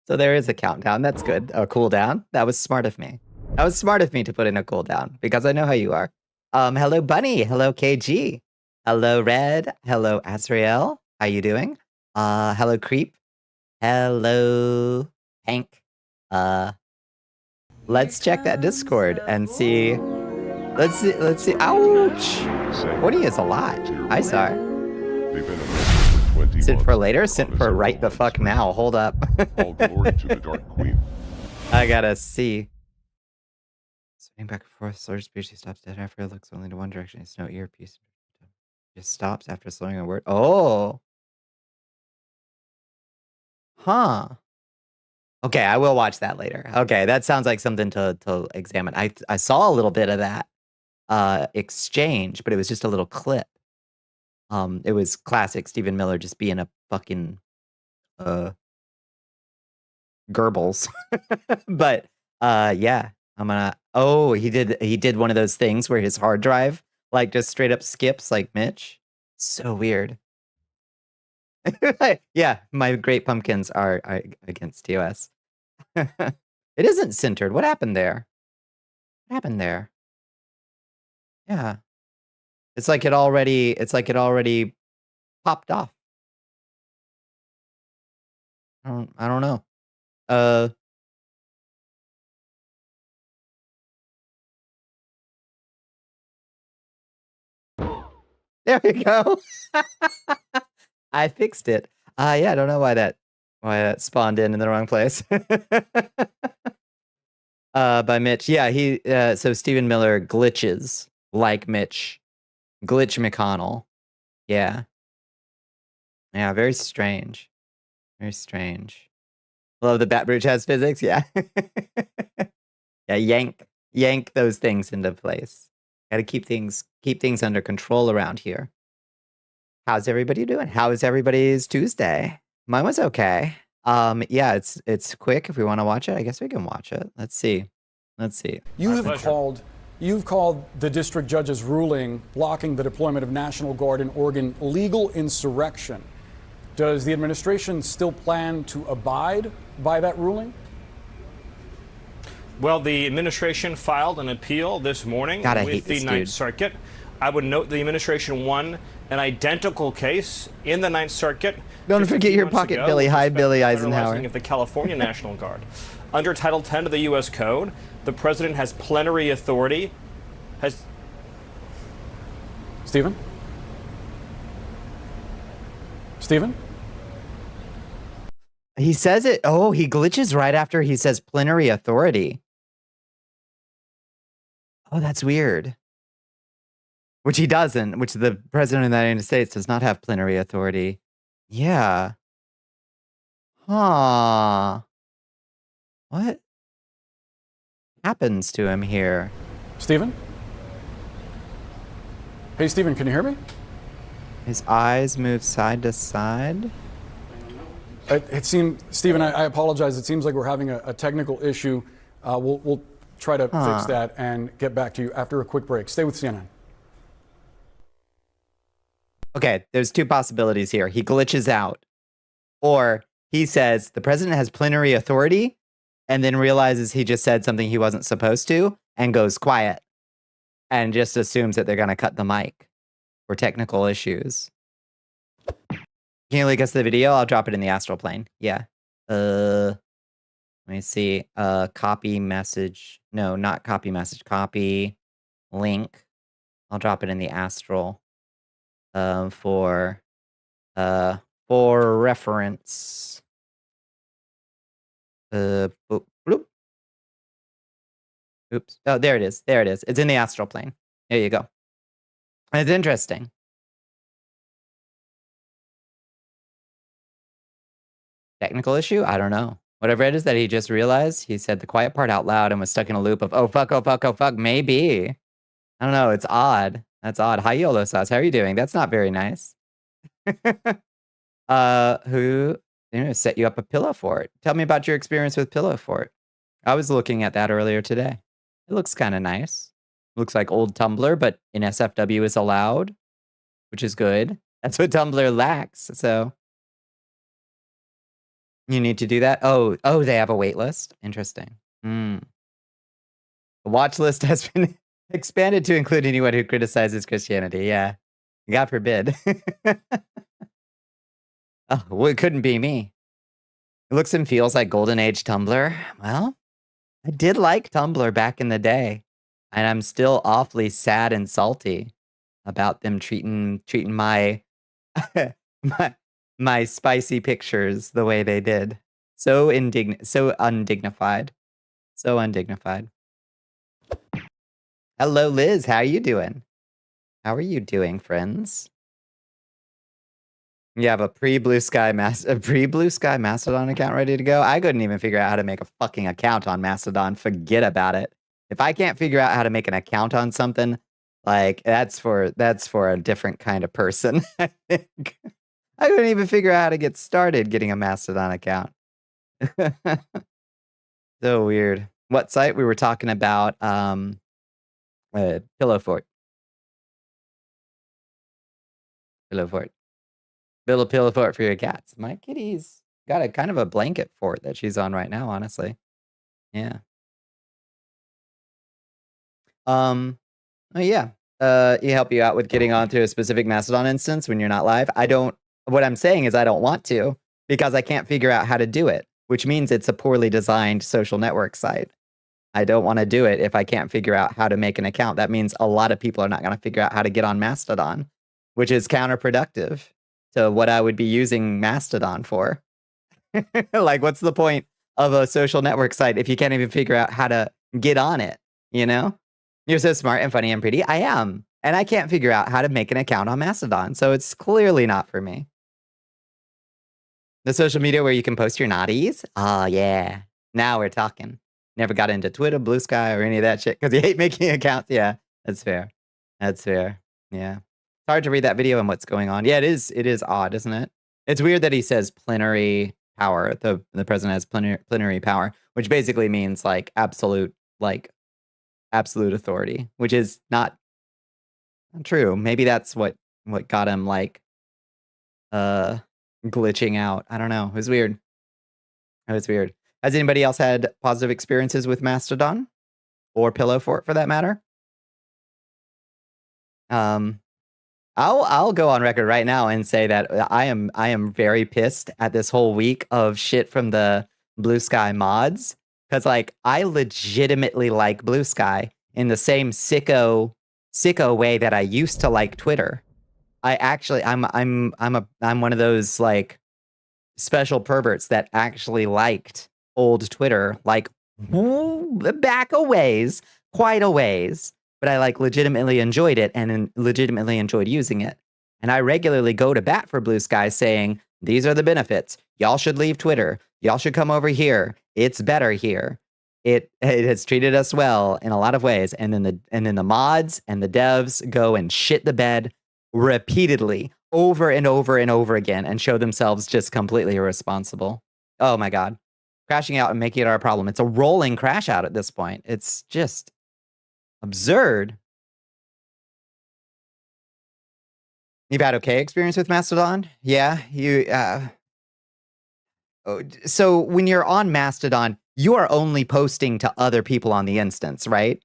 So there is a countdown. That's good. A cooldown. That was smart of me. That was smart of me to put in a cooldown because I know how you are. Hello, Bunny. Hello, KG. Hello, Red. Hello, Azrael. How you doing? Hello, Creep. Hello, Hank. Let's check that Discord and see. Let's see. Ouch. 40 is a lot. I saw. Sit for later, sit for right the fuck now. Hold up. All glory to the Dark Queen. I gotta see. Swinging back and forth, slower speech, he stops dead after it looks only to one direction. It's no earpiece. Just stops after slowing a word. Oh. Huh. Okay, I will watch that later. Okay, that sounds like something to examine. I saw a little bit of that exchange, but it was just a little clip. It was classic Stephen Miller just being a fucking Goebbels. But yeah, I'm gonna. Oh, he did one of those things where his hard drive like just straight up skips like Mitch. So weird. Yeah, my great pumpkins are against TOS. It isn't centered. What happened there? What happened there? Yeah. It's like it already popped off. I don't know. There we go. I fixed it. Yeah, I don't know why that spawned in the wrong place. By Mitch. Yeah, so Stephen Miller glitches like Mitch. Glitch McConnell. Yeah. Yeah, very strange. Very strange. Love the Bat Brute has physics, yeah. Yeah, yank those things into place. Gotta keep things under control around here. How's everybody doing? How is everybody's Tuesday? Mine was okay. Yeah, it's quick. If we want to watch it, I guess we can watch it. Let's see. You've called the district judge's ruling blocking the deployment of National Guard in Oregon legal insurrection. Does the administration still plan to abide by that ruling? Well, the administration filed an appeal this morning with the Ninth Circuit. I would note the administration won an identical case in the Ninth Circuit. Don't forget your pocket, Billy. Hi, Billy Eisenhower. Of the California National Guard. Under Title 10 of the U.S. Code, the president has plenary authority. Stephen? Stephen? He says it. Oh, he glitches right after he says plenary authority. Oh, that's weird. Which he doesn't, which the president of the United States does not have plenary authority. Yeah. Huh. What happens to him here? Stephen? Hey, Stephen, can you hear me? His eyes move side to side. It seemed, Stephen, I apologize. It seems like we're having a technical issue. We'll try to fix that and get back to you after a quick break. Stay with CNN. Okay, there's two possibilities here. He glitches out, or he says the president has plenary authority and then realizes he just said something he wasn't supposed to and goes quiet and just assumes that they're going to cut the mic for technical issues. Can you link us to the video? I'll drop it in the astral plane. Yeah. Let me see. Copy message. No, not copy message. Copy link. I'll drop it in the astral. For reference. Boop, bloop. Oops. Oh, there it is. There it is. It's in the astral plane. There you go. It's interesting. Technical issue? I don't know. Whatever it is that he just realized, he said the quiet part out loud and was stuck in a loop of, oh, fuck, oh, fuck, oh, fuck, maybe. I don't know. It's odd. That's odd. Hi, YOLO Sauce. How are you doing? That's not very nice. Who set you up a pillow fort? Tell me about your experience with pillow fort. I was looking at that earlier today. It looks kind of nice. Looks like old Tumblr, but in SFW is allowed, which is good. That's what Tumblr lacks. So you need to do that. Oh, they have a wait list. Interesting. The watch list has been expanded to include anyone who criticizes Christianity. Yeah. God forbid. Oh, well, it couldn't be me. It looks and feels like golden age Tumblr. Well, I did like Tumblr back in the day, and I'm still awfully sad and salty about them treating my my spicy pictures the way they did. So undignified. So undignified. Hello, Liz. How are you doing? How are you doing, friends? You have a pre-Blue Sky Mastodon account ready to go? I couldn't even figure out how to make a fucking account on Mastodon. Forget about it. If I can't figure out how to make an account on something, like that's for a different kind of person. I think. I couldn't even figure out how to get started getting a Mastodon account. So weird. What site? We were talking about Pillow Fort. Pillow Fort. Build a pillow fort for your cats. My kitty's got a kind of a blanket fort that she's on right now, honestly. Yeah. Oh yeah. You help you out with getting onto a specific Mastodon instance when you're not live. What I'm saying is I don't want to because I can't figure out how to do it, which means it's a poorly designed social network site. I don't want to do it if I can't figure out how to make an account. That means a lot of people are not going to figure out how to get on Mastodon, which is counterproductive to what I would be using Mastodon for. Like, what's the point of a social network site if you can't even figure out how to get on it, you know? You're so smart and funny and pretty. I am. And I can't figure out how to make an account on Mastodon, so it's clearly not for me. The social media where you can post your naughties? Oh, yeah. Now we're talking. Never got into Twitter, Blue Sky, or any of that shit because you hate making accounts. Yeah, that's fair. That's fair. Yeah. It's hard to read that video and what's going on. Yeah, it is odd, isn't it? It's weird that he says plenary power. The president has plenary power, which basically means like absolute authority, which is not true. Maybe that's what got him like glitching out. I don't know. It was weird. It was weird. Has anybody else had positive experiences with Mastodon or Pillow Fort for that matter? I'll go on record right now and say that I am very pissed at this whole week of shit from the Blue Sky mods because like I legitimately like Blue Sky in the same sicko way that I used to like Twitter. I'm one of those like special perverts that actually liked old Twitter like back a ways, quite a ways. But I like legitimately enjoyed it and legitimately enjoyed using it. And I regularly go to bat for Blue Sky saying, these are the benefits. Y'all should leave Twitter. Y'all should come over here. It's better here. It has treated us well in a lot of ways. And then the mods and the devs go and shit the bed repeatedly over and over and over again and show themselves just completely irresponsible. Oh my God. Crashing out and making it our problem. It's a rolling crash out at this point. It's just absurd. You've had okay experience with Mastodon? Yeah, so when you're on Mastodon, you are only posting to other people on the instance, right?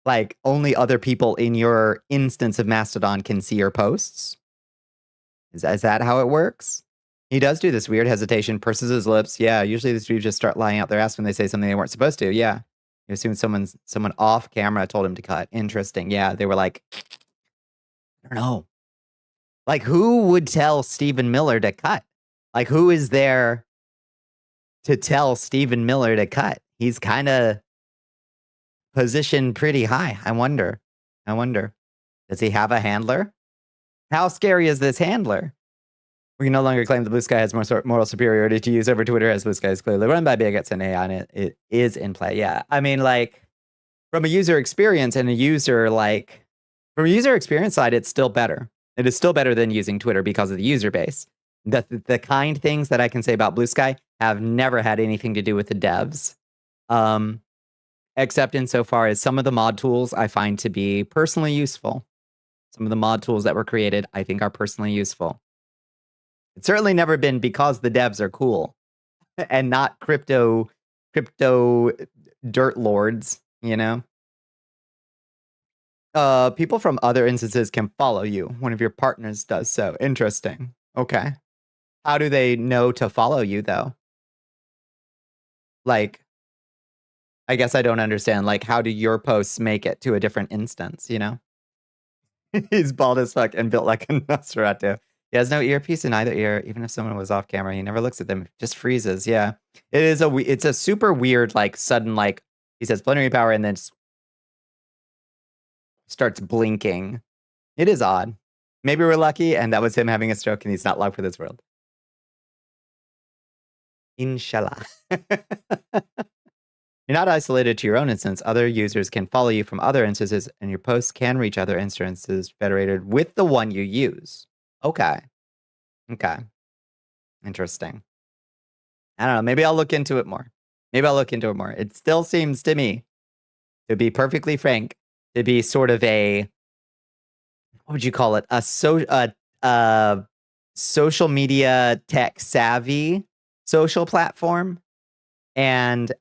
Like only other people in your instance of Mastodon can see your posts? Is that how it works? He does do this weird hesitation, purses his lips. Yeah, usually these dudes just start lying out their ass when they say something they weren't supposed to. Yeah. You assume someone off camera told him to cut. Interesting. Yeah, they were like, I don't know. Like, who would tell Stephen Miller to cut? Like, who is there to tell Stephen Miller to cut? He's kind of positioned pretty high. I wonder. Does he have a handler? How scary is this handler? We can no longer claim the Blue Sky has more moral superiority to use over Twitter, as Blue Sky is clearly run by bigots and AI, and it is in play. Yeah, I mean, like, from a user experience and a user, like, from a user experience side, it's still better. It is still better than using Twitter because of the user base. The kind things that I can say about Blue Sky have never had anything to do with the devs. Except insofar as some of the mod tools I find to be personally useful. Some of the mod tools that were created, I think, are personally useful. It's certainly never been because the devs are cool and not crypto dirt lords, you know? People from other instances can follow you. One of your partners does so. Interesting. Okay. How do they know to follow you, though? Like, I guess I don't understand. Like, how do your posts make it to a different instance, you know? He's bald as fuck and built like a Nosferatu. He has no earpiece in either ear. Even if someone was off camera, he never looks at them. Just freezes. Yeah. It's a super weird, like, sudden, like, he says plenary power and then starts blinking. It is odd. Maybe we're lucky and that was him having a stroke and he's not long for this world. Inshallah. You're not isolated to your own instance. Other users can follow you from other instances, and your posts can reach other instances federated with the one you use. Okay. Okay. Interesting. I don't know. Maybe I'll look into it more. It still seems to me, to be perfectly frank, to be sort of a, what would you call it? A social media tech savvy social platform. And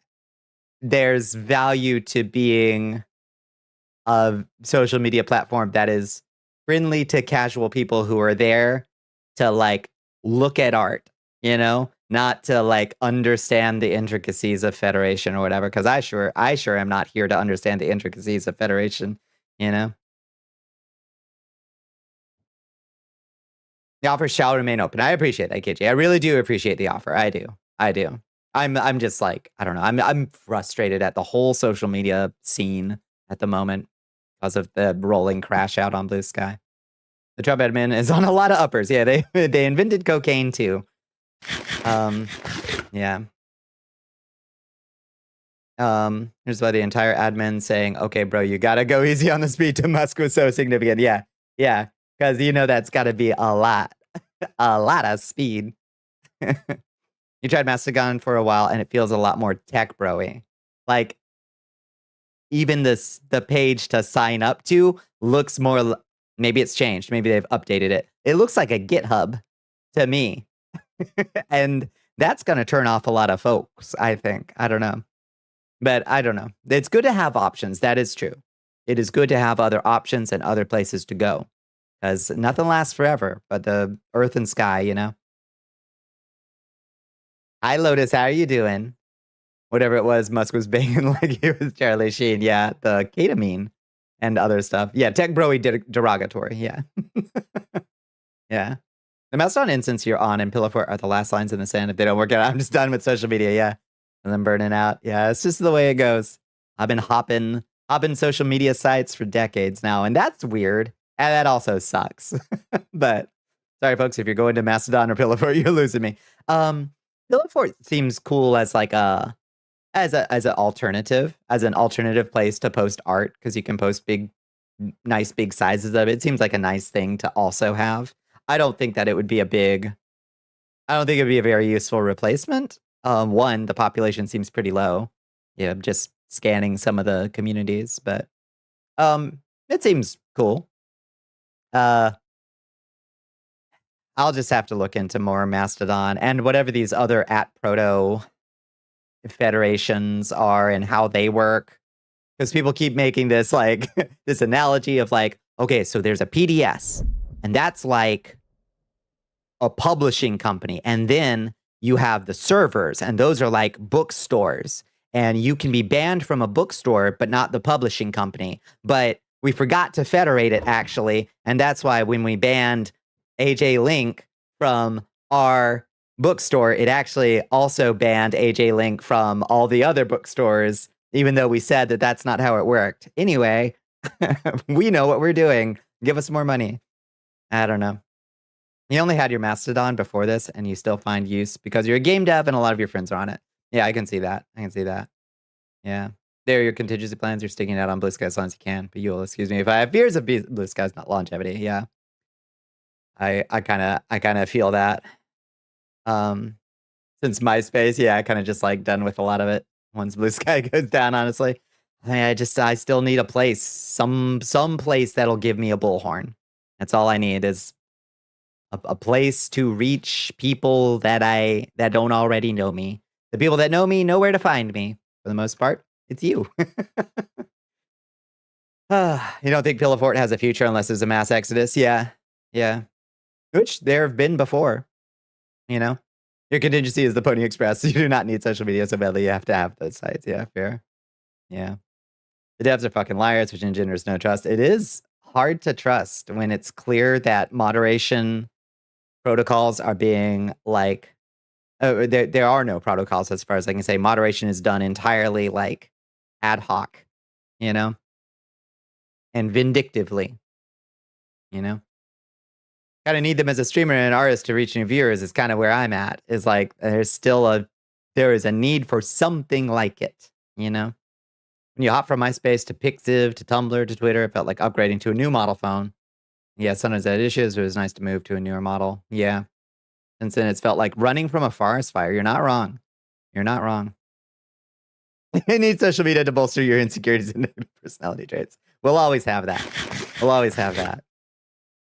there's value to being a social media platform that is friendly to casual people who are there to, like, look at art, you know, not to, like, understand the intricacies of Federation or whatever. Because I sure am not here to understand the intricacies of Federation, you know. The offer shall remain open. I appreciate that, KJ. I really do appreciate the offer. I do. I'm just like, I don't know. I'm frustrated at the whole social media scene at the moment because of the rolling crash out on Blue Sky. The Trump admin is on a lot of uppers. Yeah, they invented cocaine too. Yeah. Here's why the entire admin saying, "Okay, bro, you gotta go easy on the speed to Musk was so significant." Yeah, because you know that's got to be a lot of speed. You tried Mastodon for a while, and it feels a lot more tech bro-y. Like, even the page to sign up to looks more, maybe it's changed. Maybe they've updated it. It looks like a GitHub to me. And that's going to turn off a lot of folks, I think. I don't know. But I don't know. It's good to have options. That is true. It is good to have other options and other places to go. Because nothing lasts forever but the earth and sky, you know? Hi, Lotus. How are you doing? Whatever it was, Musk was banging like he was Charlie Sheen. Yeah, the ketamine and other stuff. Yeah, tech bro-y derogatory. Yeah. Yeah. The Mastodon instance you're on and Pillow Fort are the last lines in the sand. If they don't work out, I'm just done with social media. Yeah. And then burning out. Yeah, it's just the way it goes. I've been hopping social media sites for decades now, and that's weird. And that also sucks. But sorry, folks, if you're going to Mastodon or Pillow Fort, you're losing me. Pillow Fort seems cool as like as an alternative place to post art, because you can post nice big sizes of it. It seems like a nice thing to also have. I don't think it would be a very useful replacement. One, the population seems pretty low. Yeah, just scanning some of the communities, but it seems cool. I'll just have to look into more Mastodon and whatever these other @proto federations are and how they work. Because people keep making this like this analogy of like, okay, so there's a PDS, and that's like a publishing company. And then you have the servers, and those are like bookstores. And you can be banned from a bookstore, but not the publishing company. But we forgot to federate it, actually. And that's why when we banned AJ Link from our bookstore, it actually also banned AJ Link from all the other bookstores, even though we said that that's not how it worked. Anyway, we know what we're doing. Give us more money. I don't know. You only had your Mastodon before this, and you still find use because you're a game dev and a lot of your friends are on it. Yeah, I can see that. I can see that. Yeah. There are your contingency plans. You're sticking out on Blue Sky as long as you can. But you'll excuse me if I have fears of Blue Sky's not longevity. Yeah. I kind of feel that. Since MySpace, yeah, I kind of just like done with a lot of it once Blue Sky goes down, honestly. I still need a place, some place that'll give me a bullhorn. That's all I need is a place to reach people that don't already know me. The people that know me know where to find me. For the most part, it's you. You don't think Pillowfort has a future unless there's a mass exodus? Yeah. Yeah. Which there have been before. You know? Your contingency is the Pony Express. You do not need social media so badly. You have to have those sites. Yeah, fair. Yeah. The devs are fucking liars, which engenders no trust. It is hard to trust when it's clear that moderation protocols are being like, there are no protocols as far as I can say. Moderation is done entirely like ad hoc, you know, and vindictively, you know. Kind of need them as a streamer and an artist to reach new viewers is kind of where I'm at. Is like there is a need for something like it, you know. When you hop from MySpace to Pixiv to Tumblr to Twitter, it felt like upgrading to a new model phone. Yeah, sometimes I had issues, but it was nice to move to a newer model. Yeah. Since then, it's felt like running from a forest fire. You're not wrong. You're not wrong. You need social media to bolster your insecurities and negative personality traits. We'll always have that. We'll always have that.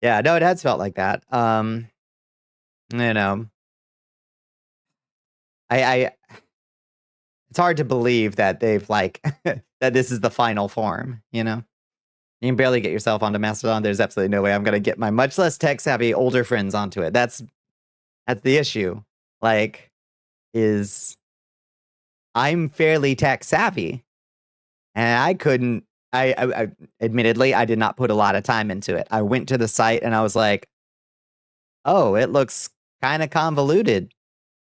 Yeah, no, it has felt like that. You know, it's hard to believe that they've like that this is the final form, you know? You can barely get yourself onto Mastodon. There's absolutely no way I'm gonna get my much less tech savvy older friends onto it. That's the issue. Like, I'm fairly tech savvy, and I couldn't. I admittedly I did not put a lot of time into it. I went to the site and I was like, oh, it looks kind of convoluted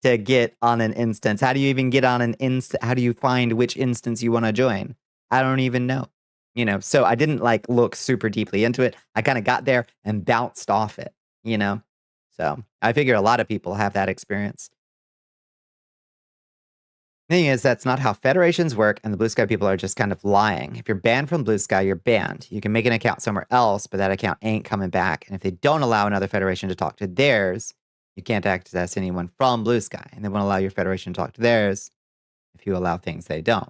to get on an instance. How do you even get on an instance? How do you find which instance you want to join? I don't even know. You know, so I didn't like look super deeply into it. I kind of got there and bounced off it, you know? So I figure a lot of people have that experience. Thing is, that's not how federations work, and the Blue Sky people are just kind of lying. If you're banned from Blue Sky, you're banned. You can make an account somewhere else, but that account ain't coming back. And if they don't allow another federation to talk to theirs, you can't access anyone from Blue Sky. And they won't allow your federation to talk to theirs if you allow things they don't.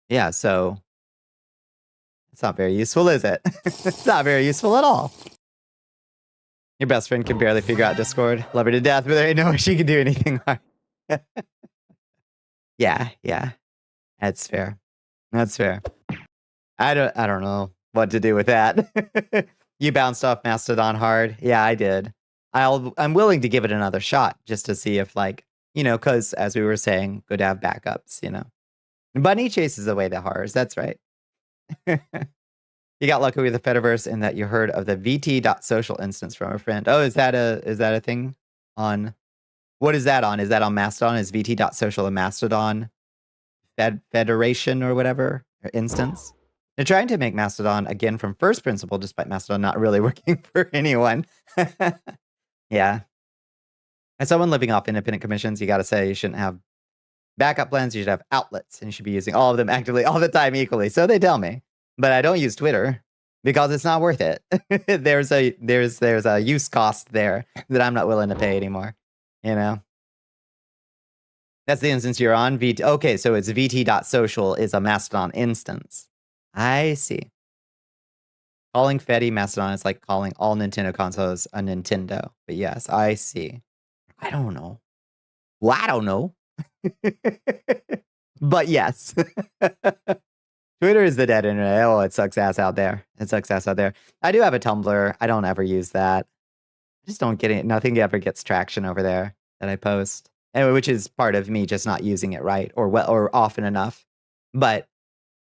Yeah, so it's not very useful, is it? It's not very useful at all. Your best friend can barely figure out Discord. Love her to death, but there ain't no way she can do anything hard. Yeah. That's fair. That's fair. I don't know what to do with that. You bounced off Mastodon hard. Yeah, I did. I'm willing to give it another shot just to see if, like, you know, because as we were saying, good to have backups, you know. Bunny chases away the horrors. That's right. You got lucky with the Fediverse in that you heard of the vt.social instance from a friend. Oh, is that a thing on? What is that on? Is that on Mastodon? Is vt.social a Mastodon federation or whatever or instance? They're trying to make Mastodon again from first principle, despite Mastodon not really working for anyone. Yeah. As someone living off independent commissions, you got to say you shouldn't have backup plans. You should have outlets, and you should be using all of them actively all the time equally. So they tell me, but I don't use Twitter because it's not worth it. there's a use cost there that I'm not willing to pay anymore. You know, that's the instance you're on. Okay, so it's vt.social is a Mastodon instance. I see. Calling Fedi Mastodon is like calling all Nintendo consoles a Nintendo. But yes, I see. I don't know. Well, I don't know. But yes. Twitter is the dead internet. Oh, it sucks ass out there. It sucks ass out there. I do have a Tumblr. I don't ever use that. I just don't get it. Nothing ever gets traction over there that I post. Anyway, which is part of me just not using it right or well or often enough. But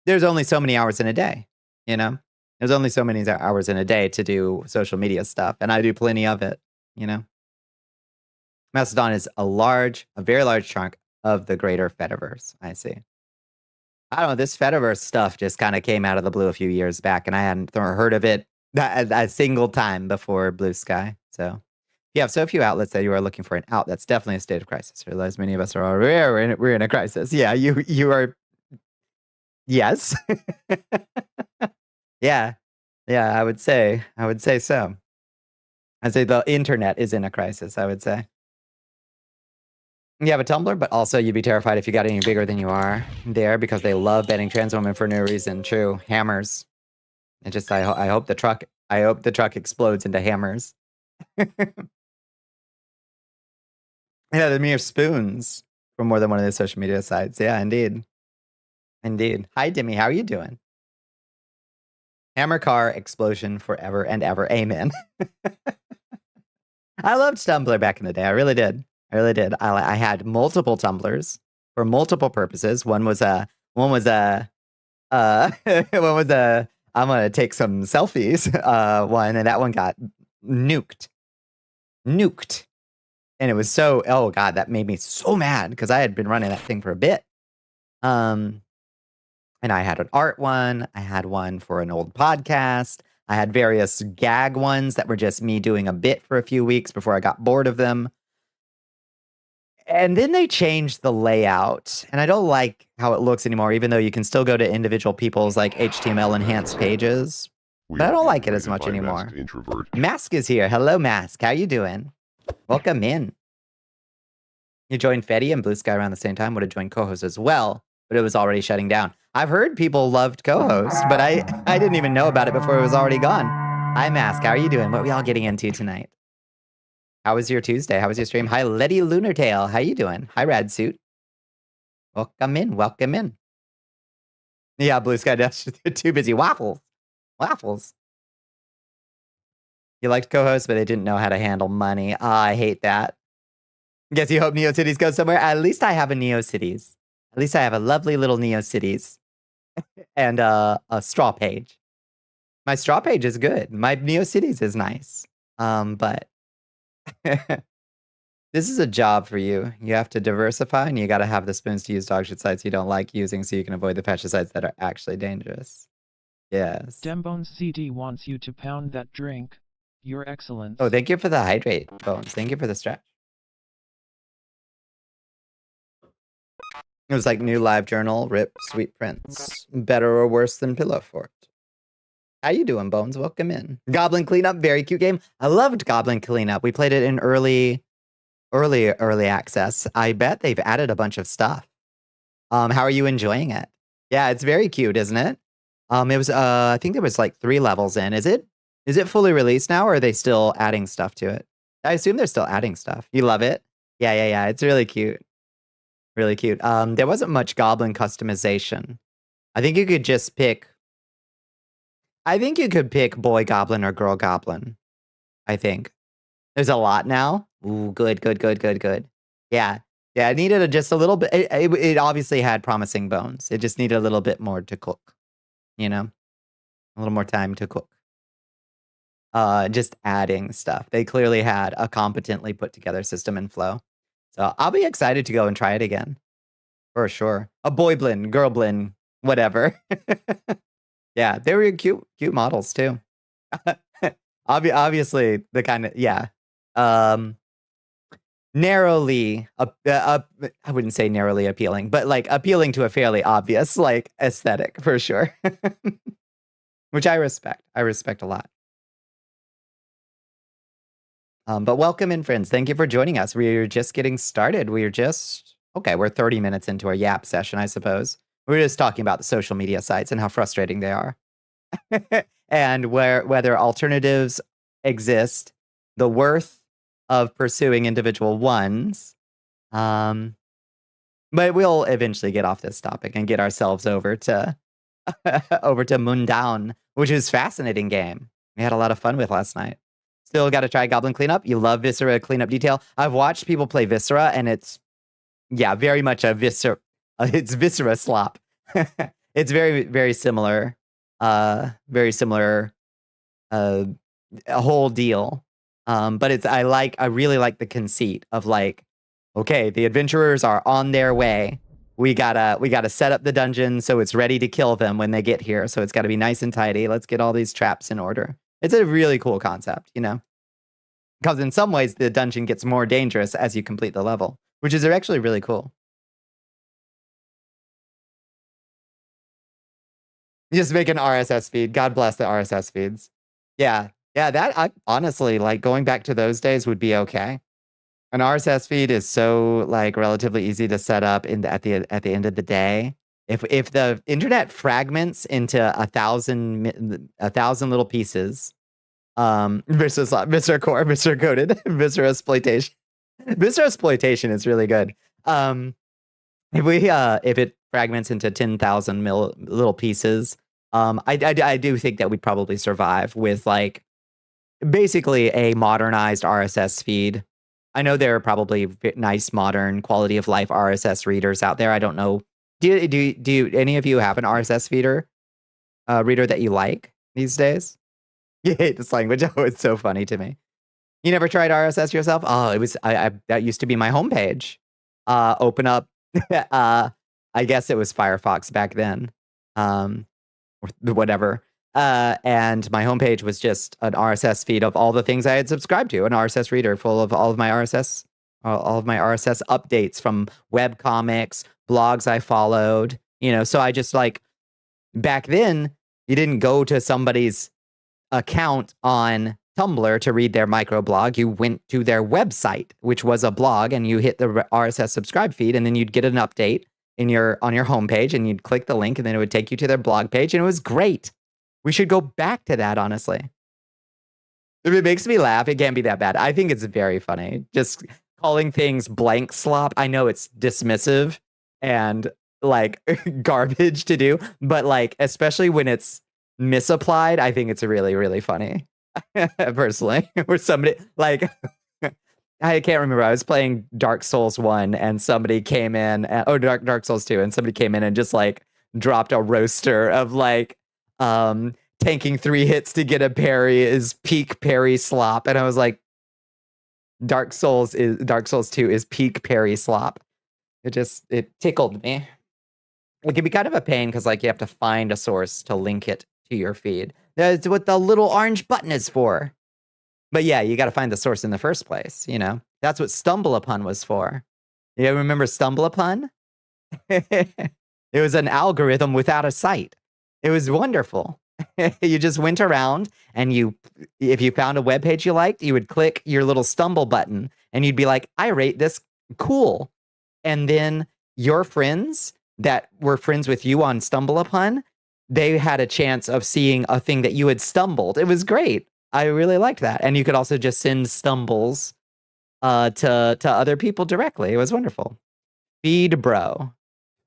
there's only so many hours in a day, you know? There's only so many hours in a day to do social media stuff, and I do plenty of it, you know? Mastodon is a very large chunk of the greater Fediverse, I see. I don't know, this Fediverse stuff just kind of came out of the blue a few years back, and I hadn't heard of it a single time before Blue Sky. So You have so few outlets that you are looking for an out. That's definitely a state of crisis. I realize many of us are already we're in a crisis. Yeah, you are. Yes. Yeah. Yeah, I would say so. I'd say the internet is in a crisis, I would say. You have a Tumblr, but also you'd be terrified if you got any bigger than you are there because they love banning trans women for no reason. True. Hammers. It just I hope the truck explodes into hammers. Yeah, the mere spoons from more than one of the social media sites. Yeah, indeed. Indeed. Hi, Dimmy. How are you doing? Hammer car explosion forever and ever. Amen. I loved Tumblr back in the day. I really did. I had multiple Tumblrs for multiple purposes. One was a I'm gonna take some selfies. One, and that one got nuked. And it was so, oh God, that made me so mad because I had been running that thing for a bit. And I had an art one. I had one for an old podcast. I had various gag ones that were just me doing a bit for a few weeks before I got bored of them. And then they changed the layout, and I don't like how it looks anymore, even though you can still go to individual people's like HTML enhanced pages. But I don't like it as much anymore. Mask is here. Hello, Mask. How you doing? Welcome in. You joined Fetty and Blue Sky around the same time. Would have joined co-host as well, but it was already shutting down. I've heard people loved co-host, but I didn't even know about it before it was already gone. Hi, Mask. How are you doing? What are we all getting into tonight? How was your Tuesday? How was your stream? Hi, Letty Lunartail. How you doing? Hi, Rad Suit. Welcome in. Yeah, Blue Sky Dash. Too busy. Waffles. You liked co-host, but they didn't know how to handle money. I hate that. Guess you hope NeoCities goes somewhere. At least I have a NeoCities. At least I have a lovely little NeoCities. And a straw page. My straw page is good. My NeoCities is nice. But this is a job for you. You have to diversify, and you got to have the spoons to use dogshit sites you don't like using so you can avoid the pesticides that are actually dangerous. Yes. Dembones CD wants you to pound that drink. You're excellent. Oh, thank you for the hydrate, Bones. Thank you for the stretch. It was like new live journal, rip, sweet prince. Better or worse than Pillow Fort. How you doing, Bones? Welcome in. Goblin Cleanup, very cute game. I loved Goblin Cleanup. We played it in early access. I bet they've added a bunch of stuff. How are you enjoying it? Yeah, it's very cute, isn't it? It was I think there was like 3 levels in. Is it fully released now, or are they still adding stuff to it? I assume they're still adding stuff. You love it? Yeah. It's really cute. Really cute. There wasn't much goblin customization. I think you could just pick. I think you could pick boy goblin or girl goblin. I think. There's a lot now. Ooh, good. Yeah. It needed just a little bit. It obviously had promising bones. It just needed a little bit more to cook. You know? A little more time to cook. Just adding stuff. They clearly had a competently put together system and flow. So I'll be excited to go and try it again. For sure. A boy blin, girl blin, whatever. Yeah, they were cute models too. Obviously, the kind of, yeah. Narrowly, I wouldn't say narrowly appealing, but like appealing to a fairly obvious like aesthetic for sure. Which I respect. I respect a lot. But welcome in, friends. Thank you for joining us. We're just getting started. We're 30 minutes into our yap session, I suppose. We're just talking about the social media sites and how frustrating they are. And whether alternatives exist, the worth of pursuing individual ones. But we'll eventually get off this topic and get ourselves over to MUNDAUN, which is a fascinating game. We had a lot of fun with last night. Still got to try Goblin Cleanup. You love Viscera cleanup detail. I've watched people play Viscera, and it's, yeah, very much a Viscera. It's Viscera slop. It's very, very similar. A whole deal. But I really like the conceit of like, okay, the adventurers are on their way. We gotta set up the dungeon so it's ready to kill them when they get here. So it's got to be nice and tidy. Let's get all these traps in order. It's a really cool concept, you know? Because in some ways, the dungeon gets more dangerous as you complete the level, which is actually really cool. Just make an RSS feed. God bless the RSS feeds. Yeah. Yeah, that I honestly like going back to those days would be okay. An RSS feed is so like relatively easy to set up at the end of the day. If the internet fragments into 1,000 little pieces, Mr. Core, Mr. Coded, Mr. Exploitation. Mr. Exploitation is really good. If it fragments into 10,000 little pieces, I do think that we'd probably survive with like basically a modernized RSS feed. I know there are probably nice modern quality of life RSS readers out there. I don't know. Do any of you have an RSS reader that you like these days? You hate this language. Oh, it's so funny to me. You never tried RSS yourself? Oh, it was that used to be my homepage. Open up. I guess it was Firefox back then, or whatever. And my homepage was just an RSS feed of all the things I had subscribed to, an RSS reader full of all of my RSS updates from web comics, blogs I followed. So I just like back then you didn't go to somebody's account on Tumblr to read their microblog. You went to their website, which was a blog, and you hit the RSS subscribe feed, and then you'd get an update on your homepage, and you'd click the link, and then it would take you to their blog page, and it was great. We should go back to that, honestly. If it makes me laugh, it can't be that bad. I think it's very funny. Just calling things blank slop. I know it's dismissive and like garbage to do, but like especially when it's misapplied, I think it's really, really funny. Personally, where somebody like I can't remember. I was playing Dark Souls 1 and somebody came in Dark Souls 2 and somebody came in and just like dropped a roaster of like tanking 3 hits to get a parry is peak parry slop. And I was like, Dark Souls 2 is peak parry slop. It tickled me. It can be kind of a pain because like you have to find a source to link it to your feed. That's what the little orange button is for. But yeah, you got to find the source in the first place. That's what Stumble Upon was for. You remember Stumble Upon? It was an algorithm without a site. It was wonderful. You just went around and if you found a web page you liked, you would click your little stumble button and you'd be like, I rate this cool. And then your friends that were friends with you on Stumble Upon, they had a chance of seeing a thing that you had stumbled. It was great. I really liked that. And you could also just send stumbles to other people directly. It was wonderful. Feedbro.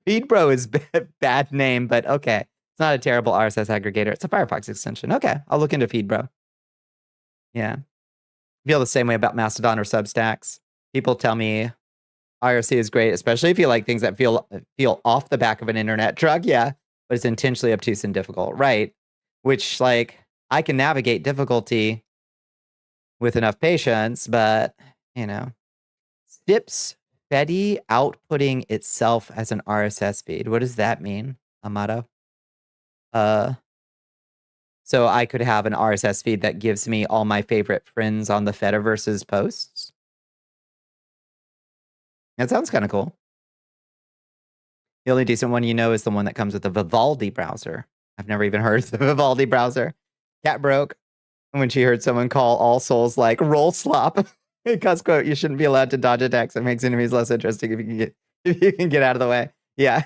Feedbro is bad name, but okay. It's not a terrible RSS aggregator. It's a Firefox extension. Okay, I'll look into Feedbro. Yeah. I feel the same way about Mastodon or Substacks. People tell me IRC is great, especially if you like things that feel off the back of an internet truck. Yeah, but it's intentionally obtuse and difficult. Right. Which, like, I can navigate difficulty with enough patience, but, Sips Fetty outputting itself as an RSS feed. What does that mean, Amato? So I could have an RSS feed that gives me all my favorite friends on the Fediverse's posts. That sounds kind of cool. The only decent one is the one that comes with the Vivaldi browser. I've never even heard of the Vivaldi browser. Cat broke when she heard someone call All Souls like roll slop. Because quote, you shouldn't be allowed to dodge attacks. It makes enemies less interesting if you can get out of the way. Yeah.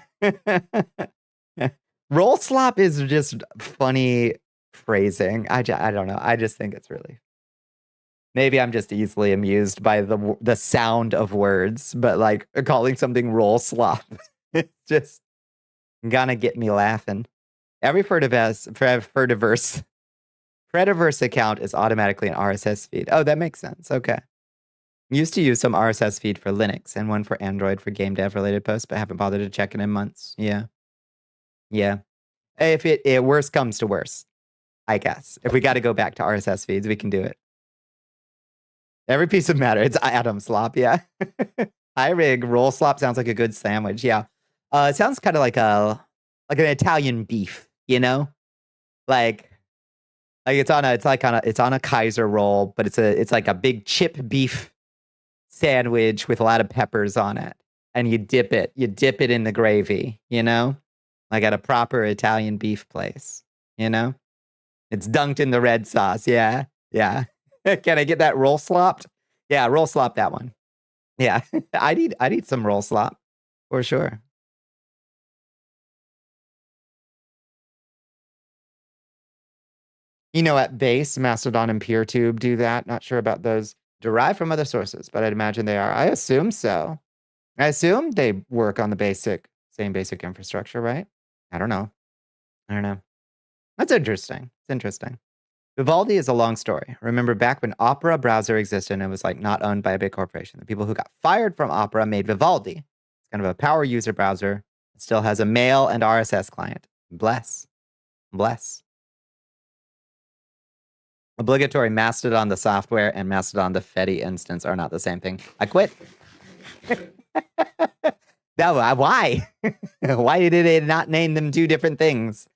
Roll slop is just funny phrasing. I don't know. I just think it's really. Maybe I'm just easily amused by the sound of words, but like calling something roll slop, it's just gonna get me laughing. Every Fediverse account is automatically an RSS feed. Oh, that makes sense. Okay. Used to use some RSS feed for Linux and one for Android for game dev related posts, but haven't bothered to check it in months. Yeah. Yeah. If it worst comes to worst, I guess. If we got to go back to RSS feeds, we can do it. Every piece of matter. It's Adam Slop, yeah. Hi, Rig. Roll slop sounds like a good sandwich, yeah. It sounds kind of like an Italian beef, Like Like it's on a Kaiser roll, but it's like a big chip beef sandwich with a lot of peppers on it. And you dip it in the gravy, you know? Like at a proper Italian beef place, you know? It's dunked in the red sauce. Yeah. Yeah. Can I get that roll slopped? Yeah, roll slop that one. Yeah. I need some roll slop for sure. You know, at base, Mastodon and PeerTube do that. Not sure about those derived from other sources, but I'd imagine they are. I assume so. I assume they work on the same basic infrastructure, right? I don't know. That's interesting. It's interesting. Vivaldi is a long story. Remember back when Opera browser existed and it was like not owned by a big corporation. The people who got fired from Opera made Vivaldi. It's kind of a power user browser. It still has a mail and RSS client. Bless. Obligatory Mastodon the software and Mastodon the Fetty instance are not the same thing. I quit. No, why? Why did they not name them two different things?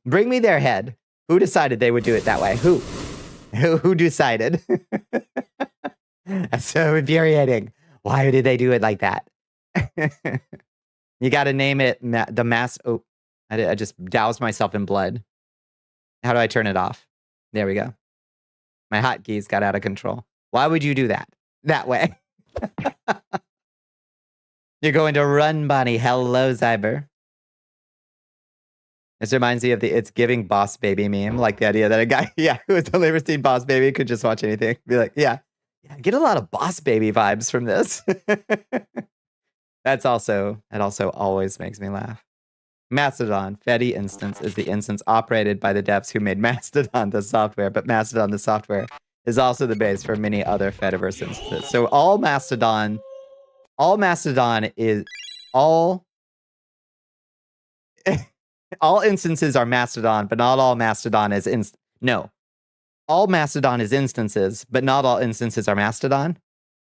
Bring me their head. Who decided they would do it that way? Who decided? That's so infuriating. Why did they do it like that? You got to name it the mass. Oh, I just doused myself in blood. How do I turn it off? There we go. My hotkeys got out of control. Why would you do that way? You're going to run, Bonnie. Hello, Zyber. This reminds me of the It's Giving Boss Baby meme. Like the idea that a guy, who has only ever seen Boss Baby could just watch anything. Be like, yeah, get a lot of Boss Baby vibes from this. That also always makes me laugh. Mastodon, Fetty instance, is the instance operated by the devs who made Mastodon the software, but Mastodon the software is also the base for many other Fediverse instances. So all Mastodon is all instances are Mastodon, but not all Mastodon is all Mastodon is instances, but not all instances are Mastodon.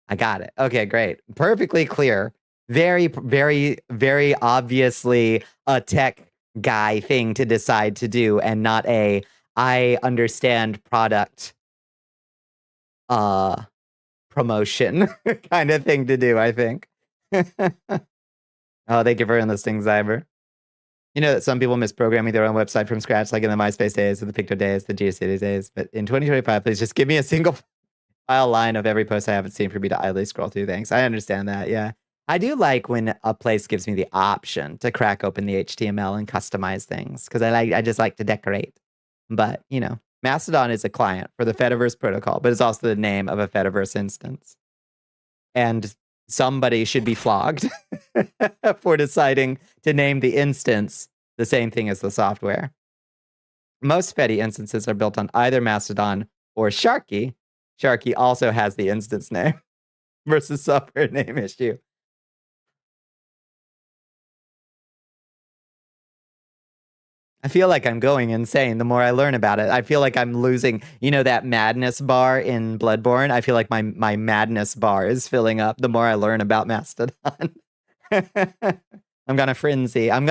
I got it. Okay, great. Perfectly clear. Very, very, very obviously a tech guy thing to decide to do and not a I understand product promotion kind of thing to do, I think. Oh, thank you for enlisting, Zyber. You know that some people miss programming their own website from scratch, like in the MySpace days, or the Picto days, the GeoCities days. But in 2025, please just give me a single file line of every post I haven't seen for me to idly scroll through. Thanks. I understand that. Yeah. I do like when a place gives me the option to crack open the HTML and customize things because I just like to decorate. But, you know, Mastodon is a client for the Fediverse protocol, but it's also the name of a Fediverse instance. And somebody should be flogged for deciding to name the instance the same thing as the software. Most Fetty instances are built on either Mastodon or Sharky. Sharky also has the instance name versus software name issue. I feel like I'm going insane the more I learn about it. I feel like I'm losing, you know, that madness bar in Bloodborne. I feel like my madness bar is filling up the more I learn about Mastodon. I'm gonna frenzy. It's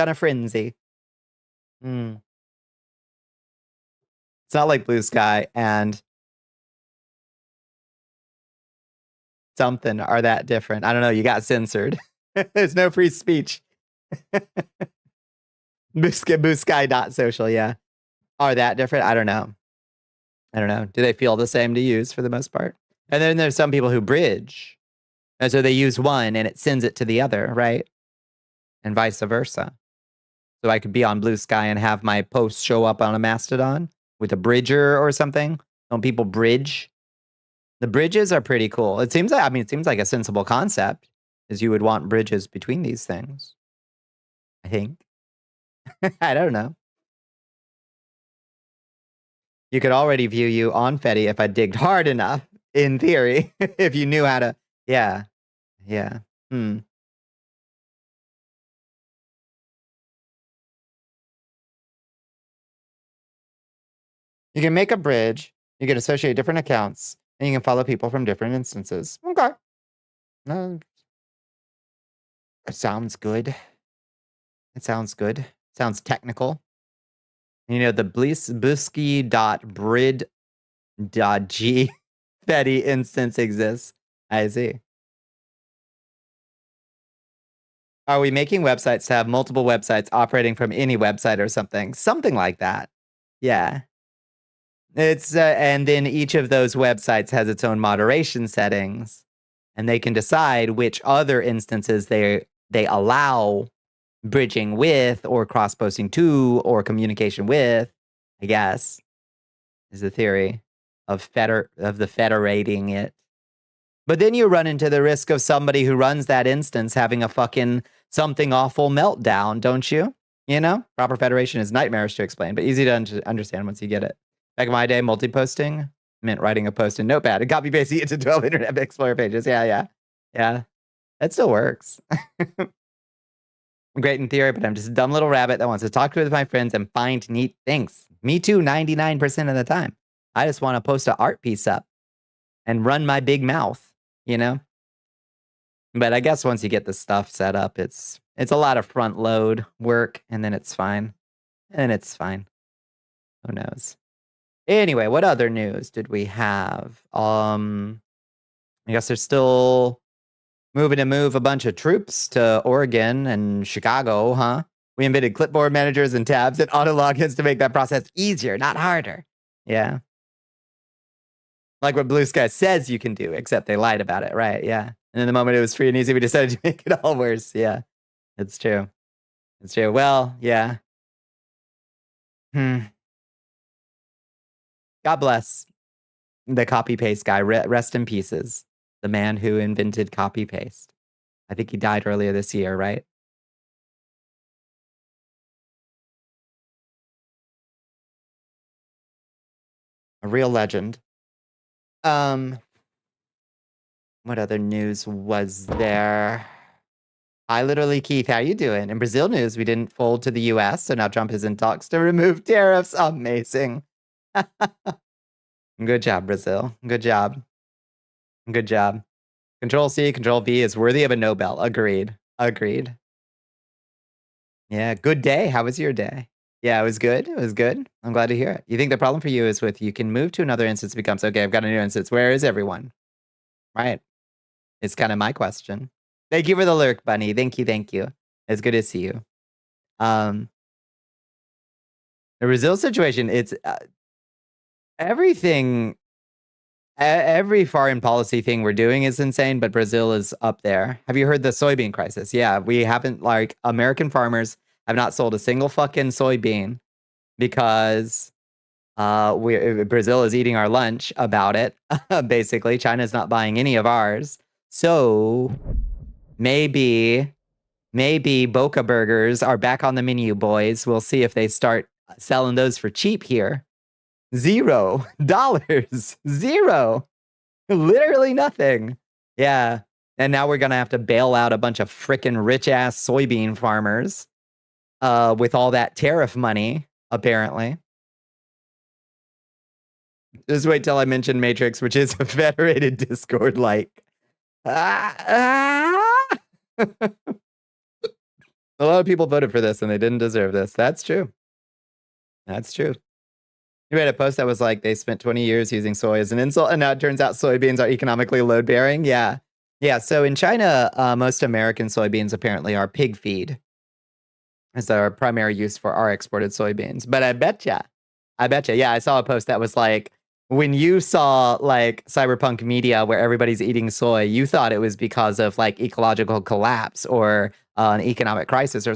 not like Blue Sky and something are that different. I don't know. You got censored. There's no free speech. Bluesky.social, yeah. Are that different? I don't know. Do they feel the same to use for the most part? And then there's some people who bridge. And so they use one and it sends it to the other, right? And vice versa. So I could be on Blue Sky and have my posts show up on a Mastodon with a bridger or something. Don't people bridge? The bridges are pretty cool. It seems like a sensible concept, is you would want bridges between these things. I think. I don't know. You could already view you on Fetty if I digged hard enough, in theory, if you knew how to. Yeah. You can make a bridge, you can associate different accounts, and you can follow people from different instances. Okay. It sounds good. Sounds technical. You know, the busky.brid.g Fetty instance exists. I see. Are we making websites to have multiple websites operating from any website or something? Something like that. Yeah. It's and then each of those websites has its own moderation settings, and they can decide which other instances they allow bridging with or cross-posting to or communication with, I guess, is the theory of the federating it. But then you run into the risk of somebody who runs that instance having a fucking something awful meltdown, don't you? You know? Proper federation is nightmarish to explain, but easy to understand once you get it. Back in my day, multi-posting meant writing a post in Notepad and copy-pasting it to 12 Internet Explorer pages. Yeah. That still works. Great in theory, but I'm just a dumb little rabbit that wants to talk with my friends and find neat things. Me too, 99% of the time. I just want to post an art piece up and run my big mouth, you know? But I guess once you get the stuff set up, it's a lot of front load work, and then it's fine. Who knows? Anyway, what other news did we have? I guess they're still moving to move a bunch of troops to Oregon and Chicago, huh? We invented clipboard managers and tabs and auto logins to make that process easier, not harder. Yeah. Like what Blue Sky says you can do, except they lied about it, right? Yeah. And in the moment it was free and easy, we decided to make it all worse. Yeah. It's true. Well, yeah. God bless the copy paste guy. Rest in pieces. The man who invented copy paste. I think he died earlier this year, right? A real legend. What other news was there? Hi, literally Keith. How you doing? In Brazil news, we didn't fold to the US, so now Trump is in talks to remove tariffs. Amazing. Good job, Brazil. Good job. Control C, Control V is worthy of a Nobel. Agreed. Yeah, good day. How was your day? Yeah, it was good. I'm glad to hear it. You think the problem for you is with you can move to another instance, becomes, okay, I've got a new instance. Where is everyone? Right. It's kind of my question. Thank you for the lurk, Bunny. Thank you. It's good to see you. The Brazil situation, it's everything, every foreign policy thing we're doing is insane, but Brazil is up there. Have you heard the soybean crisis? Yeah, we haven't, like, American farmers have not sold a single fucking soybean because Brazil is eating our lunch about it. Basically, China's not buying any of ours. So maybe Boca burgers are back on the menu, boys. We'll see if they start selling those for cheap here. $0. Zero. Literally nothing. Yeah. And now we're going to have to bail out a bunch of frickin' rich-ass soybean farmers with all that tariff money, apparently. Just wait till I mention Matrix, which is a federated Discord like. A lot of people voted for this and they didn't deserve this. That's true. You read a post that was like, they spent 20 years using soy as an insult, and now it turns out soybeans are economically load-bearing. Yeah. So in China, most American soybeans apparently are pig feed as our primary use for our exported soybeans. But I betcha. Yeah, I saw a post that was like, when you saw like cyberpunk media where everybody's eating soy, you thought it was because of like ecological collapse or an economic crisis or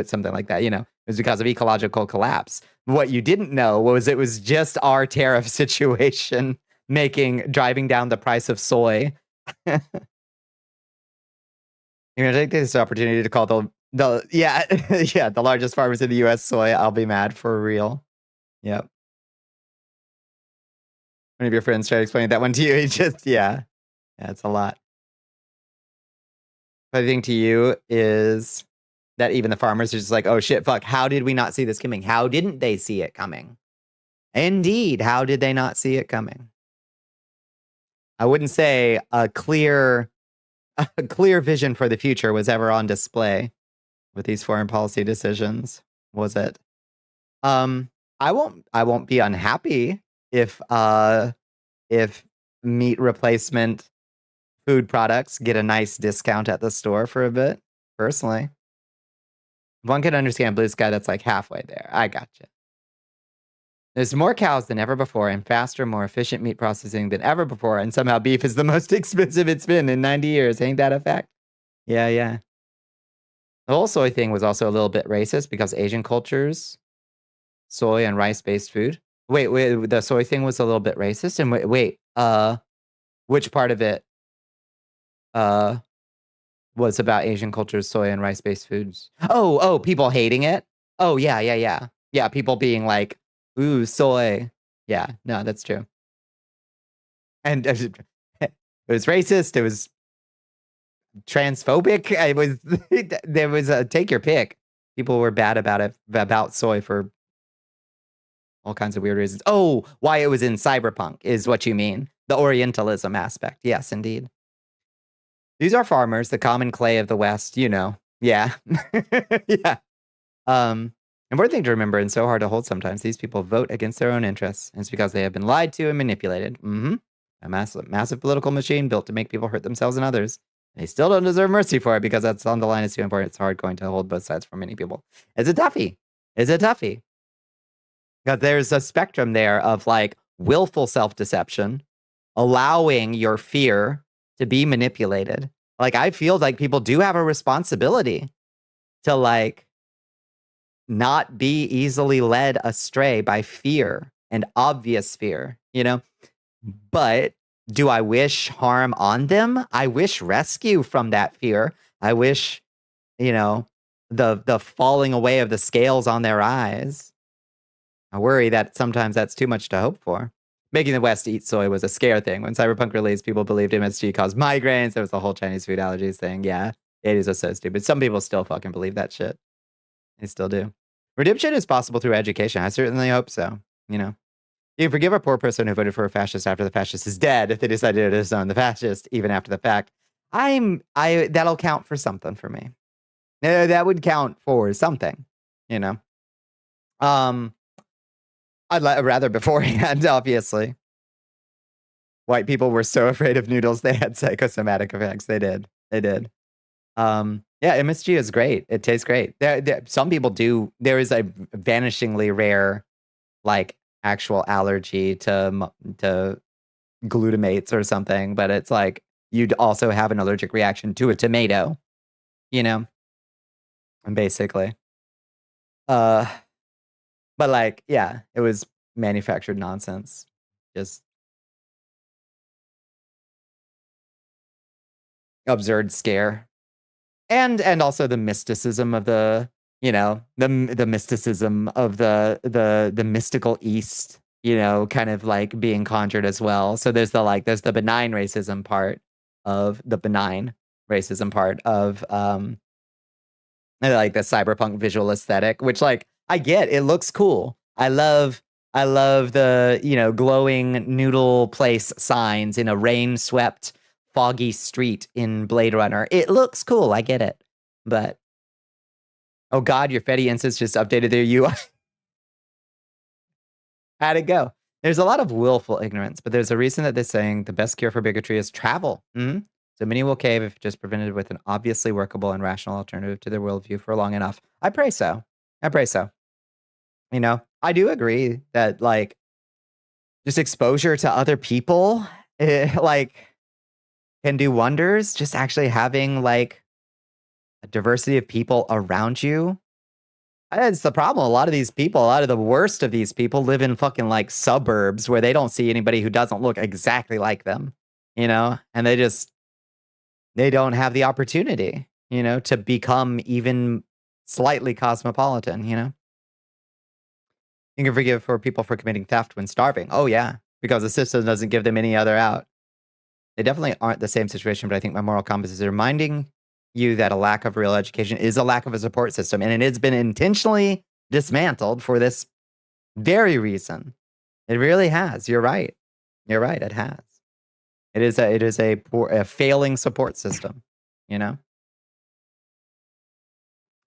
something like that. You know, it was because of ecological collapse. What you didn't know was it was just our tariff situation driving down the price of soy. You're gonna take this opportunity to call the the largest farmers in the U.S. soy. I'll be mad for real. Yep. One of your friends tried explaining that one to you. He just, yeah, it's a lot. But I think to you is that even the farmers are just like, oh shit, fuck, how did we not see this coming? How didn't they see it coming? Indeed, how did they not see it coming? I wouldn't say a clear vision for the future was ever on display with these foreign policy decisions, was it? I won't be unhappy if meat replacement food products get a nice discount at the store for a bit, personally. One can understand Blue Sky that's like halfway there. I gotcha. There's more cows than ever before and faster, more efficient meat processing than ever before, and somehow beef is the most expensive it's been in 90 years. Ain't that a fact? Yeah, yeah. The whole soy thing was also a little bit racist because Asian cultures, soy and rice-based food. Wait, the soy thing was a little bit racist? And wait, which part of it was about Asian cultures, soy and rice-based foods? Oh, people hating it? Oh, yeah. Yeah, people being like, ooh, soy. Yeah, no, that's true. And it was racist. It was transphobic. It was there was a take your pick. People were bad about soy for all kinds of weird reasons. Oh, why it was in cyberpunk is what you mean. The Orientalism aspect. Yes, indeed. These are farmers, the common clay of the West, you know. Yeah. Yeah. Important thing to remember and so hard to hold sometimes, these people vote against their own interests. And it's because they have been lied to and manipulated. A massive political machine built to make people hurt themselves and others. They still don't deserve mercy for it because that's on the line is too important. It's hard going to hold both sides for many people. It's a toughie. Because there's a spectrum there of like willful self-deception, allowing your fear to be manipulated. Like I feel like people do have a responsibility to like not be easily led astray by fear and obvious fear, you know? But do I wish harm on them? I wish rescue from that fear. I wish, you know, the falling away of the scales on their eyes. I worry that sometimes that's too much to hope for. Making the West eat soy was a scare thing. When Cyberpunk released, people believed MSG caused migraines. There was the whole Chinese food allergies thing. Yeah, it is so stupid. Some people still fucking believe that shit. They still do. Redemption is possible through education. I certainly hope so. You know, you can forgive a poor person who voted for a fascist after the fascist is dead if they decided to disown the fascist even after the fact. That'll count for something for me. That would count for something. You know. I'd rather beforehand, obviously. White people were so afraid of noodles, they had psychosomatic effects. They did. Yeah, MSG is great. It tastes great. Some people do. There is a vanishingly rare, like, actual allergy to glutamates or something, but it's like you'd also have an allergic reaction to a tomato, you know? And basically. But like, yeah, it was manufactured nonsense. Just absurd scare. And also the mysticism of the, you know, the mysticism of the mystical East, you know, kind of like being conjured as well. So there's the benign racism part of like the cyberpunk visual aesthetic, which like I get, it looks cool. I love the, you know, glowing noodle place signs in a rain-swept, foggy street in Blade Runner. It looks cool. I get it. But, oh God, your Fetty instance just updated their UI. How'd it go? There's a lot of willful ignorance, but there's a reason that they're saying the best cure for bigotry is travel. So many will cave if just prevented with an obviously workable and rational alternative to their worldview for long enough. I pray so. You know, I do agree that like just exposure to other people, like can do wonders. Just actually having like a diversity of people around you. That's the problem. A lot of the worst of these people live in fucking like suburbs where they don't see anybody who doesn't look exactly like them, you know, and they don't have the opportunity, you know, to become even slightly cosmopolitan, you know. You can forgive people for committing theft when starving. Oh, yeah, because the system doesn't give them any other out. They definitely aren't the same situation, but I think my moral compass is reminding you that a lack of real education is a lack of a support system, and it has been intentionally dismantled for this very reason. It really has. You're right. It has. It is a failing support system, you know?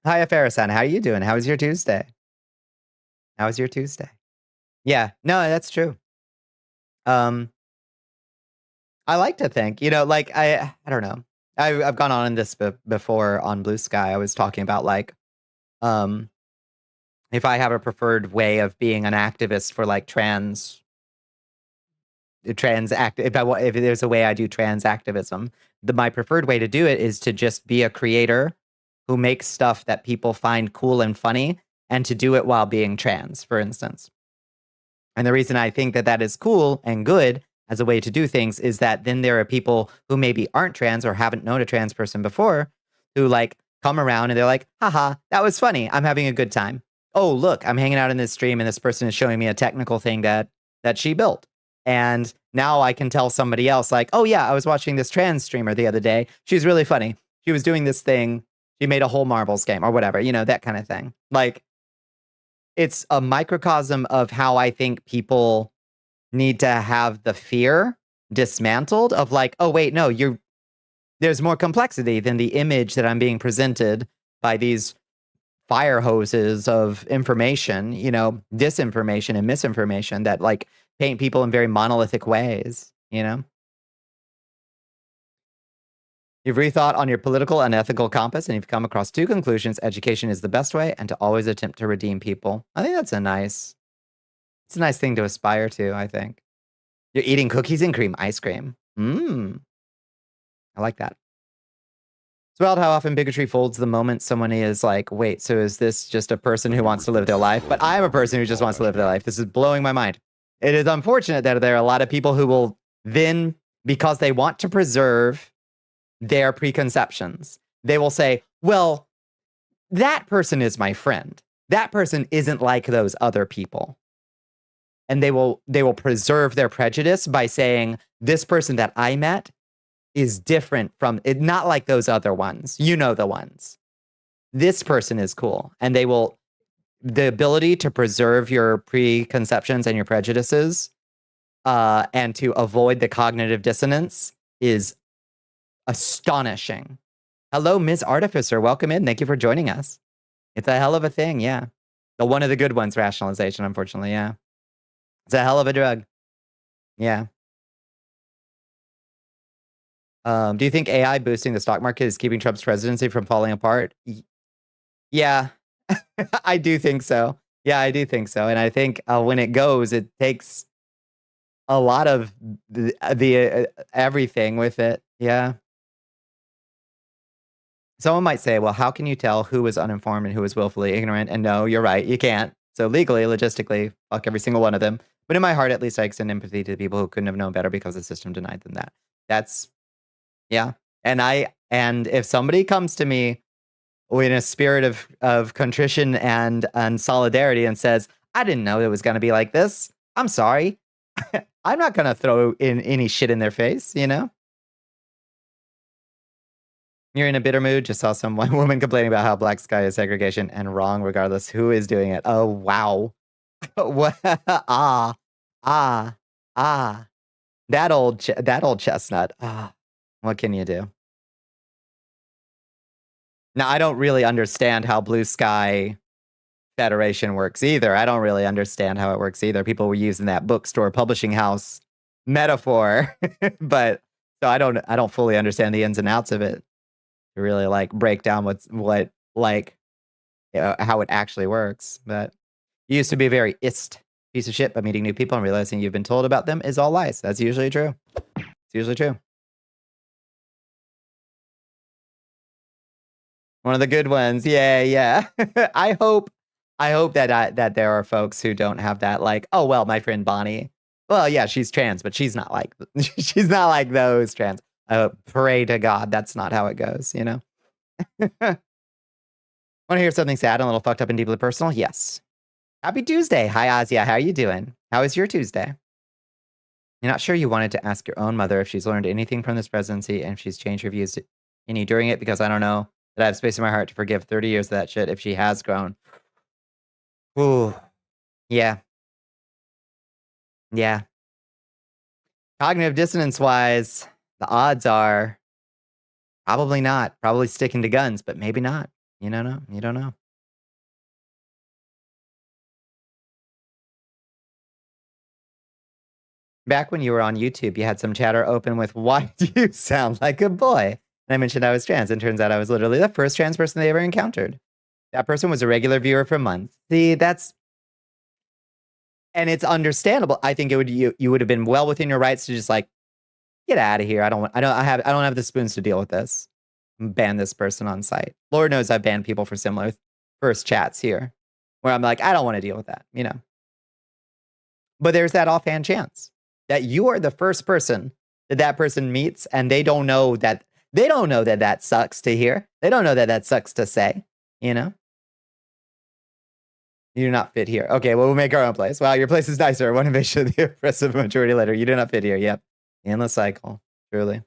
Hi, Farasan. How are you doing? How was your Tuesday? Yeah, no, that's true. I like to think, you know, like I don't know. I've gone on in this before on Blue Sky. I was talking about like, um, if I have a preferred way of being an activist for like if there's a way I do trans activism, my preferred way to do it is to just be a creator who makes stuff that people find cool and funny, and to do it while being trans, for instance. And the reason I think that that is cool and good as a way to do things is that then there are people who maybe aren't trans or haven't known a trans person before who like come around and they're like, haha, that was funny. I'm having a good time. Oh, look, I'm hanging out in this stream and this person is showing me a technical thing that she built. And now I can tell somebody else like, oh yeah, I was watching this trans streamer the other day. She's really funny. She was doing this thing. She made a whole marbles game or whatever, you know, that kind of thing. Like, it's a microcosm of how I think people need to have the fear dismantled of like, oh wait, no, there's more complexity than the image that I'm being presented by these fire hoses of information, you know, disinformation and misinformation that like paint people in very monolithic ways, you know? You've rethought on your political and ethical compass, and you've come across two conclusions. Education is the best way, and to always attempt to redeem people. I think that's it's a nice thing to aspire to, I think. You're eating cookies and cream ice cream. Mmm. I like that. It's wild how often bigotry folds the moment someone is like, wait, so is this just a person who wants to live their life? But I'm a person who just wants to live their life. This is blowing my mind. It is unfortunate that there are a lot of people who will then, because they want to preserve their preconceptions, they will say, well, that person is my friend. That person isn't like those other people. And they will preserve their prejudice by saying, this person that I met is different from it, not like those other ones. You know the ones. This person is cool. And the ability to preserve your preconceptions and your prejudices and to avoid the cognitive dissonance is astonishing. Hello, Ms. Artificer. Welcome in. Thank you for joining us. It's a hell of a thing, yeah. One of the good ones, rationalization, unfortunately, yeah. It's a hell of a drug. Yeah. Do you think AI boosting the stock market is keeping Trump's presidency from falling apart? Yeah, I do think so. Yeah, I do think so. And I think when it goes, it takes a lot of the everything with it. Yeah. Someone might say, well, how can you tell who is uninformed and who is willfully ignorant? And no, you're right. You can't. So legally, logistically, fuck every single one of them. But in my heart, at least I extend empathy to the people who couldn't have known better because the system denied them that. That's, yeah. And if somebody comes to me in a spirit of contrition and solidarity and says, I didn't know it was going to be like this, I'm sorry. I'm not going to throw in any shit in their face, you know? You're in a bitter mood. Just saw some one woman complaining about how black sky is segregation and wrong regardless who is doing it. Oh, wow. What? That old chestnut. Ah, what can you do? Now, I don't really understand how Blue Sky Federation works either. I don't really understand how it works either. People were using that bookstore publishing house metaphor, but so I don't fully understand the ins and outs of it to really like break down what like how it actually works. But you used to be a very piece of shit by meeting new people and realizing you've been told about them is all lies. That's usually true. It's usually true. One of the good ones. Yeah, yeah. I hope that there are folks who don't have that like, oh well, my friend Bonnie. Well, yeah, she's trans, but she's not like those trans. Pray to God that's not how it goes, you know? Want to hear something sad and a little fucked up and deeply personal? Yes. Happy Tuesday. Hi, Azia. How are you doing? How is your Tuesday? You're not sure you wanted to ask your own mother if she's learned anything from this presidency and if she's changed her views any during it, because I don't know that I have space in my heart to forgive 30 years of that shit if she has grown. Ooh. Yeah. Yeah. Cognitive dissonance wise, the odds are probably not. Probably sticking to guns, but maybe not. You don't know. You don't know. Back when you were on YouTube, you had some chatter open with, why do you sound like a boy? And I mentioned I was trans, and turns out I was literally the first trans person they ever encountered. That person was a regular viewer for months. See, and it's understandable. I think you would have been well within your rights to just like, get out of here. I don't have the spoons to deal with this. Ban this person on site. Lord knows I've banned people for similar first chats here, where I'm like, I don't want to deal with that, you know. But there's that offhand chance that you are the first person that person meets, and they don't know that that sucks to hear. They don't know that that sucks to say, you know. You do not fit here. Okay, well, we'll make our own place. Wow, your place is nicer. One invasion of the oppressive majority later. You do not fit here. Yep. Endless cycle. Truly.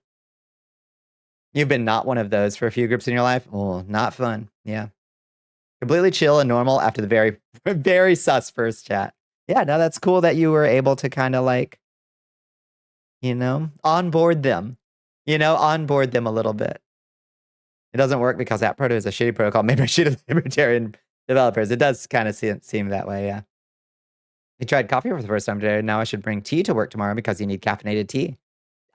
You've been not one of those for a few groups in your life. Oh, not fun. Yeah. Completely chill and normal after the very, very sus first chat. Yeah, no, that's cool that you were able to kind of like, you know, onboard them. You know, onboard them a little bit. It doesn't work because App Proto is a shitty protocol made by shitty libertarian developers. It does kind of seem that way, yeah. You tried coffee for the first time today. Now I should bring tea to work tomorrow because you need caffeinated tea.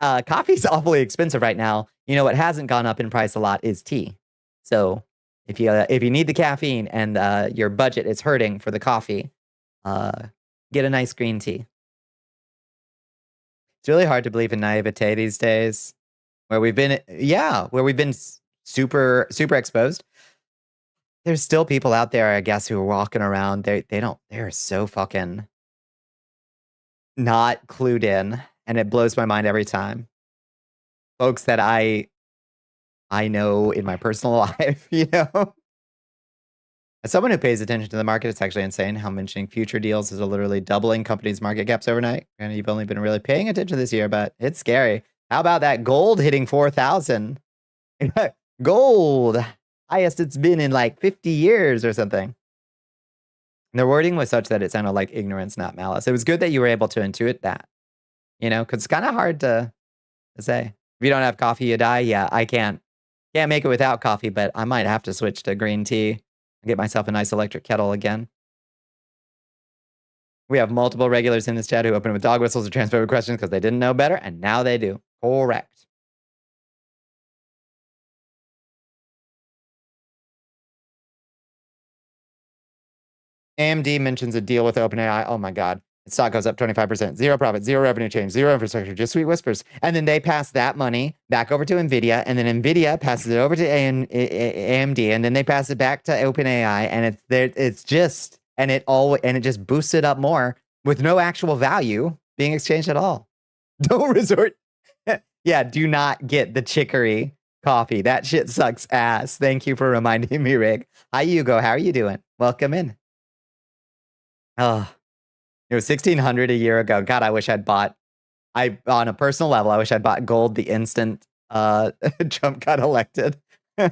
Coffee's awfully expensive right now. You know what hasn't gone up in price a lot is tea. So if you need the caffeine and your budget is hurting for the coffee, get a nice green tea. It's really hard to believe in naivete these days, where we've been super exposed. There's still people out there, I guess, who are walking around. They're so fucking not clued in, and it blows my mind every time. Folks that I know in my personal life, you know. As someone who pays attention to the market, it's actually insane how mentioning future deals is literally doubling companies' market caps overnight. And you've only been really paying attention this year, but it's scary. How about that gold hitting 4,000? Gold, highest it's been in like 50 years or something. And their wording was such that it sounded like ignorance, not malice. It was good that you were able to intuit that, you know, because it's kind of hard to say. If you don't have coffee, you die. Yeah, I can't make it without coffee, but I might have to switch to green tea. Get myself a nice electric kettle again. We have multiple regulars in this chat who opened with dog whistles or transphobic questions because they didn't know better, and now they do. Correct. AMD mentions a deal with OpenAI. Oh my God. Stock goes up 25%. Zero profit, zero revenue change, zero infrastructure, just sweet whispers. And then they pass that money back over to NVIDIA, and then NVIDIA passes it over to AMD, and then they pass it back to OpenAI, and it just boosts it up more with no actual value being exchanged at all. Don't resort. Yeah, do not get the chicory coffee. That shit sucks ass. Thank you for reminding me, Rick. Hi, Hugo. How are you doing? Welcome in. Oh. It was $1,600 a year ago. God, I wish I'd bought. On a personal level, I wish I'd bought gold the instant Trump got elected. You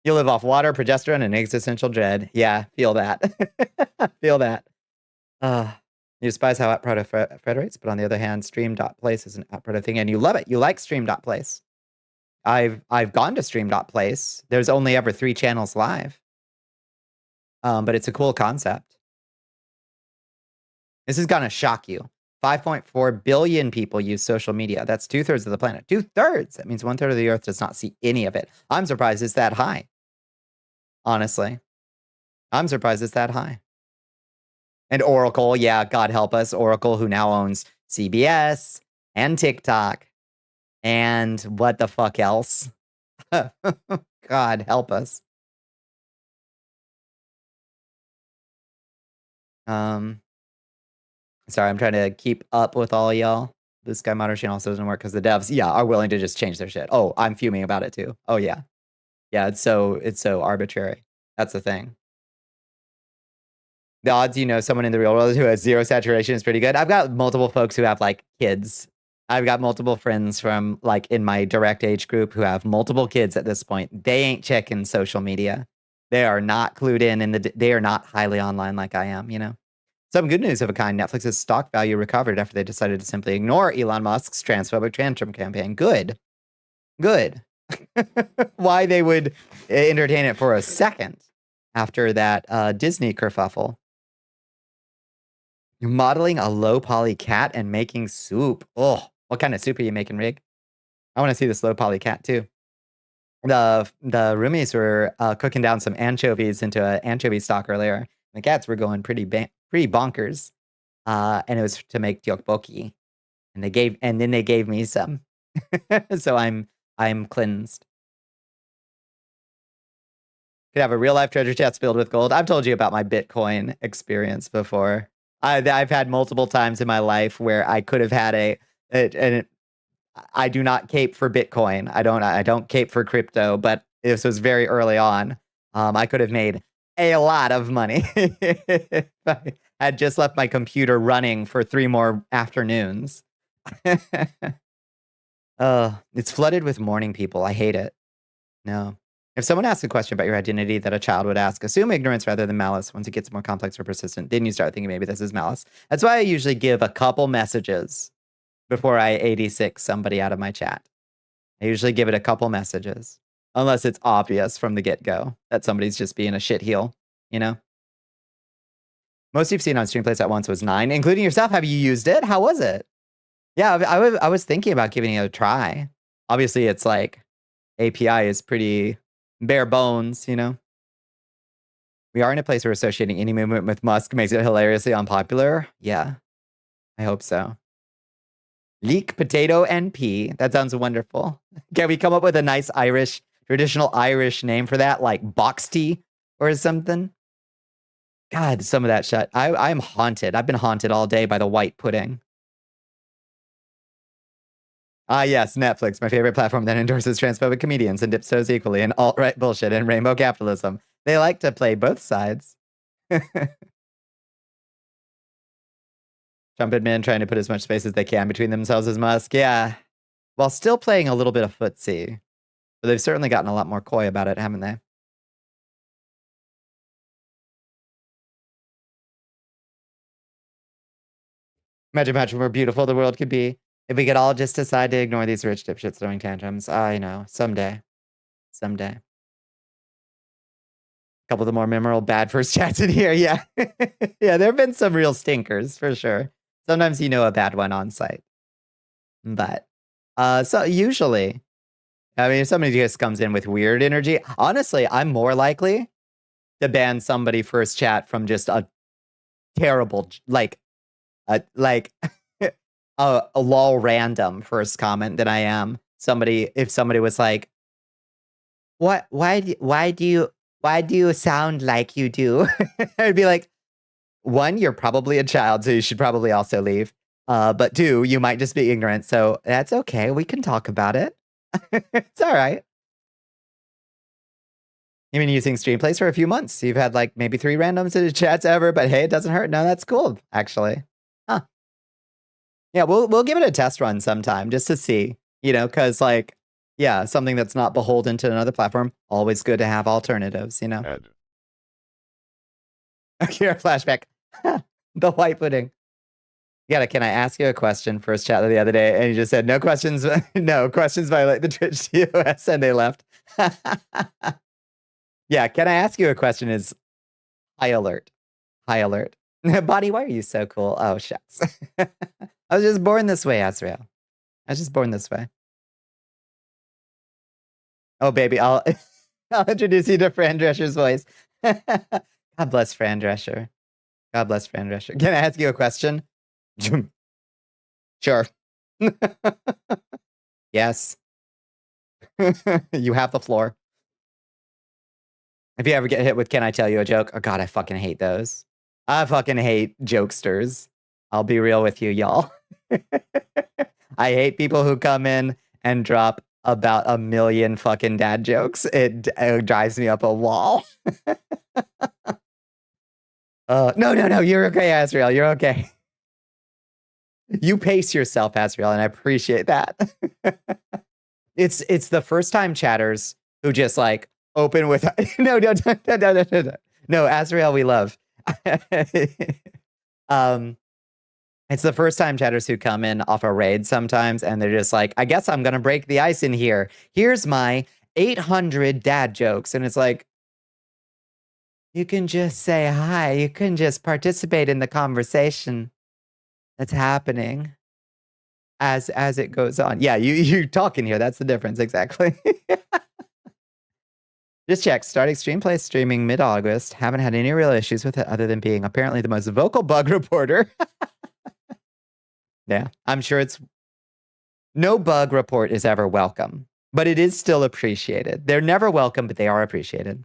live off water, progesterone, and existential dread. Yeah, feel that. Feel that. You despise how App Proto federates, but on the other hand, Stream.place is an App Proto thing, and you love it. You like Stream.place. I've gone to Stream.place. There's only ever 3 channels live. But it's a cool concept. This is going to shock you. 5.4 billion people use social media. That's 2/3 of the planet. 2/3. That means 1/3 of the earth does not see any of it. I'm surprised it's that high. Honestly. I'm surprised it's that high. And Oracle, yeah, God help us. Oracle, who now owns CBS and TikTok. And what the fuck else? God help us. Sorry, I'm trying to keep up with all y'all. This guy moderation also doesn't work because the devs, yeah, are willing to just change their shit. Oh, I'm fuming about it too. Oh yeah. Yeah, it's so arbitrary. That's the thing. The odds you know someone in the real world who has zero saturation is pretty good. I've got multiple folks who have like kids. I've got multiple friends from like in my direct age group who have multiple kids at this point. They ain't checking social media. They are not clued in they are not highly online like I am, you know. Some good news of a kind. Netflix's stock value recovered after they decided to simply ignore Elon Musk's transphobic tantrum campaign. Good. Good. Why they would entertain it for a second after that Disney kerfuffle. You're modeling a low poly cat and making soup. Oh, what kind of soup are you making, Rig? I want to see this low poly cat too. The roomies were cooking down some anchovies into an anchovy stock earlier. The cats were going pretty bonkers, and it was to make tteokbokki, and then they gave me some, so I'm cleansed. Could have a real life treasure chest filled with gold. I've told you about my Bitcoin experience before. I've had multiple times in my life where I could have had I do not cape for Bitcoin. I don't cape for crypto, but this was very early on. I could have made a lot of money if I had just left my computer running for 3 more afternoons. It's flooded with morning people. I hate it. No. If someone asks a question about your identity that a child would ask, assume ignorance rather than malice. Once it gets more complex or persistent, then you start thinking maybe this is malice. That's why I usually give a couple messages before I 86 somebody out of my chat. I usually give it a couple messages, unless it's obvious from the get-go that somebody's just being a shitheel, you know? Most you've seen on stream plays at once was 9, including yourself. Have you used it? How was it? Yeah, I was thinking about giving it a try. Obviously, it's like API is pretty bare bones, you know? We are in a place where associating any movement with Musk makes it hilariously unpopular. Yeah, I hope so. Leek, potato, and pea. That sounds wonderful. Can we come up with a nice traditional Irish name for that? Like box tea or something? God, some of that shit. I'm haunted. I've been haunted all day by the white pudding. Ah, yes, Netflix, my favorite platform that endorses transphobic comedians and dips toes equally in alt-right bullshit and rainbow capitalism. They like to play both sides. Trump admin trying to put as much space as they can between themselves as Musk. Yeah. While still playing a little bit of footsie. But they've certainly gotten a lot more coy about it, haven't they? Imagine how much more beautiful the world could be if we could all just decide to ignore these rich dipshits throwing tantrums. I know. Someday. Someday. A couple of the more memorable bad first chats in here. Yeah. Yeah, there have been some real stinkers, for sure. Sometimes you know a bad one on site. But, so usually, I mean, if somebody just comes in with weird energy, honestly, I'm more likely to ban somebody first chat from just a terrible, like a lol random first comment than I am if somebody was like, why do you sound like you do? I'd be like, 1, you're probably a child, so you should probably also leave. But 2, you might just be ignorant, so that's okay. We can talk about it. It's all right. You've been using Streamplays for a few months. You've had like maybe 3 randoms in the chats ever, but hey, it doesn't hurt. No, that's cool, actually. Huh. Yeah, we'll give it a test run sometime just to see, you know, because like, yeah, something that's not beholden to another platform, always good to have alternatives, you know. Here, flashback. The white pudding. Yeah, can I ask you a question? First chat the other day, and you just said no questions. No questions violate the Twitch TOS, and they left. Yeah, can I ask you a question? Is high alert. High alert. Bonnie, why are you so cool? Oh, shucks. I was just born this way, Azrael. I was just born this way. Oh, baby, I'll introduce you to Fran Drescher's voice. God bless Fran Drescher. God bless Fran Drescher. Can I ask you a question? Sure. Yes. You have the floor. If you ever get hit with "Can I tell you a joke?" Oh God, I fucking hate those. I fucking hate jokesters. I'll be real with you, y'all. I hate people who come in and drop about 1 million fucking dad jokes. It drives me up a wall. No, you're okay, Azrael. You're okay. You pace yourself, Azrael, and I appreciate that. It's the first time chatters who just like open with no, Azrael, we love. It's the first time chatters who come in off a raid sometimes, and they're just like, I guess I'm gonna break the ice in here. Here's my 800 dad jokes, and it's like, You can just say hi. You can just participate in the conversation that's happening as it goes on. Yeah, you talk in here. That's the difference. Exactly. Just check. Start Extreme Play streaming mid-August. Haven't had any real issues with it other than being apparently the most vocal bug reporter. Yeah, I'm sure it's... No bug report is ever welcome, but it is still appreciated. They're never welcome, but they are appreciated.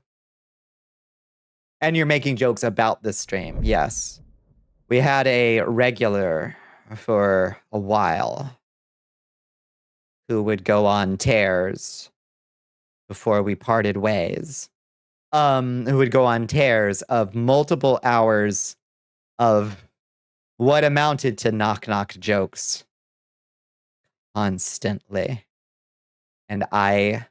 And you're making jokes about the stream. Yes. We had a regular for a while who would go on tears before we parted ways. Who would go on tears of multiple hours of what amounted to knock-knock jokes constantly. And I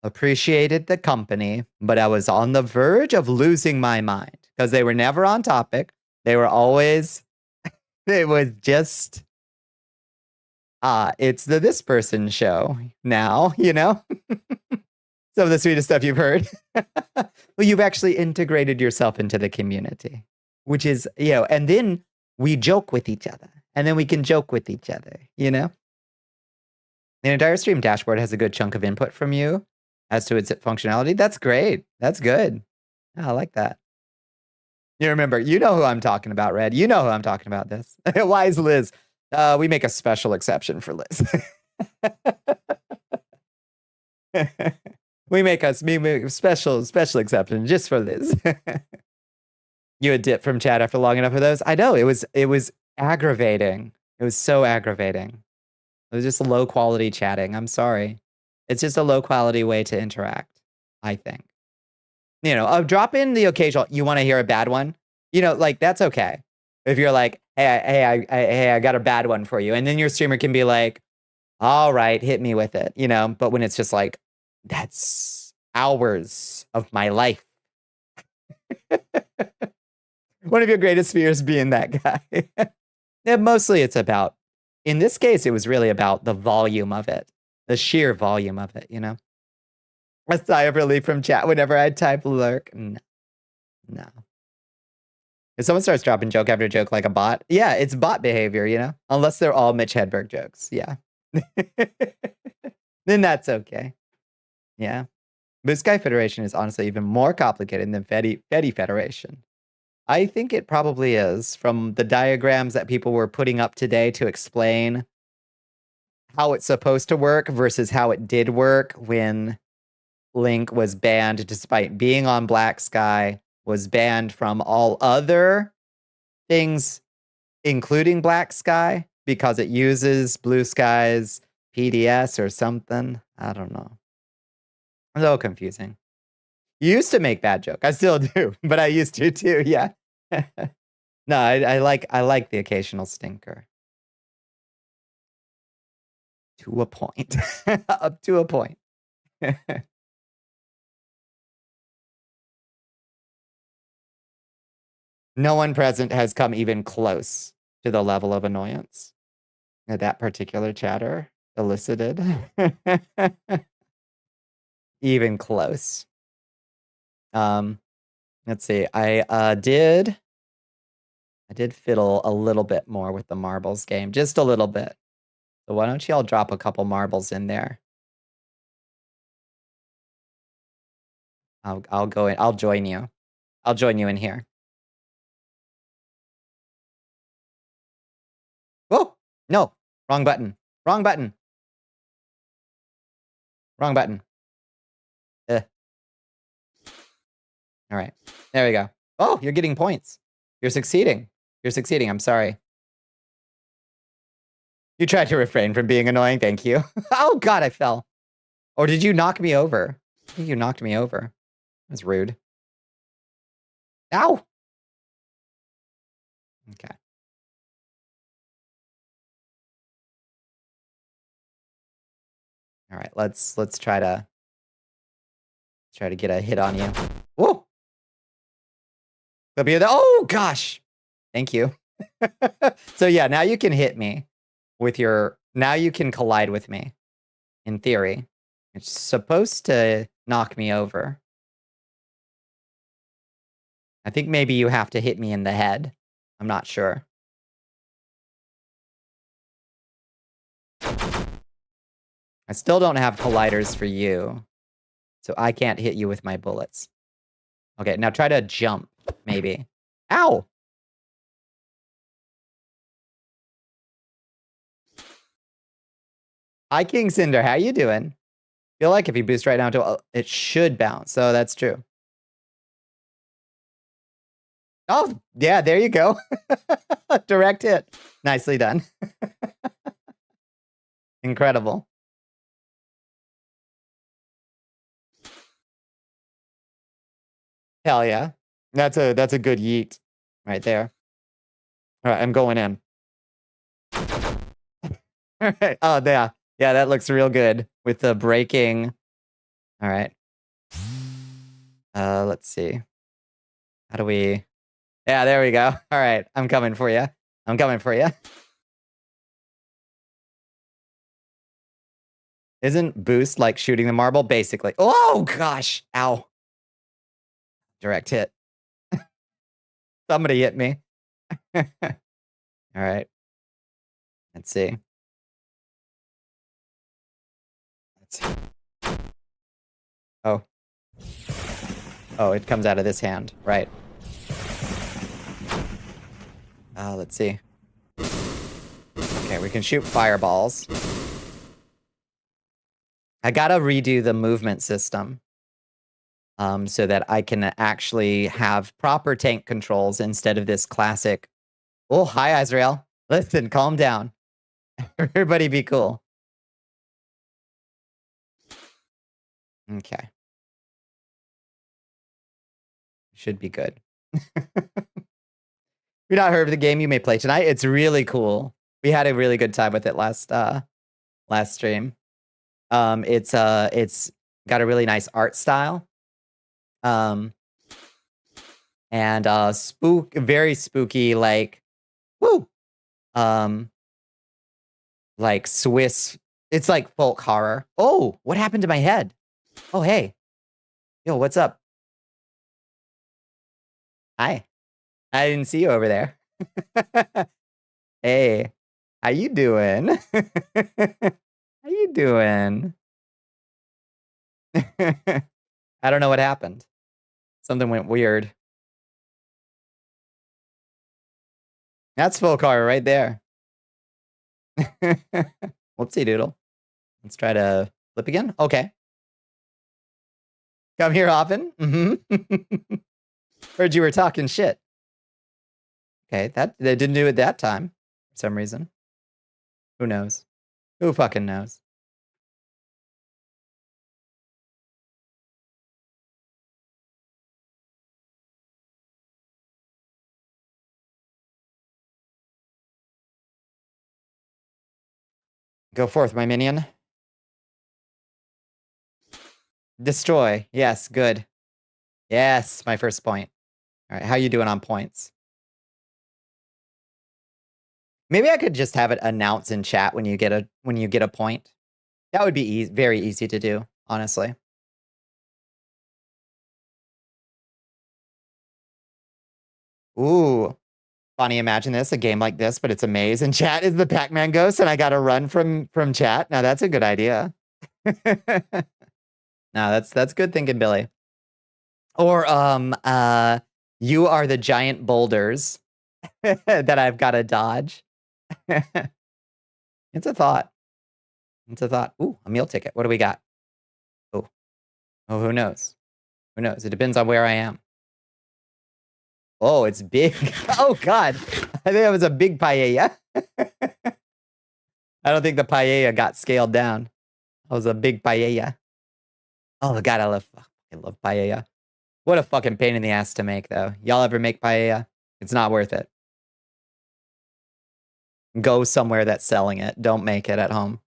appreciated the company, but I was on the verge of losing my mind because they were never on topic. They were always, it was just, it's the This Person show now, you know? Some of the sweetest stuff you've heard. Well, you've actually integrated yourself into the community, which is, you know, and then we joke with each other and then we can joke with each other, you know? The entire stream dashboard has a good chunk of input from you as to its functionality. That's great. That's good. I like that. You remember, you know who I'm talking about, Red. You know who I'm talking about this. Wise Liz. We make a special exception for Liz. we make a special exception just for Liz. You would dip from chat after long enough for those. I know, it was aggravating. It was so aggravating. It was just low quality chatting. I'm sorry. It's just a low quality way to interact, I think. You know, drop in the occasional, you want to hear a bad one? You know, like, that's okay. If you're like, hey, I got a bad one for you. And then your streamer can be like, all right, hit me with it, you know? But when it's just like, that's hours of my life. One of your greatest fears being that guy. Yeah, mostly it's about, in this case, it was really about the volume of it. The sheer volume of it, you know? A sigh of relief from chat whenever I type lurk. No. If someone starts dropping joke after joke like a bot, yeah, it's bot behavior, you know? Unless they're all Mitch Hedberg jokes, yeah. Then that's okay. Yeah. Blue Sky Federation is honestly even more complicated than Fetty Federation. I think it probably is, from the diagrams that people were putting up today to explain how it's supposed to work versus how it did work when Link was banned despite being on Black Sky, was banned from all other things, including Black Sky, because it uses Blue Sky's PDS or something. I don't know. It's a little confusing. You used to make bad joke. I still do, but I used to too, yeah. No, I like the occasional stinker. To a point. Up to a point. No one present has come even close to the level of annoyance that that particular chatter elicited. Even close. Let's see. I did fiddle a little bit more with the marbles game, just a little bit. So why don't y'all drop a couple marbles in there? I'll go in. I'll join you. I'll join you in here. Whoa! No, wrong button. Wrong button. Wrong button. All right. There we go. Oh, you're getting points. You're succeeding. You're succeeding. I'm sorry. You tried to refrain from being annoying. Thank you. Oh, God, I fell. Or did you knock me over? I think you knocked me over. That's rude. Ow! Okay. All right, let's try to get a hit on you. Whoa! Oh gosh! Thank you. So yeah, now you can hit me with your. Now you can collide with me. In theory, it's supposed to knock me over. I think maybe you have to hit me in the head. I'm not sure. I still don't have colliders for you. So I can't hit you with my bullets. Okay, now try to jump, maybe. Ow! Hi, King Cinder. How you doing? Feel like if you boost right down to it should bounce. So that's true. Oh, yeah, there you go. Direct hit. Nicely done. Incredible. Hell yeah. That's a good yeet right there. All right, I'm going in. All right. Oh, yeah. Yeah, that looks real good with the braking. All right. Let's see. How do we... Yeah, there we go. All right. I'm coming for you. I'm coming for you. Isn't boost like shooting the marble? Basically. Oh, gosh. Ow. Direct hit. Somebody hit me. All right. Let's see. Let's see. Oh. Oh, it comes out of this hand. Right. Let's see. Okay, we can shoot fireballs. I gotta redo the movement system. So that I can actually have proper tank controls instead of this classic. Oh, hi, Israel. Listen, calm down. Everybody be cool. Okay. Should be good. If you're not heard of the game, you may play tonight. It's really cool. We had a really good time with it last stream. It's got a really nice art style. And very spooky, like, woo. Like Swiss. It's like folk horror. Oh, what happened to my head? Oh, hey. Yo, what's up? Hi. I didn't see you over there. Hey, how you doing? How you doing? I don't know what happened. Something went weird. That's folk horror right there. Whoopsie doodle. Let's try to flip again. Okay. Come here often. Mm-hmm. Heard you were talking shit. Okay, they didn't do it that time for some reason. Who knows? Who fucking knows? Go forth, my minion. Destroy. Yes, good. Yes, my first point. All right, how you doing on points? Maybe I could just have it announce in chat when you get a point. That would be very easy to do, honestly. Ooh. Bonnie, imagine this, a game like this, but it's a maze, and chat is the Pac-Man ghost, and I gotta run from chat. Now that's a good idea. No, that's good thinking, Billy. Or you are the giant boulders that I've gotta dodge. It's a thought. It's a thought. Ooh, a meal ticket. What do we got? Oh. Oh, who knows? Who knows? It depends on where I am. Oh, it's big. Oh, God. I think that was a big paella. I don't think the paella got scaled down. That was a big paella. Oh, God, I love paella. What a fucking pain in the ass to make, though. Y'all ever make paella? It's not worth it. Go somewhere that's selling it. Don't make it at home.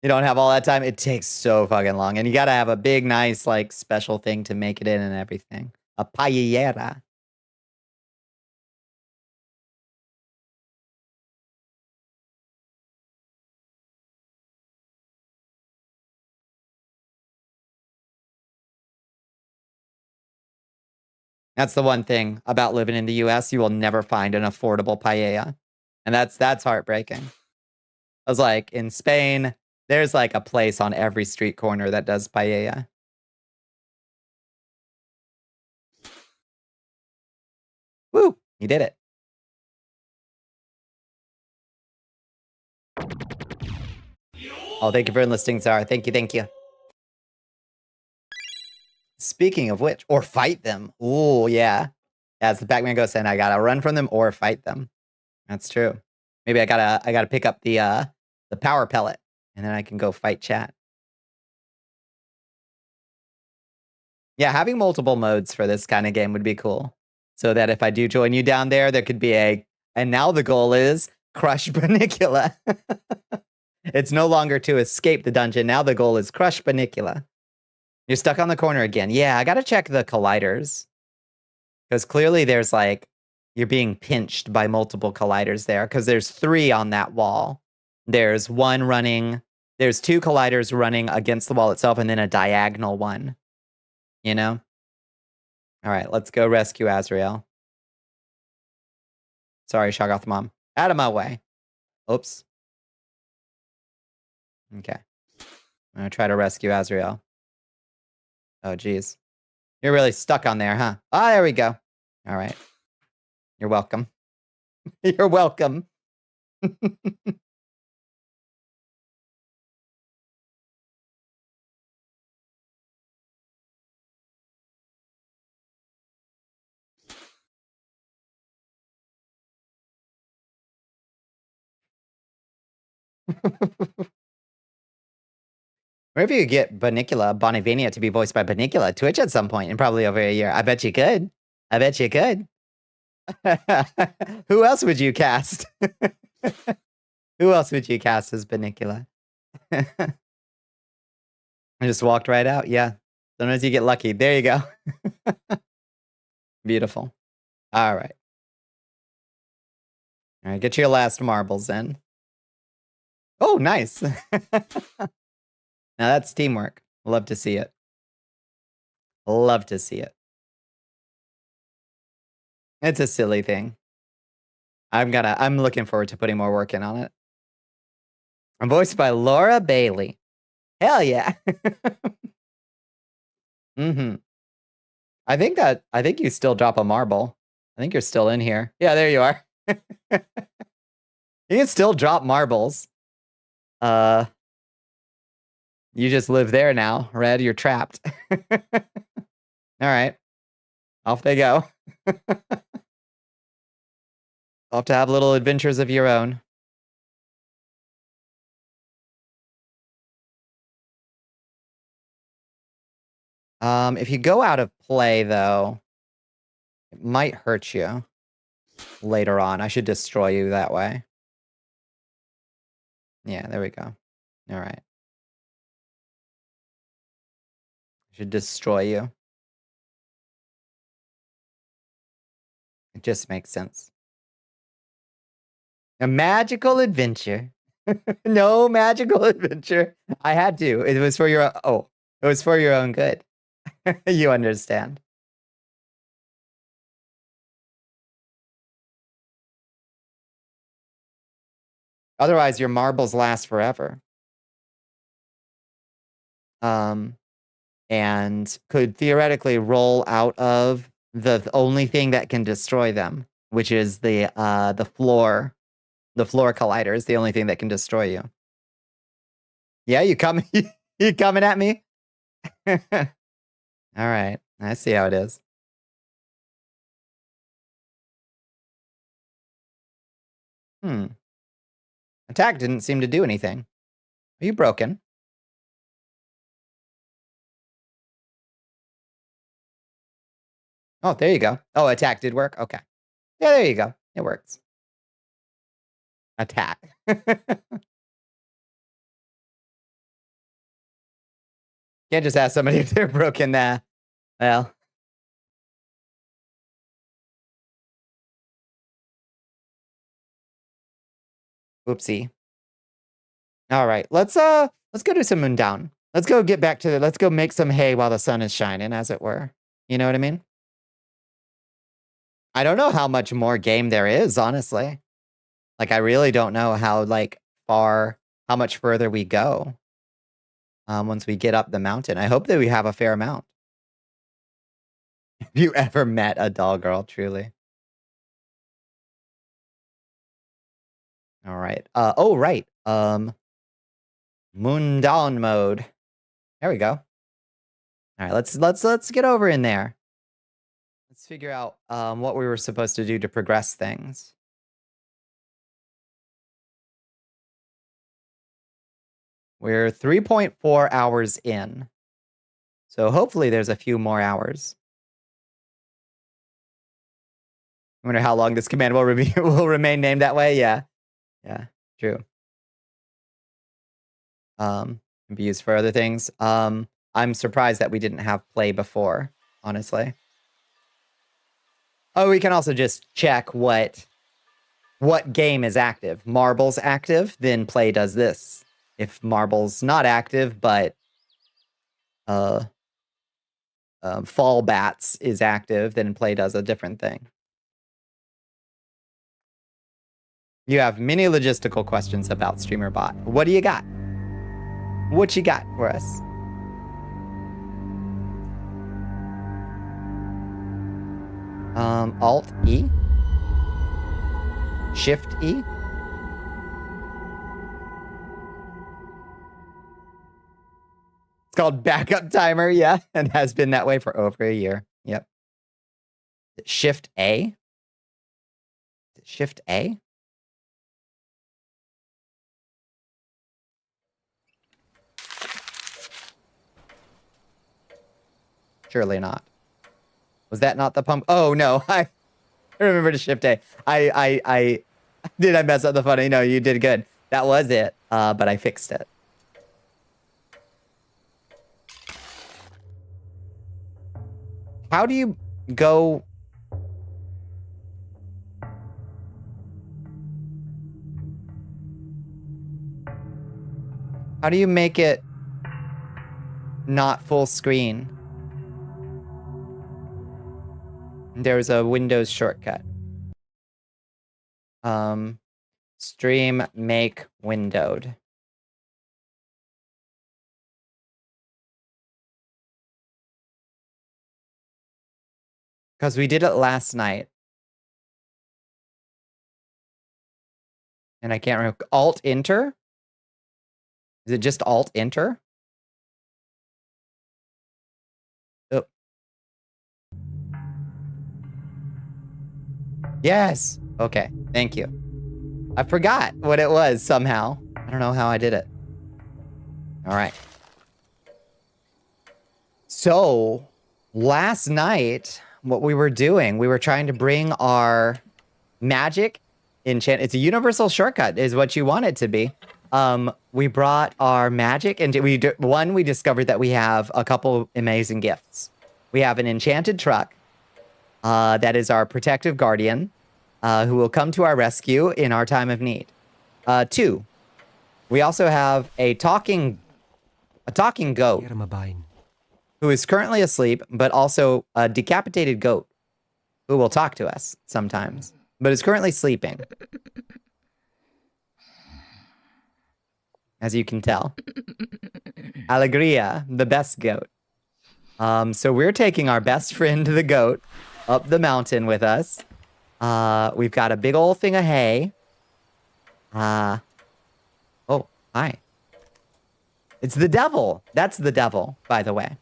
You don't have all that time? It takes so fucking long. And you gotta have a big, nice, like, special thing to make it in and everything. A paellera. That's the one thing about living in the US. You will never find an affordable paella. And that's heartbreaking. I was like, in Spain, there's like a place on every street corner that does paella. Woo, you did it. Oh, thank you for enlisting, Zara. Thank you, thank you. Speaking of which, or fight them. Ooh, yeah. As the Pac-Man ghost saying, I gotta run from them or fight them. That's true. Maybe I gotta pick up the power pellet, and then I can go fight chat. Yeah, having multiple modes for this kind of game would be cool. So that if I do join you down there, there could be and now the goal is crush Bonnicula. It's no longer to escape the dungeon. Now the goal is crush Bonnicula. You're stuck on the corner again. Yeah, I gotta check the colliders. Because clearly there's like, you're being pinched by multiple colliders there. Because there's 3 on that wall. There's 1 running. There's 2 colliders running against the wall itself and then a diagonal one. You know? All right, let's go rescue Azrael. Sorry, Shoggoth Mom. Out of my way. Oops. Okay. I'm going to try to rescue Azrael. Oh, geez. You're really stuck on there, huh? Ah, there we go. All right. You're welcome. You're welcome. Or if you could get Bonnicula to be voiced by Bonnicula at Twitch at some point in probably over a year. I bet you could. I bet you could. Who else would you cast? Who else would you cast as Bonnicula? I just walked right out. Yeah. Sometimes you get lucky. There you go. Beautiful. All right. All right. Get your last marbles in. Oh, nice. Now that's teamwork. Love to see it. Love to see it. It's a silly thing. I'm looking forward to putting more work in on it. I'm voiced by Laura Bailey. Hell yeah. Mm-hmm. I think you still drop a marble. I think you're still in here. Yeah, there you are. You can still drop marbles. You just live there now. Red, you're trapped. All right. Off they go. Off to have little adventures of your own. If you go out of play, though, it might hurt you later on. I should destroy you that way. Yeah, there we go. All right. I should destroy you. It just makes sense. A magical adventure. No magical adventure. I had to. It was for your it was for your own good. You understand. Otherwise, your marbles last forever. And could theoretically roll out of the only thing that can destroy them, which is the floor. The floor collider is the only thing that can destroy you. Yeah, you coming at me? All right. I see how it is. Attack didn't seem to do anything. Are you broken? Oh, there you go. Oh, attack did work? Okay. Yeah, there you go. It works. Attack. Can't just ask somebody if they're broken. Well. Oopsie. All right. Let's go do some MUNDAUN. Let's go get back to let's go make some hay while the sun is shining, as it were. You know what I mean? I don't know how much more game there is, honestly. Like, I really don't know how, like, how much further we go. Once we get up the mountain. I hope that we have a fair amount. Have you ever met a doll girl, truly? All right. Oh, right. MUNDAUN mode. There we go. All right, let's get over in there. Let's figure out what we were supposed to do to progress things. We're 3.4 hours in. So hopefully there's a few more hours. I wonder how long this command will remain named that way. Yeah. Yeah, true. Can be used for other things. I'm surprised that we didn't have play before, honestly. Oh, we can also just check what game is active. Marble's active, then play does this. If Marble's not active, but Fall Bats is active, then play does a different thing. You have many logistical questions about StreamerBot. What do you got? What you got for us? Alt E, Shift E. It's called backup timer, yeah, and has been that way for over a year. Yep. Shift A. Shift A. Surely not. Was that not the pump? Oh no, I remember to shift A. I did I mess up the funny? No, you did good. That was it. But I fixed it. How do you go? How do you make it not full screen? There's a Windows shortcut. Stream make windowed. Because we did it last night. And I can't remember. Alt enter? Is it just alt enter? Oh. Yes. Okay. Thank you. I forgot what it was somehow. I don't know how I did it. All right. So, last night, what we were doing, we were trying to bring our magic enchant. It's a universal shortcut, is what you want it to be. We brought our magic, and we discovered that we have a couple amazing gifts. We have an enchanted truck that is our protective guardian, who will come to our rescue in our time of need. 2, we also have a talking goat who is currently asleep, but also a decapitated goat who will talk to us sometimes, but is currently sleeping. As you can tell. Alegria, the best goat. So we're taking our best friend, the goat, up the mountain with us. We've got a big old thing of hay. Oh, hi. It's the devil. That's the devil, by the way.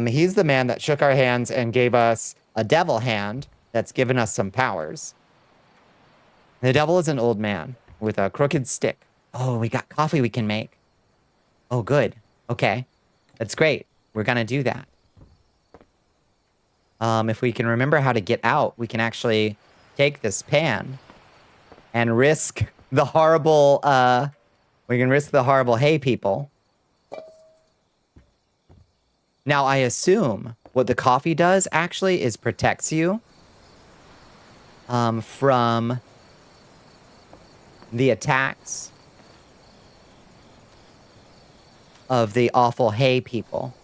He's the man that shook our hands and gave us a devil hand that's given us some powers. The devil is an old man with a crooked stick. Oh, we got coffee we can make. Oh, good. Okay. That's great. We're gonna do that. If we can remember how to get out, we can actually take this pan and risk the horrible, hay people. Now, I assume what the coffee does actually is protects you from the attacks of the awful hay people.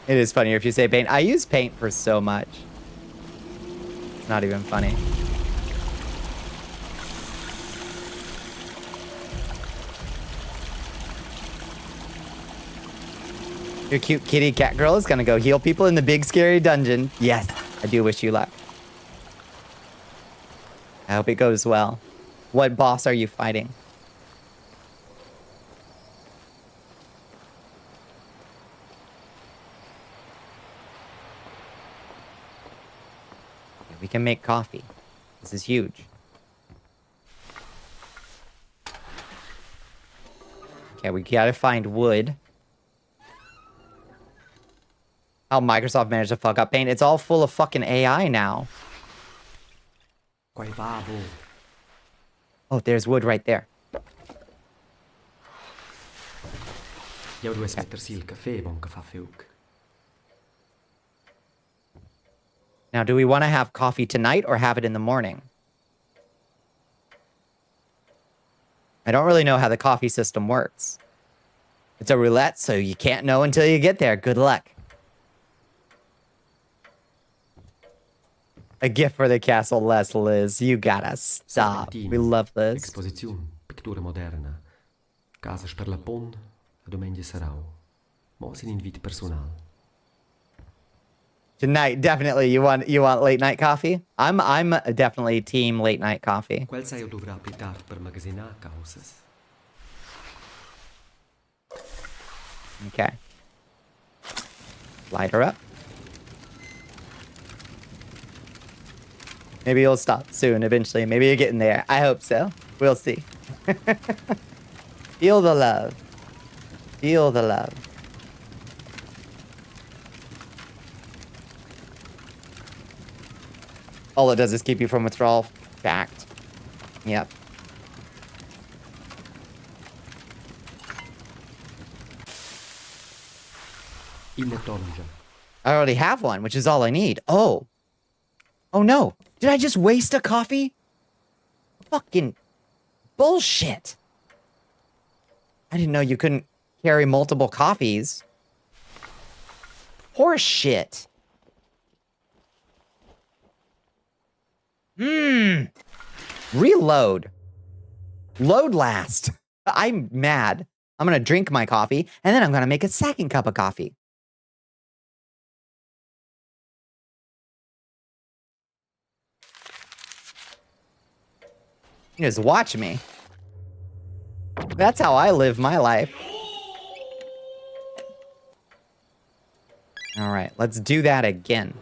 It is funnier if you say paint. I use paint for so much. It's not even funny. Your cute kitty cat girl is gonna go heal people in the big scary dungeon. Yes, I do wish you luck. I hope it goes well. What boss are you fighting? We can make coffee. This is huge. Okay, we gotta find wood. How Microsoft managed to fuck up paint. It's all full of fucking AI now. Oh, there's wood right there. Now, do we want to have coffee tonight or have it in the morning? I don't really know how the coffee system works. It's a roulette, so you can't know until you get there. Good luck. A gift for the castle, less Liz. You gotta stop. We love Liz. Exposizione, pittura moderna. Casas per la pon, a domenica sarau. Mo sin inviti personal. Tonight, definitely. You want late night coffee? I'm definitely team late night coffee. Quel sai dovrà apitar per magasinar causas. Okay. Light her up. Maybe you'll stop soon, eventually. Maybe you're getting there. I hope so. We'll see. Feel the love. Feel the love. All it does is keep you from withdrawal. Fact. Yep. I already have one, which is all I need. Oh. Oh no. Did I just waste a coffee? Fucking bullshit. I didn't know you couldn't carry multiple coffees. Horse shit. Reload. Load last. I'm mad. I'm gonna drink my coffee, and then I'm gonna make a second cup of coffee. You just watch me. That's how I live my life. All right, let's do that again.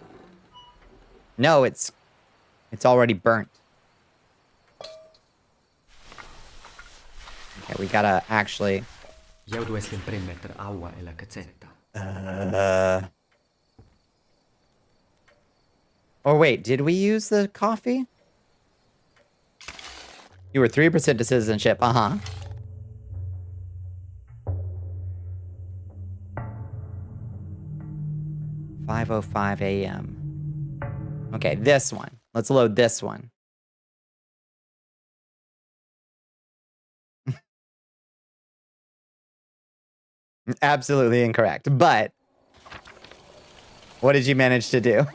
No, it's already burnt. Okay, we gotta actually... Or wait, did we use the coffee? You were 3% to citizenship, 5:05 a.m. Okay, this one. Let's load this one. Absolutely incorrect, but what did you manage to do?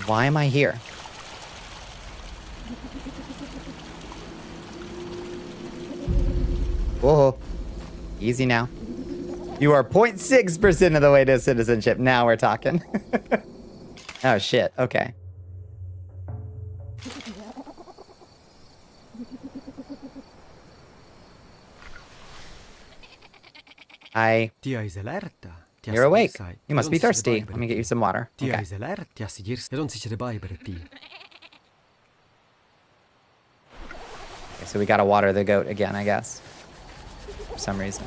Why am I here? Whoa. Easy now. You are 0.6% of the way to citizenship. Now we're talking. Oh, shit. Okay. You're awake. You must be thirsty. Let me get you some water. Okay. Okay, so we gotta water the goat again, I guess. For some reason.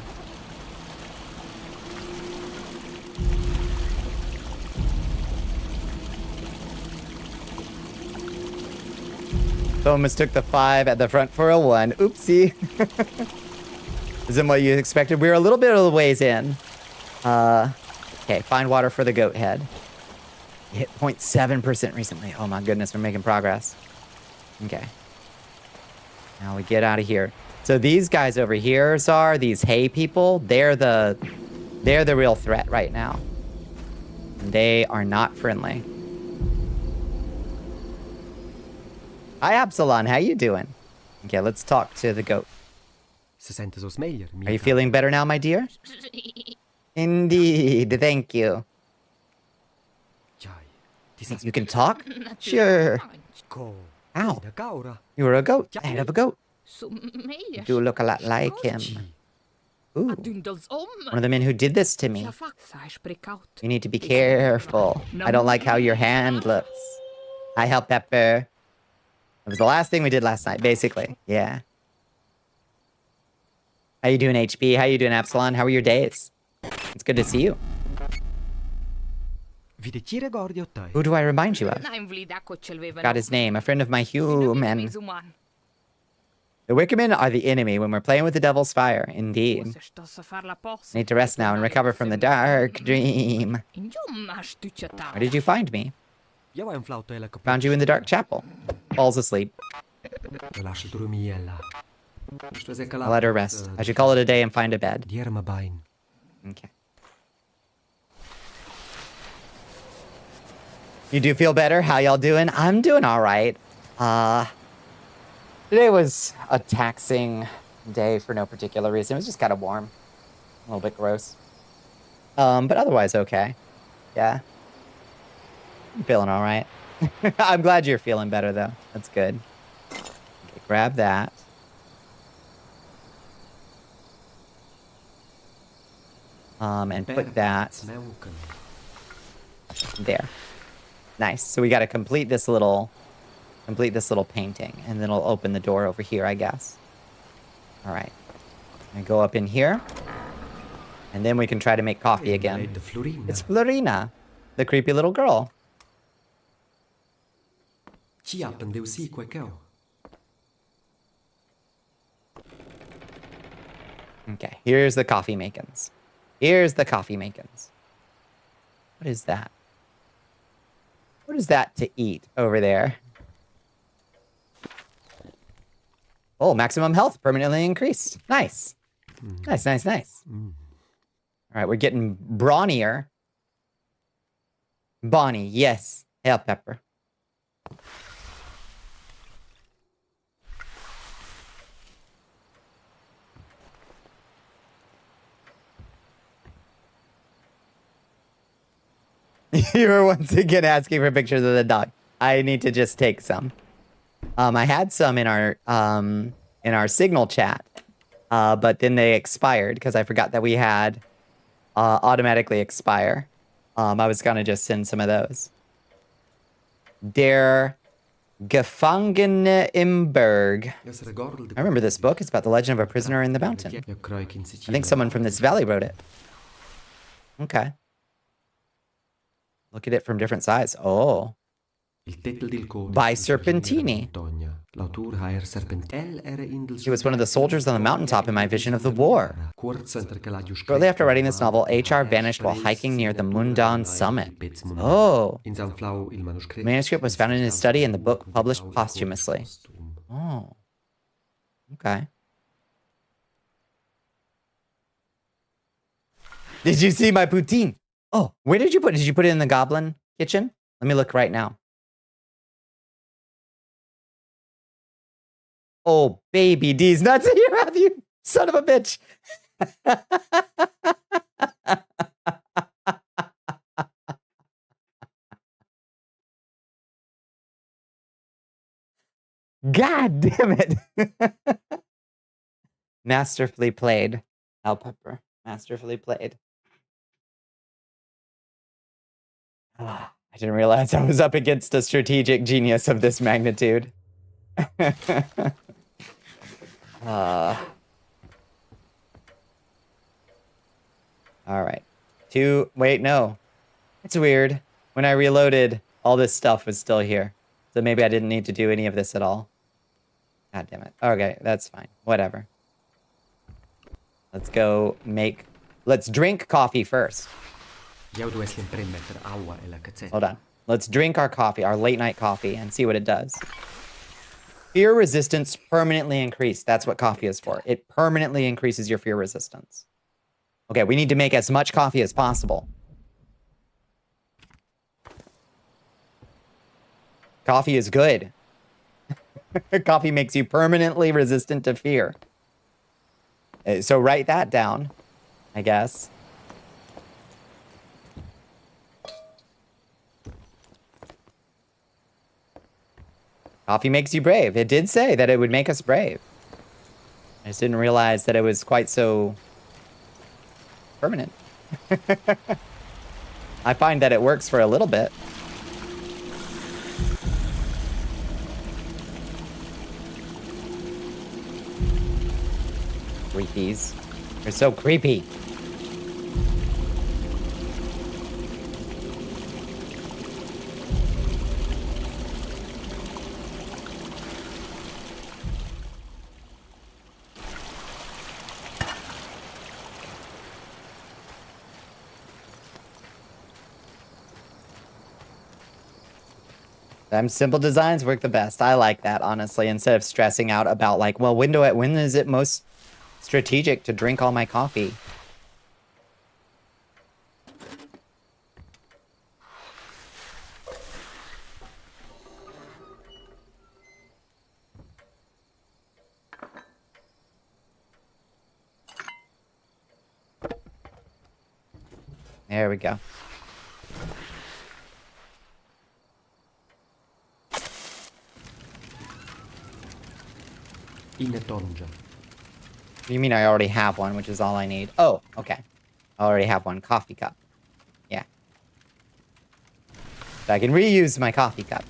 Someone mistook the 5 at the front for a 1. Oopsie. Isn't what you expected. We were a little bit of the ways in. Okay, find water for the goat head. hit 0.7% recently. Oh my goodness, we're making progress. Okay. Now we get out of here. So these guys over here, Czar, these hay people, they're the real threat right now. And they are not friendly. Hi, Absalon. How you doing? Okay, let's talk to the goat. Are you feeling better now, my dear? Indeed. Thank you. You can talk? Sure. Ow. You were a goat. I have a goat. You do look a lot like him. Ooh. One of the men who did this to me. You need to be careful. I don't like how your hand looks. Hi, Hell Pepper. It was the last thing we did last night, basically. Yeah. How you doing, HP? How you doing, Absalon? How are your days? It's good to see you. Who do I remind you of? Got his name, a friend of my human. The Wickermen are the enemy when we're playing with the Devil's Fire, indeed. Need to rest now and recover from the dark dream. Where did you find me? Found you in the dark chapel. Falls asleep. I'll let her rest. I should call it a day and find a bed. Okay. You do feel better? How y'all doing? I'm doing all right. Today was a taxing day for no particular reason. It was just kind of warm. A little bit gross. But otherwise okay. Yeah. I'm feeling all right. I'm glad you're feeling better, though. That's good. Okay, grab that. And put that there. Nice. So we got to complete this little painting, and then it'll open the door over here, I guess. All right. I go up in here, and then we can try to make coffee again. It's Florina, the creepy little girl. Okay, here's the coffee makins. Here's the coffee makins. What is that? What is that to eat over there? Oh, maximum health permanently increased. Nice. Nice, nice, nice. All right, we're getting brawnier. Bonnie, yes. Hell Pepper. You were once again asking for pictures of the dog. I need to just take some. I had some in our signal chat, but then they expired because I forgot that we had automatically expire. I was gonna just send some of those. Der Gefangene im Berg. I remember this book. It's about the legend of a prisoner in the mountain. I think someone from this valley wrote it. Okay. Look at it from different sides. Oh. By Serpentini. He was one of the soldiers on the mountaintop in my vision of the war. Shortly after writing this novel, HR vanished while hiking near the MUNDAUN summit. Oh. The manuscript was found in his study and the book published posthumously. Oh. Okay. Did you see my poutine? Oh, where did you put it? Did you put it in the goblin kitchen? Let me look right now. Oh, baby, D's nuts in your mouth, you son of a bitch. God damn it. Masterfully played. Al Pepper. Masterfully played. I didn't realize I was up against a strategic genius of this magnitude. All right. Wait, no. It's weird. When I reloaded, all this stuff was still here. So maybe I didn't need to do any of this at all. God damn it. Okay, that's fine. Whatever. Let's go let's drink coffee first. Hold on. Let's drink our coffee, our late night coffee, and see what it does. Fear resistance permanently increased. That's what coffee is for. It permanently increases your fear resistance. Okay, we need to make as much coffee as possible. Coffee is good. Coffee makes you permanently resistant to fear. So write that down, I guess. Coffee makes you brave. It did say that it would make us brave. I just didn't realize that it was quite so permanent. I find that it works for a little bit. Creepies. They're so creepy. Them simple designs work the best. I like that, honestly, instead of stressing out about like, well, when is it most strategic to drink all my coffee? There we go. In a tonja. You mean I already have one, which is all I need? Oh, okay. I already have one coffee cup. Yeah. So I can reuse my coffee cup.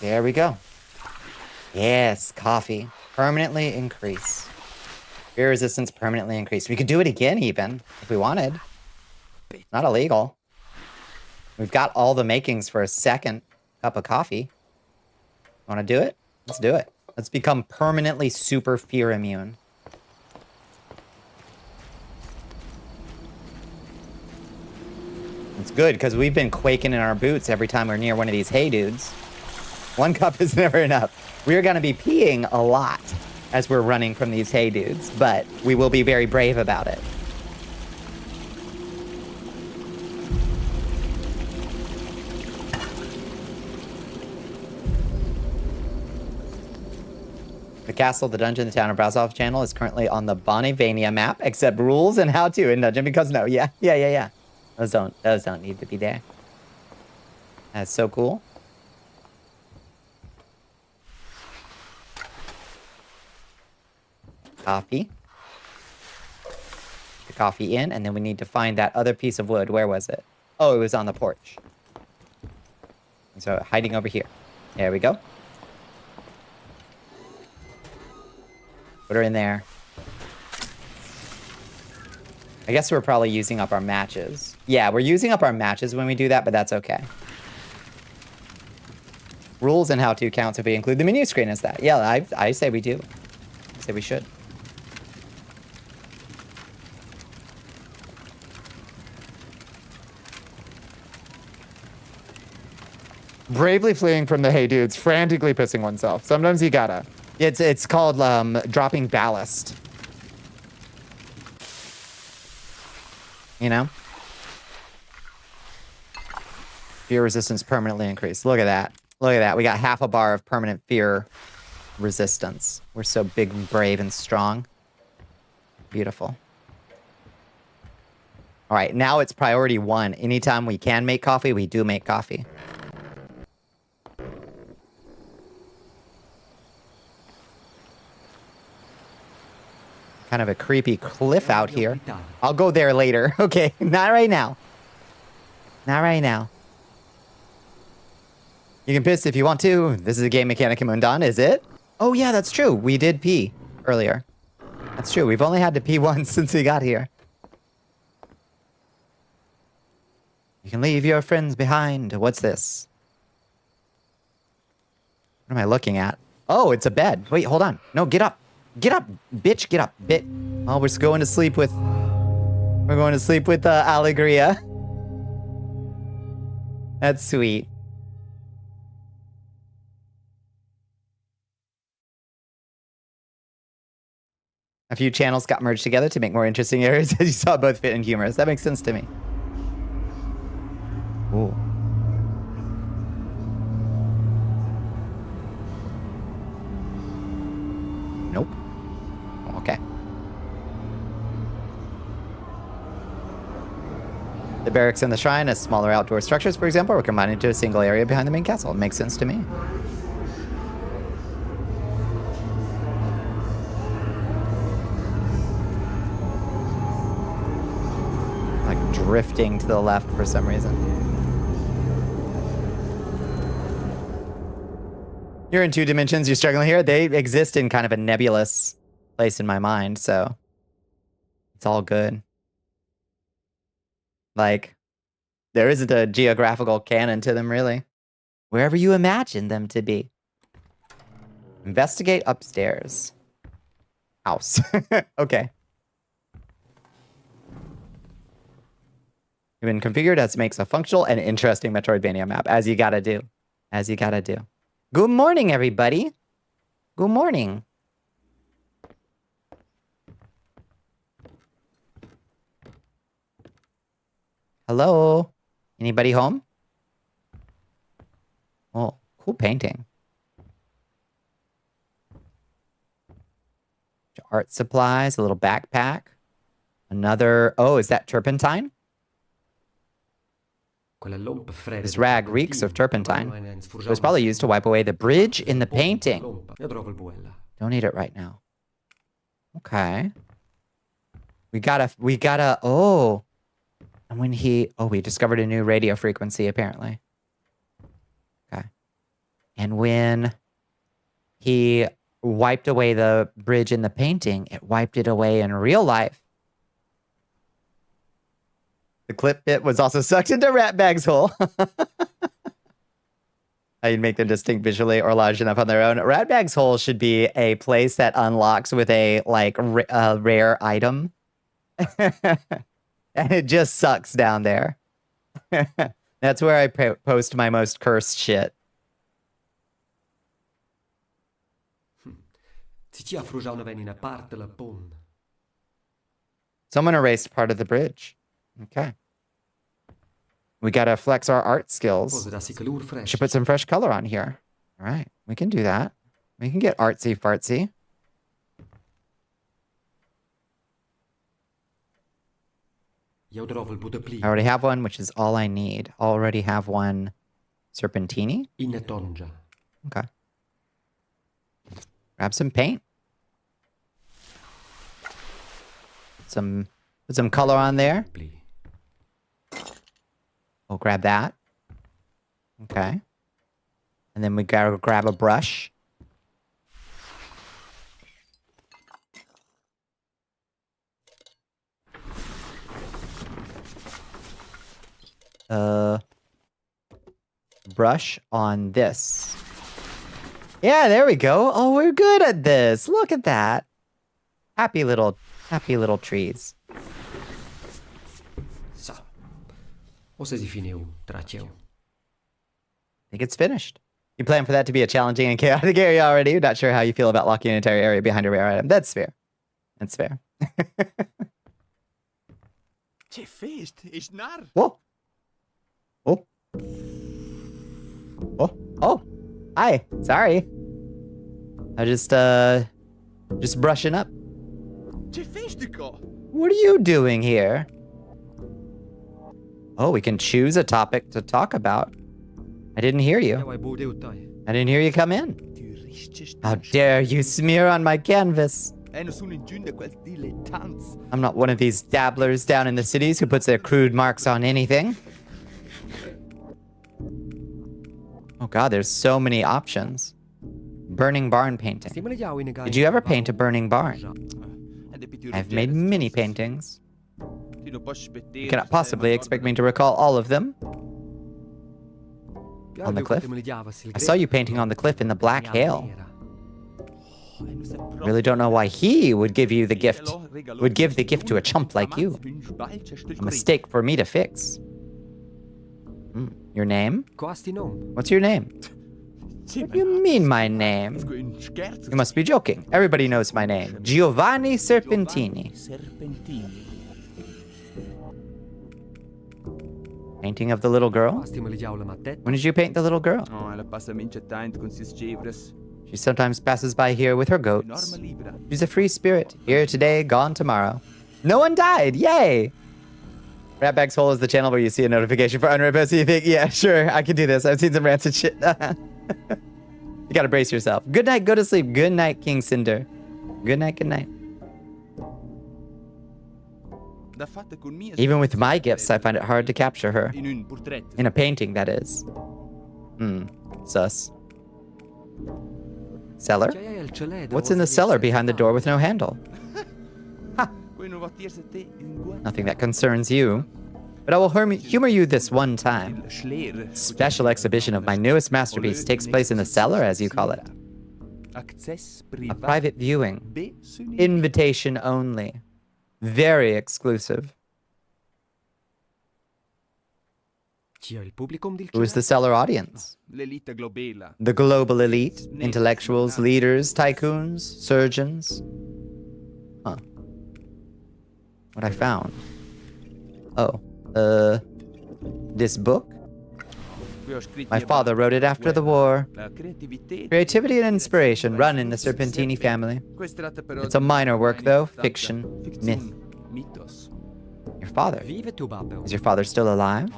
There we go. Yes, coffee. Permanently increase. Fear resistance permanently increased. We could do it again even, if we wanted. It's not illegal. We've got all the makings for a second cup of coffee. Want to do it? Let's do it. Let's become permanently super fear immune. It's good, because we've been quaking in our boots every time we're near one of these hey dudes. One cup is never enough. We're going to be peeing a lot as we're running from these hey dudes, but we will be very brave about it. The castle, the dungeon, the town, and browse off channel is currently on the Bonnicula map, except rules and how to in dungeon, because no, yeah. Those don't need to be there. That's so cool. Coffee. The coffee in, and then we need to find that other piece of wood. Where was it? Oh, it was on the porch. So hiding over here. There we go. Put her in there. I guess we're probably using up our matches. Yeah, we're using up our matches when we do that, but that's okay. Rules and how to counts if we include the menu screen as that. Yeah, I say we do. I say we should. Bravely fleeing from the hey dudes, frantically pissing oneself. Sometimes you gotta. It's called dropping ballast. You know? Fear resistance permanently increased. Look at that. Look at that. We got half a bar of permanent fear resistance. We're so big and brave and strong. Beautiful. All right, now it's priority 1. Anytime we can make coffee, we do make coffee. Kind of a creepy cliff out here. I'll go there later. Okay, not right now. Not right now. You can piss if you want to. This is a game mechanic in MUNDAUN, is it? Oh yeah, that's true. We did pee earlier. That's true. We've only had to pee once since we got here. You can leave your friends behind. What's this? What am I looking at? Oh, it's a bed. Wait, hold on. No, get up. Get up, bitch. Get up, bit. Oh, we're going to sleep with... We're going to sleep with Allegria. That's sweet. A few channels got merged together to make more interesting areas, as you saw both fit and humorous. That makes sense to me. Ooh. Nope. Okay. The barracks and the shrine as smaller outdoor structures, for example, were combined into a single area behind the main castle. It makes sense to me. Like drifting to the left for some reason. You're in 2 dimensions, you're struggling here. They exist in kind of a nebulous place in my mind, so it's all good. Like, there isn't a geographical canon to them, really. Wherever you imagine them to be. Investigate upstairs. House. Okay. You've been configured as makes a functional and interesting Metroidvania map, as you gotta do. As you gotta do. Good morning, everybody. Good morning. Hello? Anybody home? Oh, cool painting. Art supplies, a little backpack. Another... Oh, is that turpentine? This rag reeks of turpentine. It was probably used to wipe away the bridge in the painting. Don't eat it right now. Okay. We gotta, oh. And when we discovered a new radio frequency, apparently. Okay. And when he wiped away the bridge in the painting, it wiped it away in real life. The clip bit was also sucked into Ratbag's hole. You'd make them distinct visually or large enough on their own. Ratbag's hole should be a place that unlocks with a, like, rare item. And it just sucks down there. That's where I post my most cursed shit. Someone erased part of the bridge. Okay. We gotta flex our art skills. Should put some fresh color on here. All right, we can do that. We can get artsy fartsy. I already have one, which is all I need. Already have one serpentini. Okay. Grab some paint. Put some color on there. We'll grab that. Okay. And then we gotta grab a brush. Brush on this. Yeah, there we go. Oh, we're good at this. Look at that. Happy little trees. I think it's finished. You plan for that to be a challenging and chaotic area already. You're not sure how you feel about locking an entire area behind a rare item. That's fair. That's fair. Whoa. Oh. Oh. Oh. Hi. Sorry. I just brushing up. What are you doing here? Oh, we can choose a topic to talk about. I didn't hear you. I didn't hear you come in. How dare you smear on my canvas? I'm not one of these dabblers down in the cities who puts their crude marks on anything. Oh god, there's so many options. Burning barn painting. Did you ever paint a burning barn? I've made many paintings. You cannot possibly expect me to recall all of them. On the cliff? I saw you painting on the cliff in the black hail. I really don't know why he would give you the gift. Would give the gift to a chump like you. A mistake for me to fix. Your name? What's your name? What do you mean, my name? You must be joking. Everybody knows my name. Giovanni Serpentini. Painting of the little girl? When did you paint the little girl? She sometimes passes by here with her goats. She's a free spirit. Here today, gone tomorrow. No one died! Yay! Ratbag's Hole is the channel where you see a notification for unread posts. You think, yeah, sure, I can do this. I've seen some rancid shit. You gotta brace yourself. Good night, go to sleep. Good night, King Cinder. Good night, good night. Even with my gifts, I find it hard to capture her. In a painting, that is. Sus. Cellar? What's in the cellar behind the door with no handle? Ha! Nothing that concerns you. But I will humor you this one time. Special exhibition of my newest masterpiece takes place in the cellar, as you call it. A private viewing. Invitation only. Very exclusive. Who is the cellar audience? The global elite, intellectuals, leaders, tycoons, surgeons. Huh. What I found. Oh, this book? My father wrote it after the war. Creativity and inspiration run in the Serpentini family. It's a minor work, though. Fiction. Myth. Your father? Is your father still alive?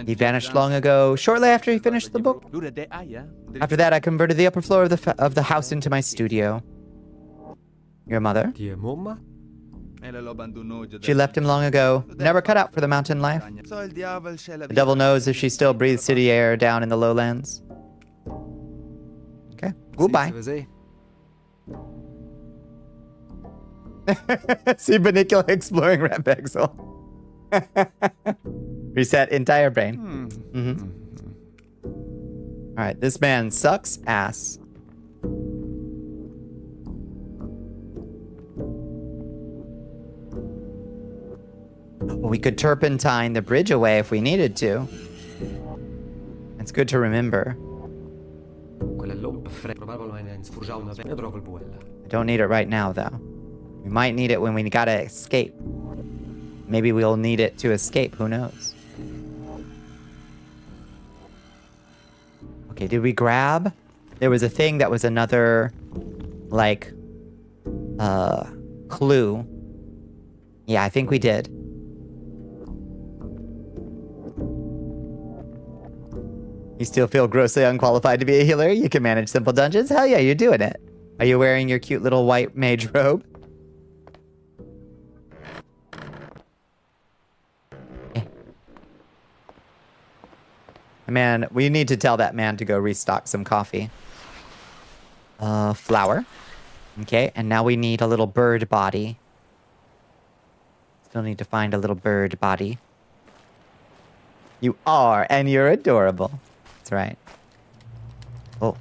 He vanished long ago, shortly after he finished the book. After that, I converted the upper floor of the house into my studio. Your mother? She left him long ago, never cut out for the mountain life. The devil knows if she still breathes city air down in the lowlands. Okay, goodbye. See Bonnicula exploring Rat Pixel. Reset entire brain. Alright, this man sucks ass. We could turpentine the bridge away if we needed to. It's good to remember. I don't need it right now, though. We might need it when we gotta escape. Maybe we'll need it to escape, who knows? Okay, did we grab? There was a thing that was another, like, clue. Yeah, I think we did. You still feel grossly unqualified to be a healer? You can manage simple dungeons? Hell yeah, you're doing it. Are you wearing your cute little white mage robe? Man, we need to tell that man to go restock some coffee. Flour. Okay, and now we need a little bird body. Still need to find a little bird body. You are, and you're adorable. That's right. Oh.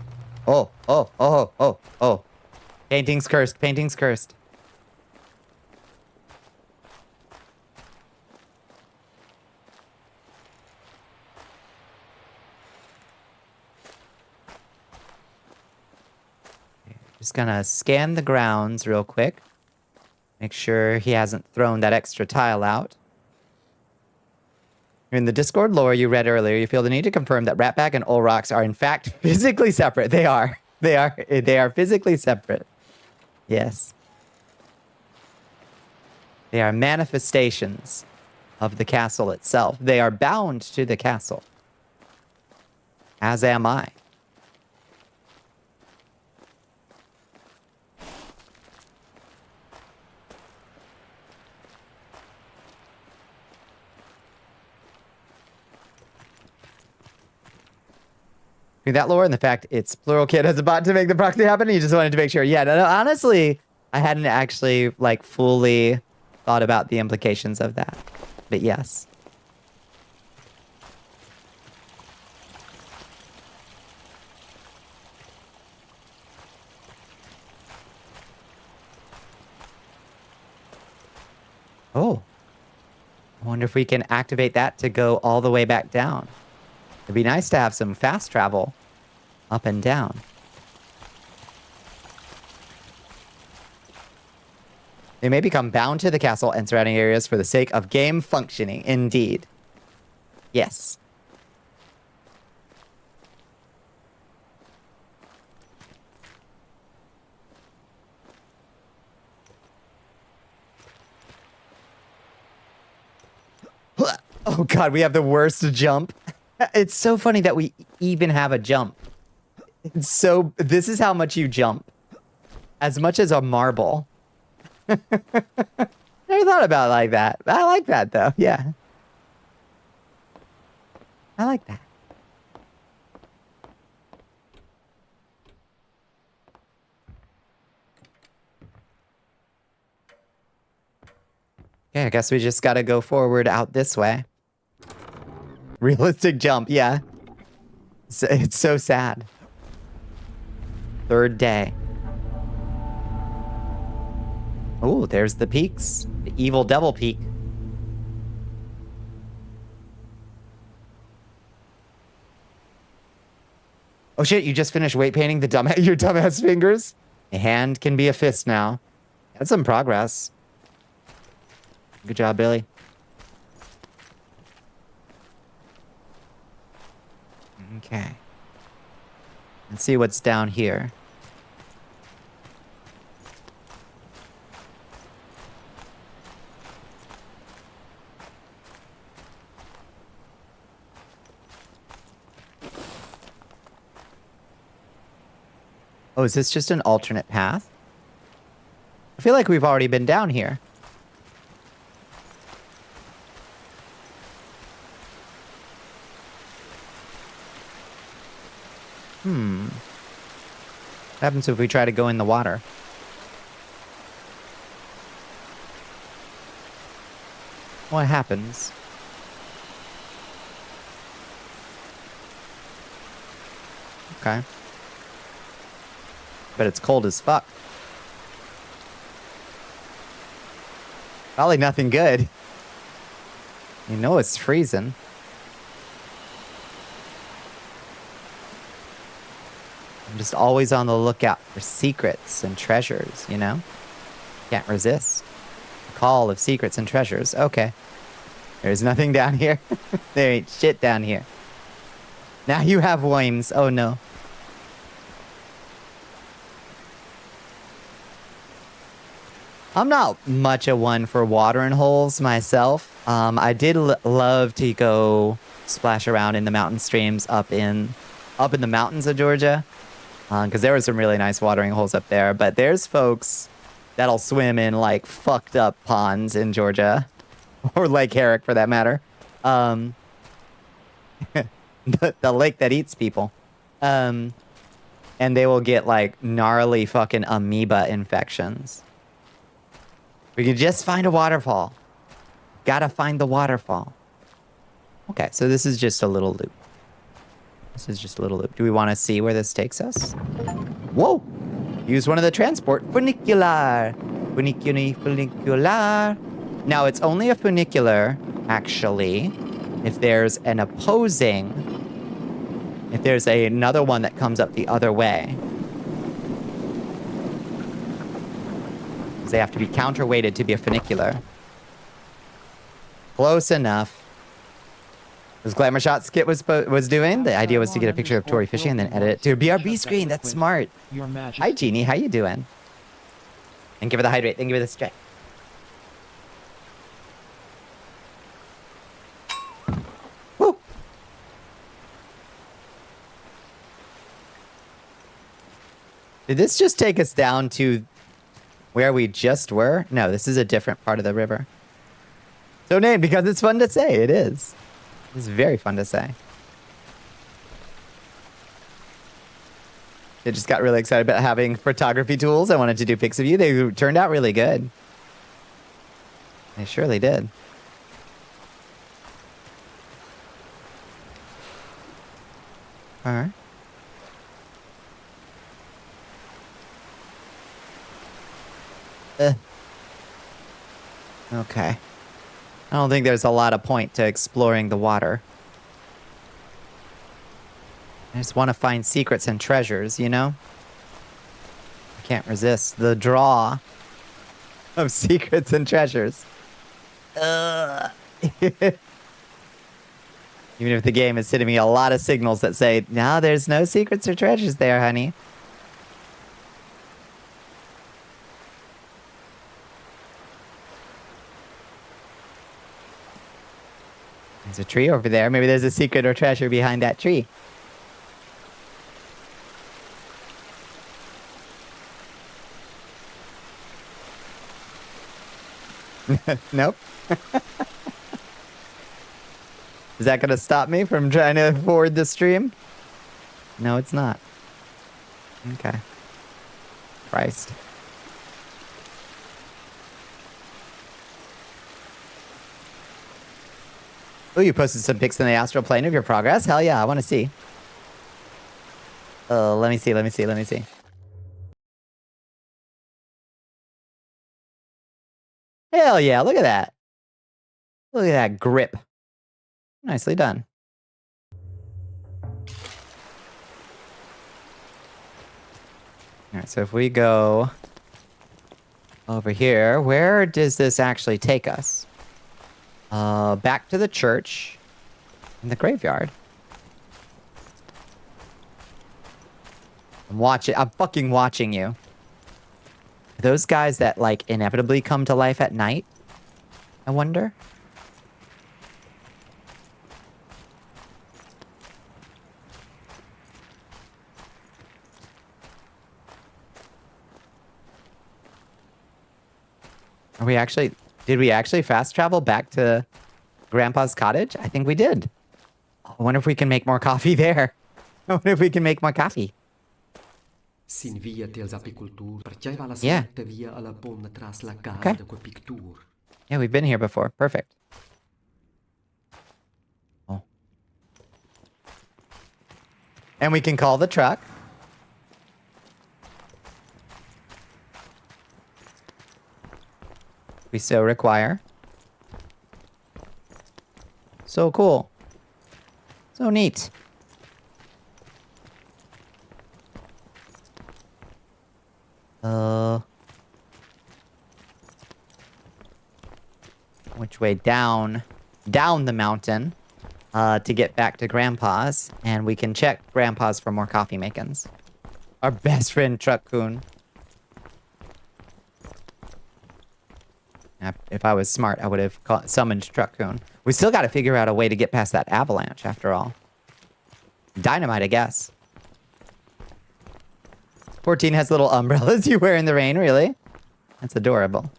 Oh, oh, oh, oh, oh. Painting's cursed, painting's cursed. Just gonna scan the grounds real quick. Make sure he hasn't thrown that extra tile out. In the Discord lore you read earlier, you feel the need to confirm that Ratbag and Olrox are in fact physically separate. They are. They are physically separate. Yes. They are manifestations of the castle itself. They are bound to the castle. As am I. That lore and the fact it's plural kid has a bot to make the proxy happen. You just wanted to make sure. Yeah, no, honestly, I hadn't actually like fully thought about the implications of that. But yes. Oh. I wonder if we can activate that to go all the way back down. It'd be nice to have some fast travel up and down. They may become bound to the castle and surrounding areas for the sake of game functioning. Indeed. Yes. Oh god, we have the worst jump. It's so funny that we even have a jump. It's so... This is how much you jump. As much as a marble. Never thought about it like that. I like that, though. Yeah. I like that. Okay, I guess we just gotta go forward out this way. Realistic jump, yeah. It's so sad. Third day. Oh, there's the peaks. The evil devil peak. Oh shit, you just finished weight painting the your dumbass fingers? A hand can be a fist now. That's some progress. Good job, Billy. Okay. Let's see what's down here. Oh, is this just an alternate path? I feel like we've already been down here. What happens if we try to go in the water? What happens? Okay. But it's cold as fuck. Probably nothing good. You know it's freezing. I'm just always on the lookout for secrets and treasures, you know? Can't resist. The call of secrets and treasures. Okay. There's nothing down here. There ain't shit down here. Now you have worms. Oh no. I'm not much a one for watering holes myself. I did love to go splash around in the mountain streams up in the mountains of Georgia. Because there were some really nice watering holes up there. But there's folks that'll swim in, like, fucked up ponds in Georgia. Or Lake Herrick, for that matter. The lake that eats people. And they will get, like, gnarly fucking amoeba infections. We can just find a waterfall. Gotta find the waterfall. Okay, so this is just a little loop. This is just a little loop. Do we want to see where this takes us? Whoa! Use one of the transport. Funicular. Funicular. Now, it's only a funicular, actually, if there's an opposing... If there's another one that comes up the other way. Because they have to be counterweighted to be a funicular. Close enough. As Glamour Shot Skit was doing, the idea was to get a picture of Tori fishing and then edit it to a BRB screen. That's smart. Hi, Jeannie. How you doing? Thank you for the hydrate. Thank you for the strike. Woo! Did this just take us down to where we just were? No, this is a different part of the river. So named because it's fun to say. It is. It's very fun to say. I just got really excited about having photography tools. I wanted to do pics of you. They turned out really good. They surely did. All right. Okay. I don't think there's a lot of point to exploring the water. I just want to find secrets and treasures, you know? I can't resist the draw of secrets and treasures. Even if the game is sending me a lot of signals that say, no, there's no secrets or treasures there, honey. There's a tree over there. Maybe there's a secret or treasure behind that tree. Nope. Is that going to stop me from trying to forward the stream? No, it's not. Okay. Christ. Oh, you posted some pics in the astral plane of your progress? Hell yeah, I want to see. Let me see. Hell yeah, look at that. Look at that grip. Nicely done. All right, so if we go over here, where does this actually take us? Back to the church in the graveyard. I'm fucking watching you. Those guys that, like, inevitably come to life at night? I wonder? Did we actually fast travel back to Grandpa's cottage? I think we did. I wonder if we can make more coffee there. I wonder if we can make more coffee. Yeah. Okay. Yeah, we've been here before. Perfect. Oh. And we can call the truck. We so require. So cool. So neat. Which way? Down the mountain to get back to Grandpa's, and we can check Grandpa's for more coffee makings. Our best friend Truck Coon. If I was smart, I would have summoned Truck Coon. We still got to figure out a way to get past that avalanche, after all. Dynamite, I guess. 14 has little umbrellas you wear in the rain, really? That's adorable.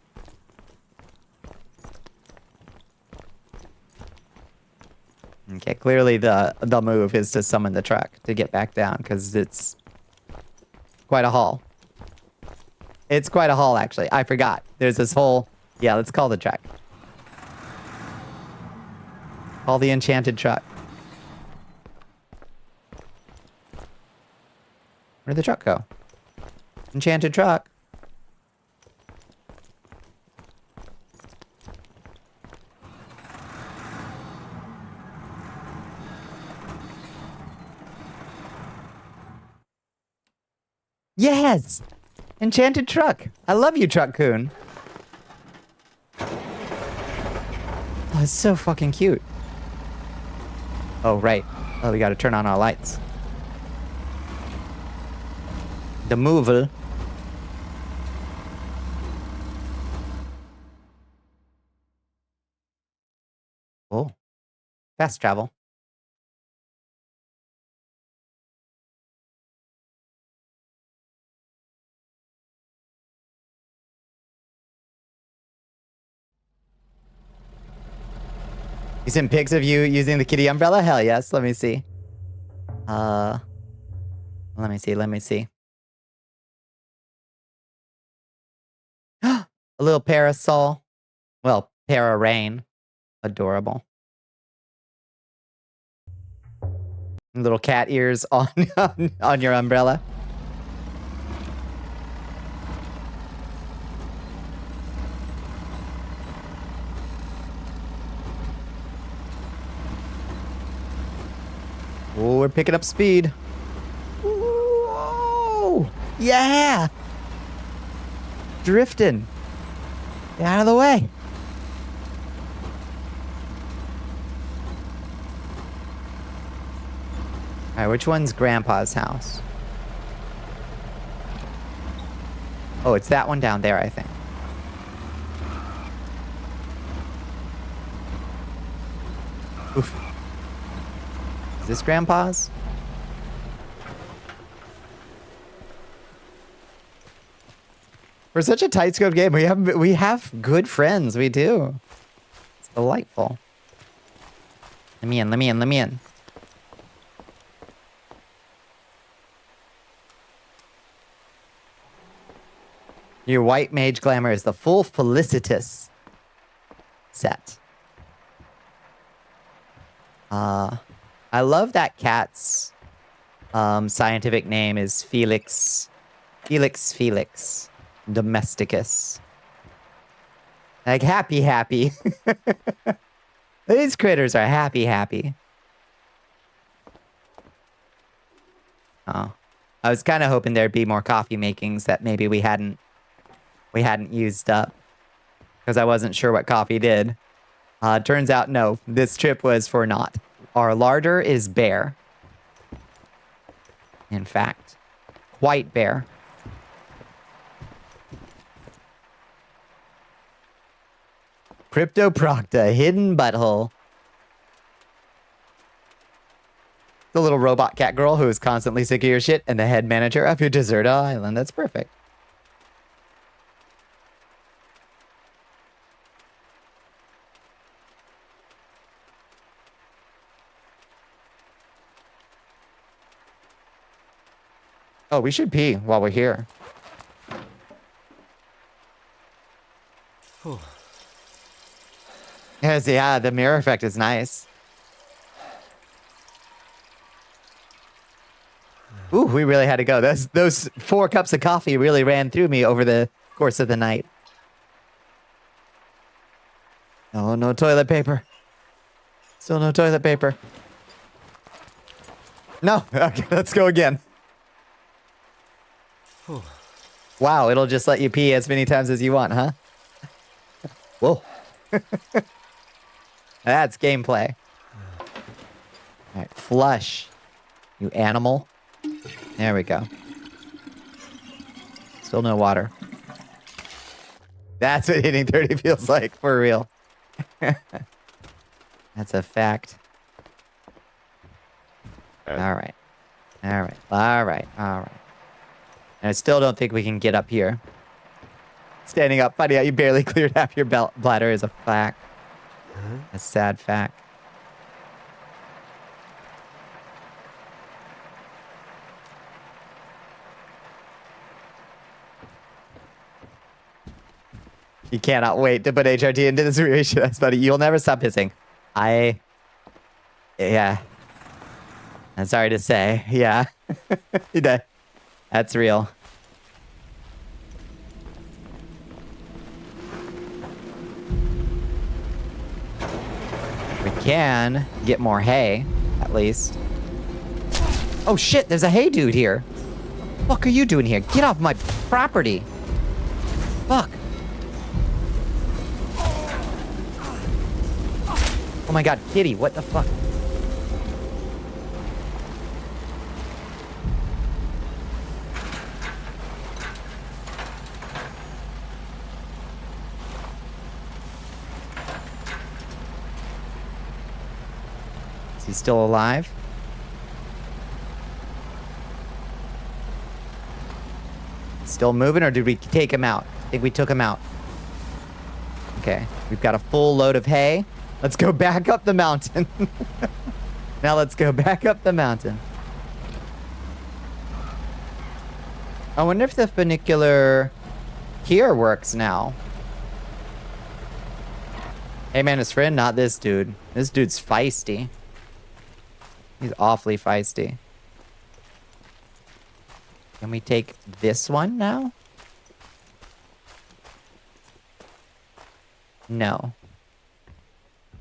Okay, clearly the move is to summon the truck to get back down, because it's quite a haul. It's quite a haul, actually. I forgot. There's this whole... Yeah, let's call the truck. Call the enchanted truck. Where did the truck go? Enchanted truck. Yes! Enchanted truck. I love you, Truck Coon. Oh, it's so fucking cute. Oh, right. Oh, we gotta turn on our lights. The mover. Oh. Fast travel. You sent pics of you using the kitty umbrella? Hell yes. Let me see. Let me see. A little parasol. Well, Para Rain. Adorable. Little cat ears on, on your umbrella. Oh, we're picking up speed. Whoa! Yeah! Drifting. Get out of the way. All right, which one's Grandpa's house? Oh, it's that one down there, I think. Oof. Is this Grandpa's? For such a tight scope game, we have good friends. We do. It's delightful. Let me in. Let me in. Let me in. Your white mage glamour is the full felicitous set. I love that cat's scientific name is Felix domesticus. Like happy. These critters are happy. Oh, I was kind of hoping there'd be more coffee makings that maybe we hadn't used up, because I wasn't sure what coffee did. Turns out, no, this trip was for naught. Our larder is bare. In fact, quite bare. Cryptoprocta, hidden butthole. The little robot cat girl who is constantly sick of your shit and the head manager of your deserted island. That's perfect. Oh, we should pee while we're here. Yes, yeah, the mirror effect is nice. Ooh, we really had to go. Those 4 cups of coffee really ran through me over the course of the night. Oh, no toilet paper. Still no toilet paper. No, okay, let's go again. Wow, it'll just let you pee as many times as you want, huh? Whoa. That's gameplay. All right, flush, you animal. There we go. Still no water. That's what hitting 30 feels like, for real. That's a fact. All right. And I still don't think we can get up here. Standing up, finding out you barely cleared half your bladder is a fact. A sad fact. You cannot wait to put HRT into this situation. That's funny. You'll never stop hissing. Yeah. I'm sorry to say. Yeah. That's real. We can get more hay, at least. Oh shit, there's a hay dude here. What the fuck are you doing here? Get off my property. Fuck. Oh my god, kitty, what the fuck? Is he still alive? Still moving, or did we take him out? I think we took him out. Okay, we've got a full load of hay. Let's go back up the mountain. Now let's go back up the mountain. I wonder if the funicular here works now. Hey man, his friend, not this dude. This dude's feisty. He's awfully feisty. Can we take this one now? No.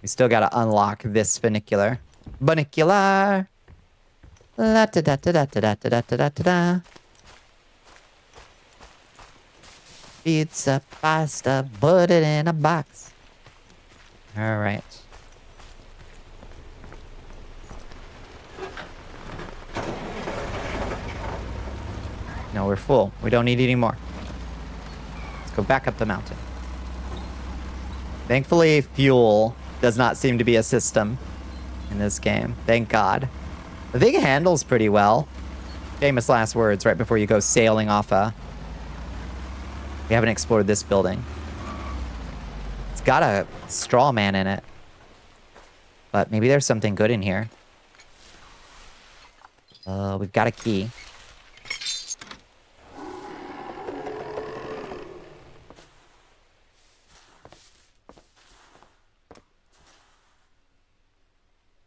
We still gotta unlock this funicular. Bonnicula. La da da da da da da da da da da. Pizza, pasta, put it in a box. All right. No, we're full. We don't need any more. Let's go back up the mountain. Thankfully, fuel does not seem to be a system in this game. Thank God. The thing handles pretty well. Famous last words right before you go sailing off a... We haven't explored this building. It's got a straw man in it. But maybe there's something good in here. We've got a key.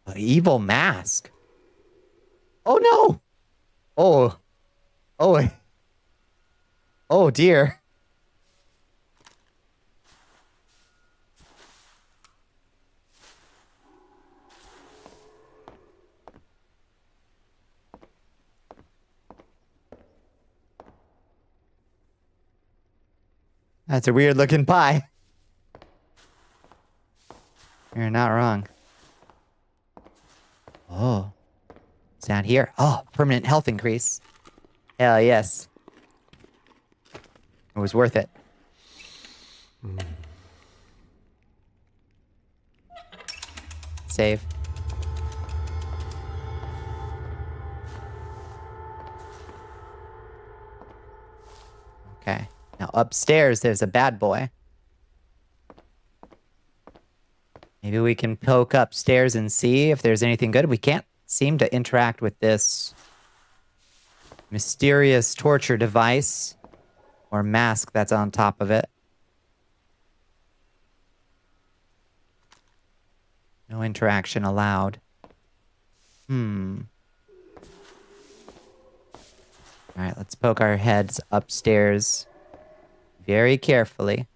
An evil mask. Oh no! Oh. Oh. Oh dear. That's a weird looking pie. You're not wrong. Oh. It's down here. Oh, permanent health increase. Hell yes. It was worth it. Save. Okay. Now upstairs there's a bad boy. Maybe we can poke upstairs and see if there's anything good. We can't seem to interact with this mysterious torture device or mask that's on top of it. No interaction allowed. Alright, let's poke our heads upstairs very carefully.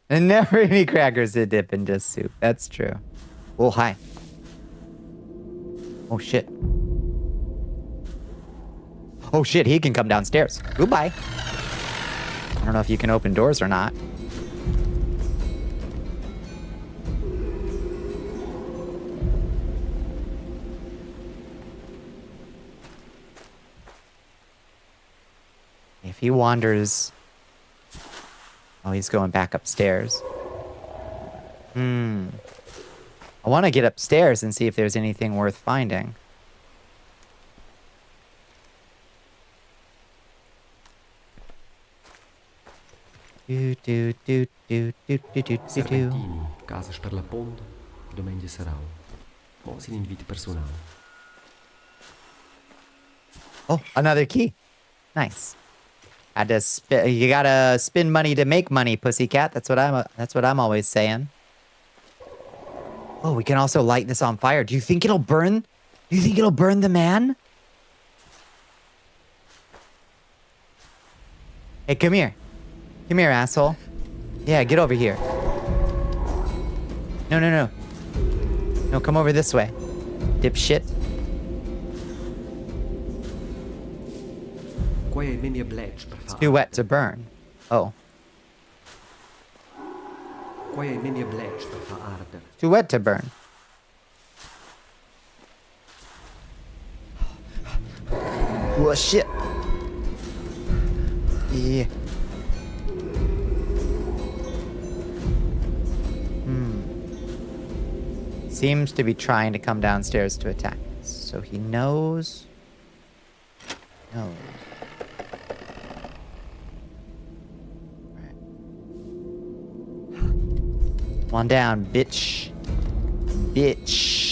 And never any crackers to dip in just soup. That's true. Oh, hi. Oh, shit. Oh, shit, he can come downstairs. Goodbye. I don't know if you can open doors or not. If he wanders... Oh, he's going back upstairs. I want to get upstairs and see if there's anything worth finding. Serpentini, casas per la ponte, domenge sarau. Mo si inviti personale. Oh, another key. Nice. Had to you gotta spend money to make money, pussycat. That's what I'm always saying. Oh, we can also light this on fire. Do you think it'll burn? Do you think it'll burn the man? Hey, come here. Come here, asshole. Yeah, get over here. No, no, no. No, come over this way. Dipshit. It's too wet to burn. Oh. Too wet to burn. Oh, shit. Yeah. Seems to be trying to come downstairs to attack us. So he knows. Knows. Come on down, bitch. Bitch.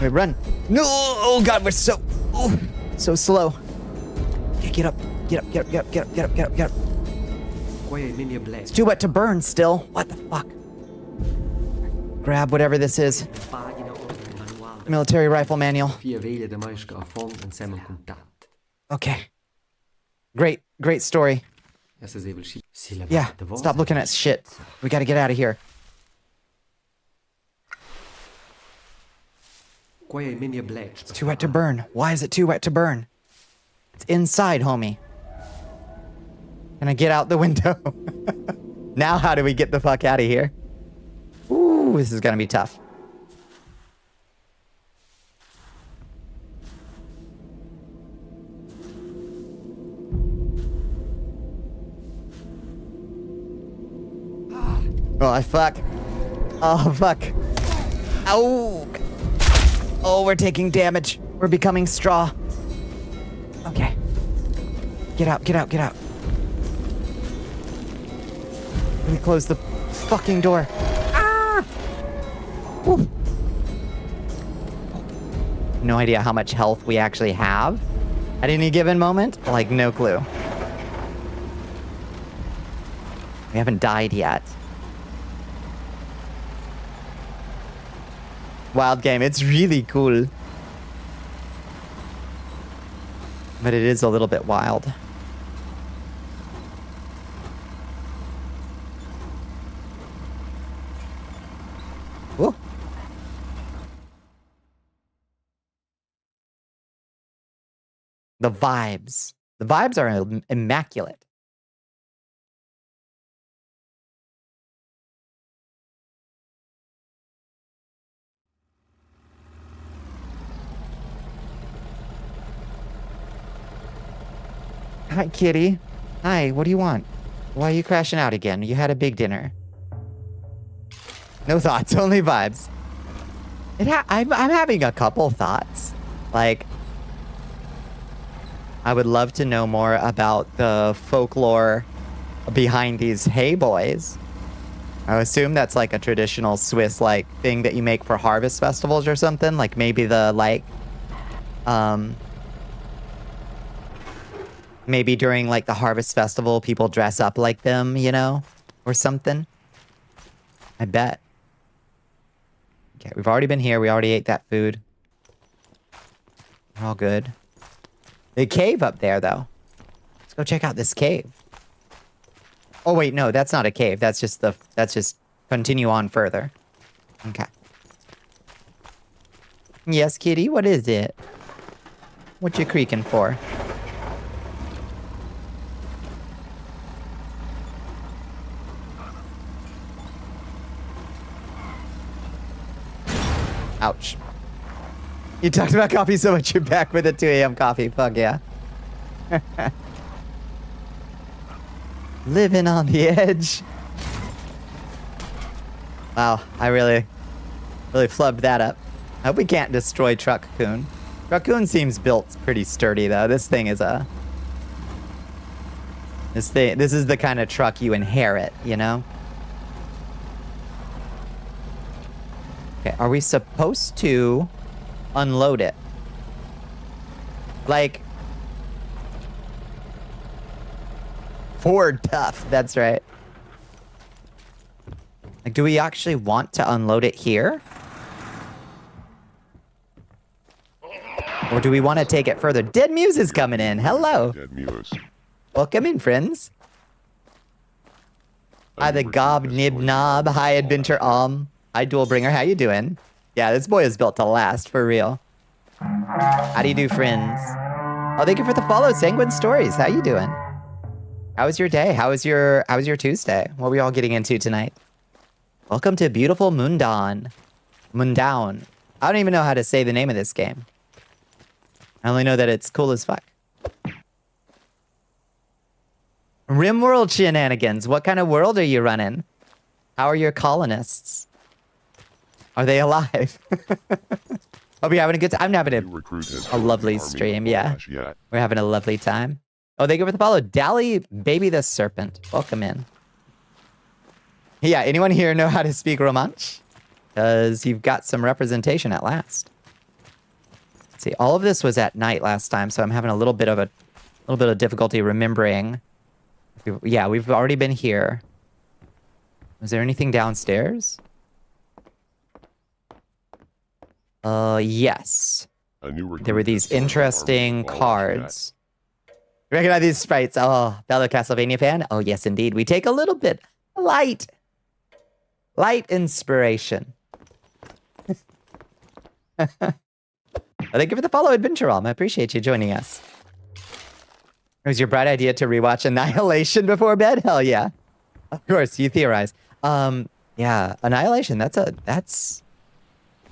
Wait, run. No! Oh, God, we're so slow. Okay, get up. Get up, get up, get up, get up, get up, get up, get up. It's too wet to burn still. What the fuck? Grab whatever this is. Military rifle manual. Okay. Great story. Yeah, stop looking at shit. We gotta get out of here. It's too wet to burn. Why is it too wet to burn? It's inside, homie. Can I get out the window? Now how do we get the fuck out of here? Ooh, this is gonna be tough. Oh, fuck. Oh, fuck. Ow. Oh, we're taking damage. We're becoming straw. Okay. Get out, get out, get out. Let me close the fucking door. Ah! Woo. No idea how much health we actually have at any given moment. Like, no clue. We haven't died yet. Wild game. It's really cool. But it is a little bit wild. Whoa. The vibes. The vibes are immaculate. Hi, kitty. Hi, what do you want? Why are you crashing out again? You had a big dinner. No thoughts, only vibes. I'm having a couple thoughts. Like, I would love to know more about the folklore behind these hay boys. I assume that's like a traditional Swiss like thing that you make for harvest festivals or something. Like maybe the maybe during like the harvest festival, people dress up like them, you know, or something. I bet. Okay, we've already been here. We already ate that food. We're all good. The cave up there, though. Let's go check out this cave. Oh wait, no, that's not a cave. That's just continue on further. Okay. Yes, kitty. What is it? What you creaking for? Ouch. You talked about coffee so much, you're back with a 2 a.m. coffee. Fuck yeah. Living on the edge. Wow, I really flubbed that up. I hope we can't destroy Truck-kun. Truck-kun seems built pretty sturdy, though. This thing is a... This is the kind of truck you inherit, you know? Okay, are we supposed to unload it? Like... Ford tough, that's right. Like, do we actually want to unload it here? Or do we want to take it further? Dead Muse is coming in. Hello. Dead Muse. Welcome in, friends. Hi, the Gob Nib Knob. Hi, Adventure Hi, Duelbringer. How you doing? Yeah, this boy is built to last, for real. How do you do, friends? Oh, thank you for the follow, Sanguine Stories. How you doing? How was your day? How was your Tuesday? What were we all getting into tonight? Welcome to beautiful MUNDAUN. MUNDAUN. I don't even know how to say the name of this game. I only know that it's cool as fuck. RimWorld shenanigans. What kind of world are you running? How are your colonists? Are they alive? Hope you're having a good time. I'm having a lovely stream, yeah. We're having a lovely time. Oh, thank you for the follow. Dally Baby the Serpent. Welcome in. Yeah, anyone here know how to speak Romansh? Because you've got some representation at last. see. All of this was at night last time, so I'm having a little bit of difficulty remembering. Yeah, we've already been here. Was there anything downstairs? Yes. There were these interesting cards. Recognize these sprites. Oh, fellow Castlevania fan? Oh, yes, indeed. We take a little bit light inspiration. Thank you for the follow, Adventure Realm. I appreciate you joining us. It was your bright idea to rewatch Annihilation before bed? Hell yeah. Of course, you theorize. Yeah, Annihilation, that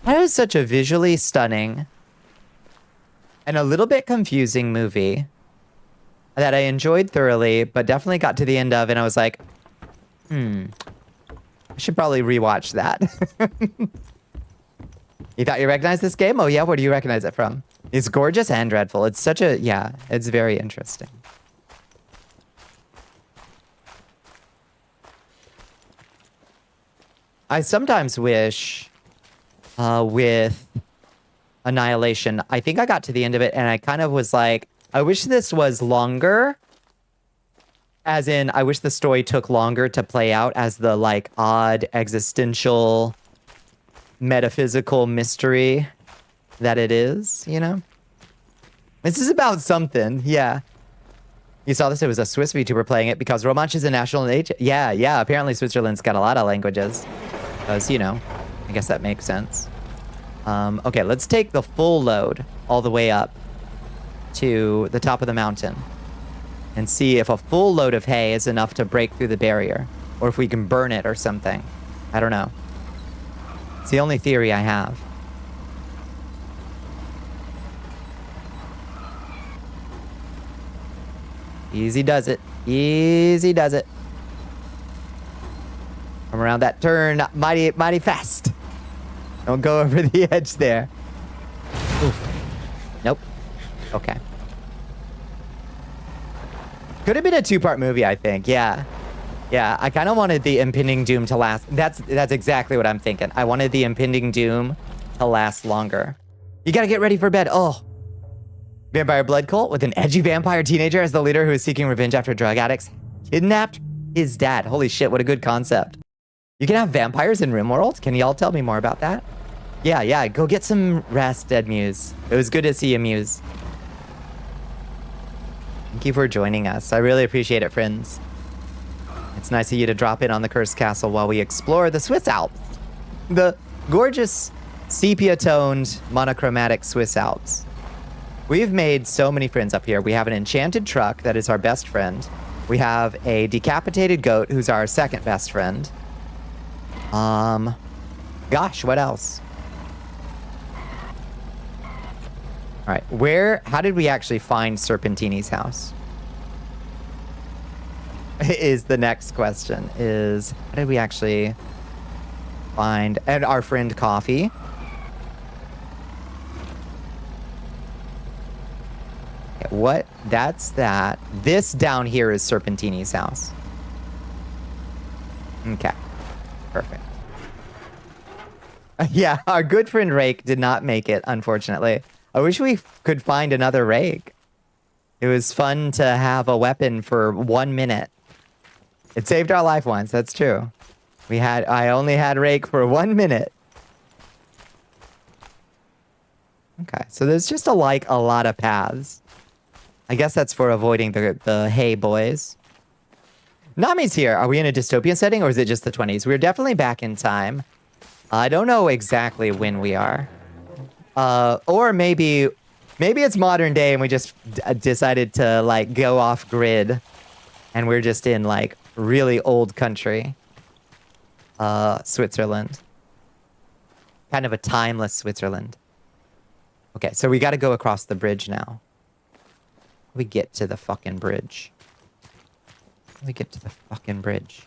is such a visually stunning and a little bit confusing movie that I enjoyed thoroughly, but definitely got to the end of, and I was like, I should probably rewatch that. You thought you recognized this game? Oh yeah, where do you recognize it from? It's gorgeous and dreadful. It's such a, yeah, it's very interesting. I sometimes wish with Annihilation, I think I got to the end of it and I kind of was like, I wish this was longer. As in, I wish the story took longer to play out as the, like, odd existential metaphysical mystery that it is, you know? This is about something, yeah. You saw this? It was a Swiss VTuber playing it because Romansh is a national language. Yeah, apparently Switzerland's got a lot of languages. Because, you know, I guess that makes sense. Okay, let's take the full load all the way up to the top of the mountain and see if a full load of hay is enough to break through the barrier, or if we can burn it or something. I don't know. It's the only theory I have. Easy does it. Easy does it. Come around that turn mighty fast. Don't go over the edge there. Oof. Nope. Okay. Could have been a two-part movie, I think. Yeah. Yeah, I kind of wanted the impending doom to last. That's exactly what I'm thinking. I wanted the impending doom to last longer. You gotta get ready for bed. Oh. Vampire blood cult with an edgy vampire teenager as the leader who is seeking revenge after drug addicts kidnapped his dad. Holy shit, what a good concept. You can have vampires in RimWorld? Can y'all tell me more about that? Yeah, go get some rest, Dead Muse. It was good to see you, Muse. Thank you for joining us. I really appreciate it, friends. It's nice of you to drop in on the Cursed Castle while we explore the Swiss Alps. The gorgeous sepia-toned monochromatic Swiss Alps. We've made so many friends up here. We have an enchanted truck that is our best friend. We have a decapitated goat who's our second best friend. Gosh, what else? All right, how did we actually find Serpentini's house? Is the next question. How did we actually find, and our friend Coffee? Okay, that's that. This down here is Serpentini's house. Okay, perfect. Yeah, our good friend Rake did not make it, unfortunately. I wish we could find another Rake. It was fun to have a weapon for 1 minute. It saved our life once, that's true. I only had Rake for 1 minute. Okay, so there's just a lot of paths. I guess that's for avoiding the hay boys. Nami's here. Are we in a dystopian setting or is it just the 20s? We're definitely back in time. I don't know exactly when we are. Or maybe it's modern day and we just decided to like go off grid and we're just in like really old country. Switzerland. Kind of a timeless Switzerland. Okay, so we got to go across the bridge now. We get to the fucking bridge. We get to the fucking bridge.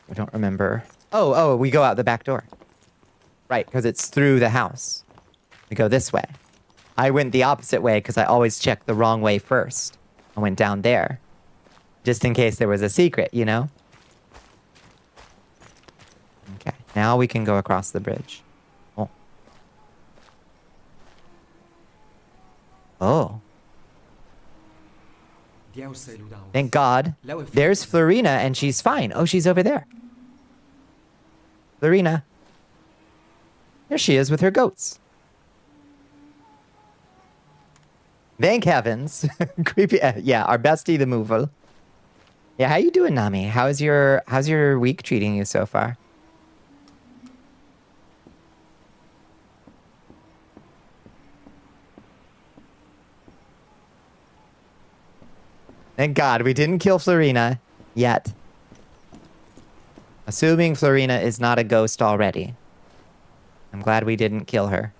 I don't remember. Oh, we go out the back door. Right, because it's through the house. We go this way. I went the opposite way because I always check the wrong way first. I went down there. Just in case there was a secret, you know? Now we can go across the bridge. Oh. Oh. Thank God. There's Florina, and she's fine. Oh, she's over there. Florina. There she is with her goats. Thank heavens. Creepy. Yeah, our bestie, the Moovel. Yeah, how you doing, Nami? How's your week treating you so far? Thank God we didn't kill Florina yet. Assuming Florina is not a ghost already. I'm glad we didn't kill her.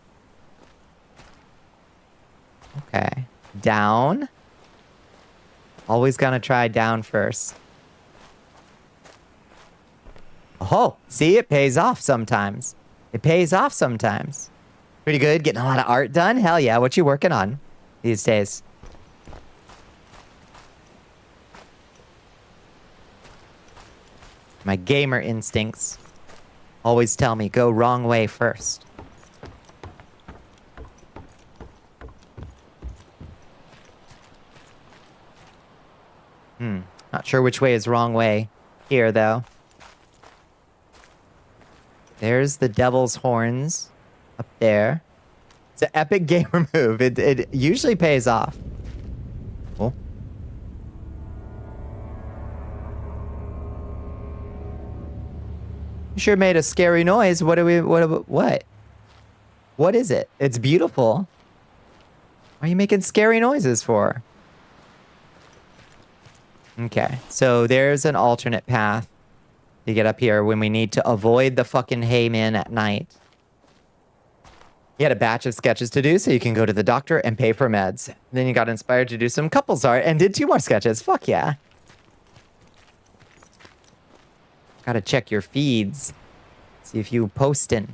Okay. Down. Always gonna try down first. Oh, see, it pays off sometimes. It pays off sometimes. Pretty good. Getting a lot of art done. Hell yeah. What you working on these days? My gamer instincts always tell me go wrong way first. Not sure which way is wrong way here, though. There's the devil's horns up there. It's an epic gamer move. It usually pays off. Oh. You sure made a scary noise. What? What is it? It's beautiful. What are you making scary noises for? Okay, so there's an alternate path to get up here when we need to avoid the fucking Hayman at night. You had a batch of sketches to do, so you can go to the doctor and pay for meds. Then you got inspired to do some couples art and did 2 more sketches. Fuck yeah. Gotta check your feeds. See if you postin'.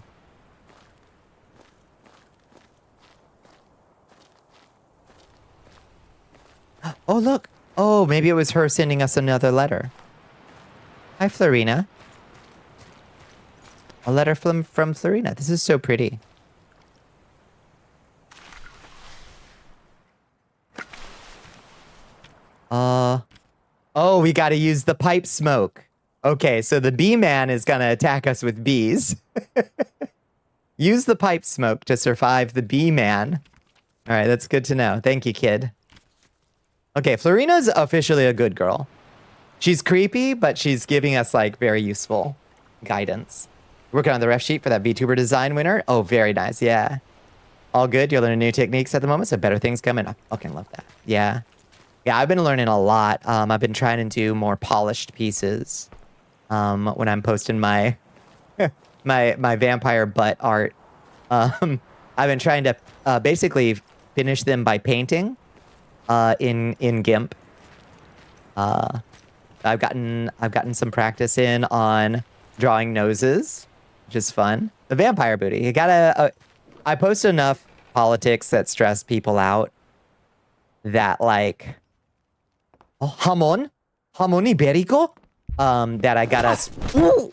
Oh, look. Oh, maybe it was her sending us another letter. Hi, Florina. A letter from Florina. This is so pretty. Oh, we gotta use the pipe smoke. Okay, so the bee man is gonna attack us with bees. Use the pipe smoke to survive the bee man. All right, that's good to know. Thank you, kid. Okay, Florina's officially a good girl. She's creepy, but she's giving us, like, very useful guidance. Working on the ref sheet for that VTuber design winner. Oh, very nice, yeah. All good, you're learning new techniques at the moment, so better things coming. I fucking love that. Yeah. Yeah, I've been learning a lot. I've been trying to do more polished pieces when I'm posting my my vampire butt art. I've been trying to basically finish them by painting. In GIMP. I've gotten some practice in on drawing noses, which is fun. The vampire booty. You gotta. I post enough politics that stress people out. That like, oh, hamon ibérico. That I gotta. Ooh!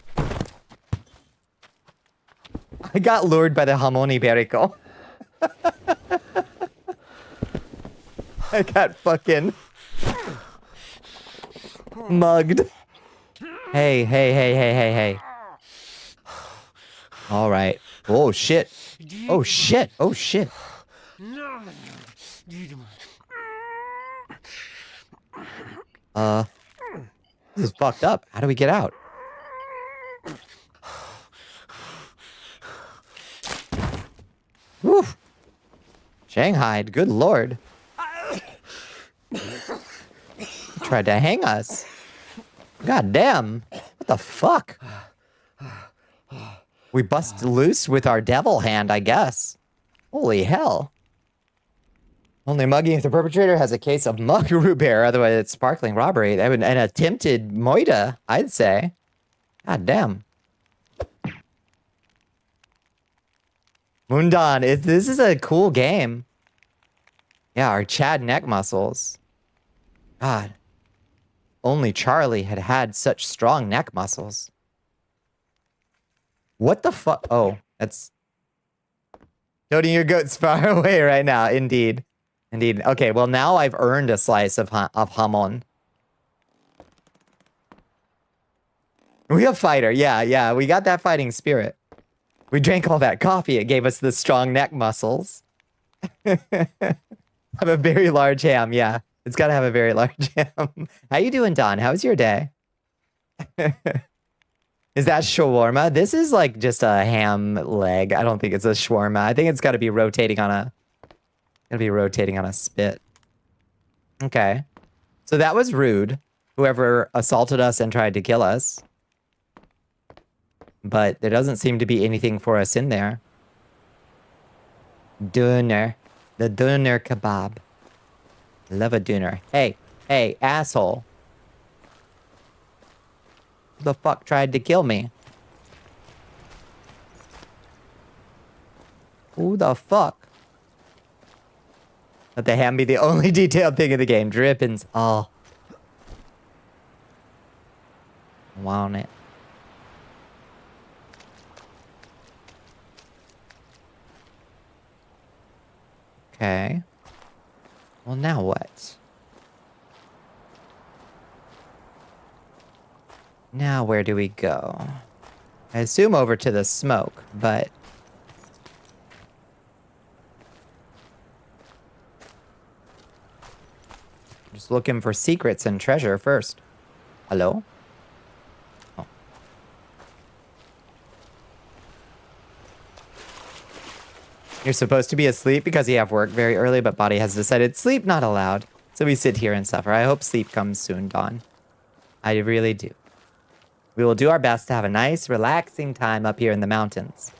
I got lured by the jamon ibérico. I got fucking mugged. Hey. All right. Oh, shit. Oh, shit. Oh, shit. This is fucked up. How do we get out? Woof. Shanghai, good lord. Tried to hang us. God damn. What the fuck? We bust loose with our devil hand, I guess. Holy hell. Only mugging if the perpetrator has a case of mug bear, otherwise it's sparkling robbery. An attempted moida, I'd say. God damn. MUNDAUN, this is a cool game. Yeah, our Chad neck muscles. God. Only Charlie had such strong neck muscles. What the fuck? Oh, that's... Toting your goat's far away right now. Indeed. Indeed. Okay, well, now I've earned a slice of jamon. We a fighter. Yeah. We got that fighting spirit. We drank all that coffee. It gave us the strong neck muscles. Have a very large ham. Yeah, it's got to have a very large ham. How you doing, Don? How's your day? Is that shawarma? This is like just a ham leg. I don't think it's a shawarma. I think it's got to be rotating on a spit. Okay. So that was rude. Whoever assaulted us and tried to kill us. But there doesn't seem to be anything for us in there. Doner. The doner kebab. Love a doner. Hey, asshole. Who the fuck tried to kill me? Who the fuck? Let the ham be the only detailed thing in the game. Drippings. Oh. Want it. Okay. Well, now what? Now where do we go? I assume over to the smoke, but... Just looking for secrets and treasure first. Hello? Oh. You're supposed to be asleep because you have work very early, but body has decided sleep not allowed. So we sit here and suffer. I hope sleep comes soon, Dawn. I really do. We will do our best to have a nice, relaxing time up here in the mountains,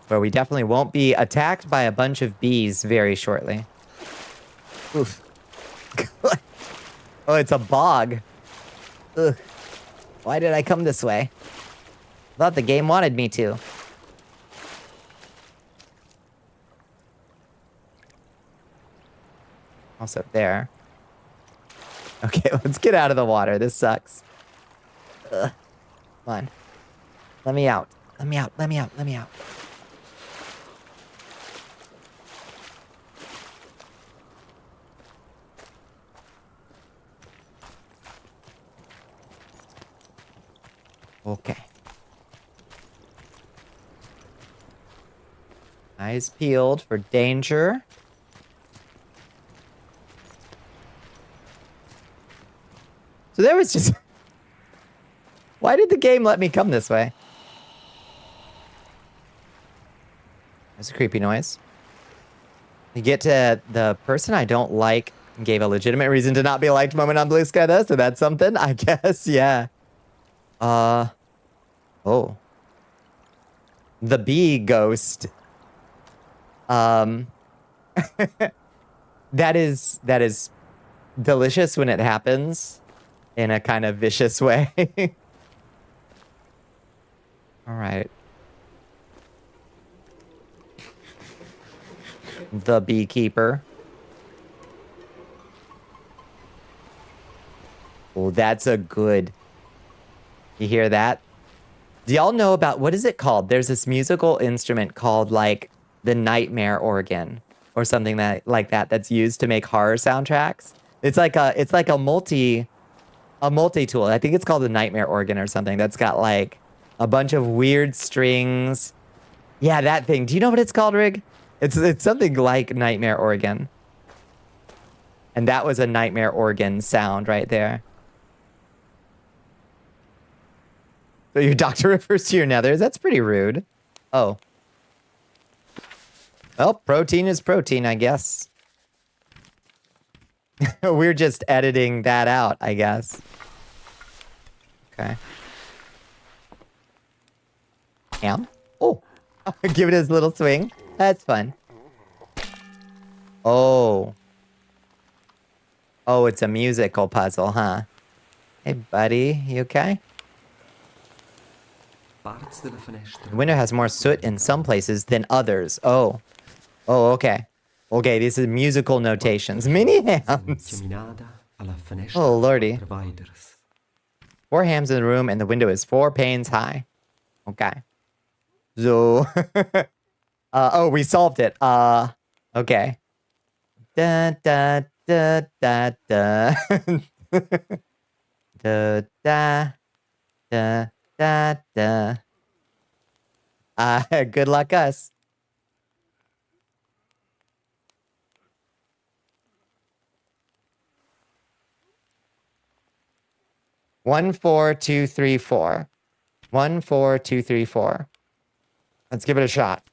where we definitely won't be attacked by a bunch of bees very shortly. Oof. Oh, it's a bog. Ugh. Why did I come this way? Thought the game wanted me to. Also there. Okay, let's get out of the water. This sucks. Ugh. Come on. Let me out. Let me out. Let me out. Let me out. Okay. Eyes peeled for danger. So there was just... Why did the game let me come this way? There's a creepy noise. You get to the person I don't like gave a legitimate reason to not be liked moment on Blue Sky though, so that's something, I guess, yeah. Oh. The bee ghost. That is delicious when it happens in a kind of vicious way. All right. The beekeeper. Oh, that's a good... You hear that? Do y'all know about... What is it called? There's this musical instrument called, like, the nightmare organ. Or something like that that's used to make horror soundtracks. It's like a multi-tool. I think it's called the nightmare organ or something. That's got, like, a bunch of weird strings. Yeah, that thing. Do you know what it's called, Rig? It's something like nightmare organ. And that was a nightmare organ sound right there. So your doctor refers to your nethers? That's pretty rude. Oh. Well, protein is protein, I guess. We're just editing that out, I guess. Okay. Ham? Oh. Give it his little swing. That's fun. Oh. Oh, it's a musical puzzle, huh? Hey, buddy. You okay? The window has more soot in some places than others. Oh. Oh, okay. Okay, this is musical notations. Mini hams. Oh, lordy. 4 hams in the room and the window is 4 panes high. Okay. So, oh, we solved it. Okay. Da da da da da. Da da da da da. Good luck, us. One, 4, 2, 3, 4. 1, 4, 2, 3, 4. Let's give it a shot.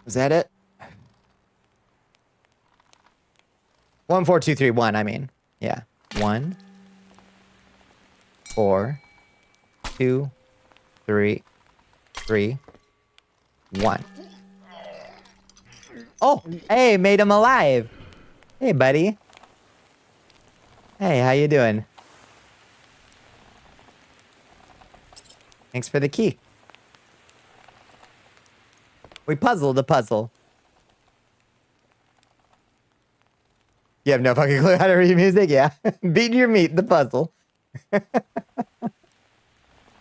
Is that it? 1, 4, 2, 3, 1. I mean, yeah. 1, 4, 2, 3, 3, 1. Oh, hey, made him alive. Hey, buddy. Hey, how you doing? Thanks for the key. We puzzled a puzzle. You have no fucking clue how to read music? Yeah. Beat your meat, the puzzle.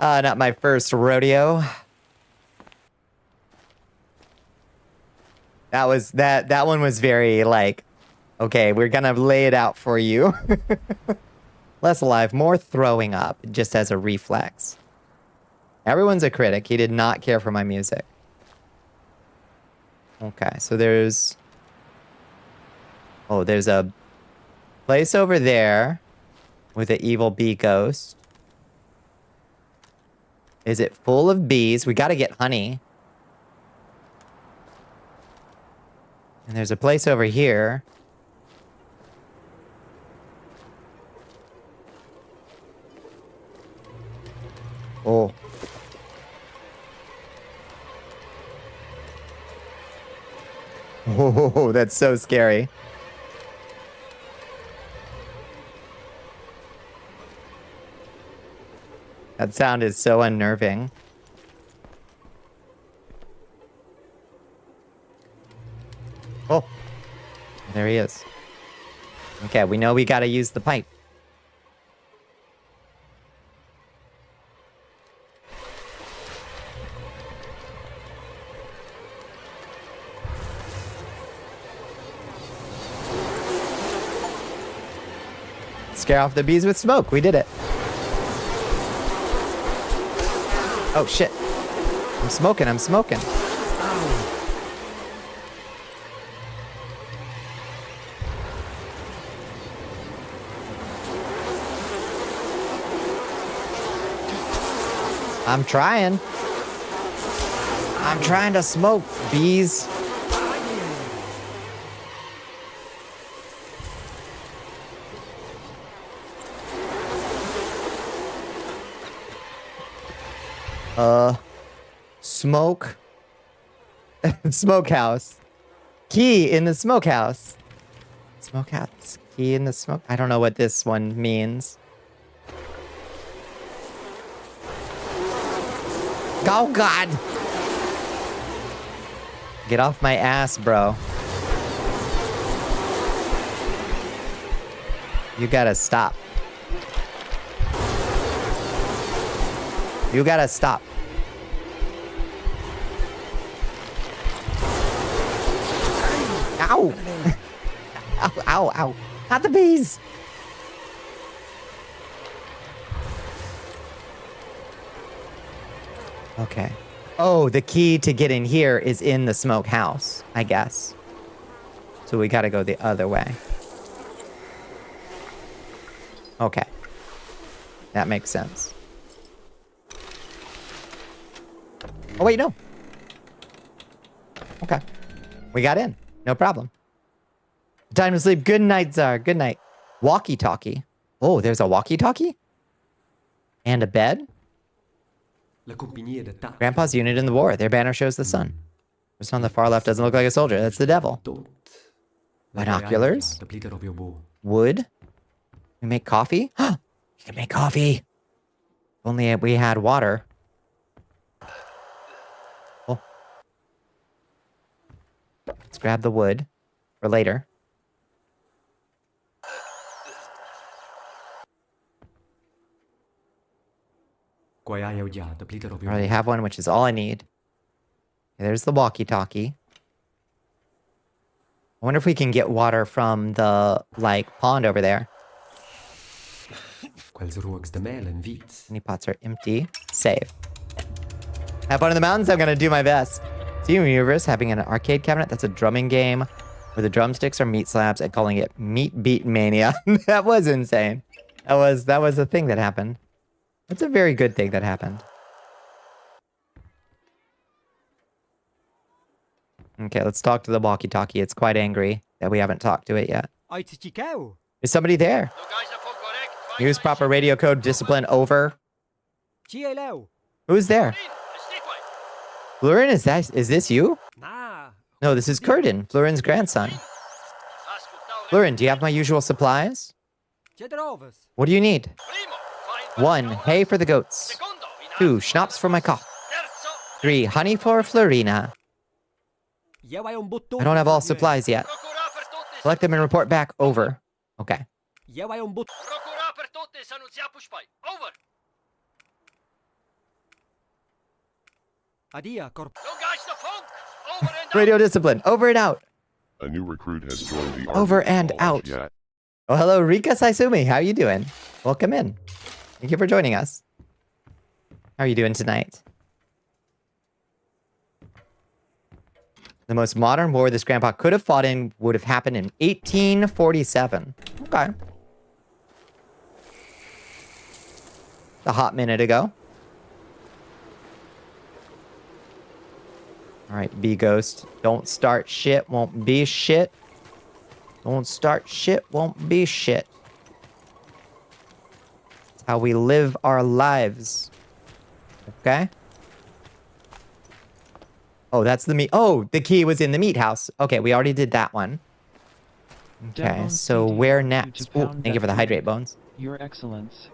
Not my first rodeo. That one was very like, okay, we're gonna lay it out for you. Less alive, more throwing up, just as a reflex. Everyone's a critic. He did not care for my music. Okay, so there's... Oh, there's a place over there with an evil bee ghost. Is it full of bees? We gotta get honey. And there's a place over here. Oh. Oh, that's so scary. That sound is so unnerving. Oh, there he is. Okay, we know we gotta use the pipe. Scare off the bees with smoke. We did it. Oh, shit. I'm smoking. I'm smoking. I'm trying. I'm trying to smoke, bees. Smoke. Smokehouse. Key in the smokehouse. Smokehouse. Key in the smoke. I don't know what this one means. Oh, God. Get off my ass, bro. You gotta stop. You gotta stop. Ow! Ow, ow, ow. Not the bees! Okay. Oh, the key to get in here is in the smokehouse, I guess. So we gotta go the other way. Okay. That makes sense. Oh, wait, no. Okay. We got in. No problem. Time to sleep. Good night, Czar. Good night. Walkie-talkie. Oh, there's a walkie-talkie? And a bed? Grandpa's unit in the war. Their banner shows the sun. What's on the far left doesn't look like a soldier. That's the devil. Binoculars? Wood? We make coffee? We can make coffee. If only we had water. Let's grab the wood for later. Qua hai odiato, pliter I already have one, which is all I need. There's the walkie-talkie. I wonder if we can get water from the, like, pond over there. Quels ruogs de mel en vits. Any pots are empty. Save. Have fun in the mountains. I'm going to do my best. Steven Universe having an arcade cabinet. That's a drumming game where the drumsticks are meat slabs and calling it Meat Beat Mania. That was insane. That was a thing that happened. That's a very good thing that happened. Okay, let's talk to the walkie-talkie. It's quite angry that we haven't talked to it yet. Is somebody there? Use proper radio code discipline over. Who's there? Florin, is this you? No, this is Curtin, Florin's grandson. Florin, do you have my usual supplies? What do you need? 1, hay for the goats. 2, schnapps for my cough. 3, honey for Florina. I don't have all supplies yet. Collect them and report back. Over. Okay. Radio discipline. Over and out. A new recruit has joined the army. Over and out. Oh, hello, Rika Saisumi. How are you doing? Welcome in. Thank you for joining us. How are you doing tonight? The most modern war this grandpa could have fought in would have happened in 1847. Okay. A hot minute ago. All right, B-Ghost. Don't start shit, won't be shit. Don't start shit, won't be shit. It's how we live our lives. Okay? Oh, that's the meat. Oh, the key was in the meat house. Okay, we already did that one. Okay, so where next? Ooh, thank you for the hydrate, Bones. Your Excellence.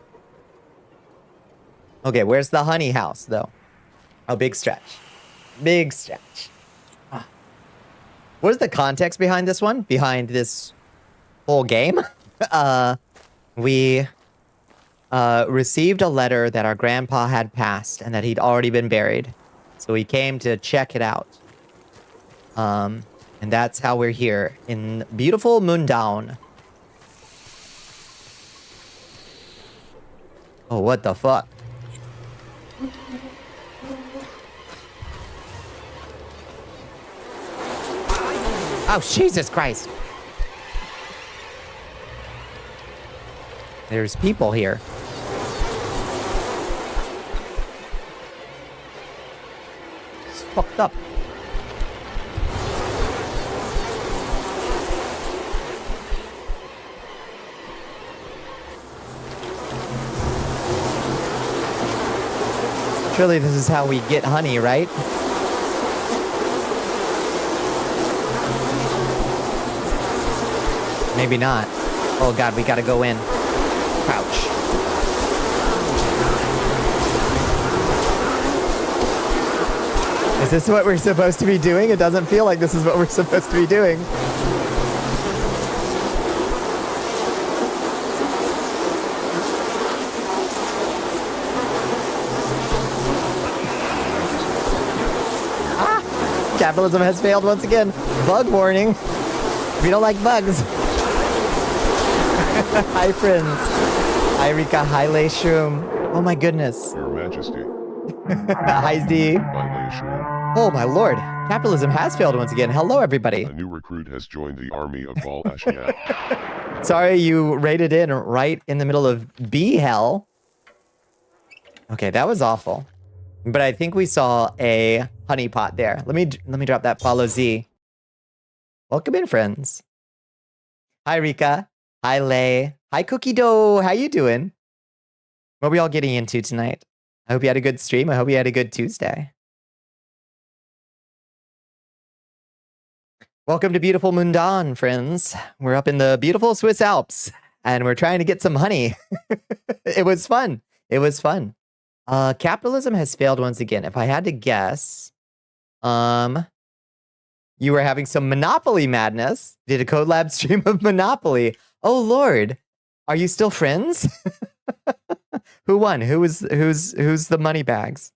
Okay, where's the honey house, though? Oh, big stretch. Big stretch. Ah. What is the context behind this one? Behind this whole game? We received a letter that our grandpa had passed and that he'd already been buried. So we came to check it out. And that's how we're here in beautiful MUNDAUN. Oh, what the fuck? Oh, Jesus Christ. There's people here. It's fucked up. Surely this is how we get honey, right? Maybe not. Oh god, we gotta go in. Crouch. Is this what we're supposed to be doing? It doesn't feel like this is what we're supposed to be doing. Ah! Capitalism has failed once again. Bug warning. We don't like bugs. Hi, friends. Hi, Rika. Hi, Lei Shroom. Oh, my goodness. Your Majesty. Hi, Z. Oh, my lord. Capitalism has failed once again. Hello, everybody. A new recruit has joined the army of Val Ashiat. Sorry you raided in right in the middle of bee hell. Okay, that was awful. But I think we saw a honeypot there. Let me drop that follow Z. Welcome in, friends. Hi, Rika. Hi, Lei. Hi, Cookie Dough. How you doing? What are we all getting into tonight? I hope you had a good stream. I hope you had a good Tuesday. Welcome to beautiful MUNDAUN, friends. We're up in the beautiful Swiss Alps, and we're trying to get some honey. It was fun. It was fun. Capitalism has failed once again. If I had to guess, you were having some Monopoly madness. Did a collab stream of Monopoly. Oh Lord, are you still friends? Who won? Who's the money bags?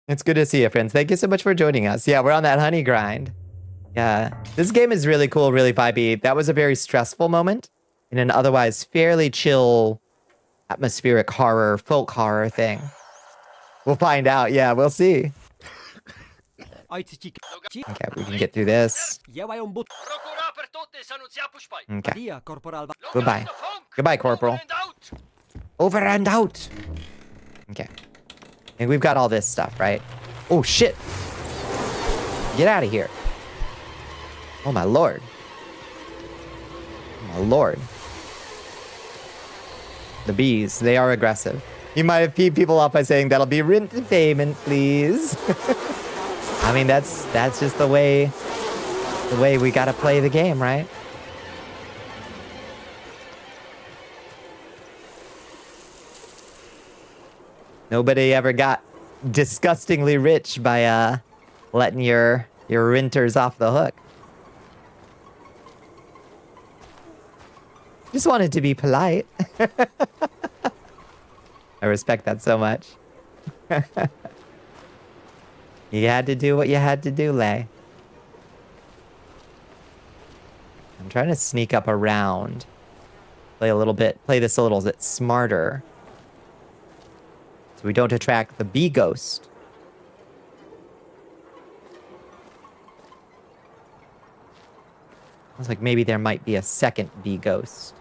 It's good to see you, friends. Thank you so much for joining us. Yeah, we're on that honey grind. Yeah, this game is really cool, really vibey. That was a very stressful moment in an otherwise fairly chill, atmospheric horror, folk horror thing. We'll find out. Yeah, we'll see. Okay, we can get through this. Okay. Goodbye. Goodbye, Corporal. Over and out. Okay. And we've got all this stuff, right? Oh, shit. Get out of here. Oh, my lord. Oh, my lord. The bees, they are aggressive. You might have peed people off by saying, that'll be rent payment, please. I mean, that's just the way we gotta play the game, right? Nobody ever got disgustingly rich by letting your renters off the hook. Just wanted to be polite. I respect that so much. You had to do what you had to do, Lay. I'm trying to sneak up around. Play this a little bit smarter. So we don't attract the bee ghost. Looks like maybe there might be a second bee ghost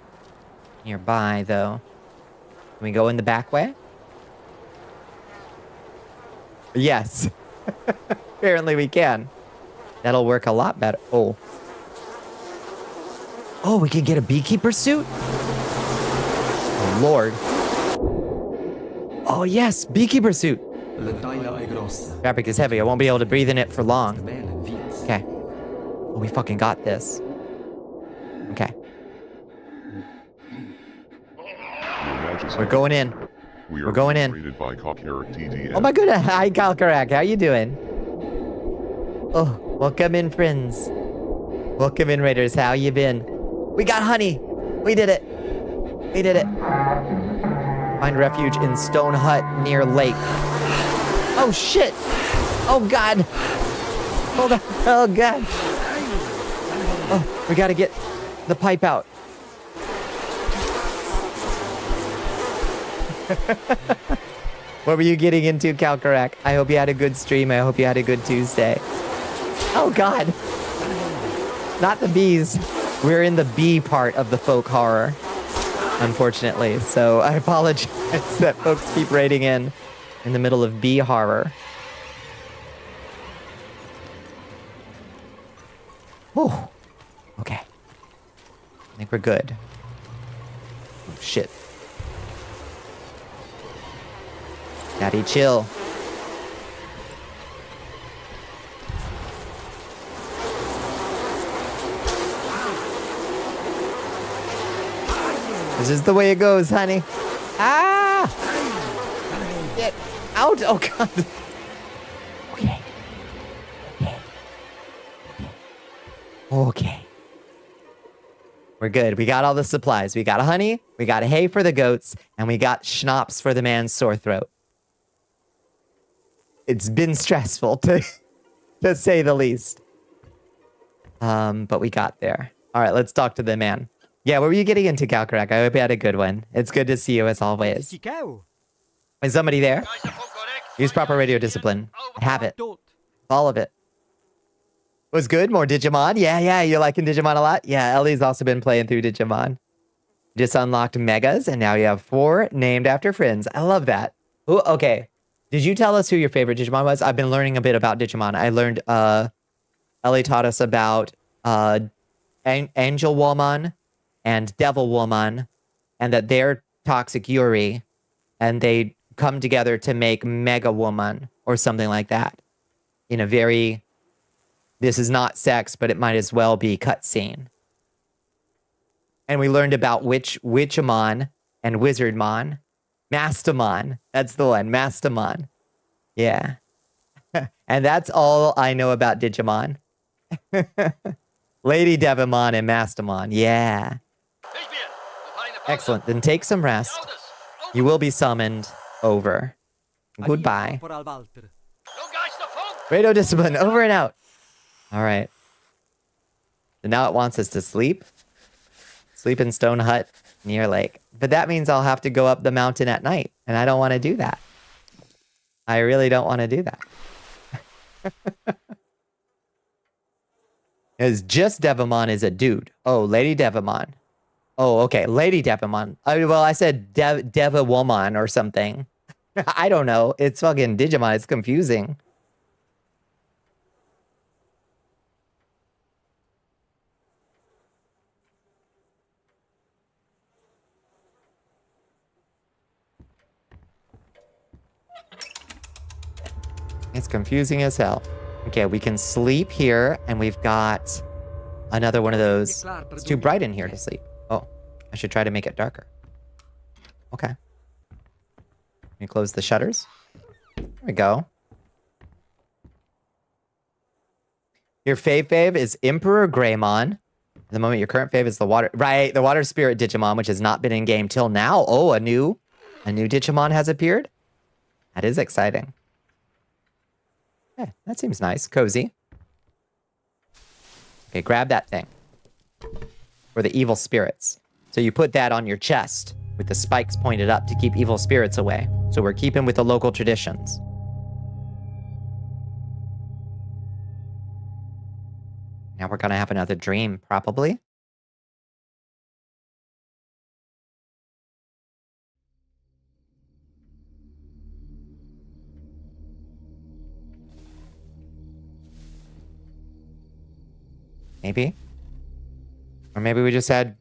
nearby, though. Can we go in the back way? Yes. Apparently we can. That'll work a lot better. Oh. Oh, we can get a beekeeper suit? Oh, Lord. Oh, yes. Beekeeper suit. Fabric is heavy. I won't be able to breathe in it for long. Okay. Oh, we fucking got this. Okay. We're going in. We're going in. Oh my goodness. Hi, Kalkarak. How you doing? Oh, welcome in, friends. Welcome in, Raiders. How you been? We got honey. We did it. We did it. Find refuge in stone hut near lake. Oh, shit. Oh, God. Hold on. Oh, God. Oh, we gotta get the pipe out. What were you getting into, Kalkarak? I hope you had a good stream. I hope you had a good Tuesday. Oh, God. Not the bees. We're in the bee part of the folk horror, unfortunately. So I apologize that folks keep raiding in the middle of bee horror. Oh, okay. I think we're good. Oh, shit. Daddy, chill. This is the way it goes, honey. Ah! Get out! Oh, God. Okay. Okay. Okay. We're good. We got all the supplies. We got honey, we got hay for the goats, and we got schnapps for the man's sore throat. It's been stressful, to say the least. But we got there. All right, let's talk to the man. Yeah, what were you getting into, Kalkarak? I hope you had a good one. It's good to see you as always. Is somebody there? Use proper radio discipline. Have it. All of it. Was good? More Digimon? Yeah, you're liking Digimon a lot? Yeah, Ellie's also been playing through Digimon. Just unlocked Megas, and now you have 4 named after friends. I love that. Ooh, okay. Did you tell us who your favorite Digimon was? I've been learning a bit about Digimon. I learned, Ellie taught us about, Angel Woman and Devil Woman, and that they're Toxic Yuri, and they come together to make Mega Woman, or something like that. In a very, this is not sex, but it might as well be cutscene. And we learned about Witchamon and Wizardmon. Mastamon. That's the one. Mastamon. Yeah. And that's all I know about Digimon. Lady Devimon and Mastamon. Yeah. Excellent. Then take some rest. You will be summoned over. Goodbye. Radio Discipline, over and out. All right. So now it wants us to sleep. Sleep in Stone Hut near lake. But that means I'll have to go up the mountain at night. And I don't want to do that. I really don't want to do that. It's just Devimon is a dude. Oh, Lady Devimon. Oh, okay. Lady Devimon. Well, I said Devawoman or something. I don't know. It's fucking Digimon. It's confusing. It's confusing as hell. Okay, we can sleep here, and we've got another one of those. It's too bright in here to sleep. Oh, I should try to make it darker. Okay. Let me close the shutters. There we go. Your fave is Emperor Greymon. At the moment, your current fave is the water... Right, the Water Spirit Digimon, which has not been in game till now. Oh, a new Digimon has appeared? That is exciting. Yeah, that seems nice. Cozy. Okay, grab that thing. For the evil spirits. So you put that on your chest with the spikes pointed up to keep evil spirits away. So we're keeping with the local traditions. Now we're gonna have another dream, probably. Maybe. Or maybe we just had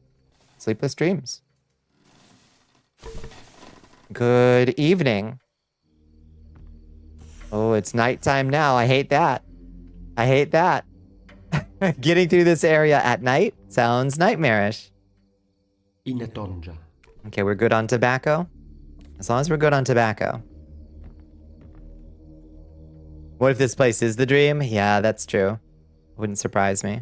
sleepless dreams. Good evening. Oh, it's nighttime now. I hate that. I hate that. Getting through this area at night sounds nightmarish. Okay, we're good on tobacco. As long as we're good on tobacco. What if this place is the dream? Yeah, that's true. Wouldn't surprise me.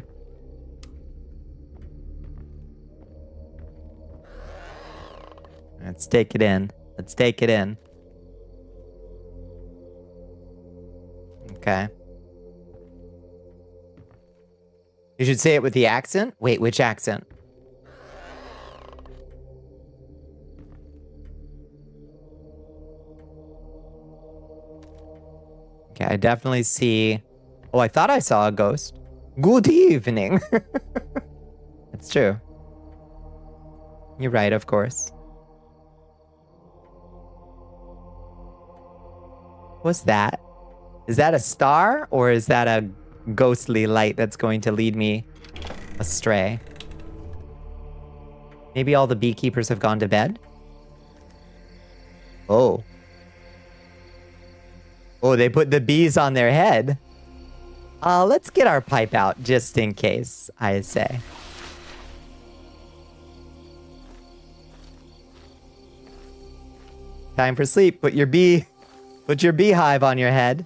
Let's take it in. Let's take it in. Okay. You should say it with the accent? Wait, which accent? Okay, I definitely see... Oh, I thought I saw a ghost. Good evening. That's true. You're right, of course. What's that? Is that a star, or is that a ghostly light that's going to lead me astray? Maybe all the beekeepers have gone to bed? Oh. Oh, they put the bees on their head. Let's get our pipe out, just in case, I say. Time for sleep. Put your beehive on your head.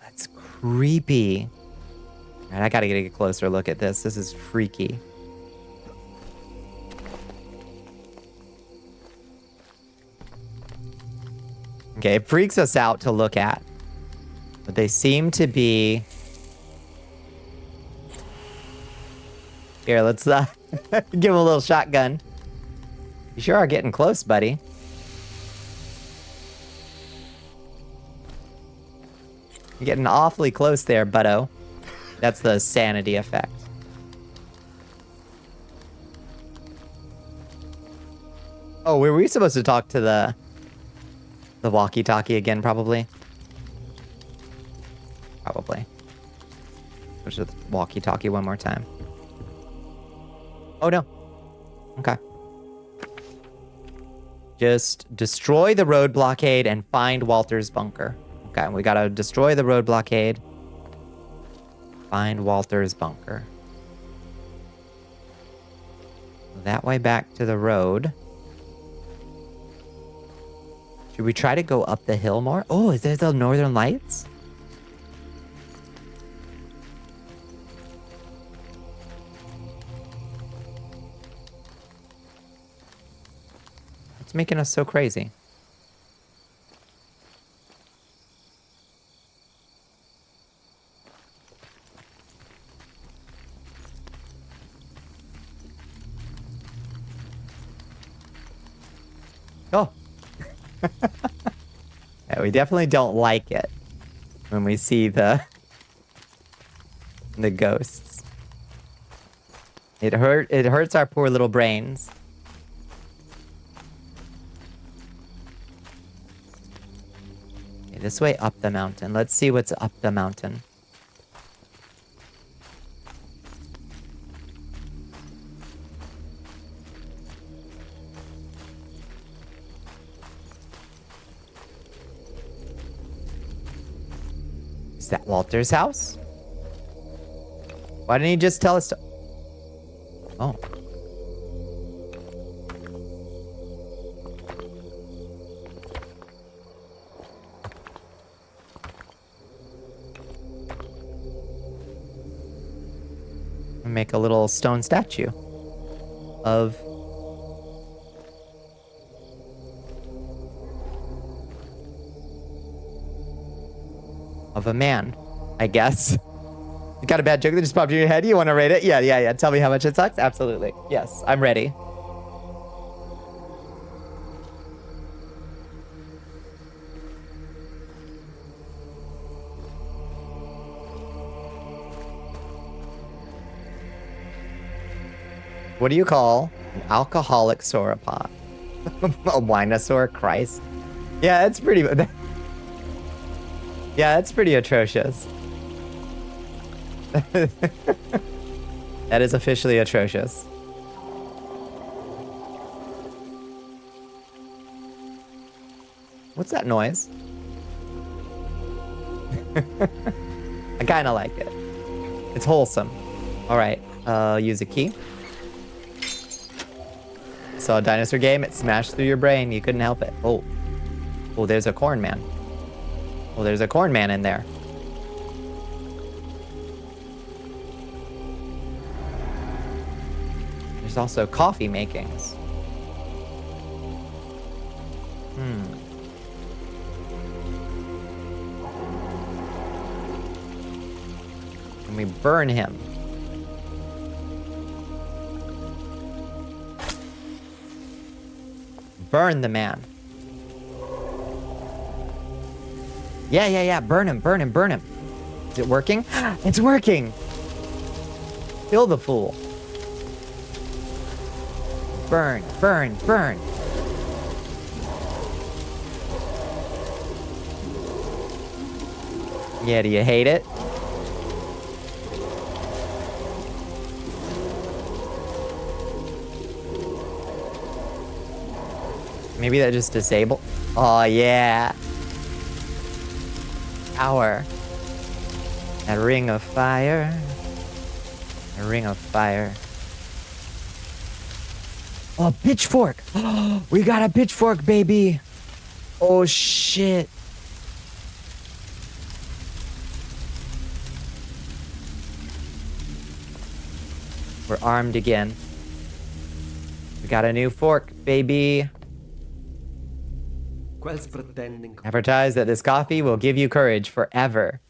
That's creepy. All right, I gotta get a closer look at this. This is freaky. Okay, it freaks us out to look at. But they seem to be... Here, let's give him a little shotgun. You sure are getting close, buddy. You're getting awfully close there, buddo. That's the sanity effect. Oh, were we supposed to talk to the walkie-talkie again, probably? Probably. Push the walkie-talkie one more time. Oh, no. Okay. Just destroy the road blockade and find Walter's bunker. Okay, we gotta destroy the road blockade. Find Walter's bunker. That way back to the road. Should we try to go up the hill more? Oh, is there the Northern Lights? It's making us so crazy. Oh. Yeah, we definitely don't like it when we see the ghosts. It hurts our poor little brains. Okay, this way up the mountain. Let's see what's up the mountain. Is that Walter's house? Why didn't he just tell us to... Oh. Make a little stone statue of... a man, I guess. You got a bad joke that just popped in your head? You want to rate it? Yeah. Tell me how much it sucks? Absolutely. Yes, I'm ready. What do you call an alcoholic sauropod? A winosaur? Christ. Yeah, that's pretty... Yeah, that's pretty atrocious. That is officially atrocious. What's that noise? I kind of like it. It's wholesome. All right, use a key. Saw a dinosaur game, it smashed through your brain. You couldn't help it. Oh, there's a corn man. Oh, there's a corn man in there. There's also coffee makings. Can we burn him? Burn the man. Yeah. Burn him. Is it working? It's working! Kill the fool. Burn. Yeah, do you hate it? Maybe that just disabled. Oh, yeah. Power. A ring of fire. A ring of fire. Oh, a pitchfork. We got a pitchfork, baby. Oh, shit. We're armed again. We got a new fork, baby. Advertise that this coffee will give you courage forever.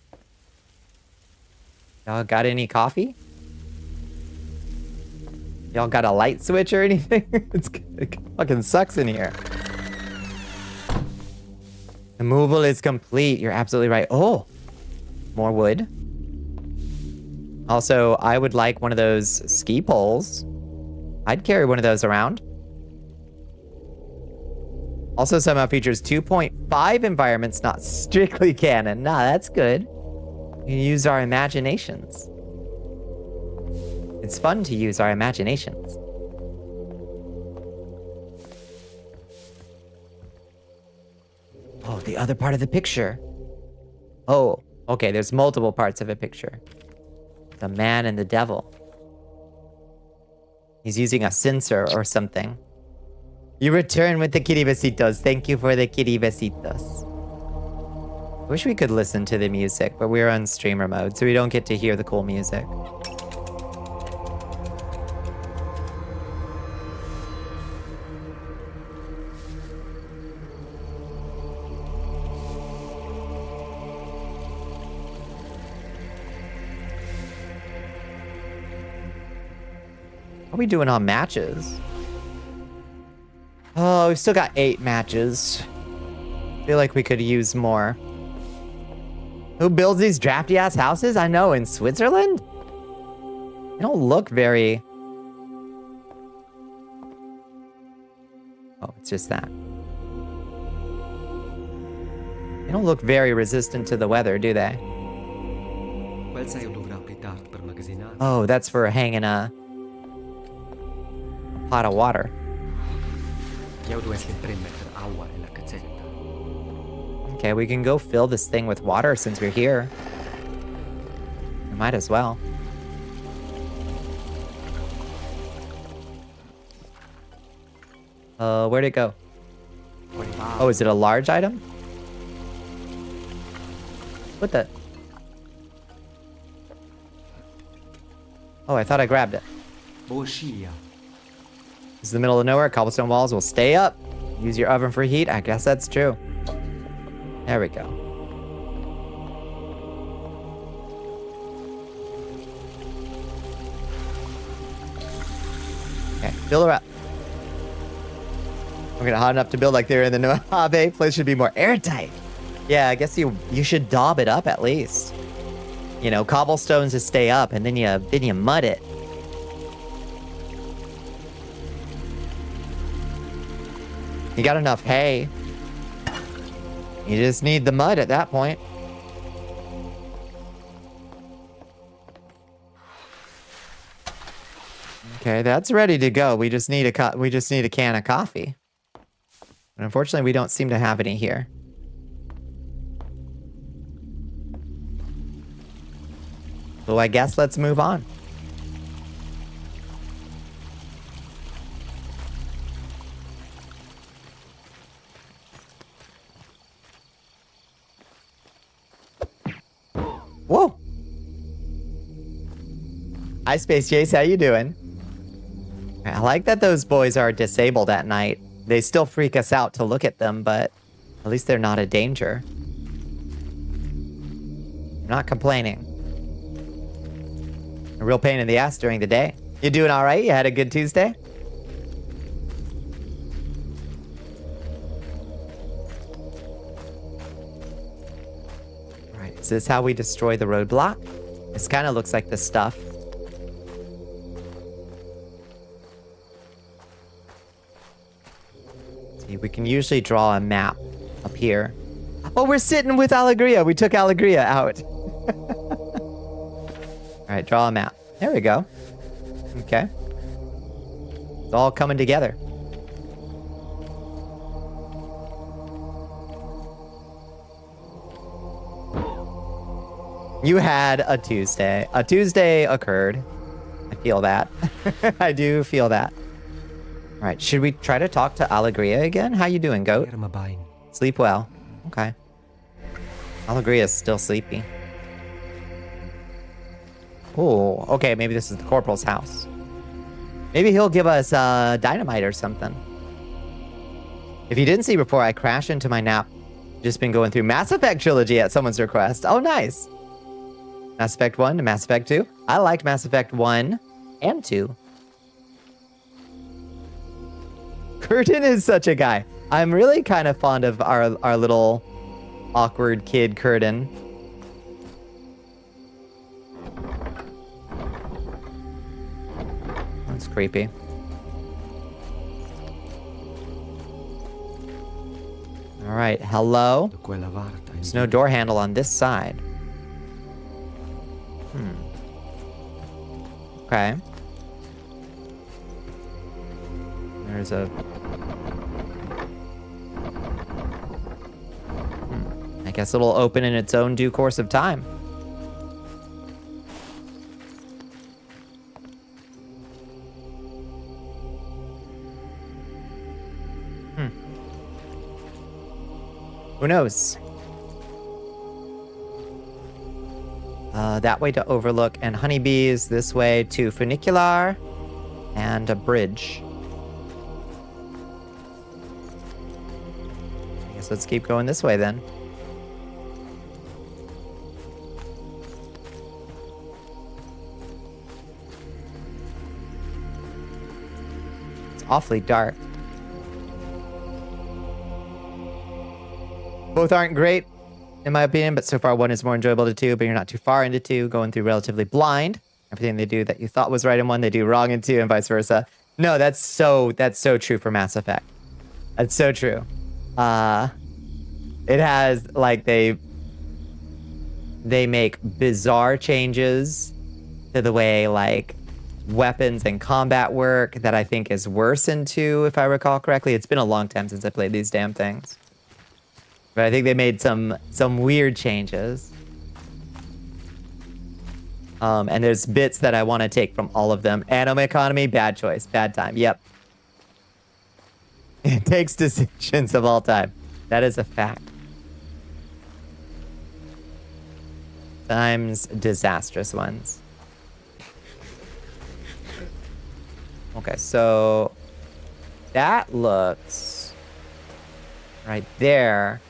Y'all got any coffee? Y'all got a light switch or anything? It fucking sucks in here. The removal is complete. You're absolutely right. Oh, more wood. Also, I would like one of those ski poles. I'd carry one of those around. Also somehow features 2.5 environments, not strictly canon. Nah, that's good. We can use our imaginations. It's fun to use our imaginations. Oh, the other part of the picture. Oh, okay, there's multiple parts of a picture. The man and the devil. He's using a sensor or something. You return with the kitty besitos. Thank you for the kitty besitos. Wish we could listen to the music, but we're on streamer mode, so we don't get to hear the cool music. What are we doing on matches? Oh, we've still got 8 matches. Feel like we could use more. Who builds these drafty ass houses? I know, in Switzerland? They don't look very... Oh, it's just that. They don't look very resistant to the weather, do they? Oh, that's for hanging a pot of water. Okay, we can go fill this thing with water since we're here. We might as well. Where'd it go? Oh, is it a large item? What the? Oh, I thought I grabbed it. This is the middle of nowhere. Cobblestone walls will stay up. Use your oven for heat. I guess that's true. There we go. Okay, fill her up. We're gonna hot enough to build like they're in the Mojave. Place should be more airtight. Yeah, I guess you should daub it up at least. You know, cobblestones to stay up, and then you mud it. You got enough hay. You just need the mud at that point. Okay, that's ready to go. We just need a can of coffee. And unfortunately, we don't seem to have any here. So I guess let's move on. Whoa! Hi, Space Chase. How you doing? I like that those boys are disabled at night. They still freak us out to look at them, but at least they're not a danger. I'm not complaining. A real pain in the ass during the day. You doing all right? You had a good Tuesday? All right, is this how we destroy the roadblock? This kind of looks like the stuff. See, we can usually draw a map up here. Oh, we're sitting with Alegria. We took Alegria out. All right, draw a map. There we go. Okay. It's all coming together. You had a Tuesday. A Tuesday occurred. I feel that. I do feel that. All right, should we try to talk to Alegria again? How you doing, goat? Sleep well. Okay. Alegria is still sleepy. Oh, okay, maybe this is the corporal's house. Maybe he'll give us dynamite or something. If you didn't see before, I crashed into my nap. Just been going through Mass Effect Trilogy at someone's request. Oh, nice. Mass Effect 1 to Mass Effect 2. I liked Mass Effect 1 and 2. Curtin is such a guy. I'm really kind of fond of our little awkward kid, Curtin. That's creepy. All right, hello. There's no door handle on this side. Okay. There's a... I guess it'll open in its own due course of time. Who knows? That way to Overlook, and honeybees this way to funicular and a bridge. I guess let's keep going this way then. It's awfully dark. Both aren't great, in my opinion, but so far one is more enjoyable to two, but you're not too far into two, going through relatively blind. Everything they do that you thought was right in one, they do wrong in two, and vice versa. No, that's so true for Mass Effect. That's so true. It has, like, they make bizarre changes to the way, like, weapons and combat work that I think is worse in two, if I recall correctly. It's been a long time since I played these damn things. But I think they made some weird changes. And there's bits that I want to take from all of them. Anime economy, bad choice, bad time. Yep. It takes decisions of all time. That is a fact. Sometimes disastrous ones. Okay, so that looks right there.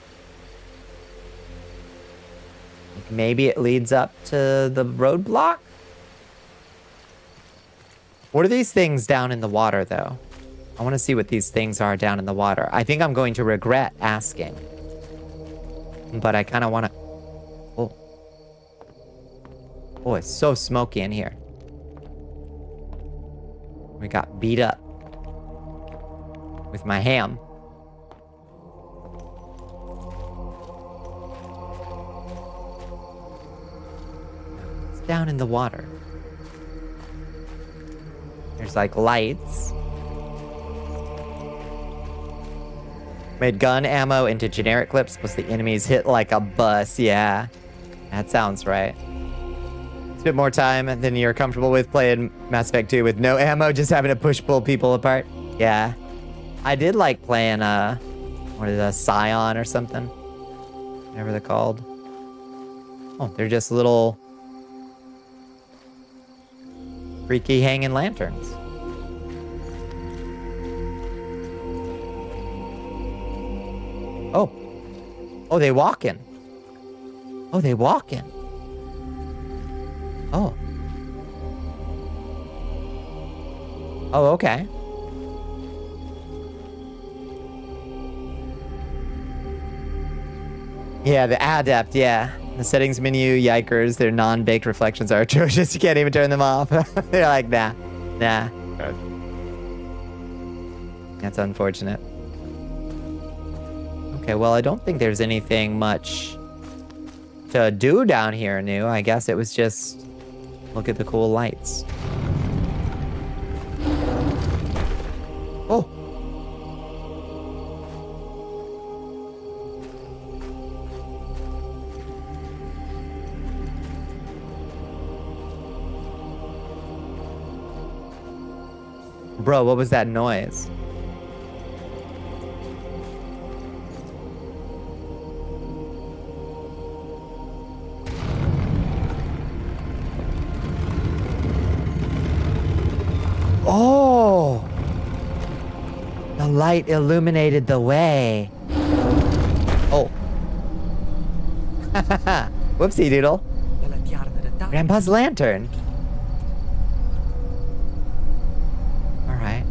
Like maybe it leads up to the roadblock? What are these things down in the water, though? I want to see what these things are down in the water. I think I'm going to regret asking. But I kind of want to... Oh. Oh, it's so smoky in here. We got beat up. With my ham. It's down in the water. There's like lights. Made gun ammo into generic clips plus the enemies hit like a bus. Yeah, that sounds right. It's a bit more time than you're comfortable with playing Mass Effect 2 with no ammo, just having to pull people apart. Yeah. I did like playing, what is it, Scion or something? Whatever they're called. Oh, they're just little freaky hanging lanterns. Oh. Oh, they walking. Oh, they walking. Oh. Oh, okay. Yeah, the adept, yeah. The settings menu, yikers, their non-baked reflections are atrocious. You can't even turn them off. They're like, nah. That's unfortunate. Okay, well, I don't think there's anything much to do down here new. I guess it was just look at the cool lights. Oh. Bro, what was that noise? Oh! The light illuminated the way. Oh. Whoopsie doodle. Grandpa's lantern. Alright.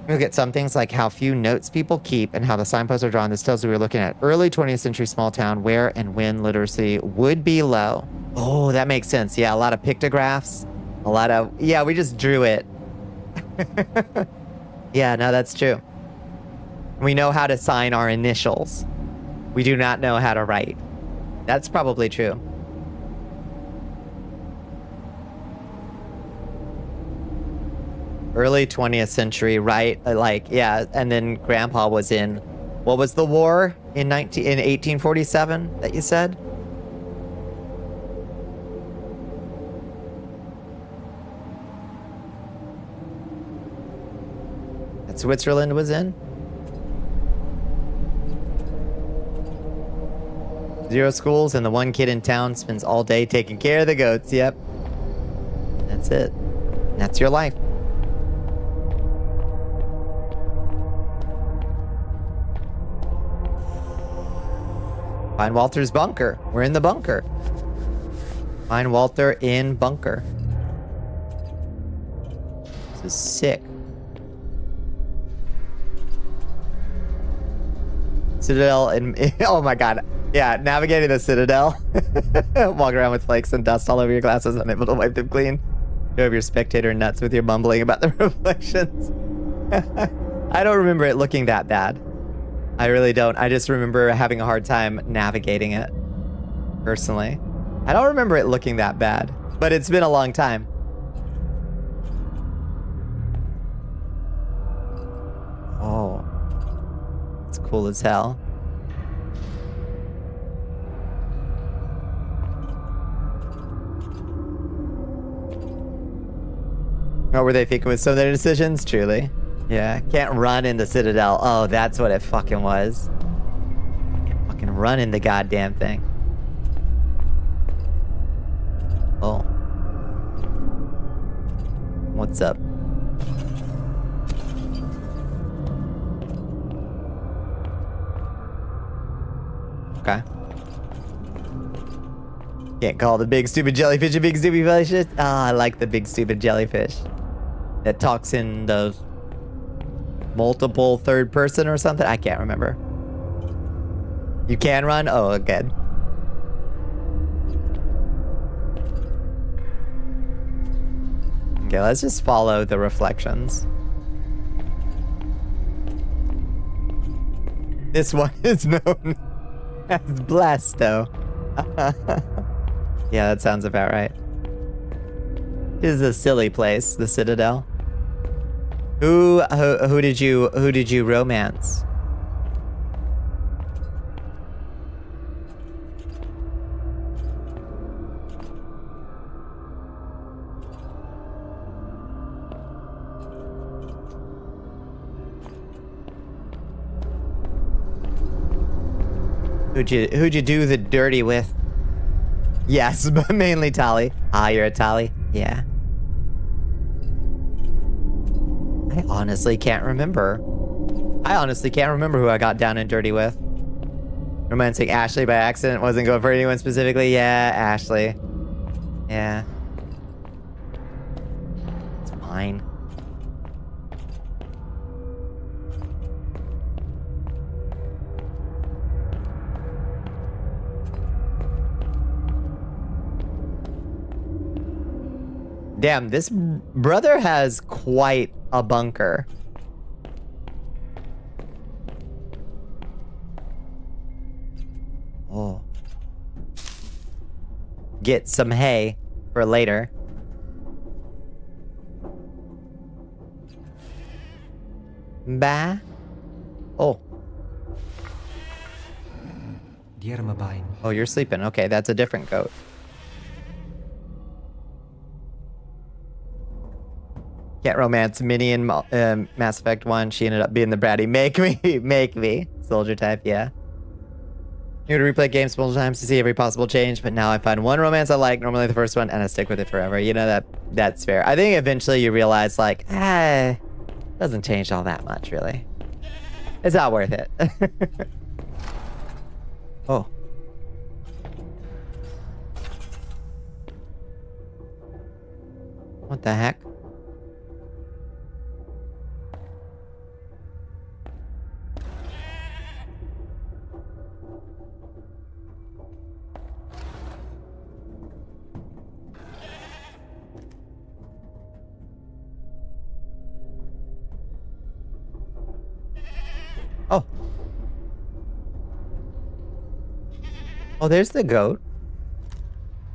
Look at some things like how few notes people keep and how the signposts are drawn. This tells you we're looking at early 20th century small town where and when literacy would be low. Oh, that makes sense. Yeah, a lot of pictographs. A lot of... Yeah, we just drew it. Yeah, no, that's true. We know how to sign our initials. We do not know how to write. That's probably true. Early 20th century, right? Like, yeah, and then Grandpa was in... What was the war in 1847 that you said? that Switzerland was in? 0 schools and the one kid in town spends all day taking care of the goats. Yep. That's it. That's your life. Find Walter's bunker. We're in the bunker. Find Walter in bunker. This is sick. Citadel and oh my god. Yeah, navigating the Citadel. Walk around with flakes and dust all over your glasses, unable to wipe them clean. Drove your spectator nuts with your mumbling about the reflections. I don't remember it looking that bad. I really don't. I just remember having a hard time navigating it, personally. I don't remember it looking that bad, but it's been a long time. Oh, it's cool as hell. What were they thinking with some of their decisions? Truly. Yeah, can't run in the Citadel. Oh, that's what it fucking was. Can't fucking run in the goddamn thing. Oh. What's up? Okay. Can't call the big stupid jellyfish a big stupid jellyfish. Oh, I like the big stupid jellyfish. That talks in the multiple third person or something. I can't remember. You can run? Oh, good. Okay, let's just follow the reflections. This one is known as Blasto. Yeah, that sounds about right. This is a silly place, the Citadel. Who did you romance? Who'd you do the dirty with? Yes, but mainly Tali. Ah, you're a Tali? Yeah. I honestly can't remember. I honestly can't remember who I got down and dirty with. Romancing Ashley by accident. Wasn't going for anyone specifically. Yeah, Ashley. Yeah. It's fine. Damn, this brother has quite a bunker. Oh. Get some hay for later. Bah. Oh. Oh, you're sleeping. Okay, that's a different goat. Can't romance Minnie in Mass Effect 1. She ended up being the bratty. Make me. Soldier type, yeah. You would replay games multiple times to see every possible change, but now I find one romance I like, normally the first one, and I stick with it forever. You know, that's fair. I think eventually you realize, like, doesn't change all that much, really. It's not worth it. Oh. What the heck? Oh. Oh, there's the goat.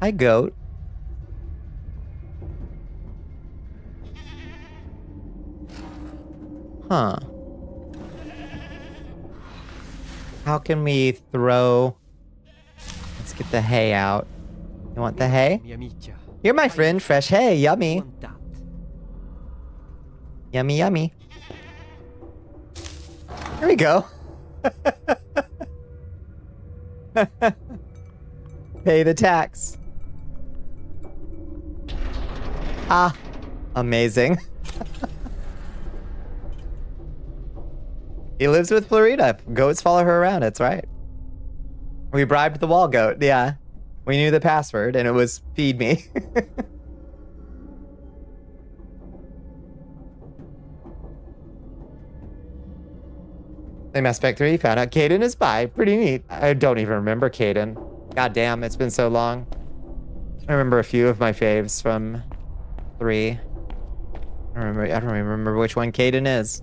Hi, goat. Huh. How can we throw... Let's get the hay out. You want the hay? You're my friend, fresh hay, yummy. Yummy, yummy. Here we go. Pay the tax. Ah, amazing. He lives with Florida. Goats follow her around, that's right. We bribed the wall goat, yeah. We knew the password, and it was feed me. Mass Effect 3 found out Caden is bi. Pretty neat. I don't even remember Caden. God damn, it's been so long. I remember a few of my faves from 3. I don't even remember which one Caden is.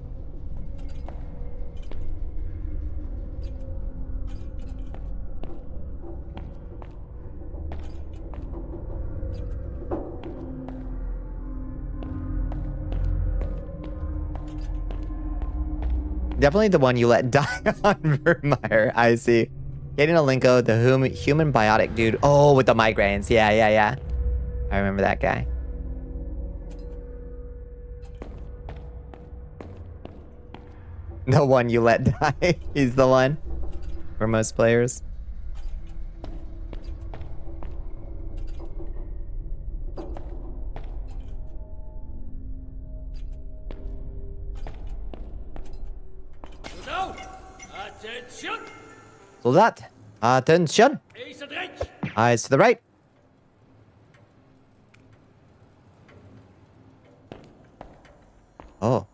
Definitely the one you let die on Vermeer. I see. Caden Alenko, the human biotic dude. Oh, with the migraines. Yeah. I remember that guy. The one you let die. He's the one for most players. Soldat, attention. Eyes to the right. Oh.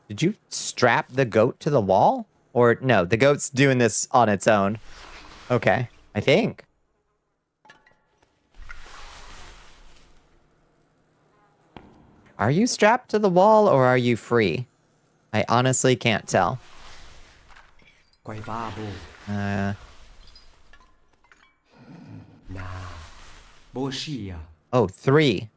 Did you strap the goat to the wall? Or no, the goat's doing this on its own. Okay, I think. Are you strapped to the wall or are you free? I honestly can't tell. Oh, 3.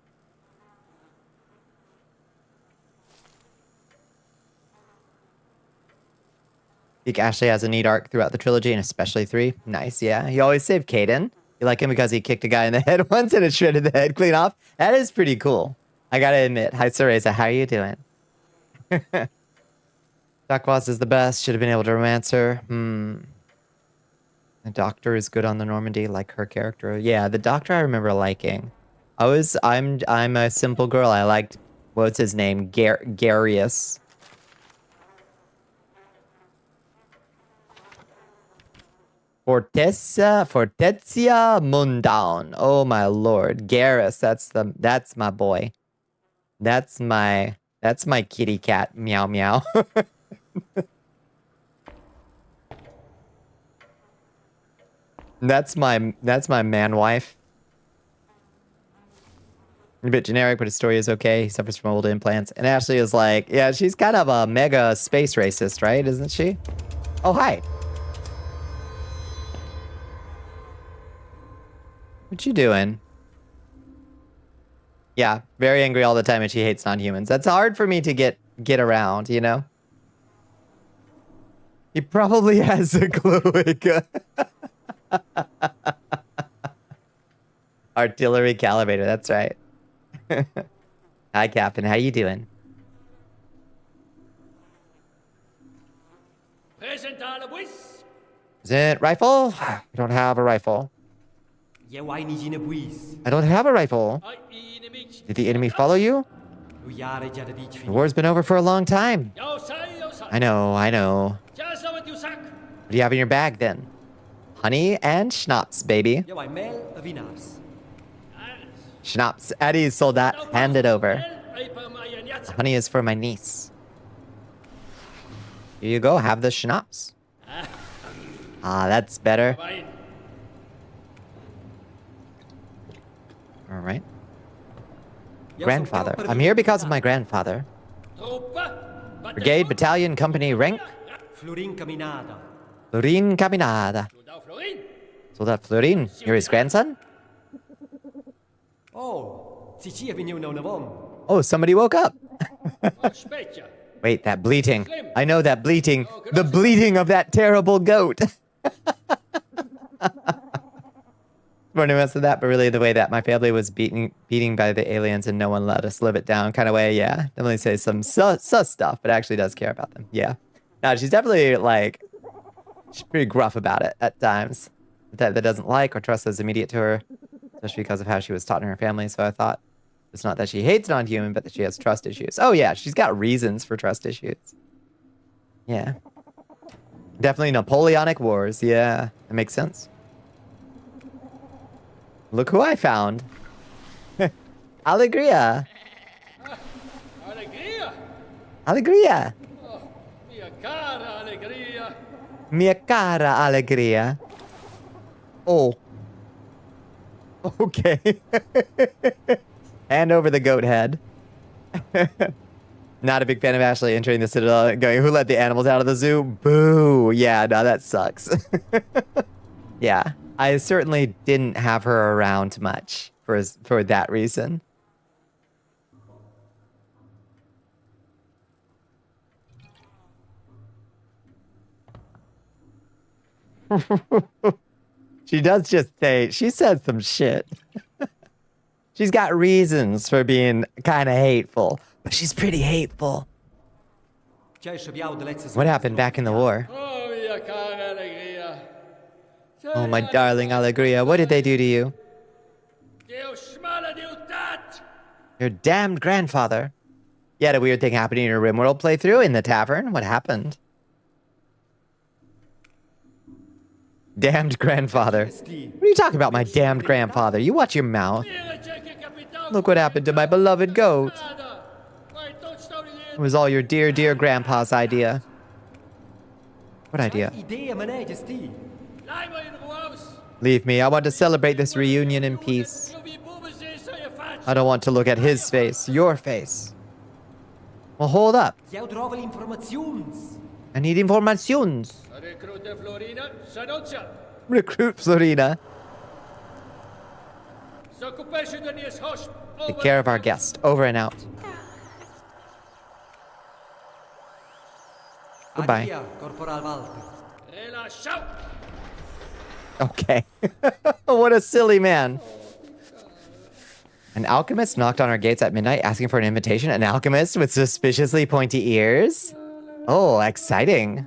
I think Ashley has a neat arc throughout the trilogy, and especially 3. Nice, yeah. You always save Caden. You like him because he kicked a guy in the head once and it shredded the head clean off. That is pretty cool. I gotta admit. Hi, Cereza. How are you doing? Duckwas is the best. Should have been able to romance her. The doctor is good on the Normandy, like her character. Yeah, the doctor I remember liking. I'm a simple girl. I liked, what's his name? Garius. Fortezia Mundaun. Oh my lord. Garrus, that's my boy. That's my kitty cat. Meow meow. That's my man wife. A bit generic, but his story is okay. He suffers from old implants. And Ashley is like, yeah, she's kind of a mega space racist, right? Isn't she? Oh, hi. What you doing? Yeah, very angry all the time and she hates non-humans. That's hard for me to get around, you know? He probably has a cloaca. Artillery calibrator, that's right. Hi, Captain. How you doing? Present rifle? I don't have a rifle. I don't have a rifle. Did the enemy follow you? The war's been over for a long time. I know. What do you have in your bag then? Honey and schnapps, baby. Schnapps. Eddie sold that. Hand it over. The honey is for my niece. Here you go. Have the schnapps. Ah, that's better. All right. Grandfather. I'm here because of my grandfather. Brigade, battalion, company, rank. Florin Caminada. Soldat Florin, you're his grandson? Oh, somebody woke up. Wait, that bleating. I know that bleating. The bleating of that terrible goat. More nuance than that, but really the way that my family was beating by the aliens and no one let us live it down kind of way. Yeah, definitely say some sus stuff, but actually does care about them. Yeah. No, she's definitely like, she's pretty gruff about it at times. That doesn't like or trust those immediate to her, especially because of how she was taught in her family. So I thought it's not that she hates non-human, but that she has trust issues. Oh yeah, she's got reasons for trust issues. Yeah. Definitely Napoleonic Wars. Yeah, that makes sense. Look who I found. Alegria. Alegria? Alegria. Oh, mia cara alegria. Mia cara alegria. Oh. Okay. Hand over the goat head. Not a big fan of Ashley entering the Citadel going, who let the animals out of the zoo? Boo. Yeah, no, that sucks. Yeah, I certainly didn't have her around much for that reason. She does just say, she said some shit. She's got reasons for being kind of hateful, but she's pretty hateful. What happened back in the war? Oh, mia cara alegria. Oh, my darling Alegria, what did they do to you? Deus maleditat! Your damned grandfather. You had a weird thing happening in your RimWorld playthrough in the tavern? What happened? Damned grandfather. What are you talking about, my damned grandfather? You watch your mouth. Look what happened to my beloved goat. It was all your dear, dear grandpa's idea. What idea? Leave me. I want to celebrate this reunion in peace. I don't want to look at his face, your face. Well, hold up. I need informations. Recruit Florina. Take care of our guest. Over and out. Goodbye. Okay. What a silly man. An alchemist knocked on our gates at midnight asking for an invitation. An alchemist with suspiciously pointy ears? Oh, exciting.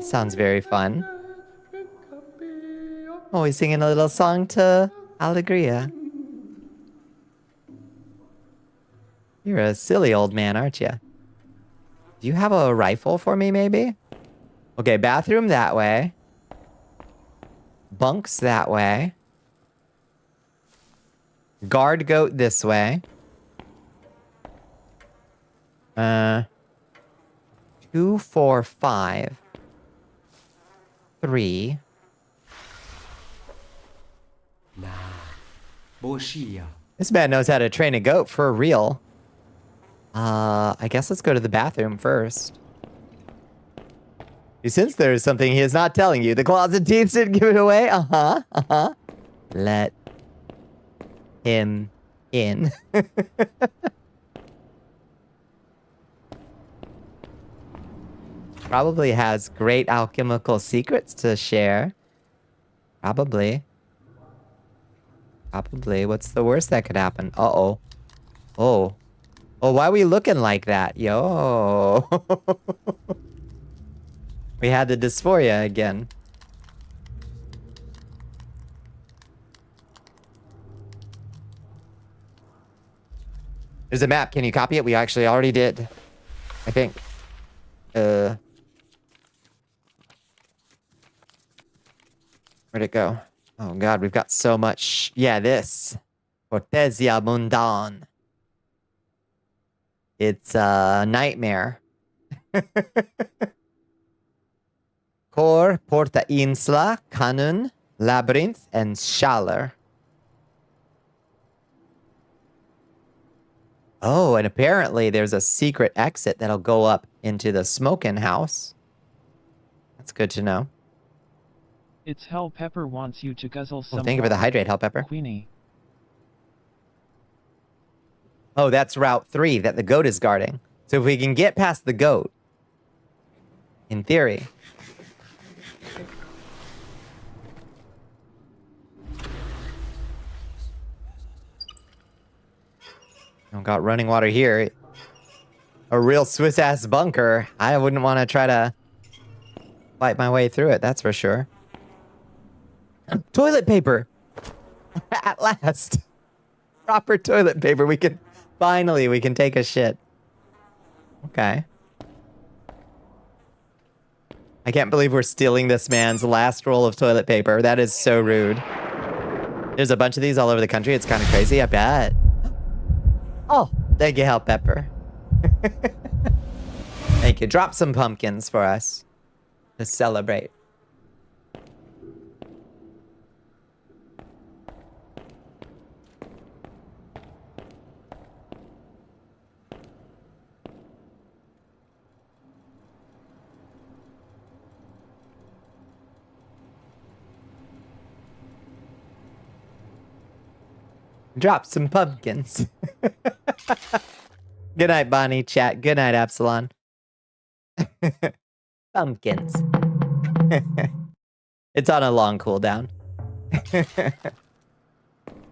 Sounds very fun. Oh, he's singing a little song to Alegria. You're a silly old man, aren't you? Do you have a rifle for me, maybe? Okay, bathroom that way. Bunks that way. Guard goat this way. 2, 4, 5. 3. This man knows how to train a goat for real. I guess let's go to the bathroom first. You sense there is something he is not telling you. The closet teeth didn't give it away? Let him in. Probably has great alchemical secrets to share. Probably. What's the worst that could happen? Uh-oh. Oh. Oh, why are we looking like that? Yo. We had the dysphoria again. There's a map. Can you copy it? We actually already did. I think. Where'd it go? Oh god, we've got so much. Yeah, this. Cortesia MUNDAUN. It's a nightmare. Core, Porta Insla, Kanun, Labyrinth, and Schaller. Oh, and apparently there's a secret exit that'll go up into the smoking house. That's good to know. It's Hell Pepper wants you to guzzle some. Thank you for the hydrate, Hell Pepper. Queenie. Oh, that's Route 3 that the goat is guarding. So if we can get past the goat, in theory. I've got running water here. a real Swiss ass bunker. I wouldn't want to try to fight my way through it, that's for sure. Toilet paper! At last! Proper toilet paper. We can take a shit. Okay. I can't believe we're stealing this man's last roll of toilet paper. That is so rude. There's a bunch of these all over the country. It's kind of crazy, I bet. Oh, thank you, Hell Pepper. Thank you. Drop some pumpkins for us to celebrate. Drop some pumpkins. Good night, Bonnie chat. Good night, Absalon. Pumpkins. It's on a long cooldown.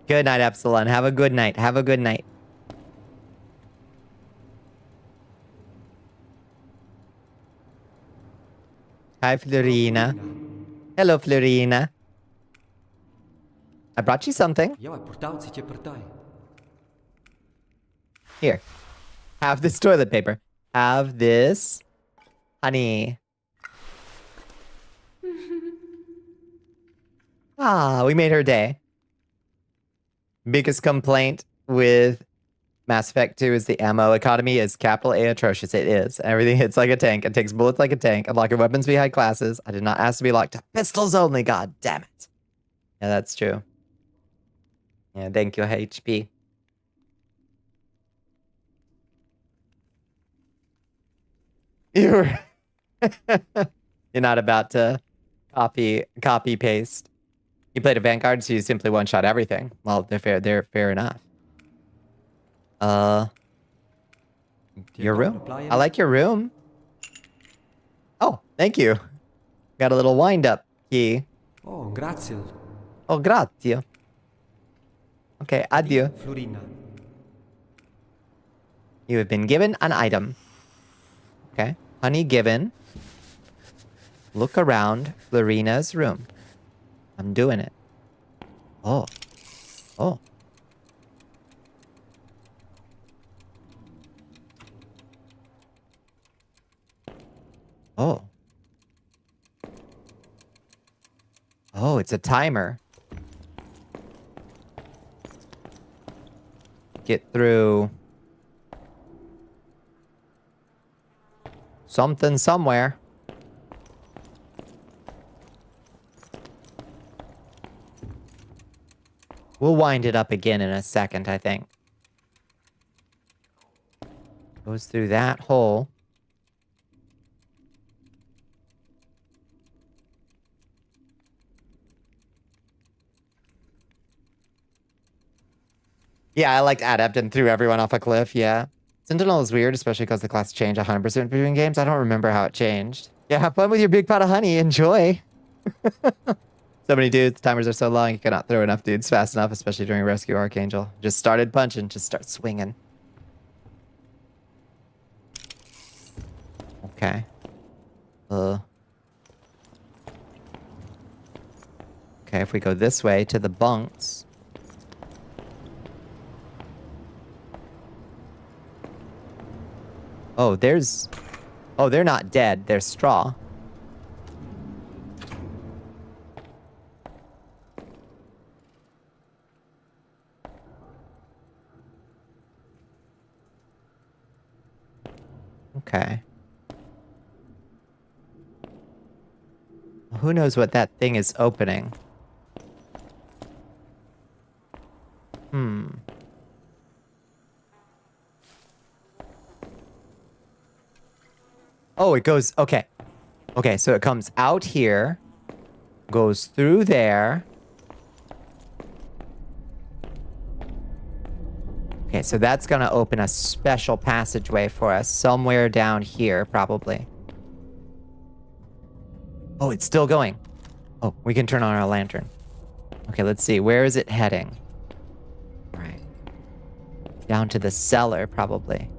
Good night, Absalon. Have a good night. Have a good night. Hi, Florina. Hello, Florina. I brought you something. Here. Have this toilet paper. Have this honey. Ah, we made her day. Biggest complaint with Mass Effect 2 is the ammo economy is capital A atrocious. It is. Everything hits like a tank. It takes bullets like a tank. Unlock your weapons behind classes. I did not ask to be locked to pistols only. God damn it. Yeah, that's true. Yeah, thank you, HP. You're not about to copy paste. You played a Vanguard, so you simply one-shot everything. Well, they're fair enough. Your room? I like your room. Oh, thank you. Got a little wind-up key. Oh, grazie. Oh, grazie. Okay, adieu. Florina. You have been given an item. Okay, honey given. Look around Florina's room. I'm doing it. Oh. Oh. Oh. Oh, it's a timer. Get through something somewhere. We'll wind it up again in a second, I think. Goes through that hole. Yeah, I liked Adept and threw everyone off a cliff, yeah. Sentinel is weird, especially because the class changed 100% between games. I don't remember how it changed. Yeah, have fun with your big pot of honey. Enjoy. So many dudes. Timers are so long, you cannot throw enough dudes fast enough, especially during Rescue Archangel. Just started punching, just start swinging. Okay. Okay, if we go this way to the bunks. Oh, there's... Oh, they're not dead. They're straw. Okay. Who knows what that thing is opening? Oh, it goes... Okay. Okay, so it comes out here. Goes through there. Okay, so that's gonna open a special passageway for us. Somewhere down here, probably. Oh, it's still going. Oh, we can turn on our lantern. Okay, let's see. Where is it heading? All right. Down to the cellar, probably.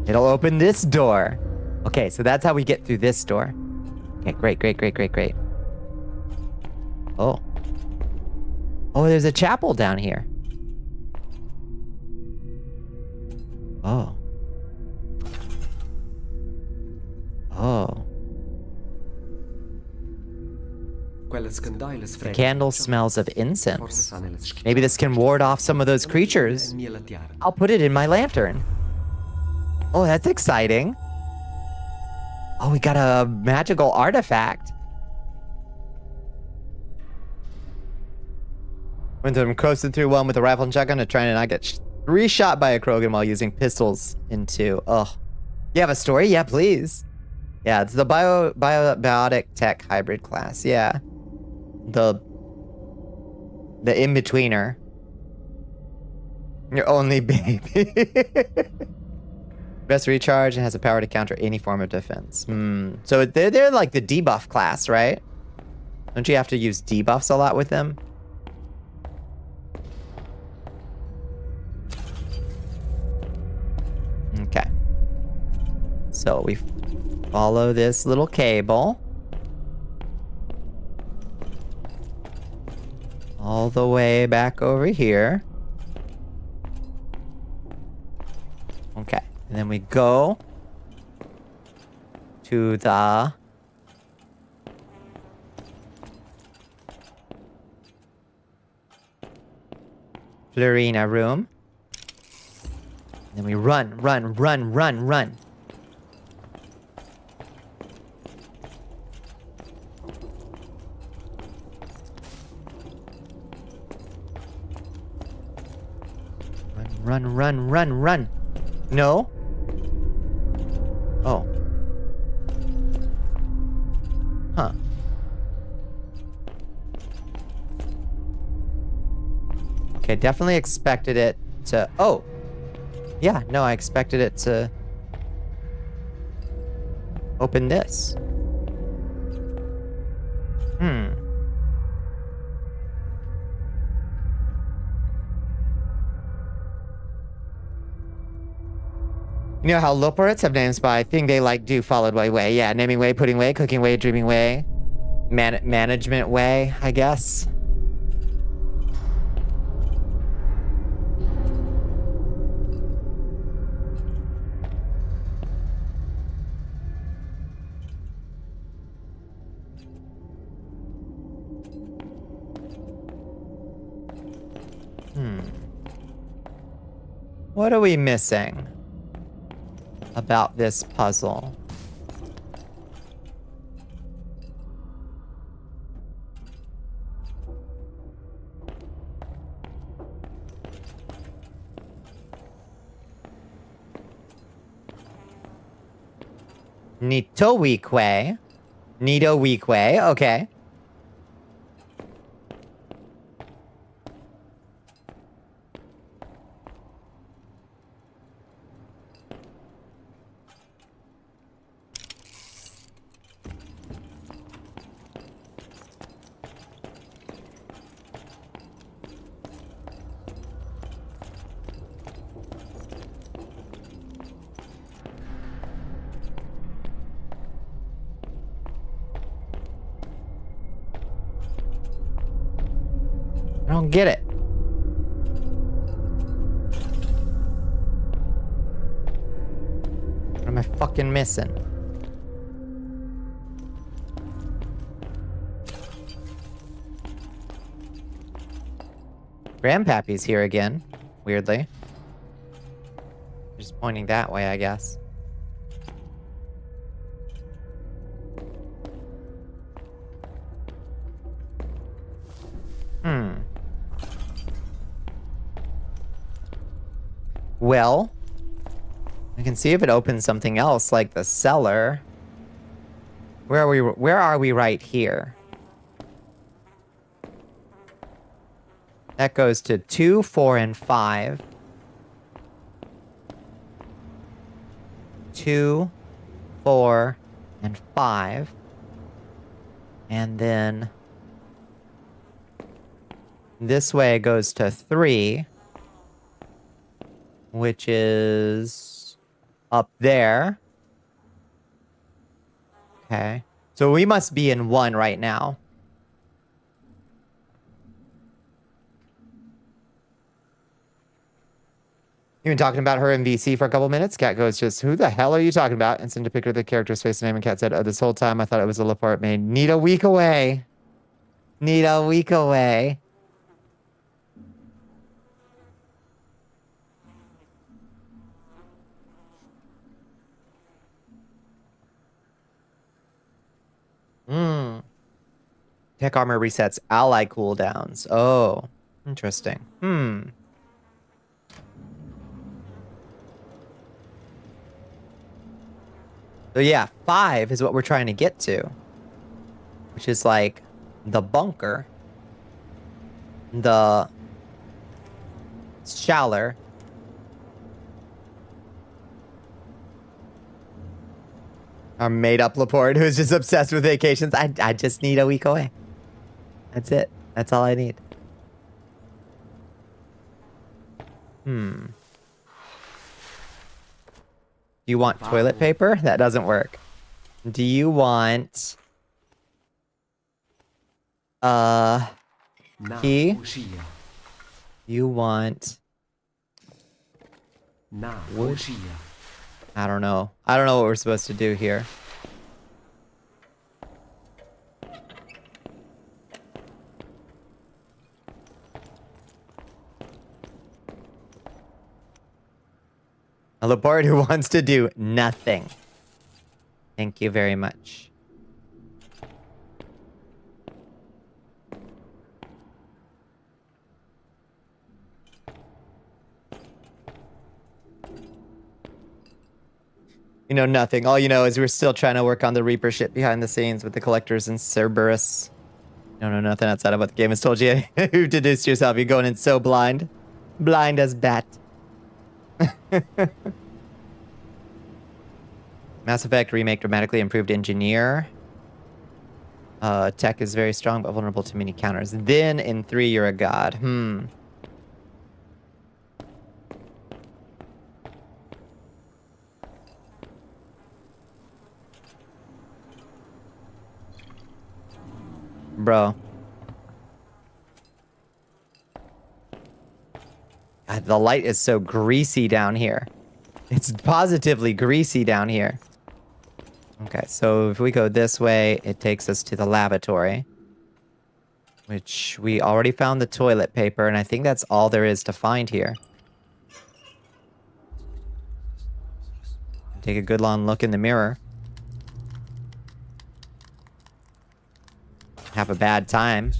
It'll open this door. Okay, so that's how we get through this door. Okay, great. Oh. Oh, there's a chapel down here. Oh. Oh. The candle smells of incense. Maybe this can ward off some of those creatures. I'll put it in my lantern. Oh, that's exciting. Oh, we got a magical artifact. Wyndham coasted through one with a rifle and shotgun to try and not get re-shot by a Krogan while using pistols into... Oh. You have a story? Yeah, please. Yeah, it's the biotic tech hybrid class. Yeah. The in-betweener. Your only baby. Best recharge and has the power to counter any form of defense. So they're like the debuff class, right? Don't you have to use debuffs a lot with them? Okay. So we follow this little cable. All the way back over here. Okay. And then we go to the Florina room. And then we run. Run. Run, run. No? Oh. Huh. Okay, definitely expected it to... Oh! Yeah, no, I expected it to... open this. You know how Loporits have names by thing they like do followed by way. Yeah, naming way, putting way, cooking way, dreaming way. Management way, I guess. What are we missing about this puzzle? Nito Weekway. Nito Weekway, okay. I don't get it. What am I fucking missing? Grandpappy's here again, weirdly. Just pointing that way, I guess. Well, I can see if it opens something else, like the cellar. Where are we right here? That goes to 2, 4, and 5. 2, 4, and 5. And then this way goes to 3. Which is up there. Okay. So we must be in 1 right now. You've been talking about her in VC for a couple minutes. Cat goes, just, who the hell are you talking about? And sent a picture of the character's face and name, and Cat said, oh, this whole time I thought it was a Laporte maid. Need a week away. Need a week away. Tech armor resets ally cooldowns. Oh, interesting. So yeah, 5 is what we're trying to get to. Which is like the bunker. The Shaller. Our made-up Laporte who's just obsessed with vacations. I just need a week away. That's it. That's all I need. Do you want toilet paper? That doesn't work. Do you want... key? You want... wood? I don't know. I don't know what we're supposed to do here. A Laporte who wants to do nothing. Thank you very much. You know nothing. All you know is we're still trying to work on the Reaper shit behind the scenes with the collectors and Cerberus. You don't know nothing outside of what the game has told you. You've introduced yourself. You're going in so blind. Blind as bat. Mass Effect Remake dramatically improved engineer. Tech is very strong but vulnerable to many counters. Then in 3 you're a god. Bro. God, the light is so greasy down here. It's positively greasy down here. Okay, so if we go this way, it takes us to the lavatory. Which we already found the toilet paper, and I think that's all there is to find here. Take a good long look in the mirror. Have a bad time.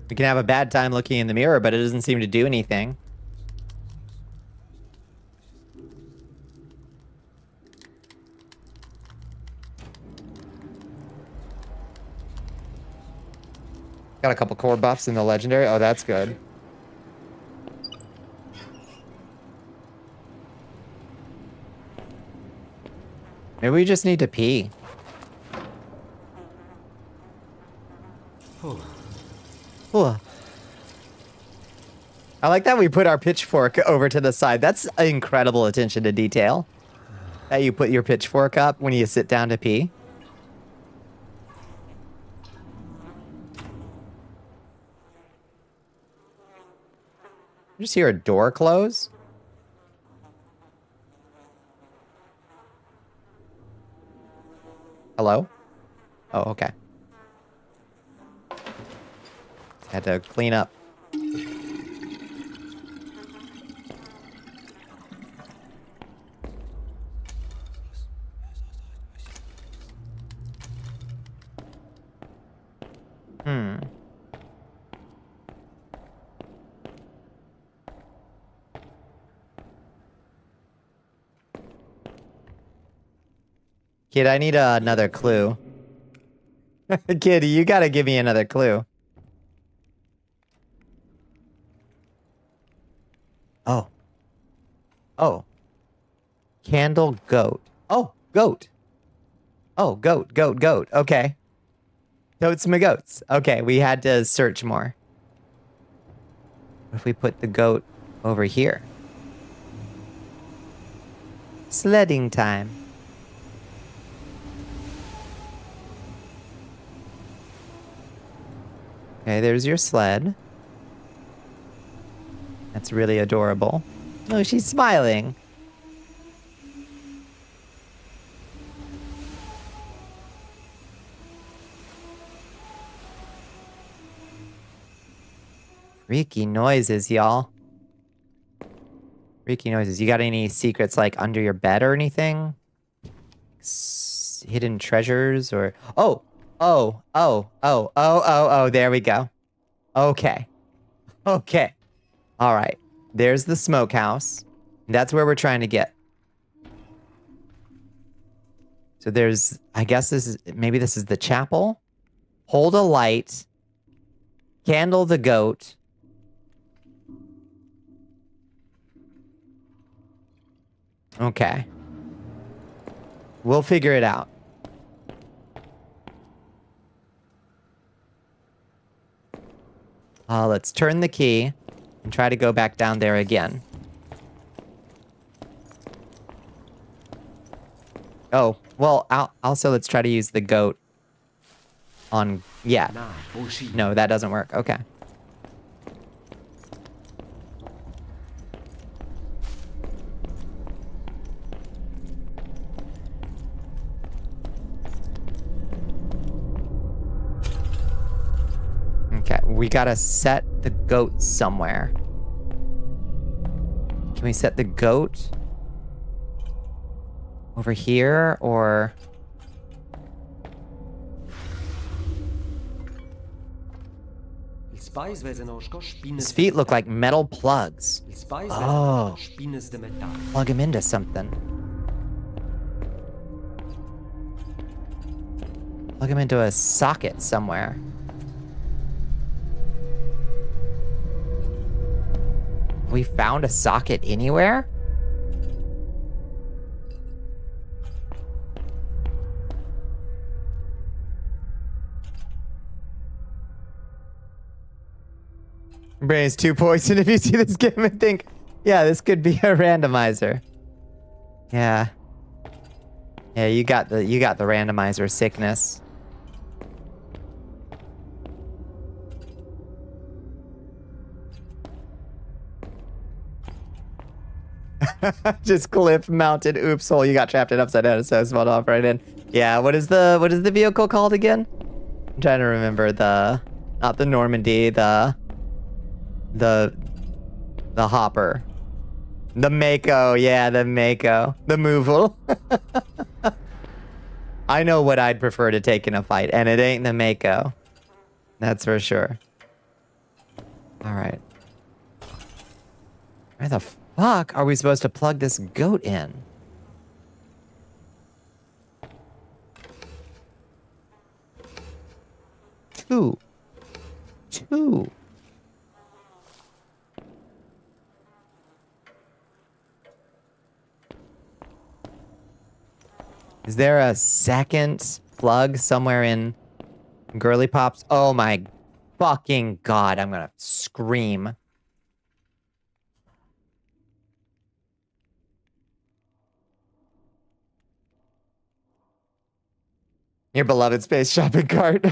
We can have a bad time looking in the mirror, but it doesn't seem to do anything. Got a couple core buffs in the legendary. Oh, that's good. Maybe we just need to pee. I like that we put our pitchfork over to the side. That's incredible attention to detail. That you put your pitchfork up when you sit down to pee. I just hear a door close. Hello? Oh, okay. Had to clean up. Kid, I need another clue. Kid, you gotta give me another clue. Oh. Oh. Candle goat. Oh, goat. Oh, goat, goat, goat. Okay. Totes my goats. Okay, we had to search more. What if we put the goat over here? Sledding time. Okay, there's your sled. That's really adorable. Oh, she's smiling. Freaky noises, y'all. Freaky noises. You got any secrets like under your bed or anything? Hidden treasures or... Oh! Oh, there we go. Okay. Okay. All right. There's the smokehouse. That's where we're trying to get. So there's... I guess this is... Maybe this is the chapel? Hold a light. Candle the goat. Okay. We'll figure it out. Let's turn the key and try to go back down there again. Oh, well, also let's try to use the goat on... Yeah. No, that doesn't work. Okay. Okay, we gotta set the goat somewhere. Can we set the goat over here, or... His feet look like metal plugs. Oh, plug him into something. Plug him into a socket somewhere. We found a socket anywhere? Brain is 2 points, and if you see this game and think, yeah, this could be a randomizer. Yeah. Yeah, you got the randomizer sickness. Just cliff mounted oops hole. You got trapped in upside down, so small off right in. Yeah, what is the vehicle called again? I'm trying to remember not the Normandy, the hopper. The Mako, yeah, the Mako. The Movil. I know what I'd prefer to take in a fight, and it ain't the Mako. That's for sure. Alright. Where the fuck are we supposed to plug this goat in? Two. Is there a second plug somewhere in Girly Pops? Oh my fucking god, I'm gonna scream. Your beloved space shopping cart.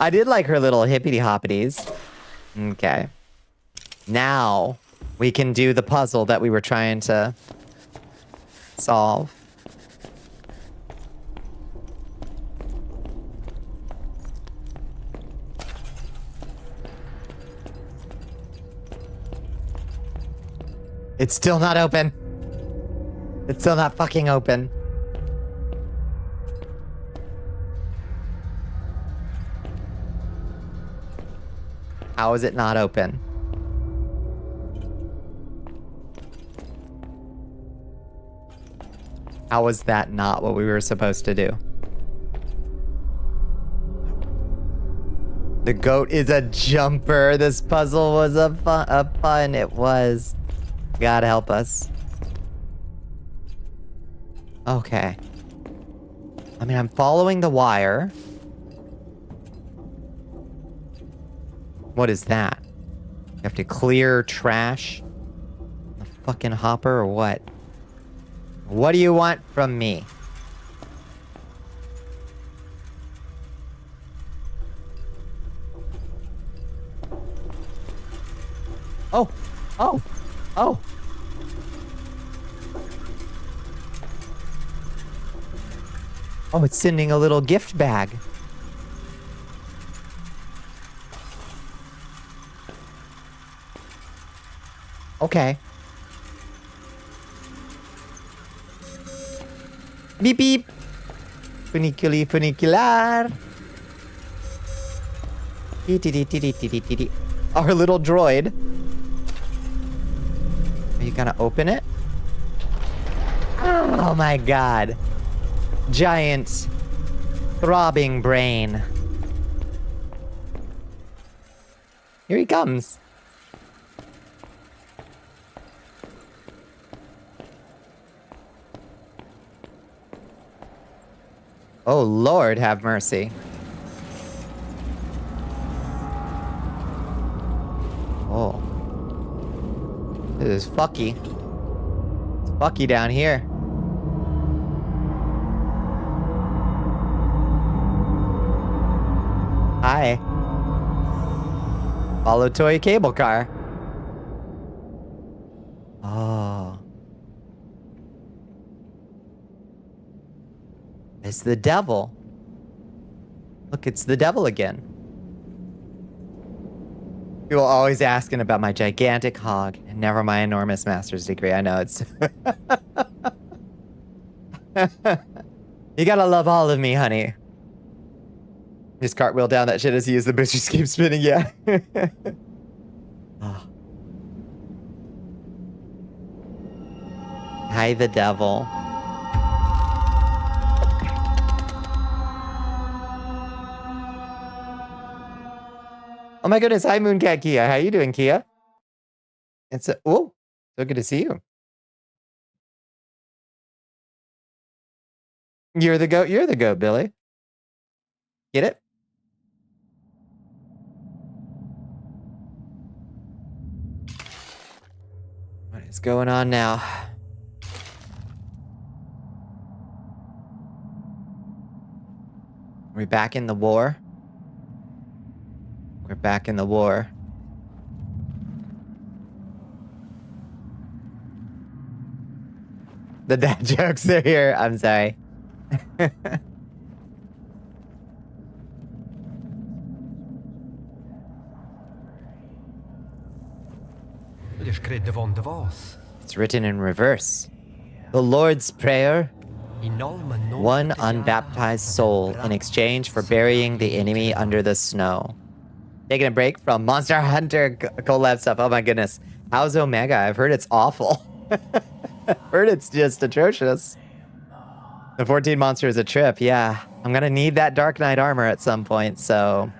I did like her little hippity hoppities. Okay. Now we can do the puzzle that we were trying to solve. It's still not open. It's still not fucking open. How is it not open? How was that not what we were supposed to do? The goat is a jumper. This puzzle was a fun. It was. God help us. Okay. I mean, I'm following the wire. What is that? You have to clear trash. The fucking hopper or what? What do you want from me? Oh! Oh! Oh! Oh, it's sending a little gift bag. Okay. Beep beep. Funicular. Our little droid. Are you gonna open it? Oh my god. Giant throbbing brain. Here he comes. Oh Lord, have mercy. Oh. This is fucky. It's fucky down here. Hi. Follow toy cable car. Oh. It's the devil. Look, it's the devil again. People always asking about my gigantic hog and never my enormous master's degree. I know it's... You gotta love all of me, honey. Just cartwheel down that shit as he is. The bitch just keeps spinning, yeah. Oh. Hi, the devil. Oh my goodness, hi Mooncat Kia. How you doing, Kia? It's oh, so good to see you. You're the goat, Billy. Get it? What is going on now? Are we back in the war? We're back in the war. The dad jokes are here. I'm sorry. It's written in reverse. The Lord's Prayer. One unbaptized soul in exchange for burying the enemy under the snow. Taking a break from Monster Hunter collab stuff. Oh my goodness. How's Omega? I've heard it's awful. I've heard it's just atrocious. The 14 monster is a trip. Yeah. I'm going to need that Dark Knight armor at some point, so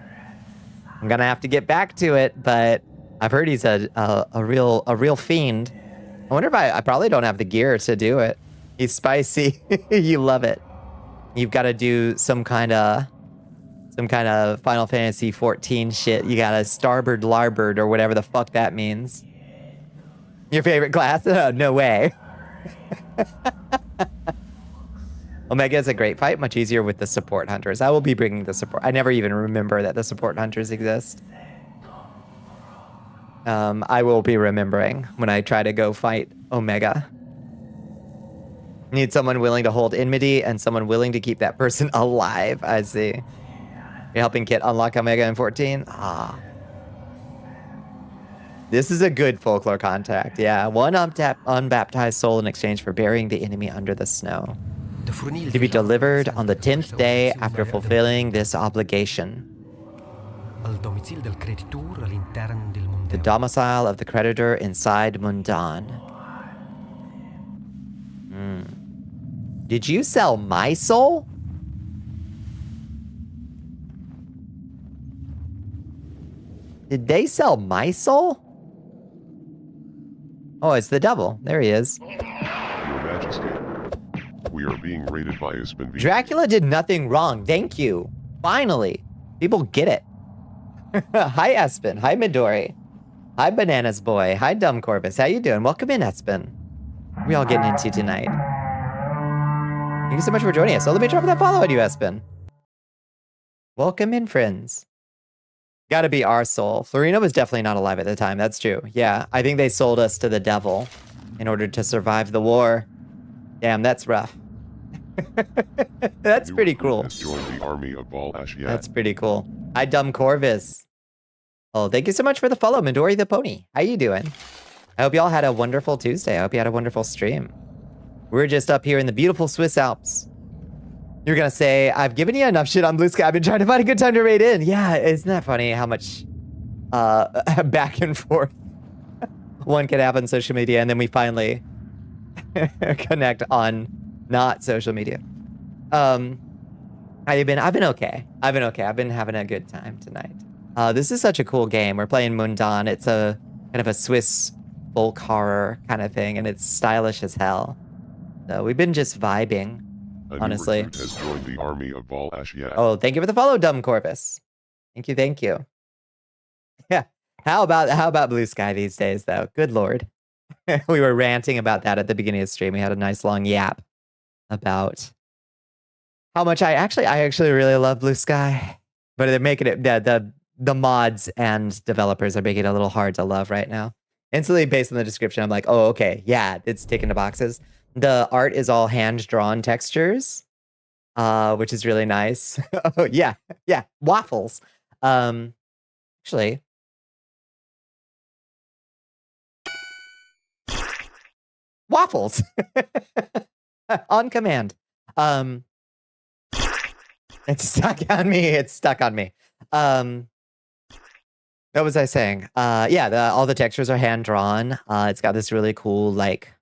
I'm going to have to get back to it, but I've heard he's a real fiend. I wonder if I probably don't have the gear to do it. He's spicy. You love it. You've got to do some kind of Final Fantasy 14 shit. You got a starboard larboard or whatever the fuck that means. Your favorite class? Oh, no way. Omega is a great fight, much easier with the support hunters. I will be bringing the support. I never even remember that the support hunters exist. I will be remembering when I try to go fight Omega. Need someone willing to hold enmity and someone willing to keep that person alive. I see. You're helping Kit unlock Omega in 14? Ah. This is a good folklore contact. Yeah, one unbaptized soul in exchange for burying the enemy under the snow. To be delivered on the 10th day after fulfilling this obligation. The domicile of the creditor inside Mundaun. Did you sell my soul? Did they sell my soul? Oh, it's the devil. There he is. Your Majesty, we are being raided by Ispan. Dracula did nothing wrong. Thank you. Finally. People get it. Hi, Espen. Hi, Midori. Hi, Bananas Boy. Hi, Dumb Corvus. How you doing? Welcome in, Espen. What are we all getting into tonight? Thank you so much for joining us. So let me drop that follow on you, Espen. Welcome in, friends. Gotta be our soul. Florina was definitely not alive at the time. That's true. Yeah, I think they sold us to the devil in order to survive the war. Damn, that's rough. That's pretty cool. Joined the army of Bal Ashiat. That's pretty cool. Hi, Dumb Corvus. Oh, thank you so much for the follow, Midori the Pony. How you doing? I hope y'all had a wonderful Tuesday. I hope you had a wonderful stream. We're just up here in the beautiful Swiss Alps. You're gonna say, I've given you enough shit on Blue Sky. I've been trying to find a good time to raid in. Yeah, isn't that funny how much back and forth one can have on social media, and then we finally connect on not social media. I've been okay. I've been having a good time tonight. This is such a cool game. We're playing MUNDAUN. It's a kind of a Swiss folk horror kind of thing, and it's stylish as hell. So we've been just vibing, honestly. Has joined the army of Bal Ashiat. Oh, thank you for the follow, Dumb Corvus. Thank you. Yeah. How about Blue Sky these days, though? Good Lord. We were ranting about that at the beginning of the stream. We had a nice long yap about how much I actually really love Blue Sky, but they're making it the mods and developers are making it a little hard to love right now. Instantly, based on the description, I'm like, oh, okay, yeah, it's ticking the boxes. The art is all hand-drawn textures, which is really nice. Oh, yeah, waffles. Actually, waffles on command. It's stuck on me. What was I saying? Yeah, all the textures are hand drawn. It's got this really cool, like,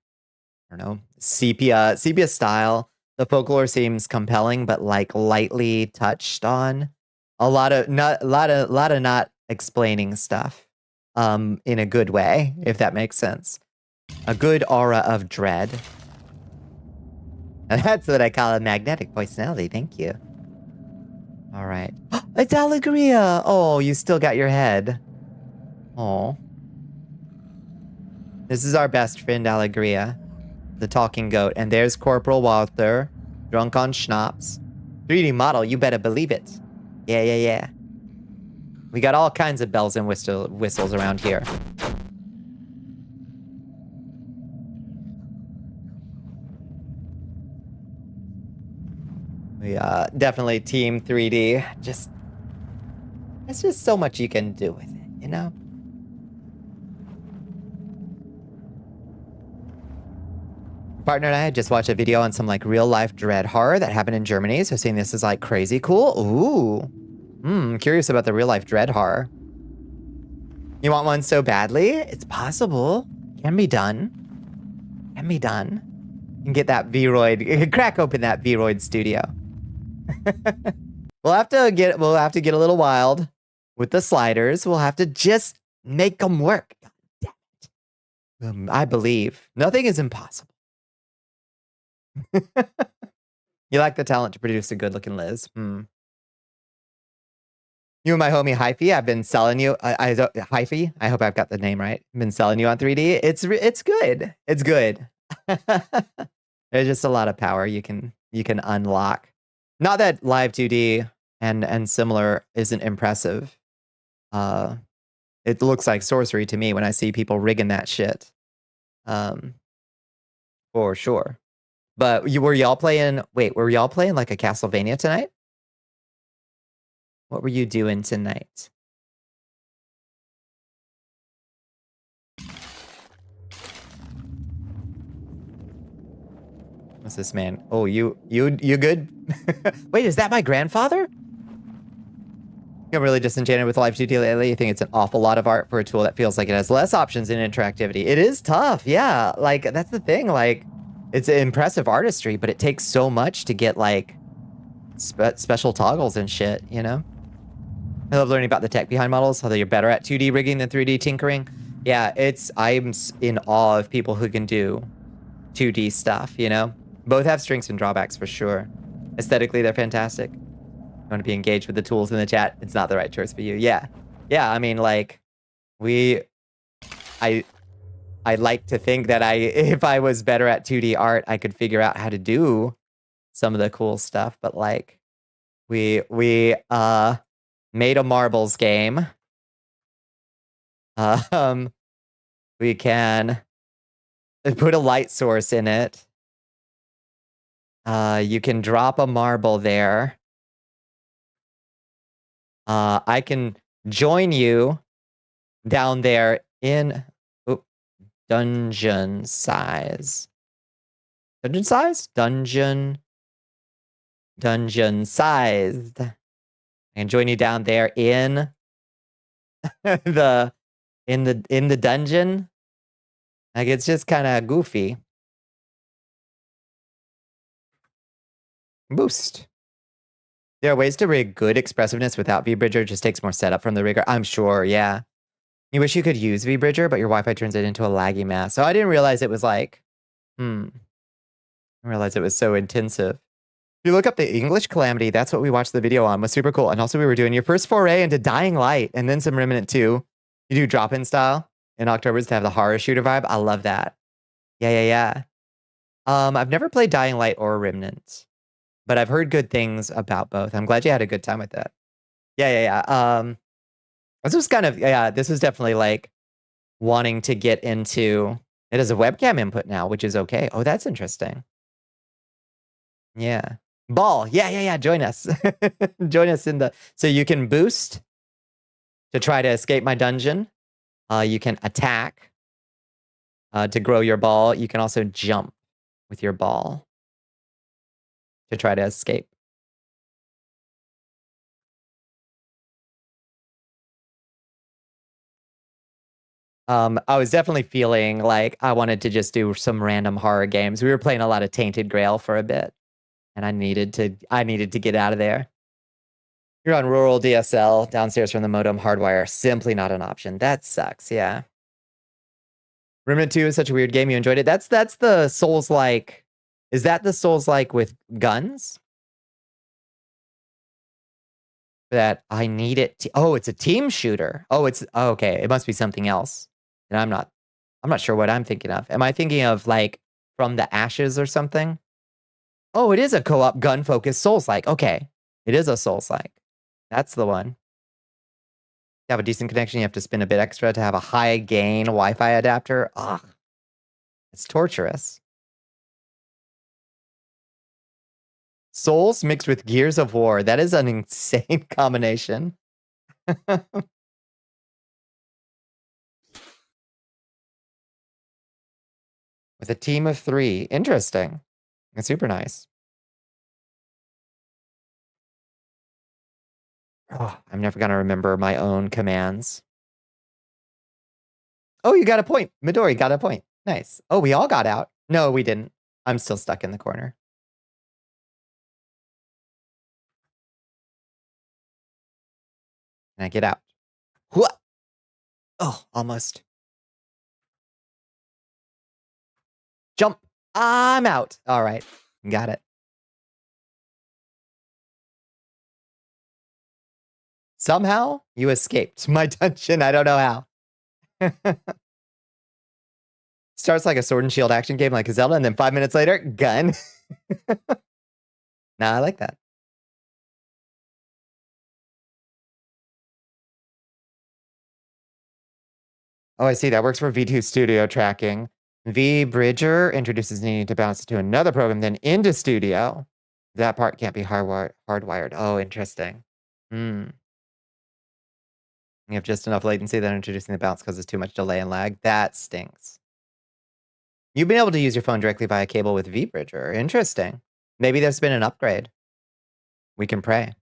I don't know, sepia style. The folklore seems compelling, but like lightly touched on. A lot of not explaining stuff, in a good way, if that makes sense. A good aura of dread. And that's what I call a magnetic personality. Thank you. All right. It's Allegria. Oh, you still got your head. Oh. This is our best friend, Allegria. The talking goat. And there's Corporal Walter, drunk on schnapps. 3D model, you better believe it. Yeah. We got all kinds of bells and whistles around here. We definitely team 3D. There's just so much you can do with it, you know? Partner and I just watched a video on some like real life dread horror that happened in Germany. So seeing this is like crazy cool. Ooh. Curious about the real life dread horror. You want one so badly? It's possible. Can be done. You can get that Vroid, crack open that Vroid studio. We'll have to get a little wild with the sliders. We'll have to just make them work. God damn it. I believe nothing is impossible. You lack the talent to produce a good-looking Liz. You and my homie Hyphy, I've been selling you. Hyphy, I hope I've got the name right. I've been selling you on 3D. It's good. It's good. There's just a lot of power you can unlock. Not that live 2D and similar isn't impressive. It looks like sorcery to me when I see people rigging that shit. For sure. But were y'all playing like a Castlevania tonight? What were you doing tonight? What's this man? Oh, you good? Wait, is that my grandfather? I'm really disenchanted with Live 2D lately. I think it's an awful lot of art for a tool that feels like it has less options in interactivity. It is tough, yeah. Like, that's the thing. Like, it's impressive artistry, but it takes so much to get, like, special toggles and shit, you know? I love learning about the tech behind models, how you're better at 2D rigging than 3D tinkering. Yeah, I'm in awe of people who can do 2D stuff, you know? Both have strengths and drawbacks for sure. Aesthetically, they're fantastic. You want to be engaged with the tools in the chat, it's not the right choice for you. Yeah. I mean, like, we I like to think that if I was better at 2D art, I could figure out how to do some of the cool stuff. But like, we made a marbles game. We can put a light source in it. You can drop a marble there. I can join you down there in dungeon size. Dungeon size? Dungeon sized. And join you down there in the dungeon. Like, it's just kind of goofy. Boost. There are ways to rig good expressiveness without VBridger. It just takes more setup from the rigger. I'm sure, yeah. You wish you could use VBridger, but your Wi-Fi turns it into a laggy mess. So I didn't realize it was like, I didn't realize it was so intensive. If you look up the English Calamity, that's what we watched the video on. Was super cool. And also we were doing your first foray into Dying Light and then some Remnant 2. You do drop-in style in October's to have the horror shooter vibe. I love that. Yeah. I've never played Dying Light or Remnant, but I've heard good things about both. I'm glad you had a good time with that. Yeah. This was kind of, this was definitely like wanting to get into it as a webcam input now, which is okay. Oh, that's interesting. Yeah. Ball. Yeah. Join us. Join us in the, so you can boost to try to escape my dungeon. You can attack to grow your ball. You can also jump with your ball to try to escape. I was definitely feeling like I wanted to just do some random horror games. We were playing a lot of Tainted Grail for a bit, and I needed to get out of there. You're on rural DSL, downstairs from the modem, hardwire. Simply not an option. That sucks, yeah. Remnant 2 is such a weird game. You enjoyed it? That's the Souls-like. Is that the Souls-like with guns? That I need it to, oh, it's a team shooter. Oh, okay. It must be something else. And I'm not sure what I'm thinking of. Am I thinking of like From the Ashes or something? Oh, it is a co-op gun-focused Souls-like. Okay. It is a Souls-like. That's the one. To have a decent connection, you have to spend a bit extra to have a high gain Wi-Fi adapter. Ugh. It's torturous. Souls mixed with Gears of War. That is an insane combination. With a team of 3. Interesting. It's super nice. Oh, I'm never going to remember my own commands. Oh, you got a point. Midori got a point. Nice. Oh, we all got out. No, we didn't. I'm still stuck in the corner. And I get out. What? Oh, almost. Jump. I'm out. All right. Got it. Somehow you escaped my dungeon. I don't know how. Starts like a sword and shield action game like a Zelda, and then 5 minutes later, gun. Nah, I like that. Oh, I see. That works for V2 Studio tracking. VBridger introduces needing to bounce to another program, then into Studio. That part can't be hardwired. Oh, interesting. You have just enough latency that introducing the bounce causes too much delay and lag. That stinks. You've been able to use your phone directly via cable with VBridger. Interesting. Maybe there's been an upgrade. We can pray.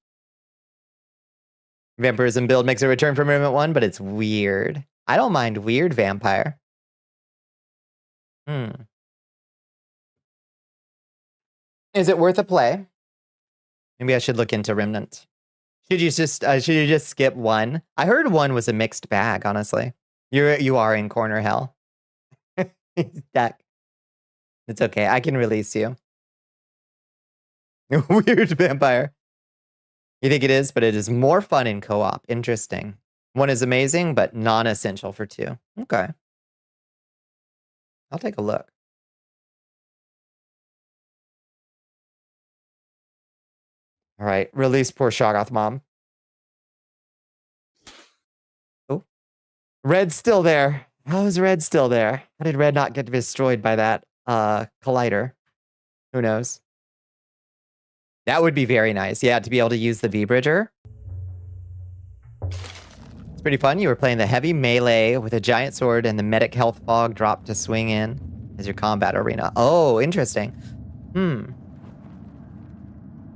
Vampirism build makes a return from Remnant 1, but it's weird. I don't mind weird vampire. Is it worth a play? Maybe I should look into Remnant. Should you just skip 1? I heard 1 was a mixed bag, honestly. You are in corner hell. He's stuck. It's okay. I can release you. Weird vampire. You think it is, but it is more fun in co-op. Interesting. 1 is amazing, but non-essential for 2. Okay. I'll take a look. All right, release poor Shoggoth Mom. Oh, Red's still there. How is Red still there? How did Red not get destroyed by that collider? Who knows? That would be very nice. Yeah, to be able to use the V-Bridger. It's pretty fun. You were playing the heavy melee with a giant sword and the medic health fog drop to swing in as your combat arena. Oh, interesting.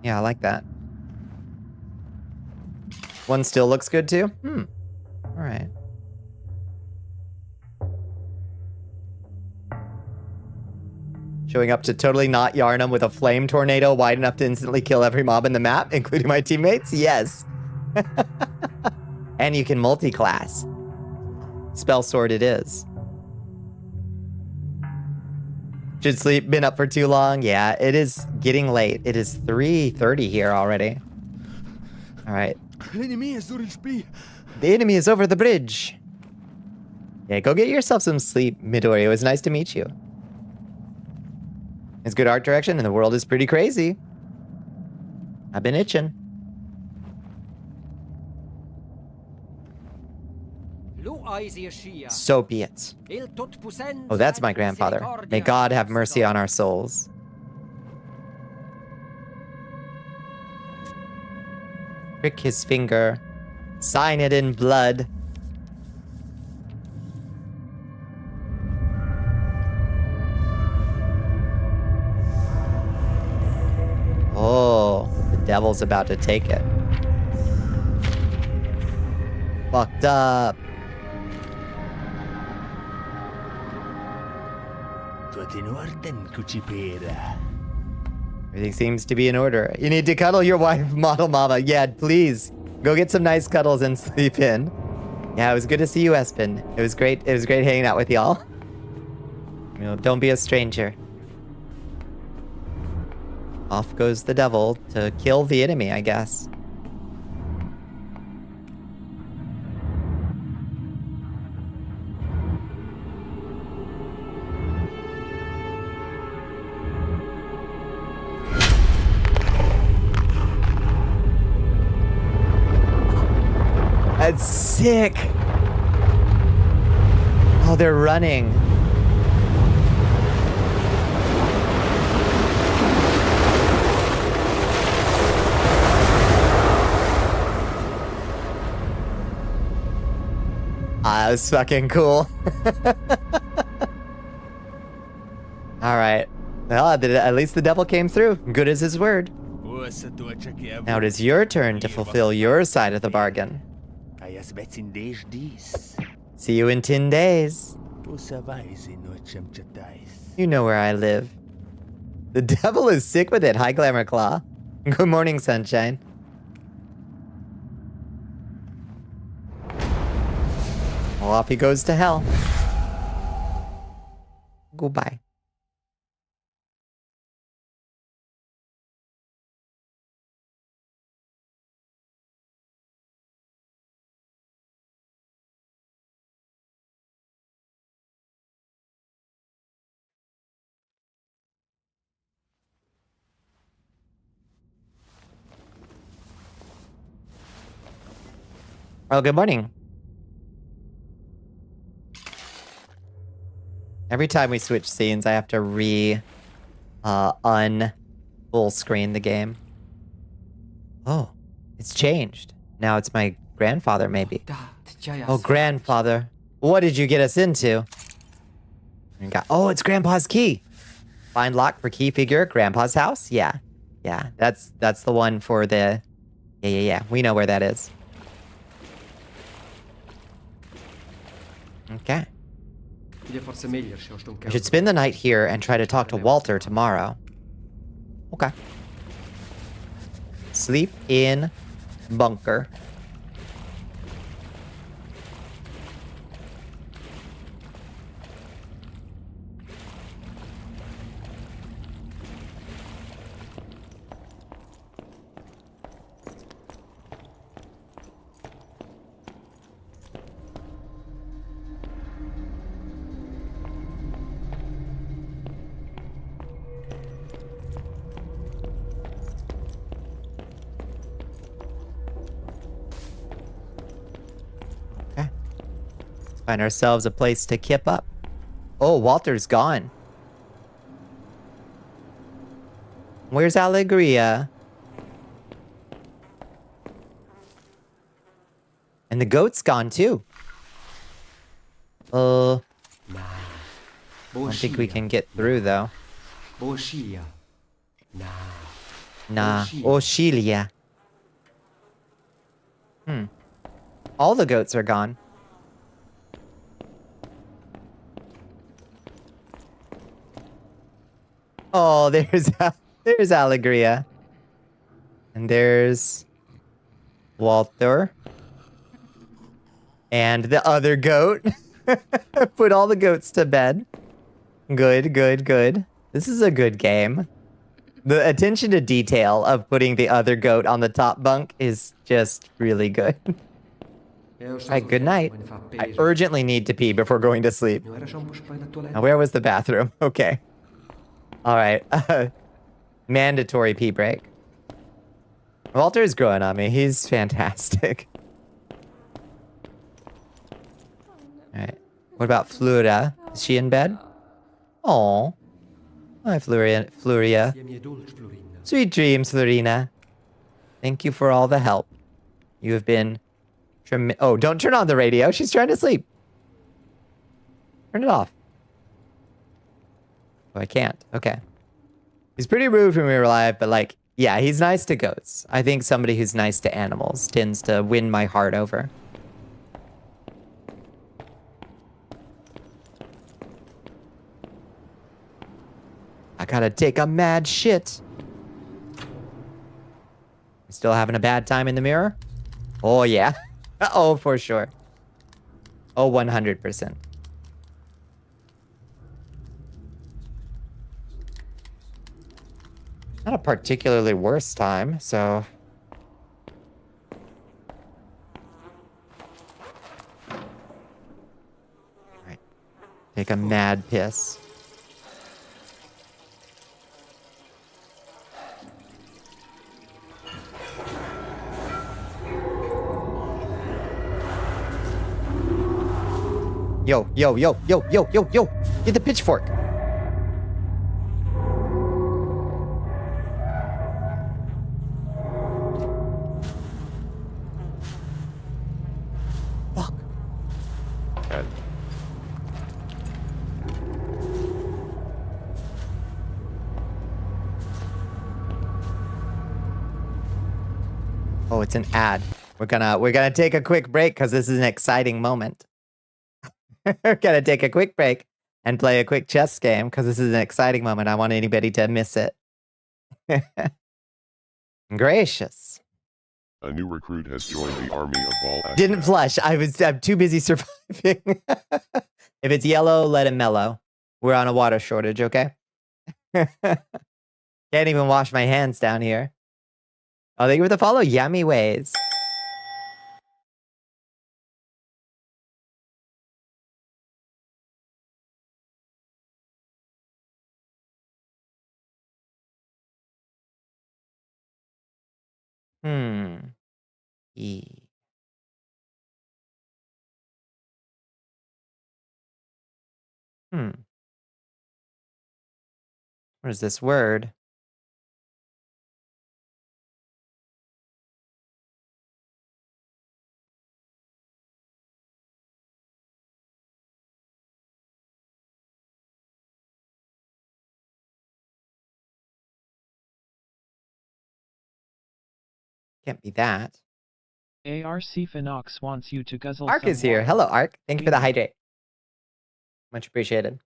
Yeah, I like that. One still looks good too? All right. Showing up to totally not Yarnum with a flame tornado wide enough to instantly kill every mob in the map, including my teammates? Yes. And you can multi-class. Spell sword it is. Should sleep, been up for too long? Yeah, it is getting late. It is 3:30 here already. All right. The enemy is over the bridge. Yeah, go get yourself some sleep, Midori. It was nice to meet you. It's good art direction, and the world is pretty crazy. I've been itching. So be it. Oh, that's my grandfather. May God have mercy on our souls. Prick his finger. Sign it in blood. Oh, the devil's about to take it. Fucked up. Everything seems to be in order. You need to cuddle your wife, model mama. Yeah, please. Go get some nice cuddles and sleep in. Yeah, it was good to see you, Espen. It was great. It was great hanging out with y'all. You know, don't be a stranger. Off goes the devil to kill the enemy, I guess. That's sick. Oh, they're running. Ah, that was fucking cool. All right. Well, at least the devil came through. Good as his word. Now it is your turn to fulfill your side of the bargain. See you in 10 days. You know where I live. The devil is sick with it. Hi, Glamour Claw. Good morning, sunshine. Well, off he goes to hell. Goodbye. Well, good morning. Every time we switch scenes, I have to full screen the game. Oh, it's changed. Now it's my grandfather, maybe. Oh, grandfather. What did you get us into? Oh, it's Grandpa's key. Find lock for key figure, Grandpa's house? Yeah. Yeah, that's the one for the... Yeah. We know where that is. Okay. I should spend the night here and try to talk to Walter tomorrow. Okay. Sleep in bunker. Find ourselves a place to kip up. Oh, Walter's gone. Where's Alegria? And the goat's gone too. I don't think we can get through though. Nah. Oshilia. All the goats are gone. Oh, there's Alegria. And there's Walter. And the other goat. Put all the goats to bed. Good, good, good. This is a good game. The attention to detail of putting the other goat on the top bunk is just really good. Alright, good night. I urgently need to pee before going to sleep. Now, where was the bathroom? Okay. Alright. Mandatory pee break. Walter's growing on me. He's fantastic. Alright. What about Flora? Is she in bed? Aw. Hi, Floria. Sweet dreams, Florina. Thank you for all the help. You have been... Oh, don't turn on the radio. She's trying to sleep. Turn it off. Oh, I can't. Okay. He's pretty rude when we were live, but like, yeah, he's nice to goats. I think somebody who's nice to animals tends to win my heart over. I gotta take a mad shit. Still having a bad time in the mirror? Oh, yeah. Oh, for sure. Oh, 100%. Not a particularly worse time, so... Alright. Take a mad piss. Yo, yo, yo, yo, yo, yo, yo! Get the pitchfork! Fuck. Ed. Oh, it's an ad. We're gonna take a quick break because this is an exciting moment. We're gonna take a quick break and play a quick chess game because this is an exciting moment. I want anybody to miss it. Gracious. A new recruit has joined the army of Ball. Didn't flush. I'm too busy surviving. If it's yellow, let it mellow. We're on a water shortage, okay? Can't even wash my hands down here. Oh, thank you for the follow. Yummy ways. E. What is this word? Can't be that. ARC Phenox wants you to guzzle Ark some is here. water. Hello, Ark. Thank you for the hydrate. Much appreciated.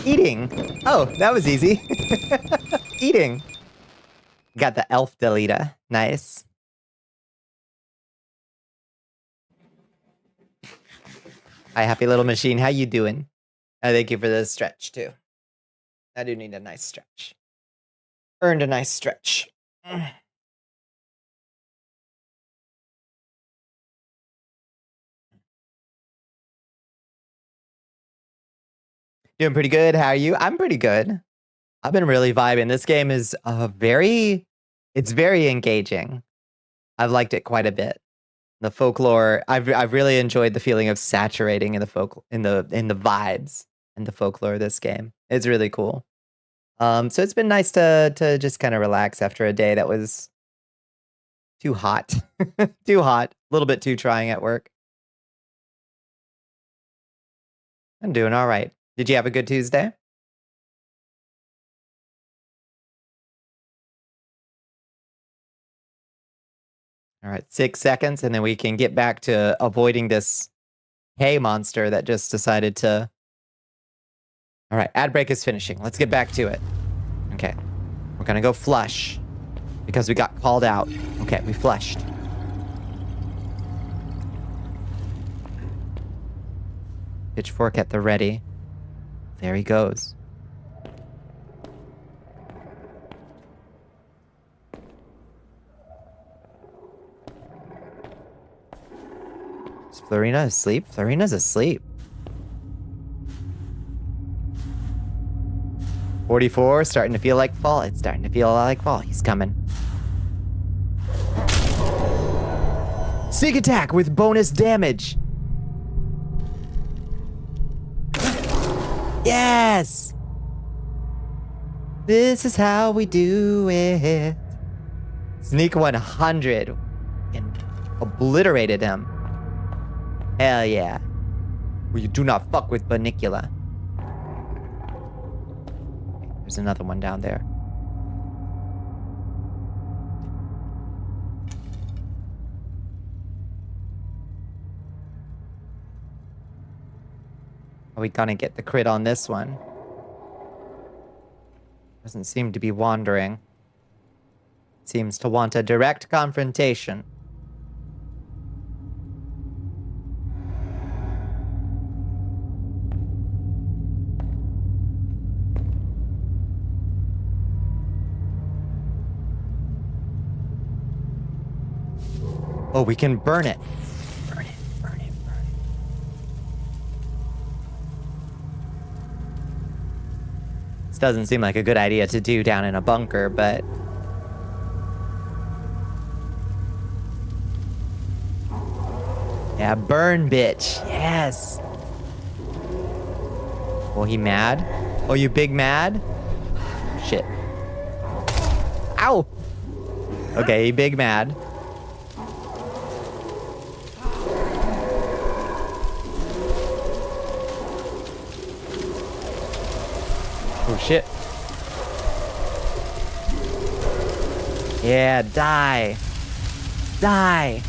Eating. Oh, that was easy. Eating. Got the elf deleter. Nice. Hi, happy little machine. How you doing? Thank you for the stretch, too. I do need a nice stretch. Earned a nice stretch. Doing pretty good. How are you? I'm pretty good. I've been really vibing. This game is it's very engaging. I've liked it quite a bit. The folklore, I've really enjoyed the feeling of saturating in the in the vibes and the folklore of this game. It's really cool. So it's been nice to just kind of relax after a day that was too hot. Too hot. A little bit too trying at work. I'm doing all right. Did you have a good Tuesday? All right, 6 seconds, and then we can get back to avoiding this hay monster that just decided to... All right, ad break is finishing. Let's get back to it. Okay, we're gonna go flush because we got called out. Okay, we flushed. Pitchfork at the ready. There he goes. Is Florina asleep? Florina's asleep. 44, starting to feel like fall. It's starting to feel like fall. He's coming. Sneak attack with bonus damage. Yes! This is how we do it. Sneak 100 and obliterated him. Hell yeah. Well, you do not fuck with Bonnicula. There's another one down there. Are we gonna get the crit on this one? Doesn't seem to be wandering. Seems to want a direct confrontation. Oh, we can burn it. Burn it, burn it, burn it. This doesn't seem like a good idea to do down in a bunker, but... Yeah, burn, bitch. Yes. Oh, he mad? Oh, you big mad? Shit. Ow! Okay, he big mad. Oh, shit. Yeah, die. Die.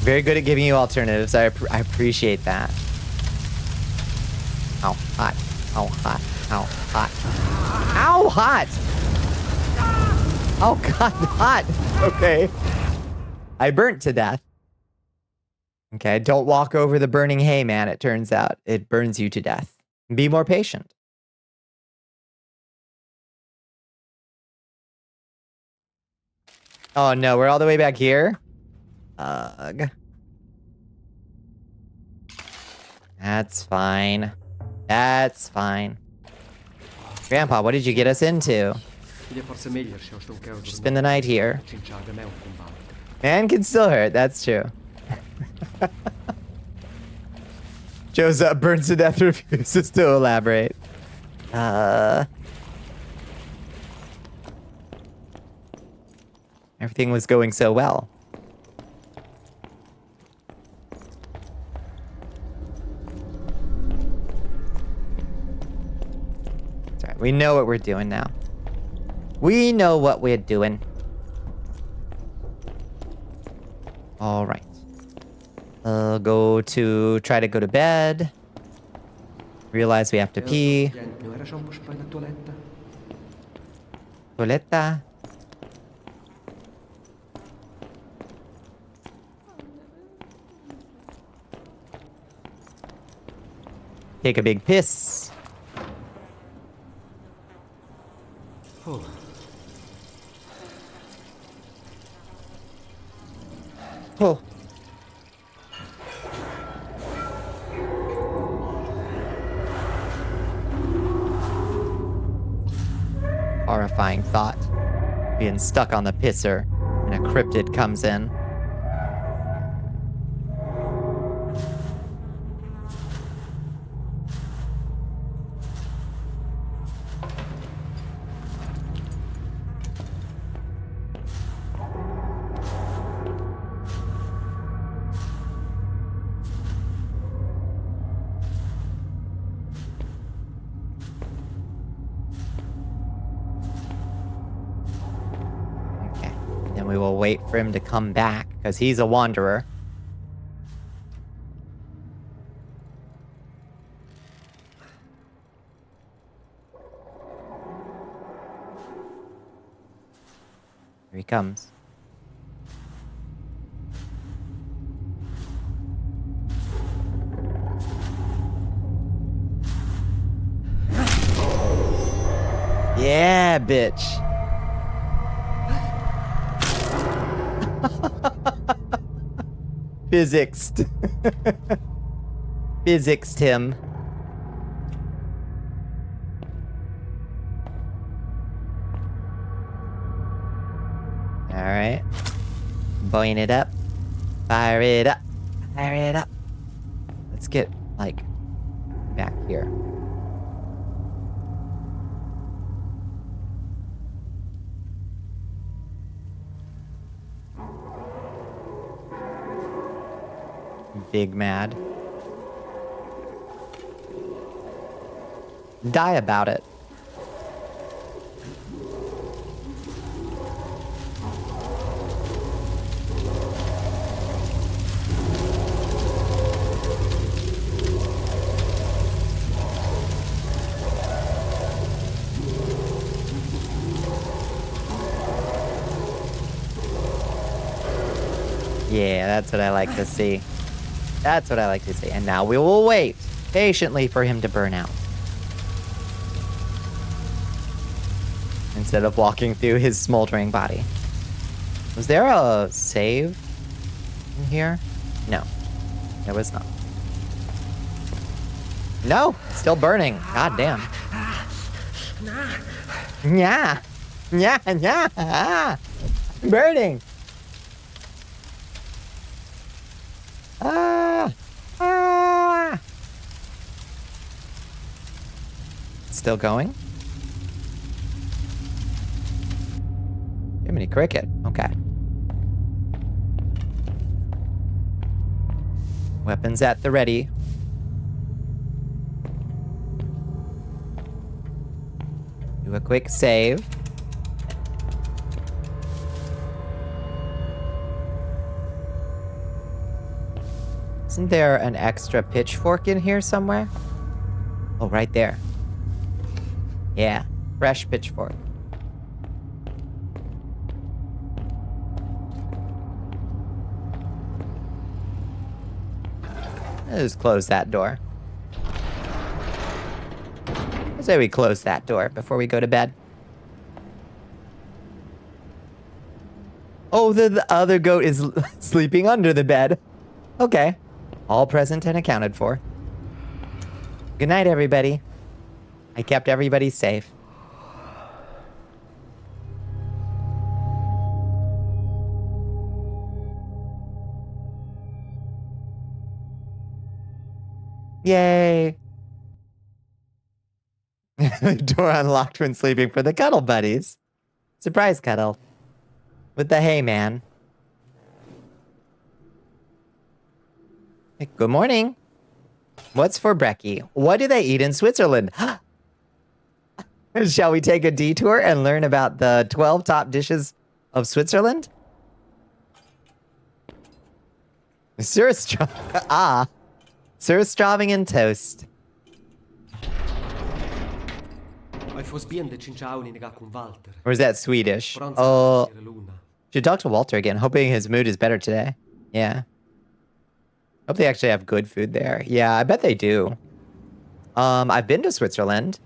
Very good at giving you alternatives. I appreciate that. Ow, hot. Ow, hot. Ow, hot. Ow, hot! Oh, God, hot. Okay. I burnt to death. Okay, don't walk over the burning hay, man, it turns out. It burns you to death. Be more patient. Oh no, we're all the way back here? Ugh. That's fine. That's fine. Grandpa, what did you get us into? Spend the night here. Man can still hurt, that's true. Joe's up, burns to death, refuses to elaborate. Everything was going so well. It's all right. We know what we're doing now. We know what we're doing. All right. Try to go to bed. Realize we have to pee. Toiletta. Take a big piss. Oh. Oh. terrifying thought. Being stuck on the pisser and a cryptid comes in. We will wait for him to come back, because he's a wanderer. Here he comes. Yeah, bitch. Physicsed. Physicsed him. Alright. Boing it up. Fire it up. Fire it up. Let's get, like, back here. Big mad. Die about it. Yeah, that's what I like to see. That's what I like to see. And now we will wait patiently for him to burn out. Instead of walking through his smoldering body. Was there a save in here? No. There was not. No! Still burning. God damn. Yeah. Yeah, yeah. Burning. Still going? Jiminy Cricket. Okay. Weapons at the ready. Do a quick save. Isn't there an extra pitchfork in here somewhere? Oh, right there. Yeah, fresh pitchfork. Let's just close that door. I say we close that door before we go to bed. Oh, the other goat is sleeping under the bed. Okay. All present and accounted for. Good night, everybody. I kept everybody safe. Yay. Door unlocked when sleeping for the cuddle buddies. Surprise cuddle. With the hey man. Hey, good morning. What's for brekkie? What do they eat in Switzerland? Shall we take a detour and learn about the 12 top dishes of Switzerland? Surströmming and toast. Or is that Swedish? Oh, should talk to Walter again. Hoping his mood is better today. Yeah. Hope they actually have good food there. Yeah, I bet they do. I've been to Switzerland.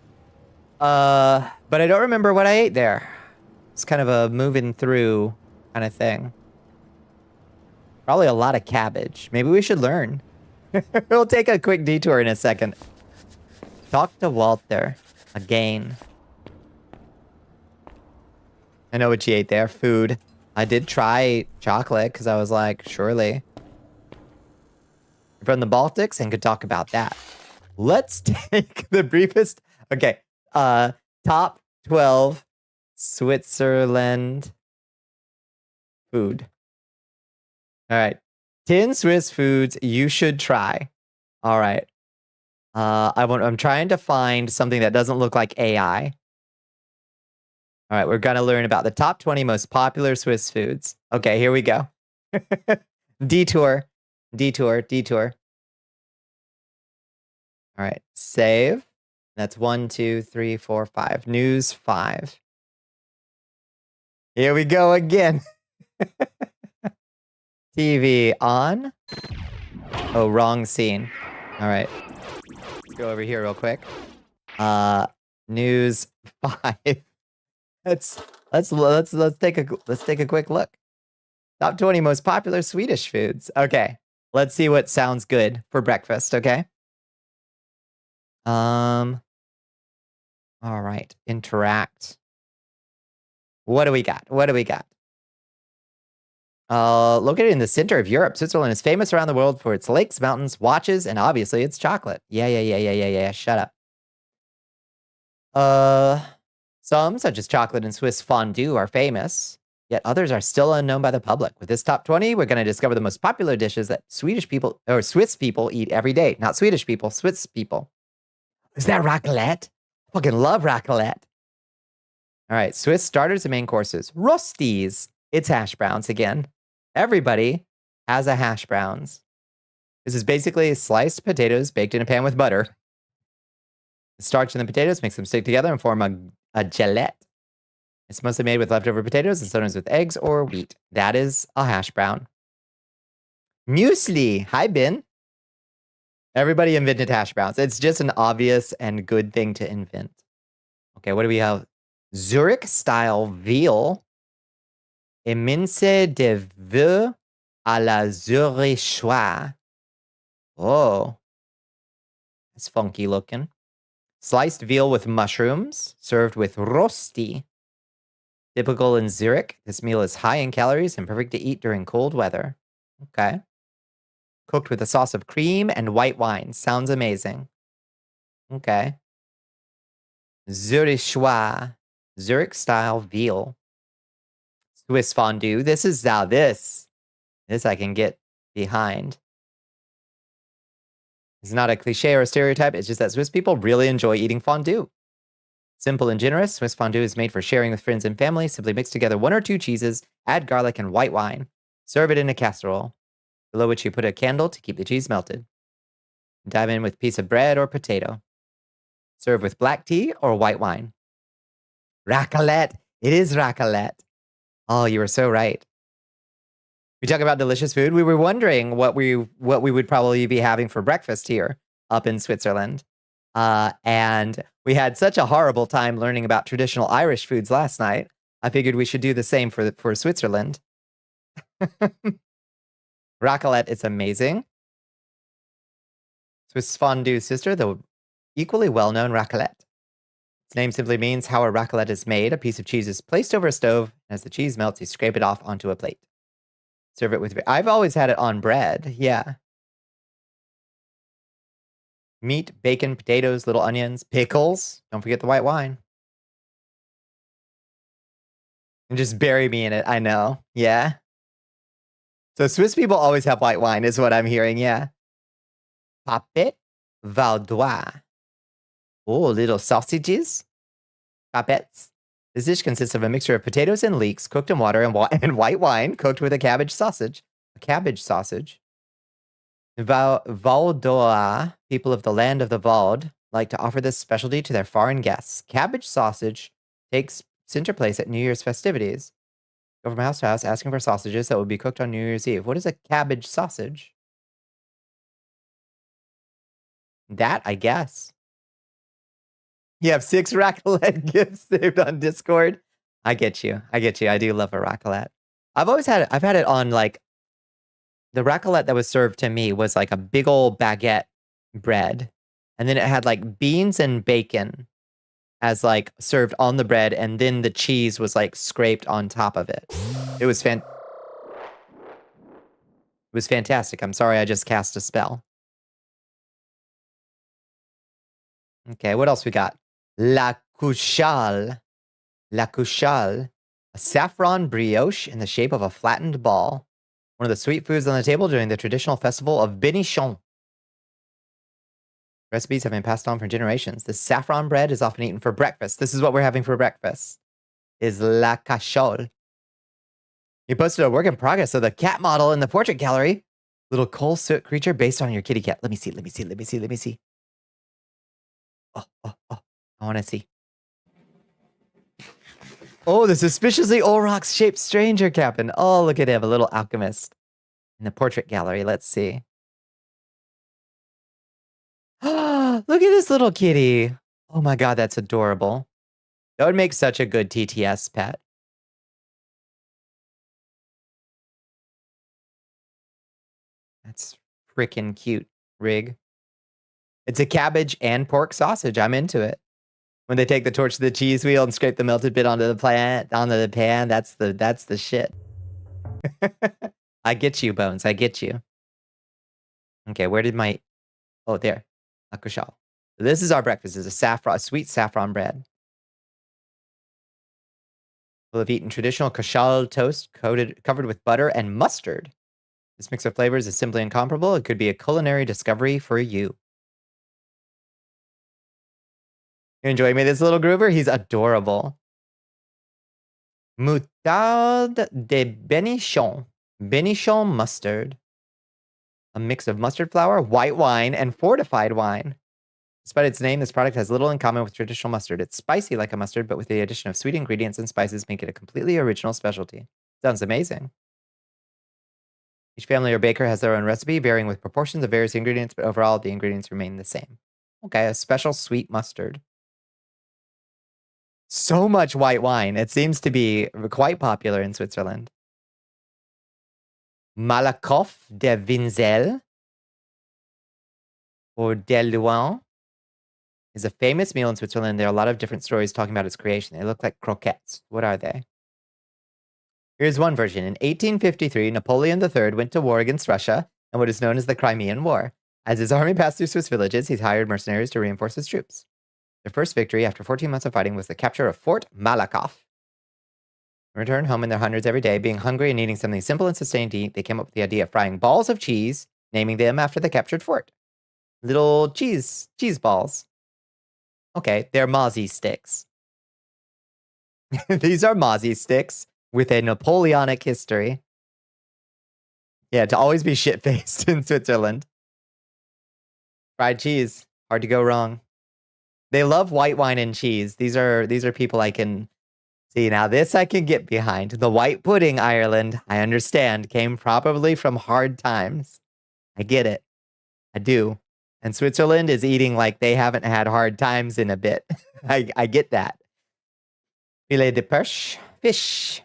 But I don't remember what I ate there. It's kind of a moving through kind of thing. Probably a lot of cabbage. Maybe we should learn. We'll take a quick detour in a second. Talk to Walter again. I know what you ate there. Food. I did try chocolate because I was like, surely. You're from the Baltics and could talk about that. Let's take the briefest. Okay. Top 12 Switzerland food. All right. 10 Swiss foods you should try. All right. I'm trying to find something that doesn't look like AI. All right, we're going to learn about the top 20 most popular Swiss foods. Okay, here we go. Detour. All right, save. That's 1, 2, 3, 4, 5. News 5. Here we go again. TV on. Oh, wrong scene. All right. Go over here real quick. News 5. Let's take a quick look. Top 20 most popular Swedish foods. Okay. Let's see what sounds good for breakfast, okay? All right. Interact. What do we got? Located in the center of Europe, Switzerland is famous around the world for its lakes, mountains, watches, and obviously its chocolate. Yeah. Shut up. Some, such as chocolate and Swiss fondue, are famous, yet others are still unknown by the public. With this top 20, we're going to discover the most popular dishes that Swiss people eat every day. Not Swedish people, Swiss people. Is that raclette? I fucking love raclette. All right, Swiss starters and main courses. Rosties. It's hash browns again. Everybody has a hash browns. This is basically sliced potatoes baked in a pan with butter. The starch in the potatoes makes them stick together and form a gelette. It's mostly made with leftover potatoes and sometimes with eggs or wheat. That is a hash brown. Muesli. Hi, Ben. Everybody invented hash browns. It's just an obvious and good thing to invent. Okay, what do we have? Zurich-style veal. Émince de veau à la Zurichoise. Oh. That's funky looking. Sliced veal with mushrooms, served with rosti. Typical in Zurich, this meal is high in calories and perfect to eat during cold weather. Okay. Cooked with a sauce of cream and white wine. Sounds amazing. Okay. Zurichoise. Zurich-style veal. Swiss fondue. This is now this I can get behind. It's not a cliche or a stereotype. It's just that Swiss people really enjoy eating fondue. Simple and generous, Swiss fondue is made for sharing with friends and family. Simply mix together 1 or 2 cheeses, add garlic and white wine. Serve it in a casserole, below which you put a candle to keep the cheese melted. Dive in with a piece of bread or potato. Serve with black tea or white wine. Raclette. It is raclette. Oh, you were so right. We talk about delicious food. We were wondering what we would probably be having for breakfast here up in Switzerland. And we had such a horrible time learning about traditional Irish foods last night. I figured we should do the same for Switzerland. Raclette is amazing. Swiss fondue sister, the equally well-known raclette. Its name simply means how a raclette is made. A piece of cheese is placed over a stove. And as the cheese melts, you scrape it off onto a plate. Serve it with... I've always had it on bread. Yeah. Meat, bacon, potatoes, little onions, pickles. Don't forget the white wine. And just bury me in it. I know. Yeah. So Swiss people always have white wine is what I'm hearing. Yeah. Papet Vaudois. Oh, little sausages. Papettes. This dish consists of a mixture of potatoes and leeks cooked in water and white wine cooked with a cabbage sausage. A cabbage sausage. Vaudois, people of the land of the Vaud, like to offer this specialty to their foreign guests. Cabbage sausage takes center place at New Year's festivities. Go from house to house asking for sausages that will be cooked on New Year's Eve. What is a cabbage sausage? That, I guess. You have 6 raclette gifts saved on Discord. I get you. I do love a raclette. I've had it on like, the raclette that was served to me was like a big old baguette bread. And then it had like beans and bacon. as like served on the bread, and then the cheese was like scraped on top of it. It was fantastic. I'm sorry I just cast a spell. Okay, what else we got? La Couchale. La Couchale. A saffron brioche in the shape of a flattened ball. One of the sweet foods on the table during the traditional festival of Benichon. Recipes have been passed on for generations. This saffron bread is often eaten for breakfast. This is what we're having for breakfast. Is la Couchale. You posted a work in progress of the cat model in the portrait gallery. Little coal soot creature based on your kitty cat. Let me see. Oh. I want to see. Oh, the suspiciously Olrox-shaped stranger captain. Oh, look at him, a little alchemist. In the portrait gallery, let's see. Look at this little kitty. Oh my god, that's adorable. That would make such a good TTS pet. That's freaking cute, Rig. It's a cabbage and pork sausage. I'm into it. When they take the torch to the cheese wheel and scrape the melted bit onto the pan, that's the shit. I get you, Bones. I get you. Okay, where did my... Oh, there. La Couchale. This is our breakfast. It's a sweet saffron bread. We'll have eaten traditional Couchale toast covered with butter and mustard. This mix of flavors is simply incomparable. It could be a culinary discovery for you. You enjoying me, this little groover? He's adorable. Moutarde de Benichon. Benichon mustard. A mix of mustard flour, white wine, and fortified wine. Despite its name, this product has little in common with traditional mustard. It's spicy like a mustard, but with the addition of sweet ingredients and spices make it a completely original specialty. Sounds amazing. Each family or baker has their own recipe, varying with proportions of various ingredients, but overall, the ingredients remain the same. Okay, a special sweet mustard. So much white wine. It seems to be quite popular in Switzerland. Malakoff de Vinzel or de Luan is a famous meal in Switzerland. There are a lot of different stories talking about its creation. They look like croquettes. What are they? Here's one version. In 1853, Napoleon III went to war against Russia in what is known as the Crimean War. As his army passed through Swiss villages, he hired mercenaries to reinforce his troops. Their first victory after 14 months of fighting was the capture of Fort Malakoff. They returned home in their hundreds every day, being hungry and needing something simple and sustained to eat. They came up with the idea of frying balls of cheese, naming them after the captured fort. Little cheese balls. Okay, they're mozzie sticks. These are mozzie sticks with a Napoleonic history. Yeah, to always be shit-faced in Switzerland. Fried cheese, hard to go wrong. They love white wine and cheese. These are people I can see. Now this I can get behind. The white pudding, Ireland, I understand, came probably from hard times. I get it. I do. And Switzerland is eating like they haven't had hard times in a bit. I get that. Filet de perche, fish.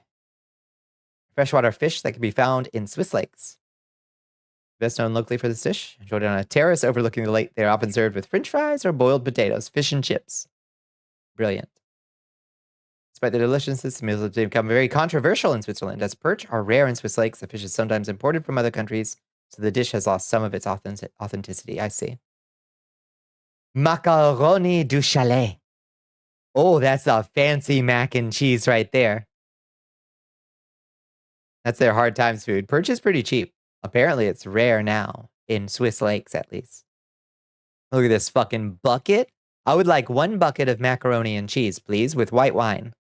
Freshwater fish that can be found in Swiss lakes. Best known locally for this dish, enjoyed on a terrace overlooking the lake. They're often served with french fries or boiled potatoes, fish and chips. Brilliant. Despite their deliciousness, meals have become very controversial in Switzerland. As perch are rare in Swiss lakes, the fish is sometimes imported from other countries, so the dish has lost some of its authenticity. I see. Macaroni du chalet. Oh, that's a fancy mac and cheese right there. That's their hard times food. Perch is pretty cheap. Apparently, it's rare now, in Swiss lakes at least. Look at this fucking bucket. I would like 1 bucket of macaroni and cheese, please, with white wine.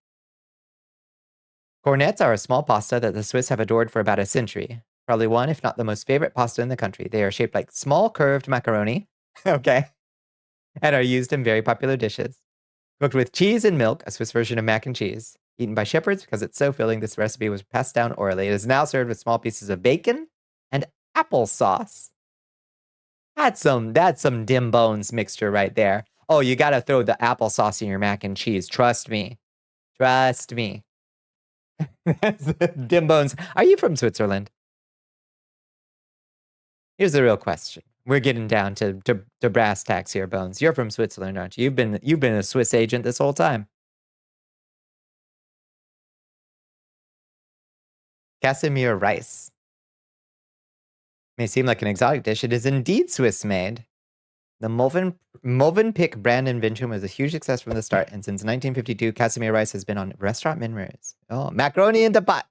Cornets are a small pasta that the Swiss have adored for about a century. Probably one, if not the most favorite pasta in the country. They are shaped like small curved macaroni, okay, and are used in very popular dishes. Cooked with cheese and milk, a Swiss version of mac and cheese. Eaten by shepherds because it's so filling, this recipe was passed down orally. It is now served with small pieces of bacon and applesauce. That's some dim bones mixture right there. Oh, you gotta throw the applesauce in your mac and cheese. Trust me. Trust me. Dim bones. Are you from Switzerland? Here's the real question. We're getting down to brass tacks here, Bones. You're from Switzerland, aren't you? You've been a Swiss agent this whole time. Casimir rice. May seem like an exotic dish. It is indeed Swiss-made. The Movenpick brand invention was a huge success from the start, and since 1952, Casimir rice has been on restaurant menus. Oh, macaroni in the pot.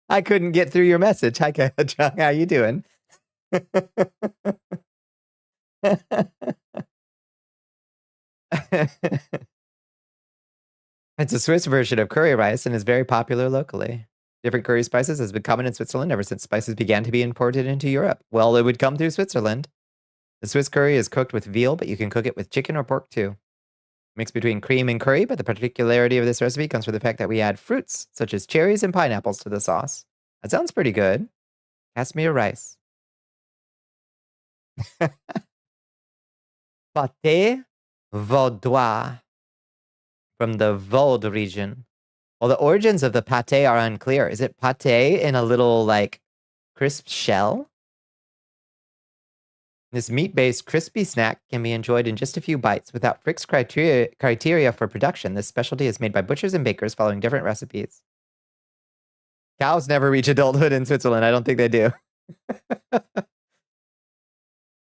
I couldn't get through your message. Hi, John. How you doing? It's a Swiss version of curry rice and is very popular locally. Different curry spices has been common in Switzerland ever since spices began to be imported into Europe. Well, it would come through Switzerland. The Swiss curry is cooked with veal, but you can cook it with chicken or pork too. Mixed between cream and curry, but the particularity of this recipe comes from the fact that we add fruits, such as cherries and pineapples, to the sauce. That sounds pretty good. Casimir rice. Pâté vaudois from the Vaud region. Well, the origins of the pâté are unclear. Is it pâté in a little, like, crisp shell? This meat-based crispy snack can be enjoyed in just a few bites without fixed criteria for production. This specialty is made by butchers and bakers following different recipes. Cows never reach adulthood in Switzerland. I don't think they do.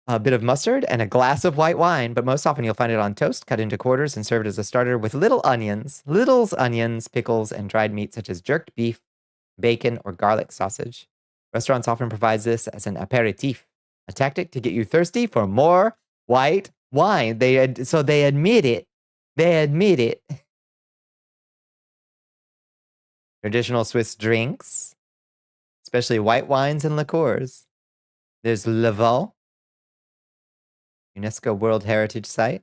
A bit of mustard and a glass of white wine, but most often you'll find it on toast, cut into quarters, and served as a starter with little onions, pickles, and dried meat such as jerked beef, bacon, or garlic sausage. Restaurants often provide this as an aperitif, a tactic to get you thirsty for more white wine. So they admit it. They admit it. Traditional Swiss drinks, especially white wines and liqueurs. There's Le Veau, UNESCO World Heritage Site.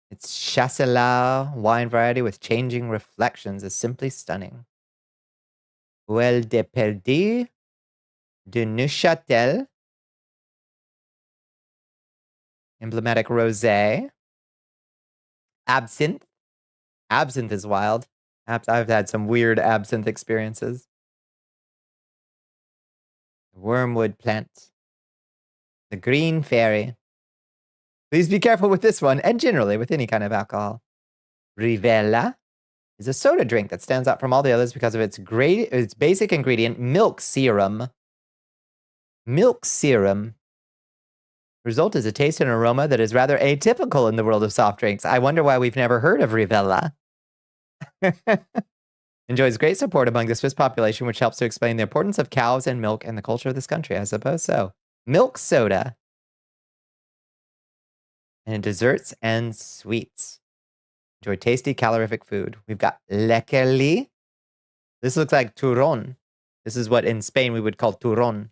Its Chasselas wine variety with changing reflections is simply stunning. Well de Perdu de Neuchâtel. Emblematic rosé. Absinthe. Absinthe is wild. I've had some weird absinthe experiences. Wormwood plant. The Green Fairy. Please be careful with this one, and generally with any kind of alcohol. Rivella is a soda drink that stands out from all the others because of its basic ingredient, milk serum. Milk serum. Result is a taste and aroma that is rather atypical in the world of soft drinks. I wonder why we've never heard of Rivella. Enjoys great support among the Swiss population, which helps to explain the importance of cows and milk in the culture of this country. I suppose so. Milk soda. And desserts and sweets. Enjoy tasty calorific food. We've got Leckerli. This looks like turron. This is what in Spain we would call turron.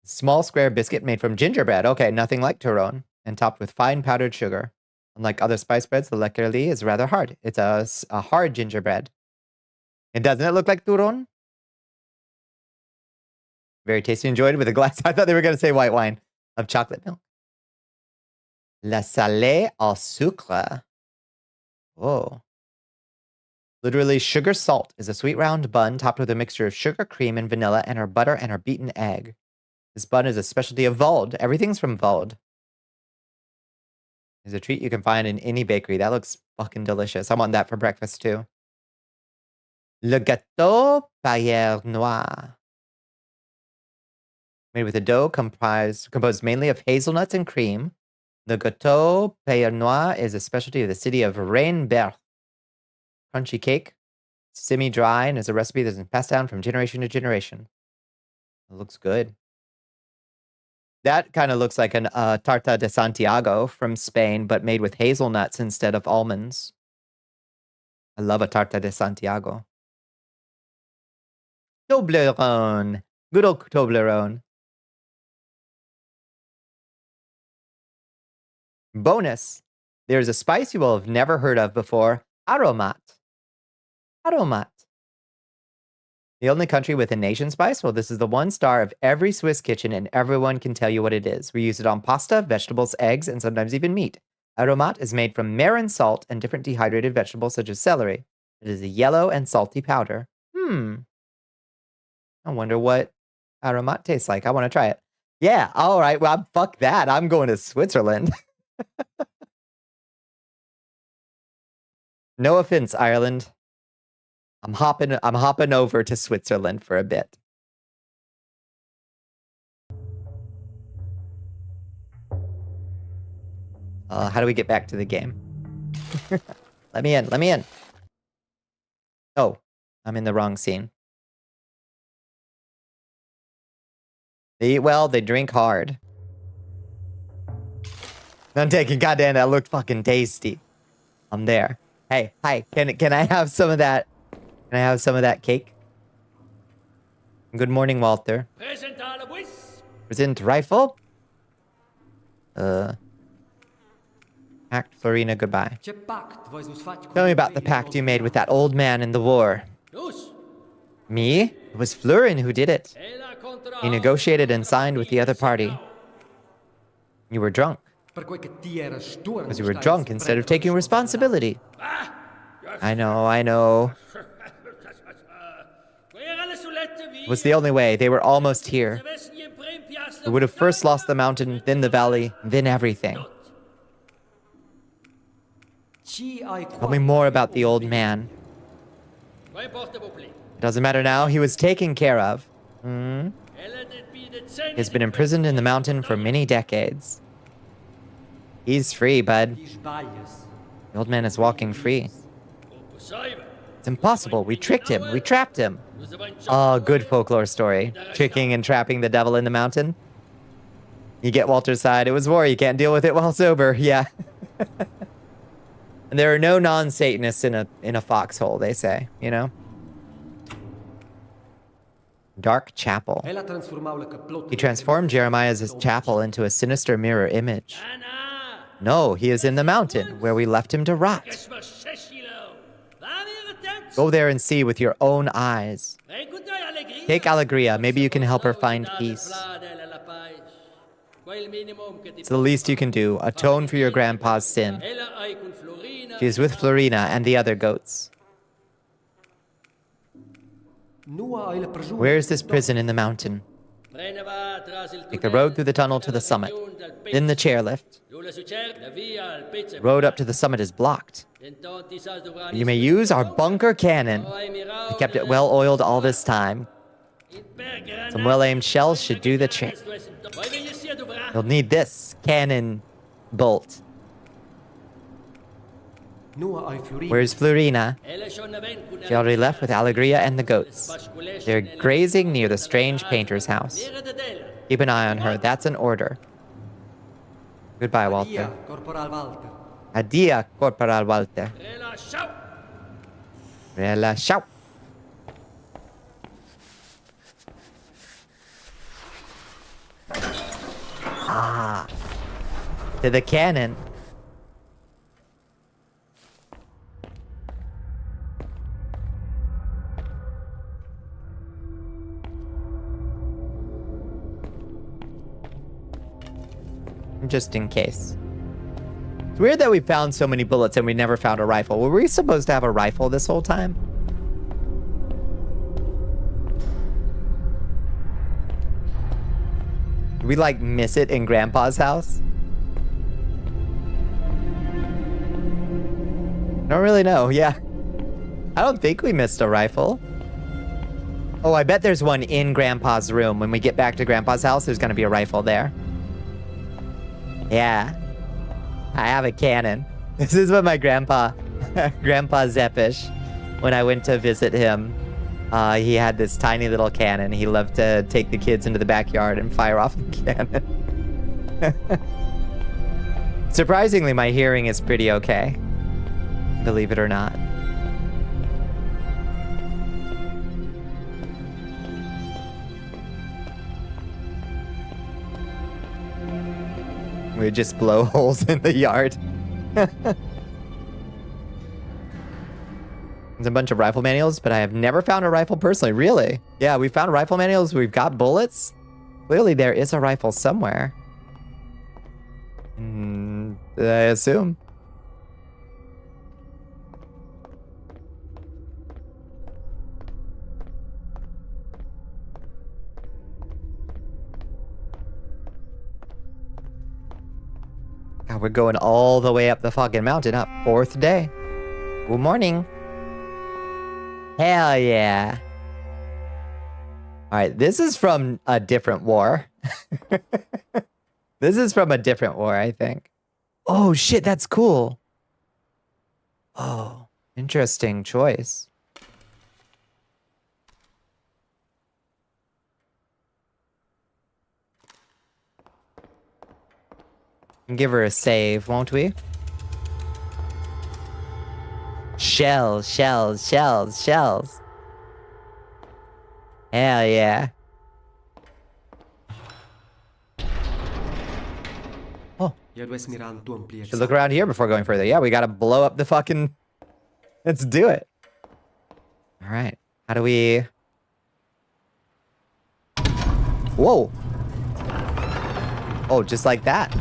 Small square biscuit made from gingerbread. Okay, nothing like turron. And topped with fine powdered sugar. Unlike other spice breads, the Leckerli is rather hard. It's a hard gingerbread. And doesn't it look like turron? Very tasty. Enjoyed with a glass. I thought they were going to say white wine of chocolate milk. La salée au sucre. Whoa. Literally, sugar salt is a sweet round bun topped with a mixture of sugar, cream, and vanilla, and our butter and our beaten egg. This bun is a specialty of Vaud. Everything's from Vaud. It's a treat you can find in any bakery. That looks fucking delicious. I want that for breakfast too. Le gâteau paillère noire. Made with a dough composed mainly of hazelnuts and cream. The gâteau paillère noire is a specialty of the city of Rheinberg. Crunchy cake, semi-dry, and is a recipe that's been passed down from generation to generation. It looks good. That kind of looks like an tarta de Santiago from Spain, but made with hazelnuts instead of almonds. I love a tarta de Santiago. Toblerone. Good old Toblerone. Bonus. There's a spice you will have never heard of before. Aromat. Aromat. The only country with a nation spice? Well, this is the one star of every Swiss kitchen, and everyone can tell you what it is. We use it on pasta, vegetables, eggs, and sometimes even meat. Aromat is made from marin salt and different dehydrated vegetables such as celery. It is a yellow and salty powder. I wonder what Aromat tastes like. I want to try it. Yeah, all right. Well, fuck that. I'm going to Switzerland. No offense, Ireland. I'm hopping over to Switzerland for a bit. How do we get back to the game? Let me in. Oh, I'm in the wrong scene. They eat well, they drink hard. I'm taking, goddamn, that looked fucking tasty. I'm there. Hey, hi, can I have some of that? Can I have some of that cake? Good morning, Walter. Present rifle? Pact Florina goodbye. Tell me about the pact you made with that old man in the war. Me? It was Florin who did it. He negotiated and signed with the other party. You were drunk. Because you were drunk instead of taking responsibility. I know. It was the only way. They were almost here. We would have first lost the mountain, then the valley, then everything. Tell me more about the old man. It doesn't matter now. He was taken care of. He's been imprisoned in the mountain for many decades. He's free, bud. The old man is walking free. It's impossible. We tricked him. We trapped him. Oh, good folklore story. Tricking and trapping the devil in the mountain. You get Walter's side. It was war. You can't deal with it while sober. Yeah. And there are no non-Satanists in a foxhole, they say, you know? Dark chapel. He transformed Jeremiah's chapel into a sinister mirror image. No, he is in the mountain where we left him to rot. Go there and see with your own eyes. Take Alegria. Maybe you can help her find peace. It's the least you can do. Atone for your grandpa's sin. She is with Florina and the other goats. Where is this prison in the mountain? Take the road through the tunnel to the summit. Then the chairlift. The road up to the summit is blocked. You may use our bunker cannon. We kept it well oiled all this time. Some well-aimed shells should do the trick. You'll need this cannon bolt. Where's Florina? She already left with Alegria and the goats. They're grazing near the strange painter's house. Keep an eye on her. That's an order. Goodbye, Walter. Adia, Corporal Walter. Relaxao. Ah. To the cannon. Just in case. It's weird that we found so many bullets and we never found a rifle. Were we supposed to have a rifle this whole time? Did we like miss it in Grandpa's house? Don't really know. Yeah. I don't think we missed a rifle. Oh, I bet there's one in Grandpa's room. When we get back to Grandpa's house, there's gonna be a rifle there. Yeah, I have a cannon. This is what my grandpa Zeppish, when I went to visit him, he had this tiny little cannon. He loved to take the kids into the backyard and fire off the cannon. Surprisingly, my hearing is pretty okay, believe it or not. We just blow holes in the yard. There's a bunch of rifle manuals, but I have never found a rifle personally. Really? Yeah, we found rifle manuals. We've got bullets. Clearly there is a rifle somewhere. I assume. God, we're going all the way up the fucking mountain up. 4th day. Good morning. Hell yeah. All right, this is from a different war. This is from a different war, I think. Oh, shit, that's cool. Oh, interesting choice. Give her a save, won't we? Shells, shells, shells, shells. Hell yeah. Oh. Should look around here before going further. Yeah, we gotta blow up the fucking... Let's do it. All right. How do we... Whoa. Oh, just like that.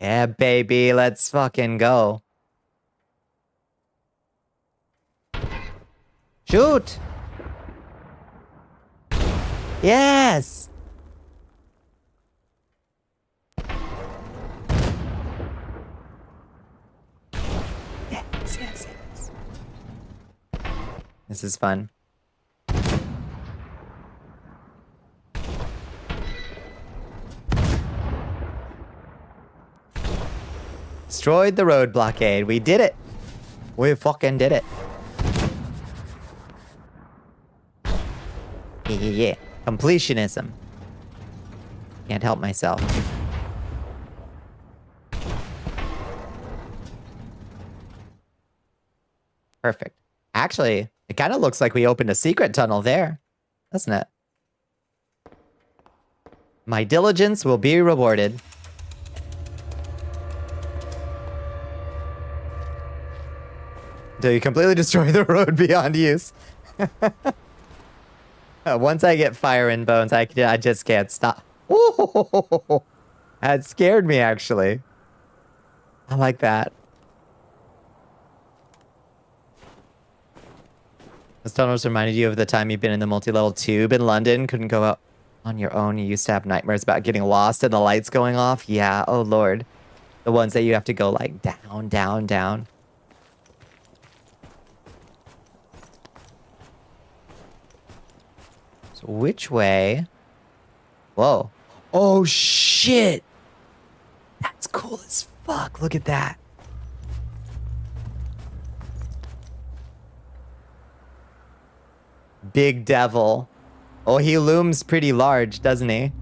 Yeah, baby, let's fucking go. Shoot! Yes! Yes, yes, yes. This is fun. Destroyed the road blockade. We did it. We fucking did it. Yeah. Completionism. Can't help myself. Perfect. Actually, it kind of looks like we opened a secret tunnel there, doesn't it? My diligence will be rewarded. Until you completely destroy the road beyond use. Once I get fire and bones, I just can't stop. Ooh, that scared me, actually. I like that. This tunnel's reminded you of the time you've been in the multi-level tube in London. Couldn't go out on your own. You used to have nightmares about getting lost and the lights going off. Yeah, oh lord. The ones that you have to go like down, down, down. So which way? Whoa. Oh shit! That's cool as fuck. Look at that. Big devil. Oh, he looms pretty large, doesn't he?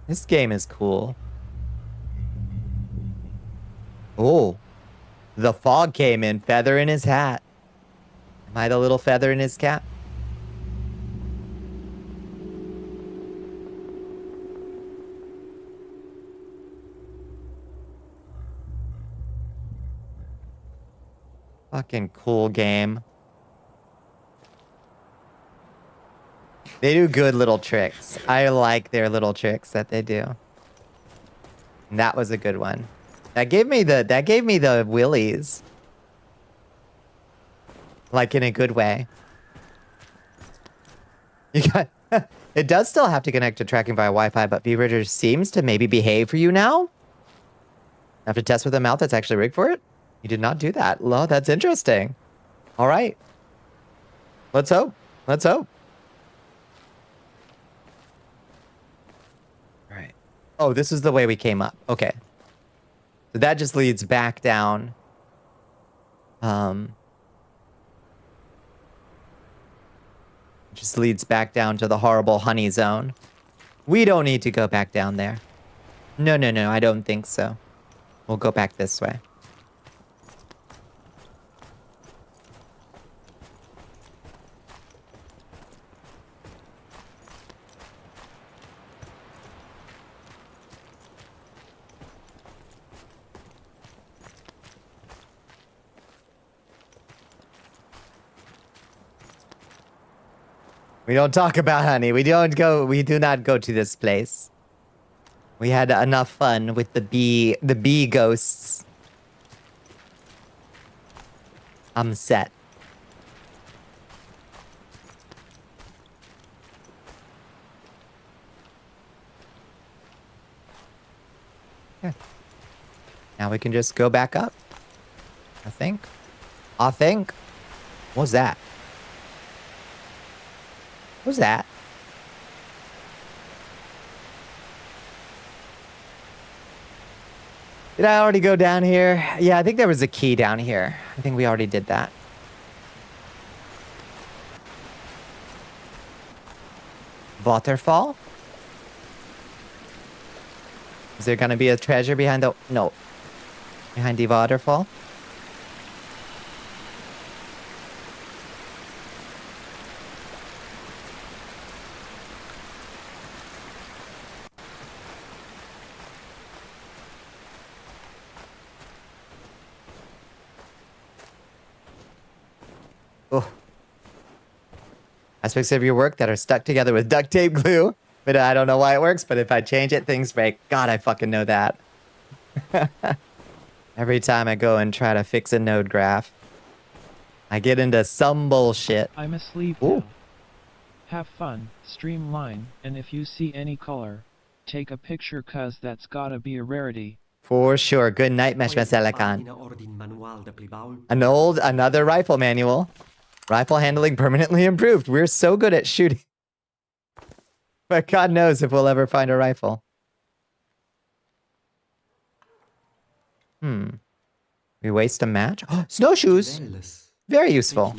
This game is cool. Oh, the fog came in. Feather in his hat. Am I the little feather in his cap? Fucking cool game. They do good little tricks. I like their little tricks that they do. And that was a good one. That gave me the willies. Like in a good way. You got it does still have to connect to tracking via Wi-Fi, but VRidger seems to maybe behave for you now. I have to test with a mount that's actually rigged for it. You did not do that. Oh, that's interesting. All right. Let's hope. Let's hope. All right. Oh, this is the way we came up. Okay. So that just leads back down. Just leads back down to the horrible honey zone. We don't need to go back down there. No, no, no, I don't think so. We'll go back this way. We don't talk about honey. We do not go to this place. We had enough fun with the bee ghosts. I'm set. Yeah. Now we can just go back up. I think. What's that? What's that? Did I already go down here? Yeah, I think there was a key down here. I think we already did that. Waterfall? Is there gonna be a treasure behind the... No. Behind the waterfall? Oh. Aspects of your work that are stuck together with duct tape glue. But I don't know why it works, but if I change it, things break. God, I fucking know that. Every time I go and try to fix a node graph, I get into some bullshit. I'm asleep Ooh. now. Have fun, streamline, and if you see any color, take a picture cause that's gotta be a rarity. For sure. Good night, Mesh Meselakan. Another rifle manual. Rifle handling permanently improved. We're so good at shooting. But God knows if we'll ever find a rifle. We waste a match? Snowshoes! Very useful.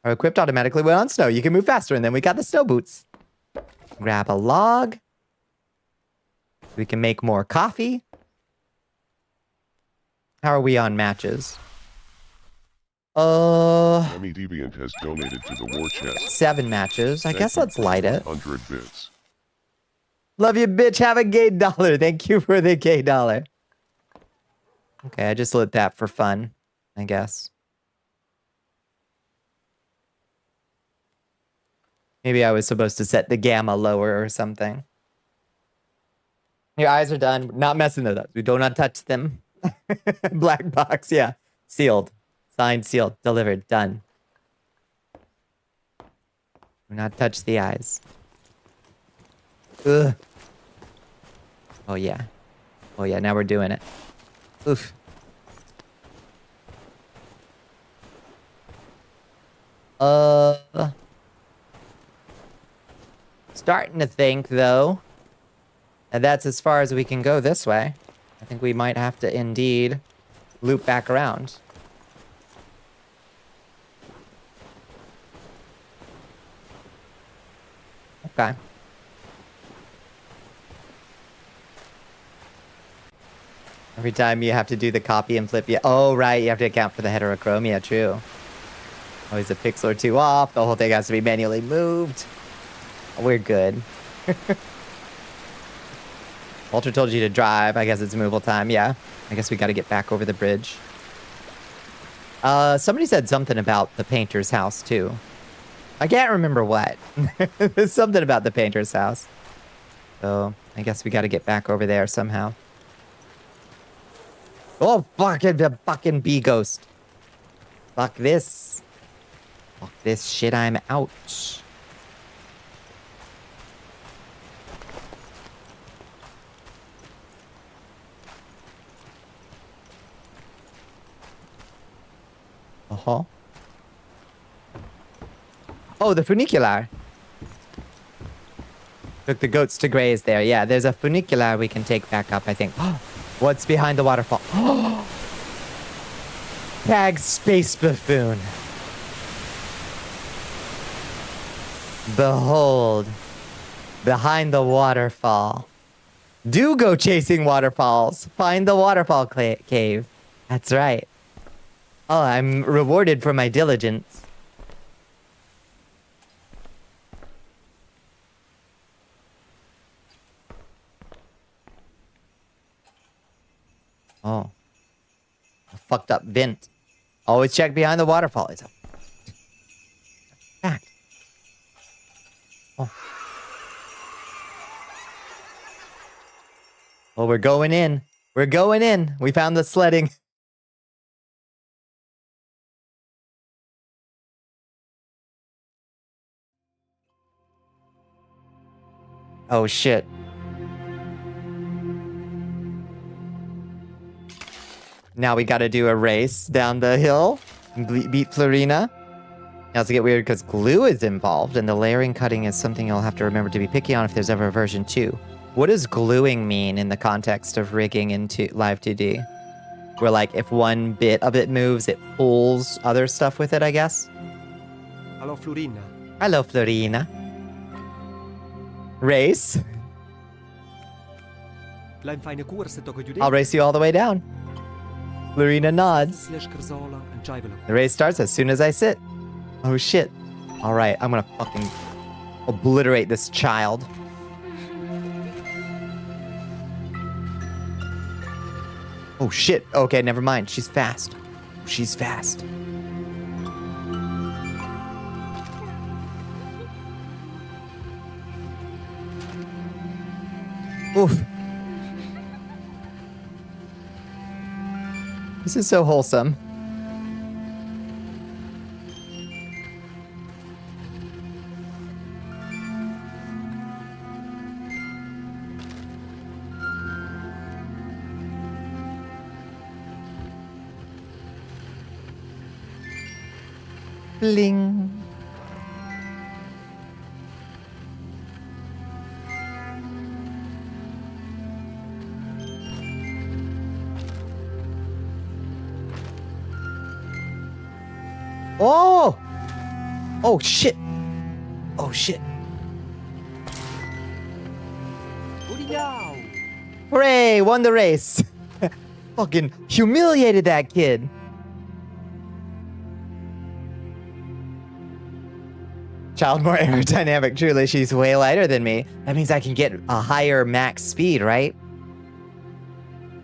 Are equipped automatically when on snow. You can move faster, and then we got the snow boots. Grab a log. We can make more coffee. How are we on matches? Yummy Deviant has donated to the war chest. 7 matches. I guess let's light it. 100 bits. Love you, bitch. Have a gay dollar. Thank you for the gay dollar. Okay, I just lit that for fun, I guess. Maybe I was supposed to set the gamma lower or something. Your eyes are done. Not messing those up. We do not touch them. Black box, yeah. Sealed. Signed, sealed, delivered, done. Do not touch the eyes. Ugh. Oh, yeah. Oh, yeah, now we're doing it. Oof. Starting to think, though, that that's as far as we can go this way. I think we might have to, indeed, loop back around. Okay. Every time you have to do the copy and flip, yeah. Oh, right, you have to account for the heterochromia, true. Always a pixel or two off. The whole thing has to be manually moved. We're good. Walter told you to drive. I guess it's removal time. Yeah. I guess we got to get back over the bridge. Somebody said something about the painter's house, too. I can't remember what. There's something about the painter's house. So, I guess we got to get back over there somehow. Oh, fucking bee ghost. Fuck this. Fuck this shit, I'm out. Uh-huh. Oh, the funicular. Took the goats to graze there. Yeah, there's a funicular we can take back up, I think. What's behind the waterfall? Tag Space Buffoon. Behold. Behind the waterfall. Do go chasing waterfalls. Find the waterfall cave. That's right. Oh, I'm rewarded for my diligence. Oh. A fucked up vent. Always check behind the waterfall. It's a fact. Oh. Well, we're going in. We're going in. We found the sledding. Oh, shit. Now we gotta do a race down the hill and beat Florina. Now it's get weird because glue is involved, and the layering cutting is something you'll have to remember to be picky on if there's ever a version 2. What does gluing mean in the context of rigging into Live 2D? Where, like, if one bit of it moves, it pulls other stuff with it, I guess? Hello, Florina. Hello, Florina. Race. I'll race you all the way down. Florina nods. The race starts as soon as I sit. Oh, shit. All right, I'm gonna fucking obliterate this child. Oh, shit. Okay, never mind. She's fast. She's fast. Oof. This is so wholesome. Bling. Oh! Oh, shit. Oh, shit. Hooray! Won the race. Fucking humiliated that kid. Child more aerodynamic. Truly, she's way lighter than me. That means I can get a higher max speed, right?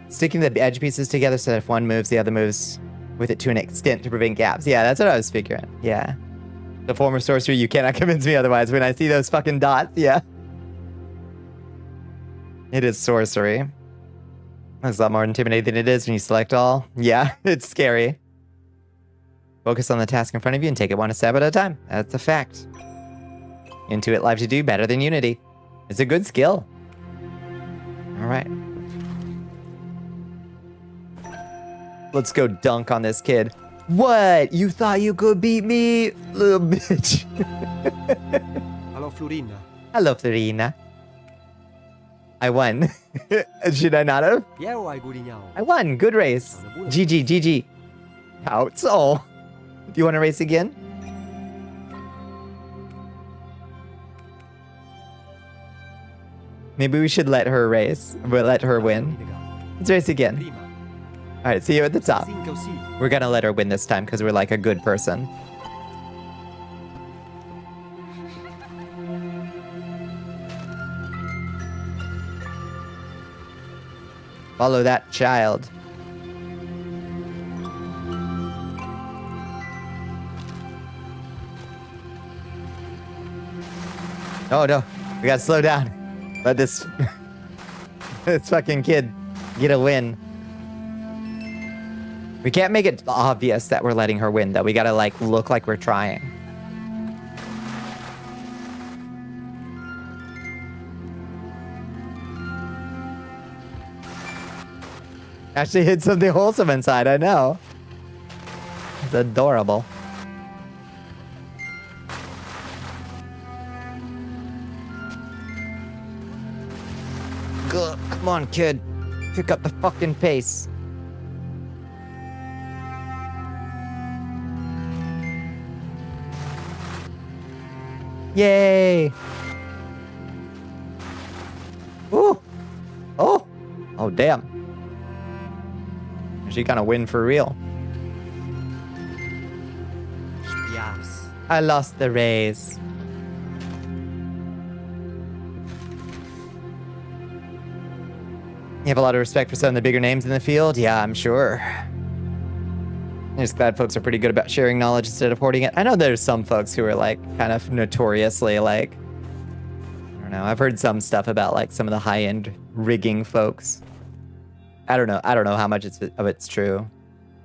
Sticking the edge pieces together so that if one moves, the other moves with it to an extent to prevent gaps. Yeah, that's what I was figuring. Yeah. The former sorcerer, you cannot convince me otherwise. When I see those fucking dots, yeah. It is sorcery. It's a lot more intimidating than it is when you select all. Yeah, it's scary. Focus on the task in front of you and take it one step at a time. That's a fact. Intuit Live to do better than Unity. It's a good skill. All right. Let's go dunk on this kid. What? You thought you could beat me? Little bitch. Hello, Florina. Hello, Florina. I won. Should I not have? I won. Good race. GG, GG. Outs. Oh. Do you want to race again? Maybe we should let her race. But let her win. Let's race again. Alright, see you at the top. We're gonna let her win this time because we're like a good person. Follow that child. Oh no, we gotta slow down. Let this this fucking kid get a win. We can't make it obvious that we're letting her win, though. We gotta, like, look like we're trying. Actually hid something wholesome inside, I know. It's adorable. Good. Come on, kid. Pick up the fucking pace. Yay! Ooh! Oh! Oh, damn. She gonna win for real. Yes. I lost the race. You have a lot of respect for some of the bigger names in the field? Yeah, I'm sure. I'm just glad folks are pretty good about sharing knowledge instead of hoarding it. I know there's some folks who are like kind of notoriously like know. I've heard some stuff about like some of the high-end rigging folks. I don't know how much of it's true.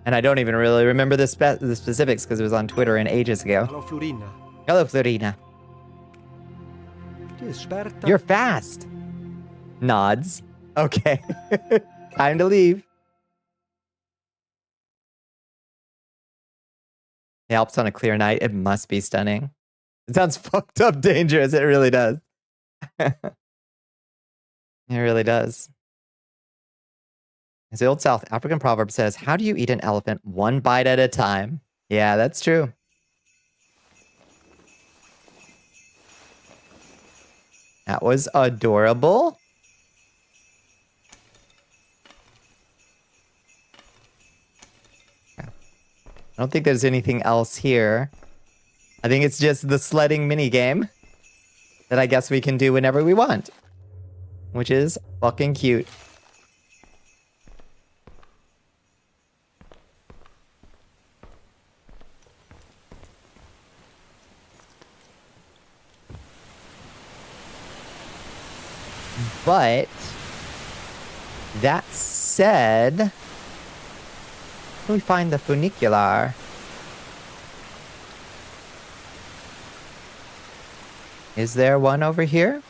And I don't even really remember the specifics because it was on Twitter and ages ago. Hello, Florina. Hello, Florina. You're fast. Nods. Okay. Time to leave. It helps on a clear night. It must be stunning. It sounds fucked up dangerous. It really does. It really does. As the old South African proverb says, how do you eat an elephant one bite at a time? Yeah, that's true. That was adorable. I don't think there's anything else here. I think it's just the sledding minigame that I guess we can do whenever we want, which is fucking cute. But that said, where do we find the funicular? Is there one over here?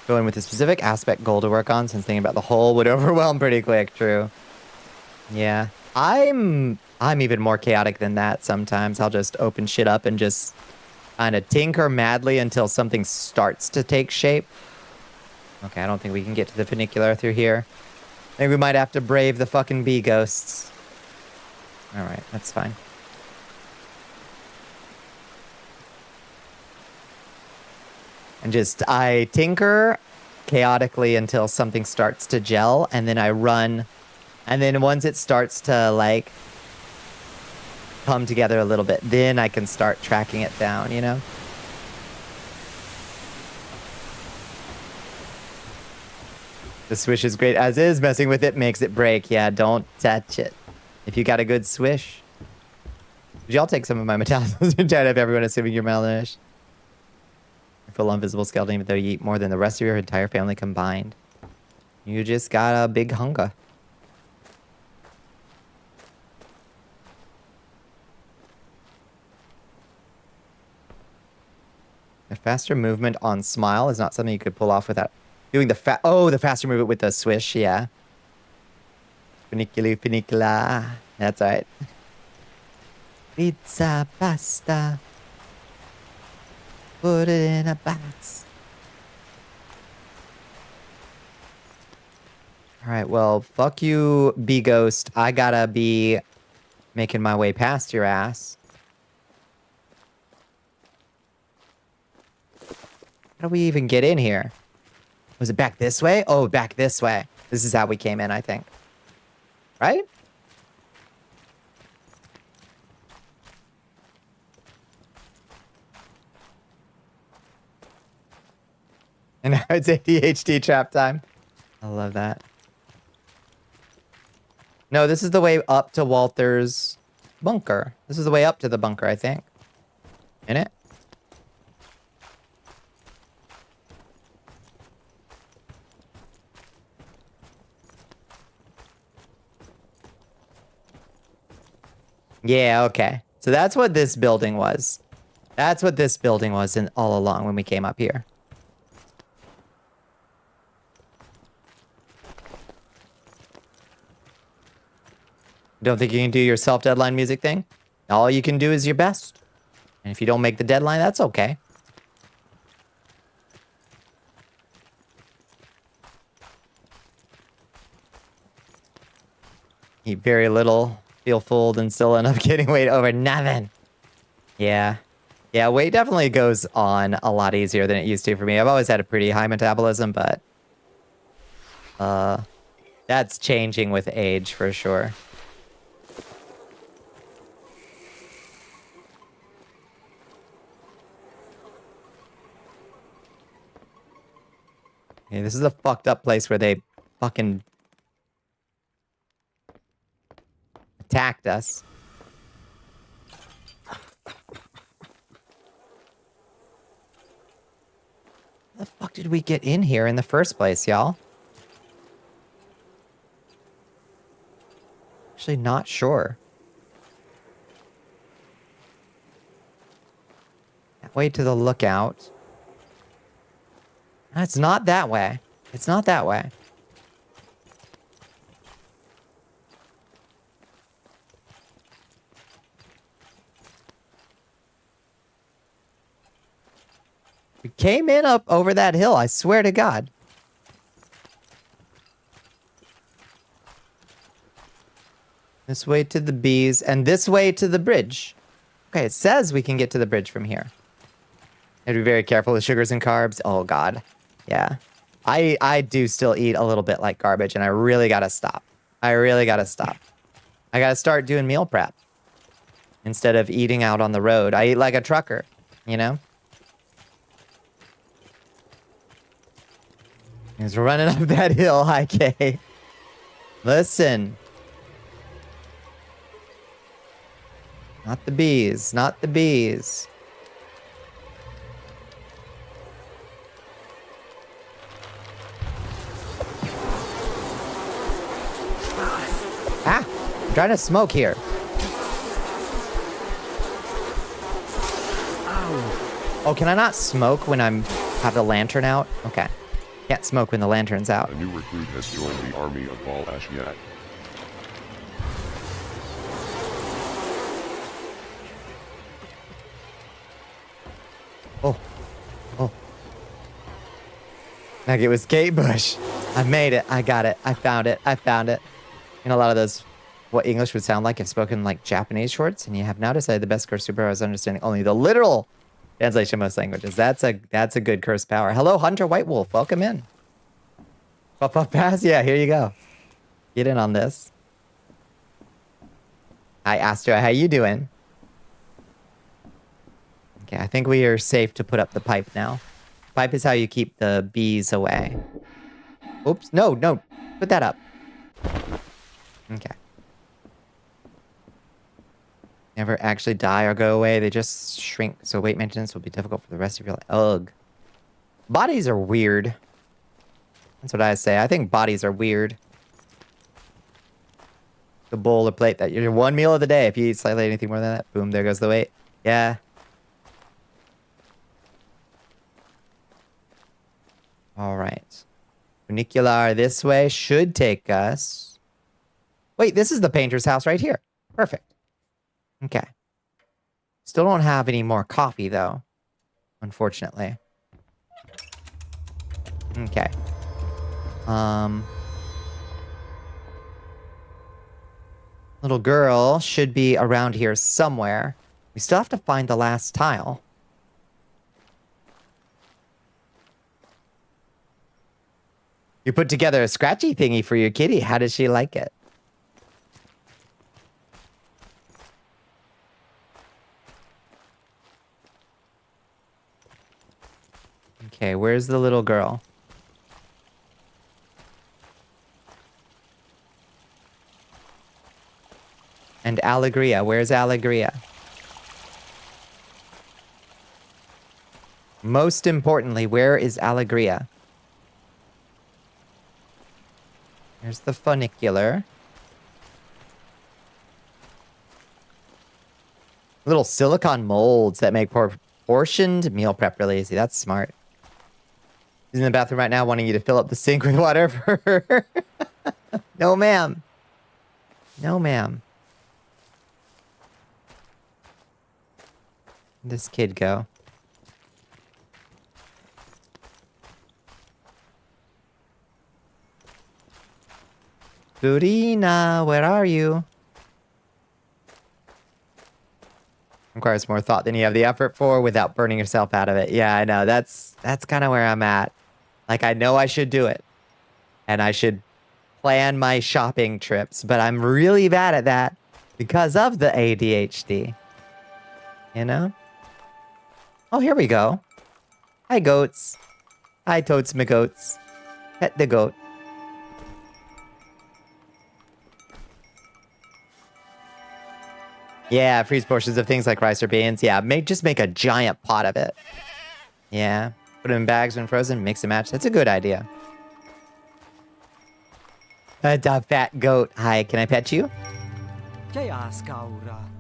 Going with a specific aspect goal to work on, since thinking about the whole would overwhelm pretty quick. True. Yeah. I'm even more chaotic than that sometimes. I'll just open shit up and just kind of tinker madly until something starts to take shape. Okay, I don't think we can get to the funicular through here. I think we might have to brave the fucking bee ghosts. Alright, that's fine. And just, I tinker chaotically until something starts to gel, and then I run. And then once it starts to, like, come together a little bit, then I can start tracking it down, you know? The swish is great as is. Messing with it makes it break. Yeah, don't touch it. If you got a good swish. Would y'all take some of my metallicals and chat up, everyone, assuming you're malnourished? Full invisible skeleton, even though you eat more than the rest of your entire family combined. You just got a big hunger. A faster movement on smile is not something you could pull off without doing the the faster movement with the swish, yeah. Funicula. That's right. Pizza, pasta. Put it in a box. Alright, well, fuck you, bee ghost. I gotta be making my way past your ass. How do we even get in here? Was it back this way? Oh, back this way. This is how we came in, I think. Right? And now it's ADHD trap time. I love that. No, this is the way up to Walter's bunker. This is the way up to the bunker, I think. In it? Yeah, okay. So that's what this building was. That's what this building was all along when we came up here. Don't think you can do your self-deadline music thing? All you can do is your best. And if you don't make the deadline, that's okay. Eat very little, feel full, and still end up getting weight over nothing. Yeah. Yeah, weight definitely goes on a lot easier than it used to for me. I've always had a pretty high metabolism, but... that's changing with age for sure. Okay, this is a fucked up place where they fucking attacked us. How the fuck did we get in here in the first place, y'all? Actually, not sure. That way to the lookout. No, it's not that way. It's not that way. We came in up over that hill, I swear to God. This way to the bees, and this way to the bridge. Okay, it says we can get to the bridge from here. Have to be very careful with sugars and carbs. Oh, God. Yeah. I do still eat a little bit like garbage, and I really gotta stop. I really gotta stop. I gotta start doing meal prep. Instead of eating out on the road. I eat like a trucker, you know? He's running up that hill, hi Kay. Listen. Not the bees, not the bees. Ah, I'm trying to smoke here. Oh, can I not smoke when have the lantern out? Okay. Can't smoke when the lantern's out. A new recruit has joined the army of Bal Ashiat. Oh. Oh. Like it was Kate Bush. I made it. I got it. I found it. I found it. In a lot of those, what English would sound like if spoken like Japanese shorts, and you have now decided the best curse superpower is understanding only the literal translation of most languages. That's a good curse power. Hello, Hunter White Wolf. Welcome in. Puff Puff Pass? Yeah, here you go. Get in on this. Hi, Astro. How you doing? Okay, I think we are safe to put up the pipe now. Pipe is how you keep the bees away. Oops. No, no. Put that up. Okay. Never actually die or go away. They just shrink. So weight maintenance will be difficult for the rest of your life. Ugh. Bodies are weird. That's what I say. I think bodies are weird. The bowl or plate that you're one meal of the day. If you eat slightly anything more than that, boom, there goes the weight. Yeah. All right. Bonnicula this way should take us. Wait, this is the painter's house right here. Perfect. Okay. Still don't have any more coffee, though. Unfortunately. Okay. Little girl should be around here somewhere. We still have to find the last tile. You put together a scratchy thingy for your kitty. How does she like it? Okay, where's the little girl? And Alegria, where's Alegria? Most importantly, where is Alegria? Here's the funicular. Little silicone molds that make portioned meal prep really easy. That's smart. He's in the bathroom right now wanting you to fill up the sink with water for her. No, ma'am. No, ma'am. Where'd this kid go? Burina, where are you? Requires more thought than you have the effort for without burning yourself out of it. Yeah, I know. That's kind of where I'm at. Like, I know I should do it. And I should plan my shopping trips. But I'm really bad at that because of the ADHD. You know? Oh, here we go. Hi, goats. Hi, totes my goats. Pet the goat. Yeah, freeze portions of things like rice or beans. Yeah, just make a giant pot of it. Yeah. Put them in bags when frozen, mix and match. That's a good idea. That's a fat goat. Hi, can I pet you?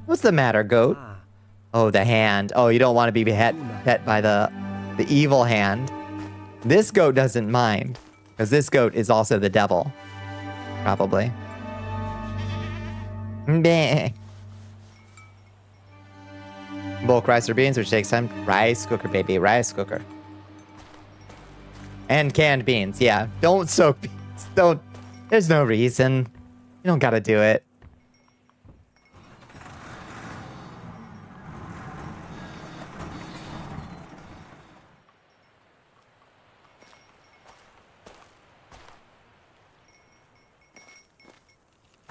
What's the matter, goat? Oh, the hand. Oh, you don't want to be pet by the evil hand. This goat doesn't mind, because this goat is also the devil. Probably. Bleh. Bulk rice or beans, which takes time. Rice cooker, baby. Rice cooker. And canned beans. Yeah. Don't soak beans. Don't. There's no reason. You don't gotta do it.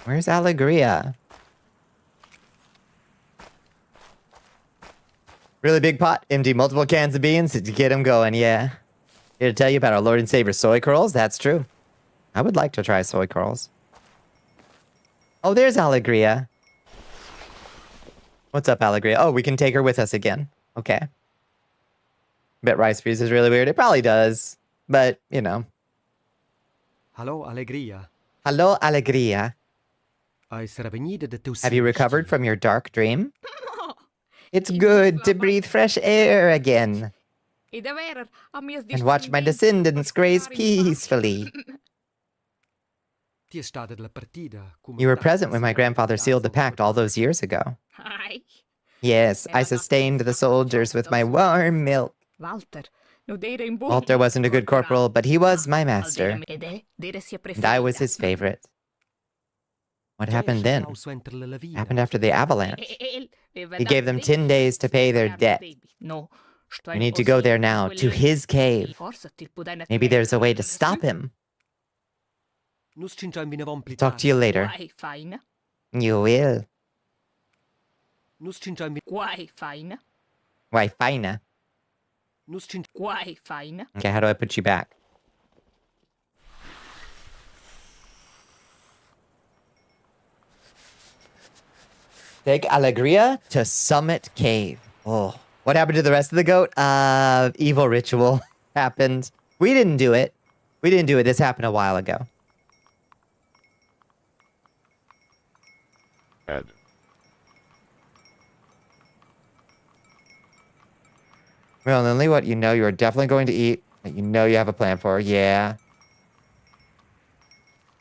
Where's Alegria? Really big pot. Empty multiple cans of beans to get them going, yeah. Here to tell you about our Lord and Savior soy curls. That's true. I would like to try soy curls. Oh, there's Alegria. What's up, Alegria? Oh, we can take her with us again. Okay. Bet rice freeze is really weird. It probably does. But, you know. Hello, Alegria. Hello, Alegria. Have Have you recovered from your dark dream? It's good to breathe fresh air again. And watch my descendants graze peacefully. You were present when my grandfather sealed the pact all those years ago. Yes, I sustained the soldiers with my warm milk. Walter wasn't a good corporal, but he was my master. And I was his favorite. What happened then? Happened after the avalanche. He gave them 10 days to pay their debt. We need to go there now, to his cave. Maybe there's a way to stop him. Talk to you later. You will. Why, fine. Okay, how do I put you back? Take Alegria to Summit Cave. Oh, what happened to the rest of the goat? Evil ritual happened. We didn't do it. We didn't do it. This happened a while ago. Ed. Well, Lindley, what you know you are definitely going to eat. That you know you have a plan for. Yeah.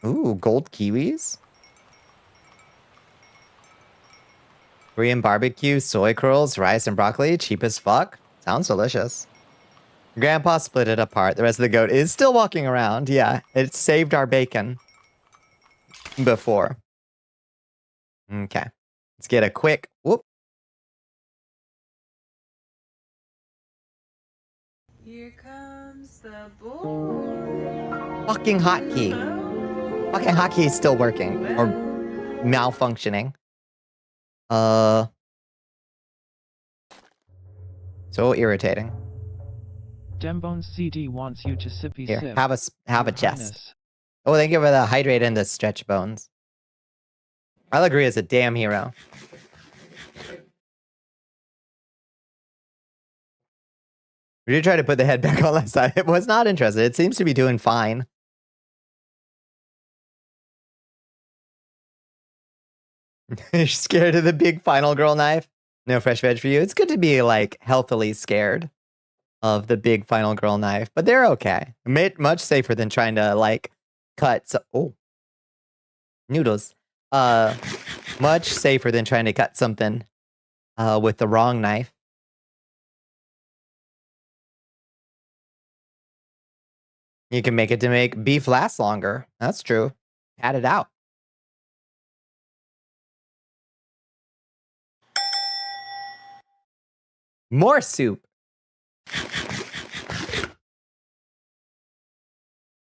Ooh, gold kiwis. Korean barbecue, soy curls, rice, and broccoli. Cheap as fuck. Sounds delicious. Grandpa split it apart. The rest of the goat is still walking around. Yeah, it saved our bacon before. Okay. Let's get a quick... Whoop. Here comes the boy. Fucking hotkey. Fucking hotkey is still working. Or malfunctioning. So irritating. Dembone CD wants you to sippy Here, sip. have a chest. Oh, thank you for the hydrate and the stretch bones. Alegria is a damn hero. We did try to put the head back on last time. It was not interested. It seems to be doing fine. You're scared of the big final girl knife? No fresh veg for you. It's good to be, like, healthily scared of the big final girl knife. But they're okay. Much safer than trying to, like, cut... Oh. Noodles. Much safer than trying to cut something with the wrong knife. You can make it to make beef last longer. That's true. Add it out. More soup.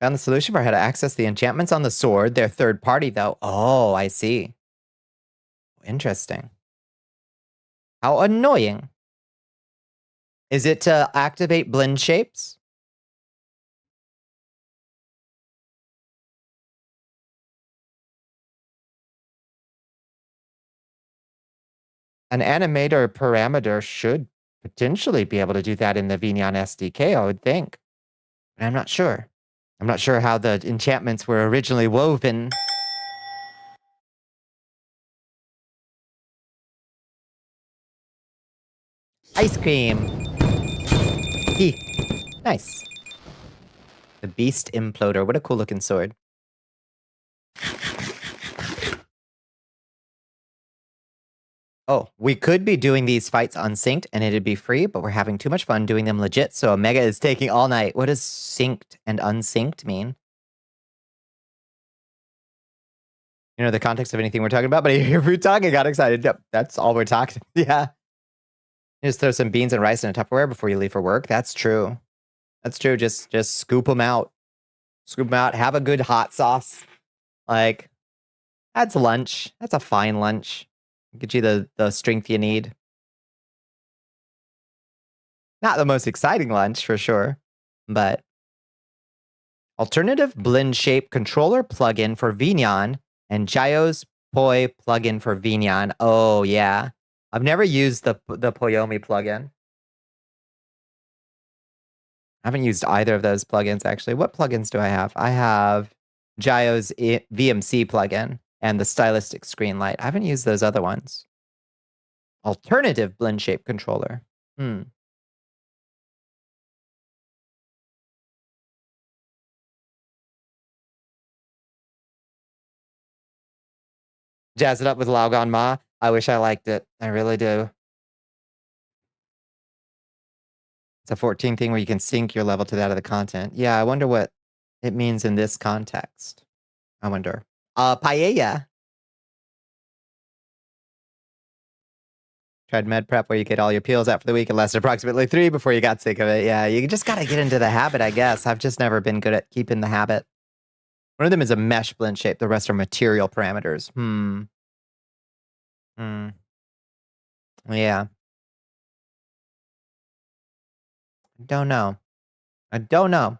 Found the solution for how to access the enchantments on the sword. They're third party, though. Oh, I see. Interesting. How annoying. Is it to activate blend shapes? An animator parameter should potentially be able to do that in the Vignon SDK, I would think. But I'm not sure. I'm not sure how the enchantments were originally woven. Ice cream. Nice. The Beast Imploder. What a cool looking sword. Oh, we could be doing these fights unsynced and it'd be free, but we're having too much fun doing them legit, so Omega is taking all night. What does synced and unsynced mean? You know the context of anything we're talking about, but if we're talking, got excited. Yep, that's all we're talking. Yeah. Just throw some beans and rice in a Tupperware before you leave for work. That's true. That's true. Just scoop them out. Scoop them out. Have a good hot sauce. Like, that's lunch. That's a fine lunch. Get you the strength you need. Not the most exciting lunch for sure, but alternative blend shape controller plugin for Vignon and Gio's Poi plugin for Vignon. Oh yeah, I've never used the Poyomi plugin. I haven't used either of those plugins actually. What plugins do I have? I have Gio's VMC plugin and the stylistic screen light. I haven't used those other ones. Alternative blend shape controller. Jazz it up with Laogan Ma. I wish I liked it. I really do. It's a 14 thing where you can sync your level to that of the content. Yeah, I wonder what it means in this context. I wonder. Paella. Tried med prep where you get all your peels out for the week. It lasted approximately 3 before you got sick of it. Yeah, you just got to get into the habit, I guess. I've just never been good at keeping the habit. One of them is a mesh blend shape. The rest are material parameters. Yeah. Don't know. I don't know.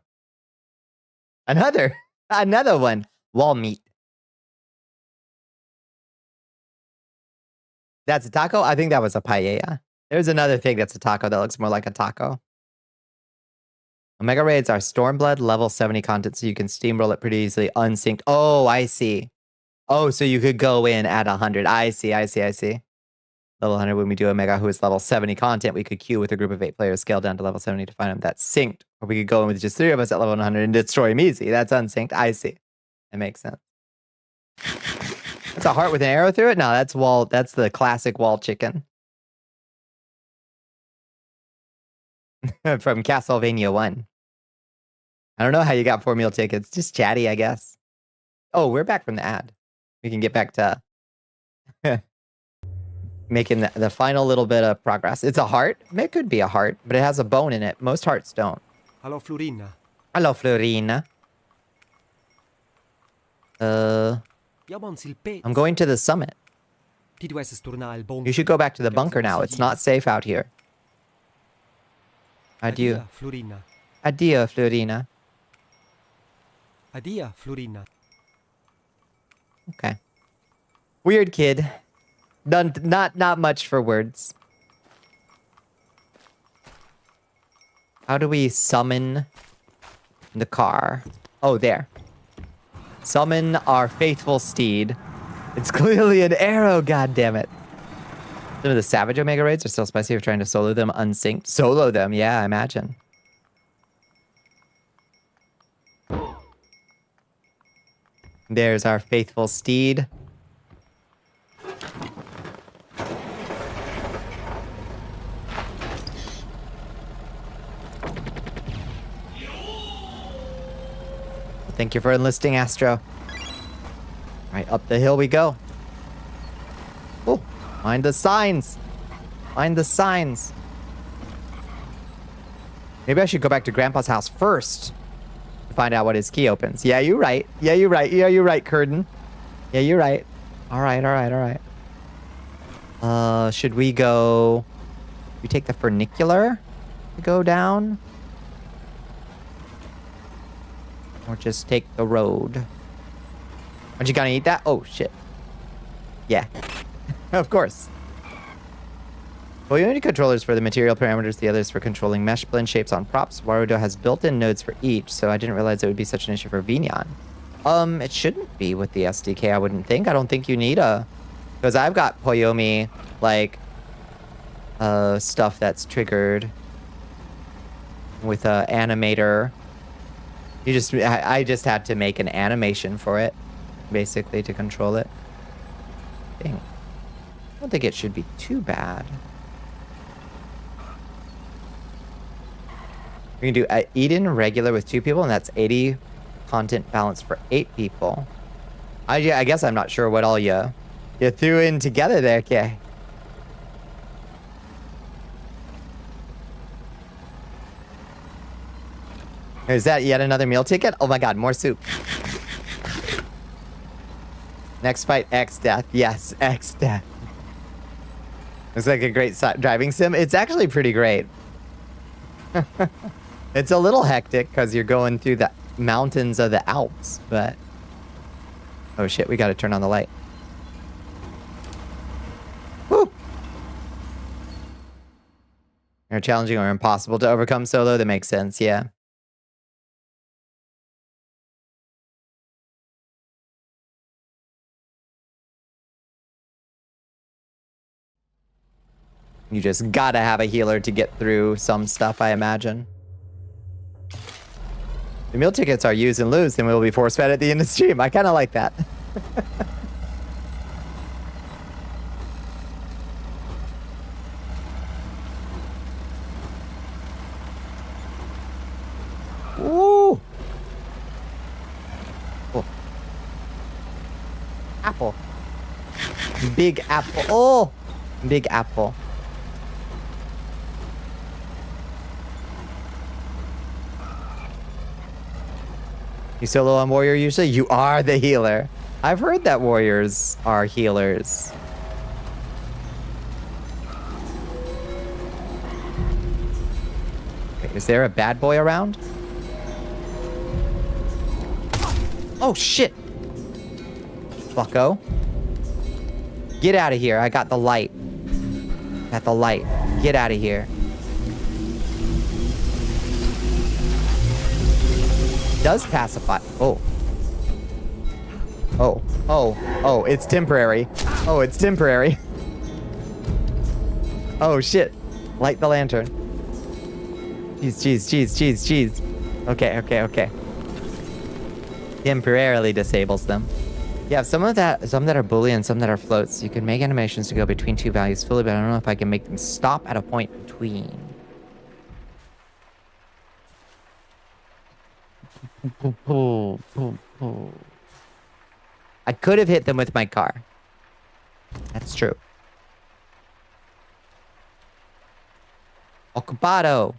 Another one. Wall meat. That's a taco? I think that was a paella. There's another thing that's a taco that looks more like a taco. Omega Raids are Stormblood level 70 content, so you can steamroll it pretty easily unsynced. Oh, I see. Oh, so you could go in at 100. I see. Level 100 when we do Omega, who is level 70 content, we could queue with a group of 8 players, scale down to level 70 to find him that's synced. Or we could go in with just 3 of us at level 100 and destroy him easy. That's unsynced. I see. That makes sense. That's a heart with an arrow through it? No, that's the classic wall chicken. From Castlevania 1. I don't know how you got 4 meal tickets. Just chatty, I guess. Oh, we're back from the ad. We can get back to making the final little bit of progress. It's a heart. It could be a heart, but it has a bone in it. Most hearts don't. Hello, Florina. Hello, Florina. I'm going to the summit. You should go back to the bunker now. It's not safe out here. Adieu. Florina. Addio, Florina. Addio, Florina. Okay. Weird kid. Not much for words. How do we summon the car? Oh, there. Summon our faithful steed. It's clearly an arrow, goddammit. Some of the Savage Omega raids are still spicy if trying to solo them unsynced. Solo them, yeah, I imagine. There's our faithful steed. Thank you for enlisting, Astro. Right, up the hill we go. Oh, mind the signs. Mind the signs. Maybe I should go back to Grandpa's house first to find out what his key opens. Yeah, you're right. Yeah, you're right. Yeah, you're right, Curtin. Yeah, you're right. All right. Should we go... We take the funicular to go down? Or just take the road? Aren't you gonna eat that? Oh, shit. Yeah. Of course. Unity controllers for the material parameters, the others for controlling mesh blend shapes on props. Warudo has built-in nodes for each, so I didn't realize it would be such an issue for Vignon. It shouldn't be with the SDK, I wouldn't think. I don't think you need a... Because I've got Poyomi, like, stuff that's triggered with a animator. I just had to make an animation for it, basically, to control it. Dang. I don't think it should be too bad. We can do Eden regular with 2 people, and that's 80 content balance for 8 people. I guess I'm not sure what all you threw in together there, okay. Is that yet another meal ticket? Oh my god, more soup. Next fight, X death. Yes, X death. It's like a great driving sim. It's actually pretty great. It's a little hectic because you're going through the mountains of the Alps, but... Oh shit, we gotta turn on the light. Woo! They're challenging or impossible to overcome solo. That makes sense, yeah. You just gotta have a healer to get through some stuff, I imagine. The meal tickets are use and lose, and we'll be force fed at the end of the stream. I kind of like that. Ooh. Oh. Apple. Big apple. Oh, big apple. You solo on warrior usually? You are the healer. I've heard that warriors are healers. Okay, is there a bad boy around? Oh shit! Bucko. Get out of here. I got the light. Got the light. Get out of here. Does pacify. Oh. Oh. Oh. Oh, it's temporary. Oh, it's temporary. Oh, shit. Light the lantern. Jeez. Okay. Temporarily disables them. Yeah, some that are Boolean, some that are floats. You can make animations to go between 2 values fully, but I don't know if I can make them stop at a point between. I could have hit them with my car. That's true. Occupado.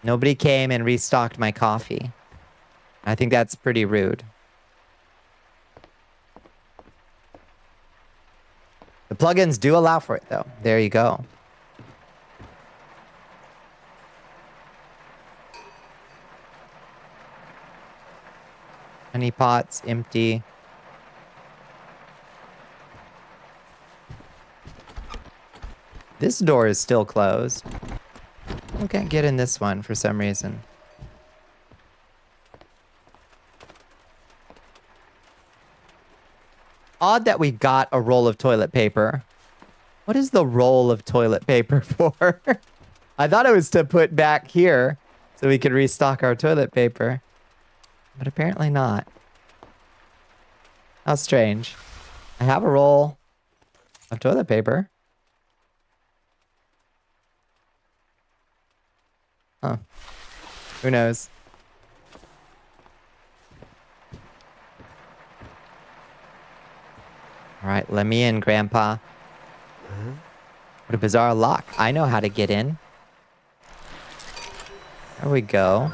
Nobody came and restocked my coffee. I think that's pretty rude. The plugins do allow for it, though. There you go. Honey pots, empty. This door is still closed. I can't get in this one for some reason. Odd that we got a roll of toilet paper. What is the roll of toilet paper for? I thought it was to put back here so we could restock our toilet paper. But apparently not. How strange. I have a roll of toilet paper. Huh. Who knows? All right, let me in, Grandpa. What a bizarre lock. I know how to get in. There we go.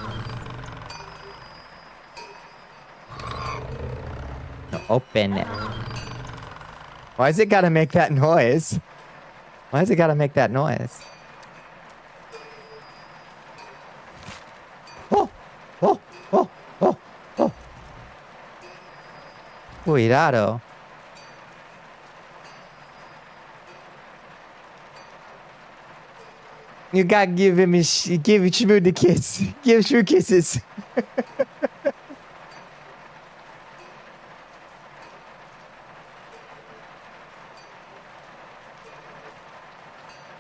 No, open it. Why has it got to make that noise? Why has it got to make that noise? Oh, oh, oh, oh, oh. Cuidado. You gotta give Shmoo the kiss. Give Shmoo kisses.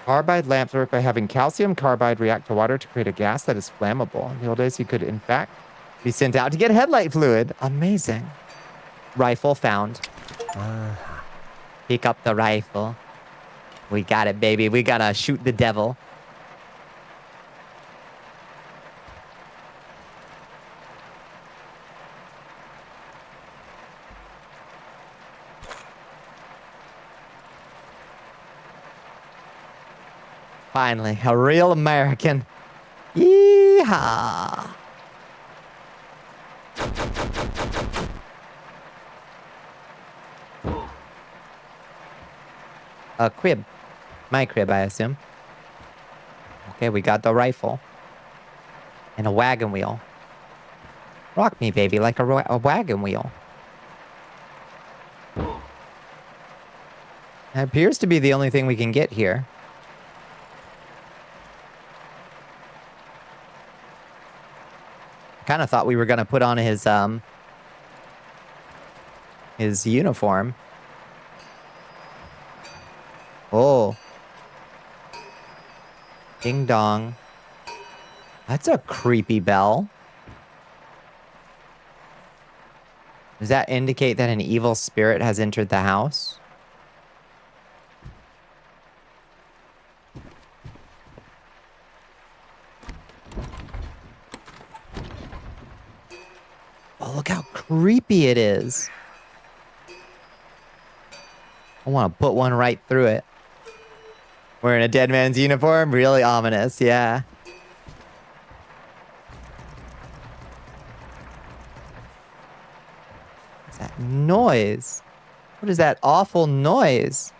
Carbide lamps work by having calcium carbide react to water to create a gas that is flammable. In the old days, you could, in fact, be sent out to get headlight fluid. Amazing. Rifle found. Pick up the rifle. We got it, baby. We gotta shoot the devil. Finally, a real American. Yeehaw. A crib. My crib, I assume. Okay, we got the rifle. And a wagon wheel. Rock me, baby, like a wagon wheel. That appears to be the only thing we can get here. Kind of thought we were gonna put on his uniform. Oh. Ding dong. That's a creepy bell. Does that indicate that an evil spirit has entered the house? Oh, look how creepy it is. I want to put one right through it. Wearing a dead man's uniform, really ominous, yeah. What's that noise? What is that awful noise?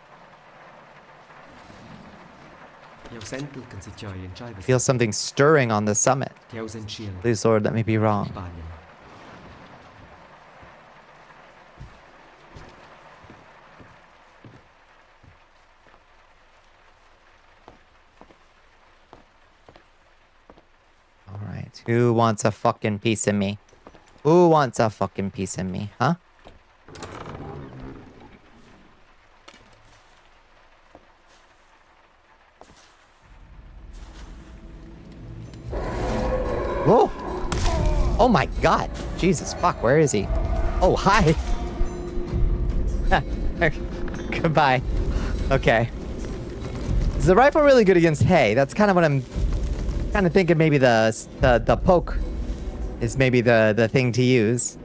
I feel something stirring on the summit. Please, Lord, let me be wrong. Alright, who wants a fucking piece of me? Who wants a fucking piece of me, huh? Whoa! Oh my god! Jesus fuck, where is he? Oh, hi! Goodbye. Okay. Is the rifle really good against hay? That's kind of what I'm kind of thinking. Maybe the poke is maybe the thing to use.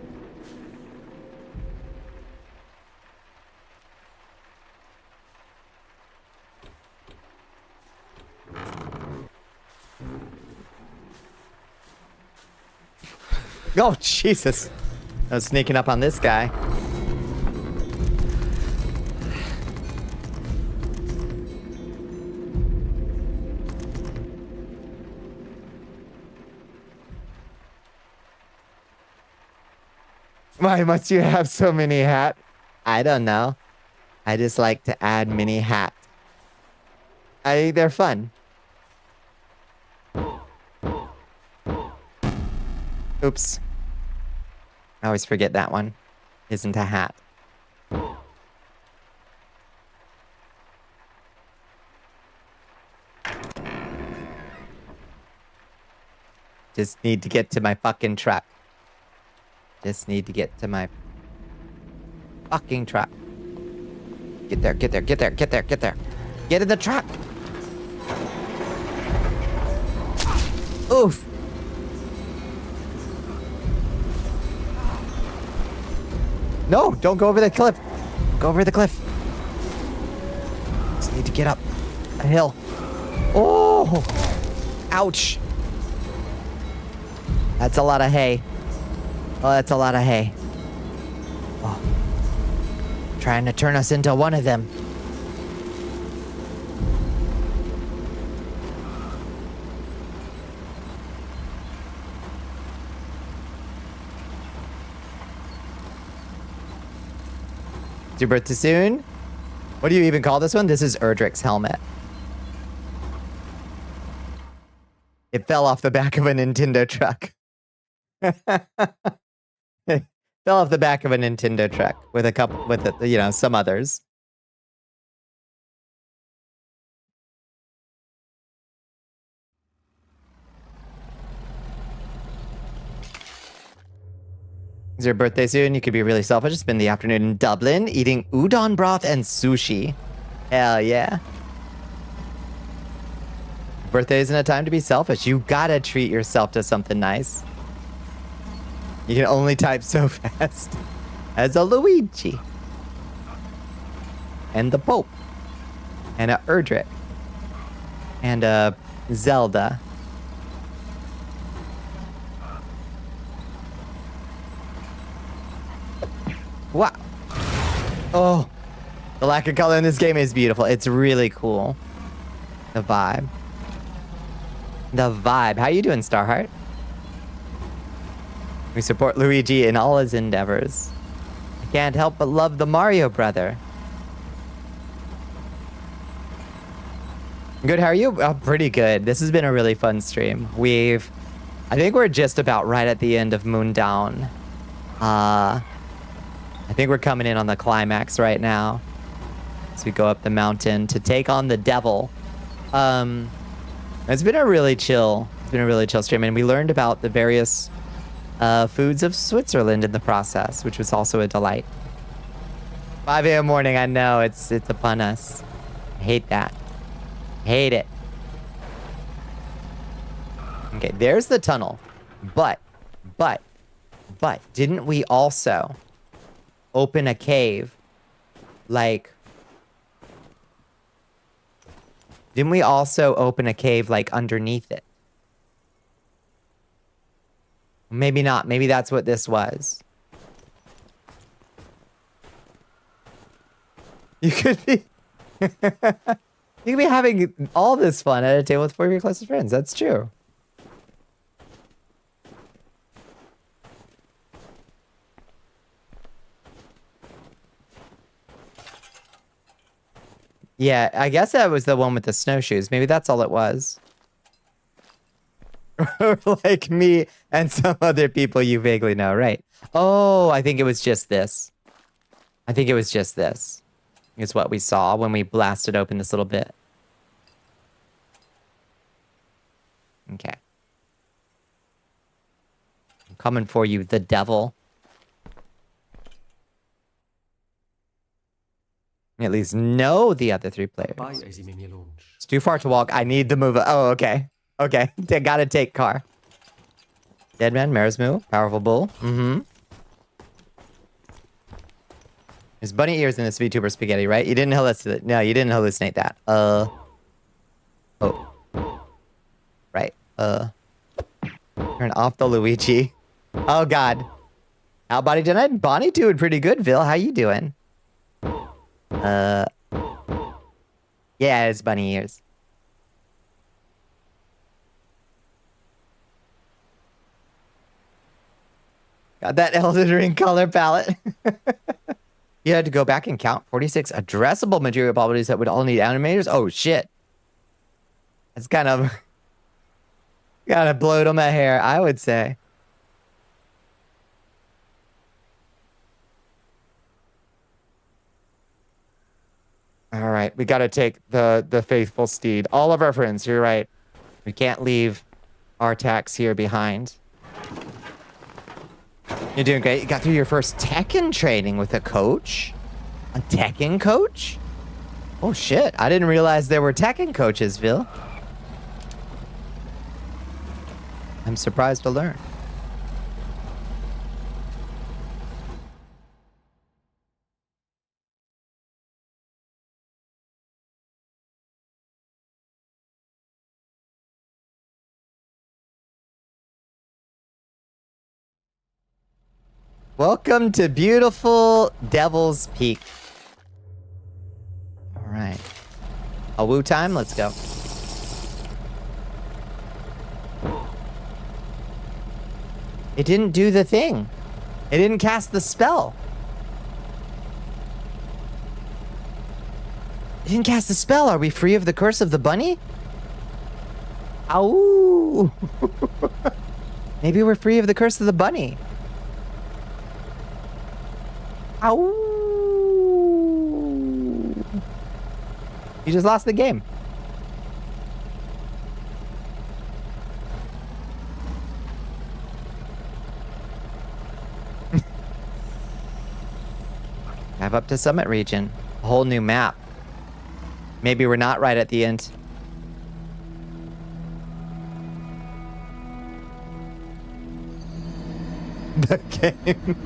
Oh, Jesus. I was sneaking up on this guy. Why must you have so many hats? I don't know. I just like to add many hats. They're fun. Oops. I always forget that one isn't a hat. Just need to get to my fucking truck. Just need to get to my fucking truck. Get there, get there, get there, get there, get there. Get in the truck. Oof. No, don't go over the cliff. Go over the cliff. Just need to get up a hill. Oh, ouch. That's a lot of hay. Oh, that's a lot of hay. Oh. Trying to turn us into one of them. your birthday soon? What do you even call this one? This is Erdrick's helmet. It fell off the back of a Nintendo truck. It fell off the back of a Nintendo truck with a couple, some others. Is your birthday soon? You could be really selfish. Spend the afternoon in Dublin eating udon broth and sushi. Hell yeah. Birthday isn't a time to be selfish. You gotta treat yourself to something nice. You can only type so fast as a Luigi. And the Pope. And a Erdrick. And a Zelda. Wow. Oh. The lack of color in this game is beautiful. It's really cool. The vibe. The vibe. How you doing, Starheart? We support Luigi in all his endeavors. I can't help but love the Mario brother. Good, how are you? Oh, pretty good. This has been a really fun stream. I think we're just about right at the end of MUNDAUN. I think we're coming in on the climax right now. As we go up the mountain to take on the devil. It's been a really chill stream, and we learned about the various foods of Switzerland in the process, which was also a delight. 5 a.m. morning, I know, it's upon us. I hate that. Hate it. Okay, there's the tunnel. But, didn't we also open a cave? Didn't we also open a cave, underneath it? Maybe not. Maybe that's what this was. You could be... you could be having all this fun at a table with 4 of your closest friends. That's true. Yeah, I guess that was the one with the snowshoes. Maybe that's all it was. Like me and some other people you vaguely know, right? Oh, I think it was just this. Is what we saw when we blasted open this little bit. Okay. I'm coming for you, the devil. At least know the other 3 players. It's too far to walk. I need to move. Oh, okay. Okay. Gotta take car. Dead man, Mare's Moo, powerful bull. Mm-hmm. There's bunny ears in this VTuber spaghetti, right? You didn't hallucinate. No, you didn't hallucinate that. Oh. Right. Turn off the Luigi. Oh, God. Outbody tonight? Bonnie doing pretty good, Vil. How you doing? Yeah, it's bunny ears. Got that Elden Ring color palette. You had to go back and count 46 addressable material properties that would all need animators? Oh, shit. That's kind of blowed on my hair, I would say. All right, we got to take the faithful steed. All of our friends, you're right. We can't leave our tax here behind. You're doing great. You got through your first Tekken training with a coach? A Tekken coach? Oh, shit. I didn't realize there were Tekken coaches, Vil. I'm surprised to learn. Welcome to beautiful Devil's Peak. All right. A woo time, let's go. It didn't do the thing. It didn't cast the spell. I didn't cast the spell. Are we free of the curse of the bunny? Ow! Maybe we're free of the curse of the bunny. Ow! You just lost the game. Have up to Summit Region. A whole new map. Maybe we're not right at the end. The game.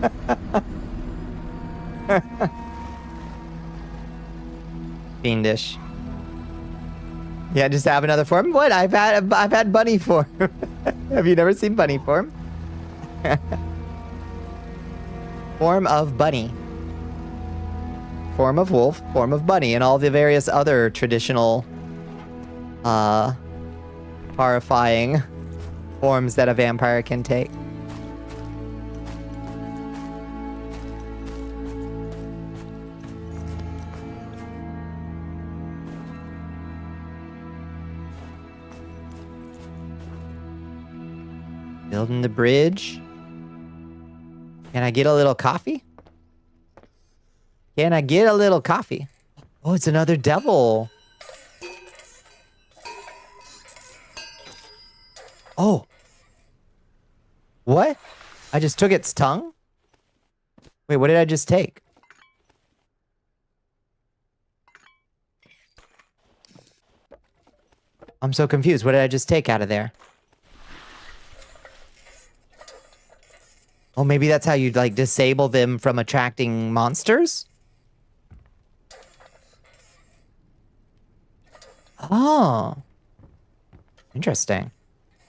Fiendish. Yeah, just have another form. What? I've had bunny form. Have you never seen bunny form? Form of bunny. Form of wolf, form of bunny, and all the various other traditional horrifying forms that a vampire can take. Building the bridge. Can I get a little coffee? Can I get a little coffee? Oh, it's another devil. Oh. What? I just took its tongue? Wait, what did I just take? I'm so confused. What did I just take out of there? Oh, maybe that's how you like disable them from attracting monsters? Oh. Interesting.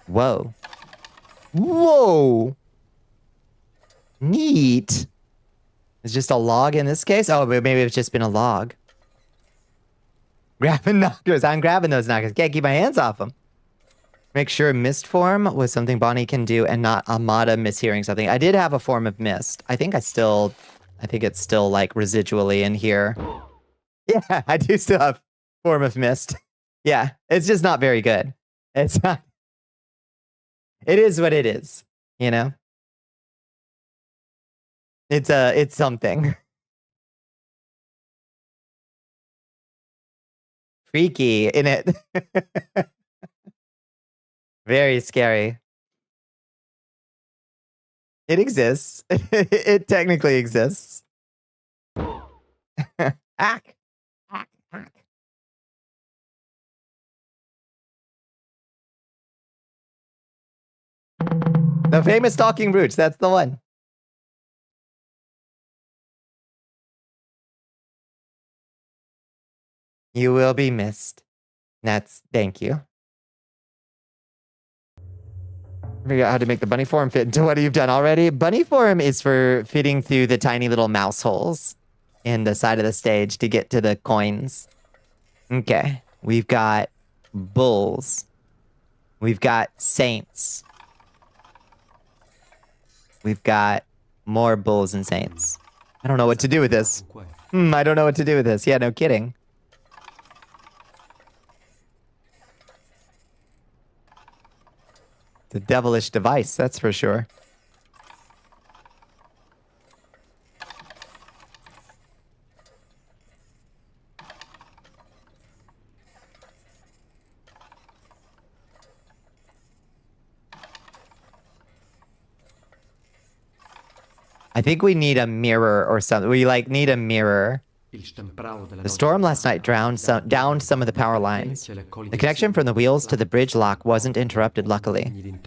Whoa. Whoa. Neat. It's just a log in this case? Oh, maybe it's just been a log. Grabbing knockers. I'm grabbing those knockers. Can't keep my hands off them. Make sure mist form was something Bonnie can do and not Amada mishearing something. I did have a form of mist. I think it's still like residually in here. Yeah, I do still have form of mist. Yeah, it's just not very good. It's not. It is what it is, you know? It's something. Freaky, in it. Very scary. It exists. It technically exists. Hack. Hack. Hack. The famous talking roots. That's the one. You will be missed. Thank you. Figure out how to make the bunny form fit into what you've done already. Bunny form is for fitting through the tiny little mouse holes in the side of the stage to get to the coins. Okay. We've got bulls. We've got saints. We've got more bulls and saints. I don't know what to do with this. I don't know what to do with this. Yeah, no kidding. It's a devilish device, that's for sure. I think we need a mirror or something. We need a mirror. The storm last night downed some of the power lines. The connection from the wheels to the bridge lock wasn't interrupted, luckily.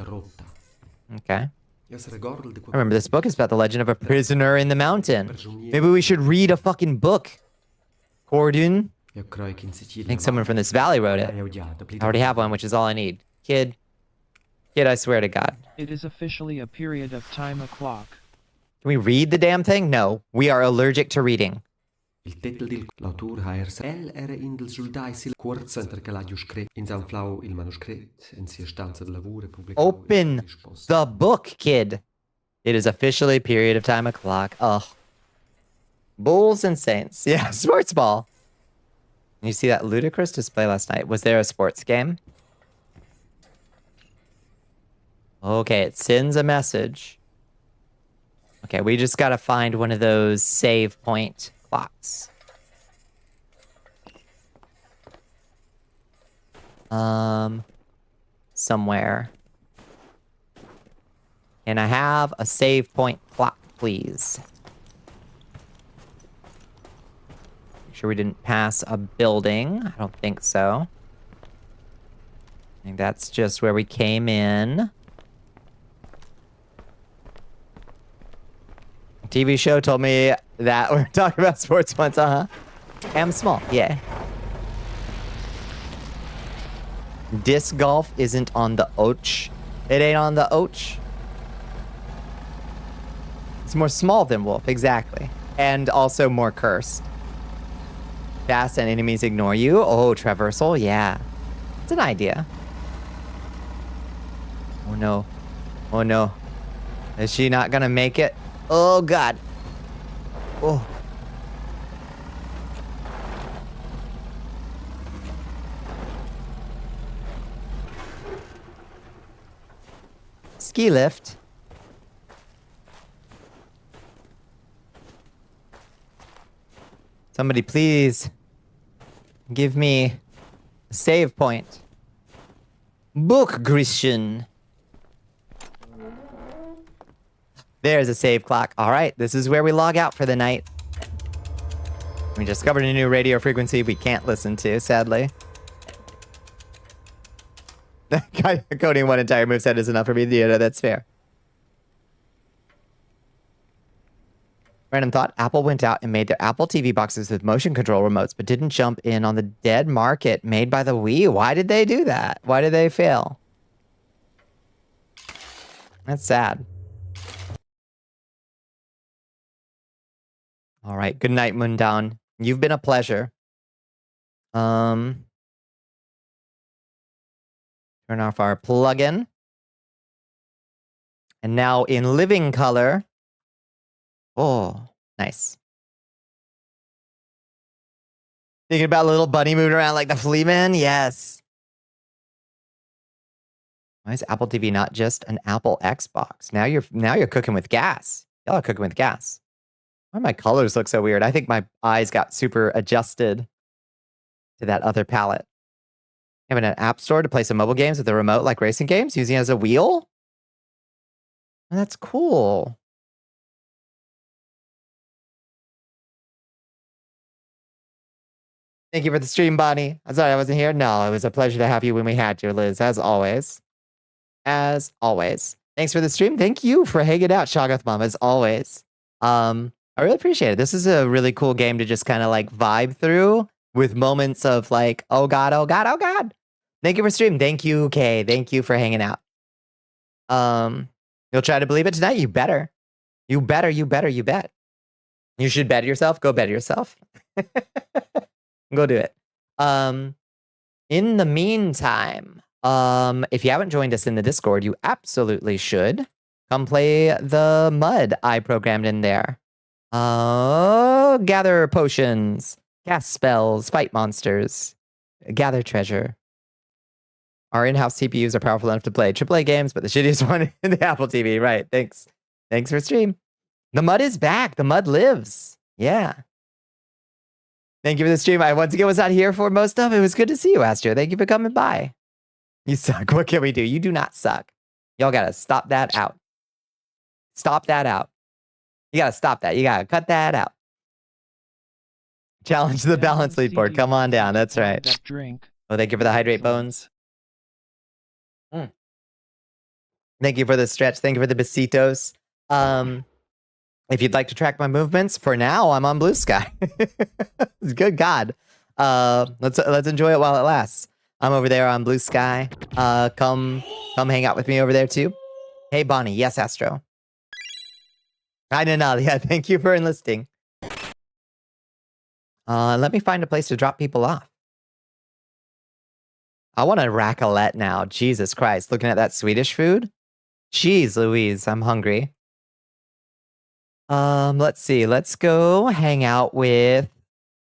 Okay. I remember this book is about the legend of a prisoner in the mountain. Maybe we should read a fucking book. Cordon. I think someone from this valley wrote it. I already have one, which is all I need. Kid, I swear to God. It is officially a period of time o'clock. Can we read the damn thing? No, we are allergic to reading. L'autor ha era in del giudici kurz che l'ha in San Flau il manoscritto in sia stanza de lavoro pubblicato. Open the book, kid. It is officially a period of time o'clock. Ugh. Bulls and saints. Yeah, sports ball. You see that ludicrous display last night? Was there a sports game? Okay, it sends a message. Okay, we just gotta find one of those save point clocks. Somewhere. Can I have a save point clock, please? Make sure we didn't pass a building. I don't think so. I think that's just where we came in. TV show told me that we're talking about sports once, I'm small, yeah. Disc golf isn't on the Och. It ain't on the Och. It's more small than wolf, exactly. And also more cursed. Fast and enemies ignore you. Oh, traversal, yeah. It's an idea. Oh no. Oh no. Is she not gonna make it? Oh god. Oh. Ski lift. Somebody please give me a save point. Book Christian. There's a save clock. All right, this is where we log out for the night. We discovered a new radio frequency we can't listen to, sadly. Coding one entire moveset is enough for me. Yeah, that's fair. Random thought, Apple went out and made their Apple TV boxes with motion control remotes, but didn't jump in on the dead market made by the Wii. Why did they do that? Why did they fail? That's sad. All right, good night, MUNDAUN. You've been a pleasure. Turn off our plugin. And now in living color. Oh, nice. Thinking about a little bunny moving around like the flea man? Yes. Why is Apple TV not just an Apple Xbox? Now you're cooking with gas. Y'all are cooking with gas. Why do my colors look so weird? I think my eyes got super adjusted to that other palette. Having an app store to play some mobile games with a remote like racing games, using it as a wheel? That's cool. Thank you for the stream, Bonnie. I'm sorry I wasn't here. No, it was a pleasure to have you when we had you, Liz, as always. As always. Thanks for the stream. Thank you for hanging out, Shoggoth Mom, as always. I really appreciate it. This is a really cool game to just kind of like vibe through with moments of like, oh God, oh God, oh God. Thank you for stream. Thank you, Kay. Thank you for hanging out. You'll try to believe it tonight? You better. You better, you better, you bet. You should bet yourself. Go bet yourself. Go do it. In the meantime, if you haven't joined us in the Discord, you absolutely should. Come play the mud I programmed in there. Gather potions, cast spells, fight monsters, gather treasure. Our in-house CPUs are powerful enough to play AAA games, but the shittiest one in the Apple TV. Right, thanks. Thanks for stream. The mud is back. The mud lives. Yeah. Thank you for the stream. I once again was not here for most of it. It was good to see you, Astro. Thank you for coming by. You suck. What can we do? You do not suck. Y'all gotta stop that out. Stop that out. You gotta stop that. You gotta cut that out. Challenge the balance lead board. Come on down. That's right. Oh, thank you for the hydrate bones. Thank you for the stretch. Thank you for the besitos. If you'd like to track my movements, for now, I'm on Blue Sky. Good God. Let's enjoy it while it lasts. I'm over there on Blue Sky. Come hang out with me over there too. Hey, Bonnie. Yes, Astro. I know now. Yeah, thank you for enlisting. Let me find a place to drop people off. I want a raclette now. Jesus Christ. Looking at that Swedish food. Jeez Louise, I'm hungry. Let's see. Let's go hang out with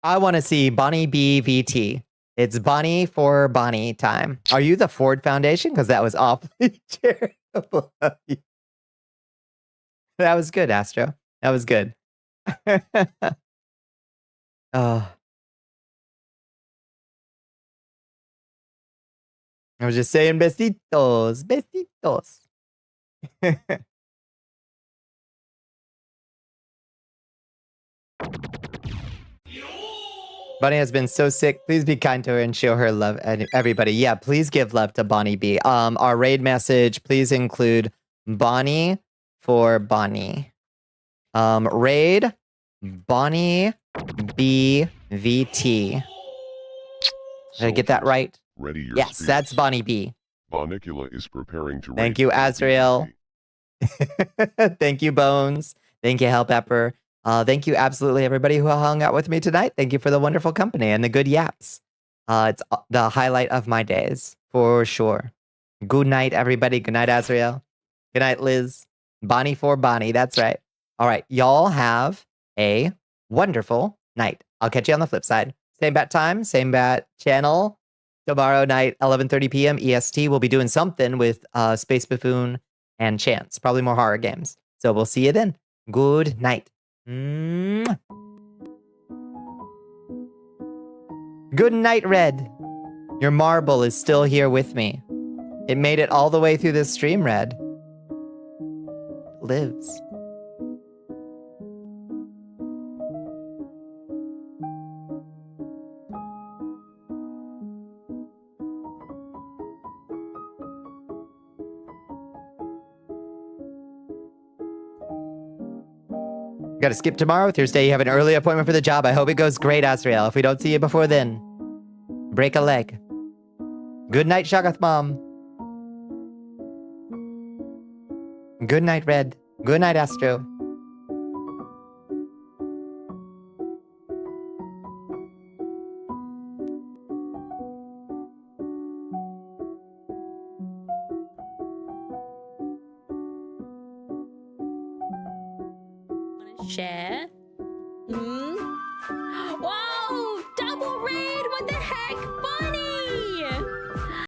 I want to see Bonnie B VT. It's Bonnie for Bonnie time. Are you the Ford Foundation? Because that was awfully charitable of you. That was good, Astro. That was good. Oh. I was just saying besitos, besitos. Bonnie has been so sick. Please be kind to her and show her love. And everybody, yeah, please give love to Bonnie B. Our raid message, please include Bonnie for Bonnie. Raid Bonnie B VT. Did I get that right? Ready your yes, speech. that's Bonnie B. Bonnicula is preparing to Thank you, Azrael. Thank you, Bones. Thank you, Hell Pepper. Thank you, absolutely everybody who hung out with me tonight. Thank you for the wonderful company and the good yaps. It's the highlight of my days, for sure. Good night, everybody. Good night, Azrael. Good night, Liz. Bonnie for Bonnie. That's right. All right. Y'all have a wonderful night. I'll catch you on the flip side. Same bat time, same bat channel. Tomorrow night, 11:30 p.m. EST. We'll be doing something with Space Buffoon and Chance. Probably more horror games. So we'll see you then. Good night. Mwah. Good night, Red. Your marble is still here with me. It made it all the way through this stream, Red. It lives. Got to skip tomorrow. Thursday, you have an early appointment for the job. I hope it goes great, Azrael. If we don't see you before then, break a leg. Good night, Shagath Mom. Good night, Red. Good night, Astro. Share. Whoa! Double raid! What the heck?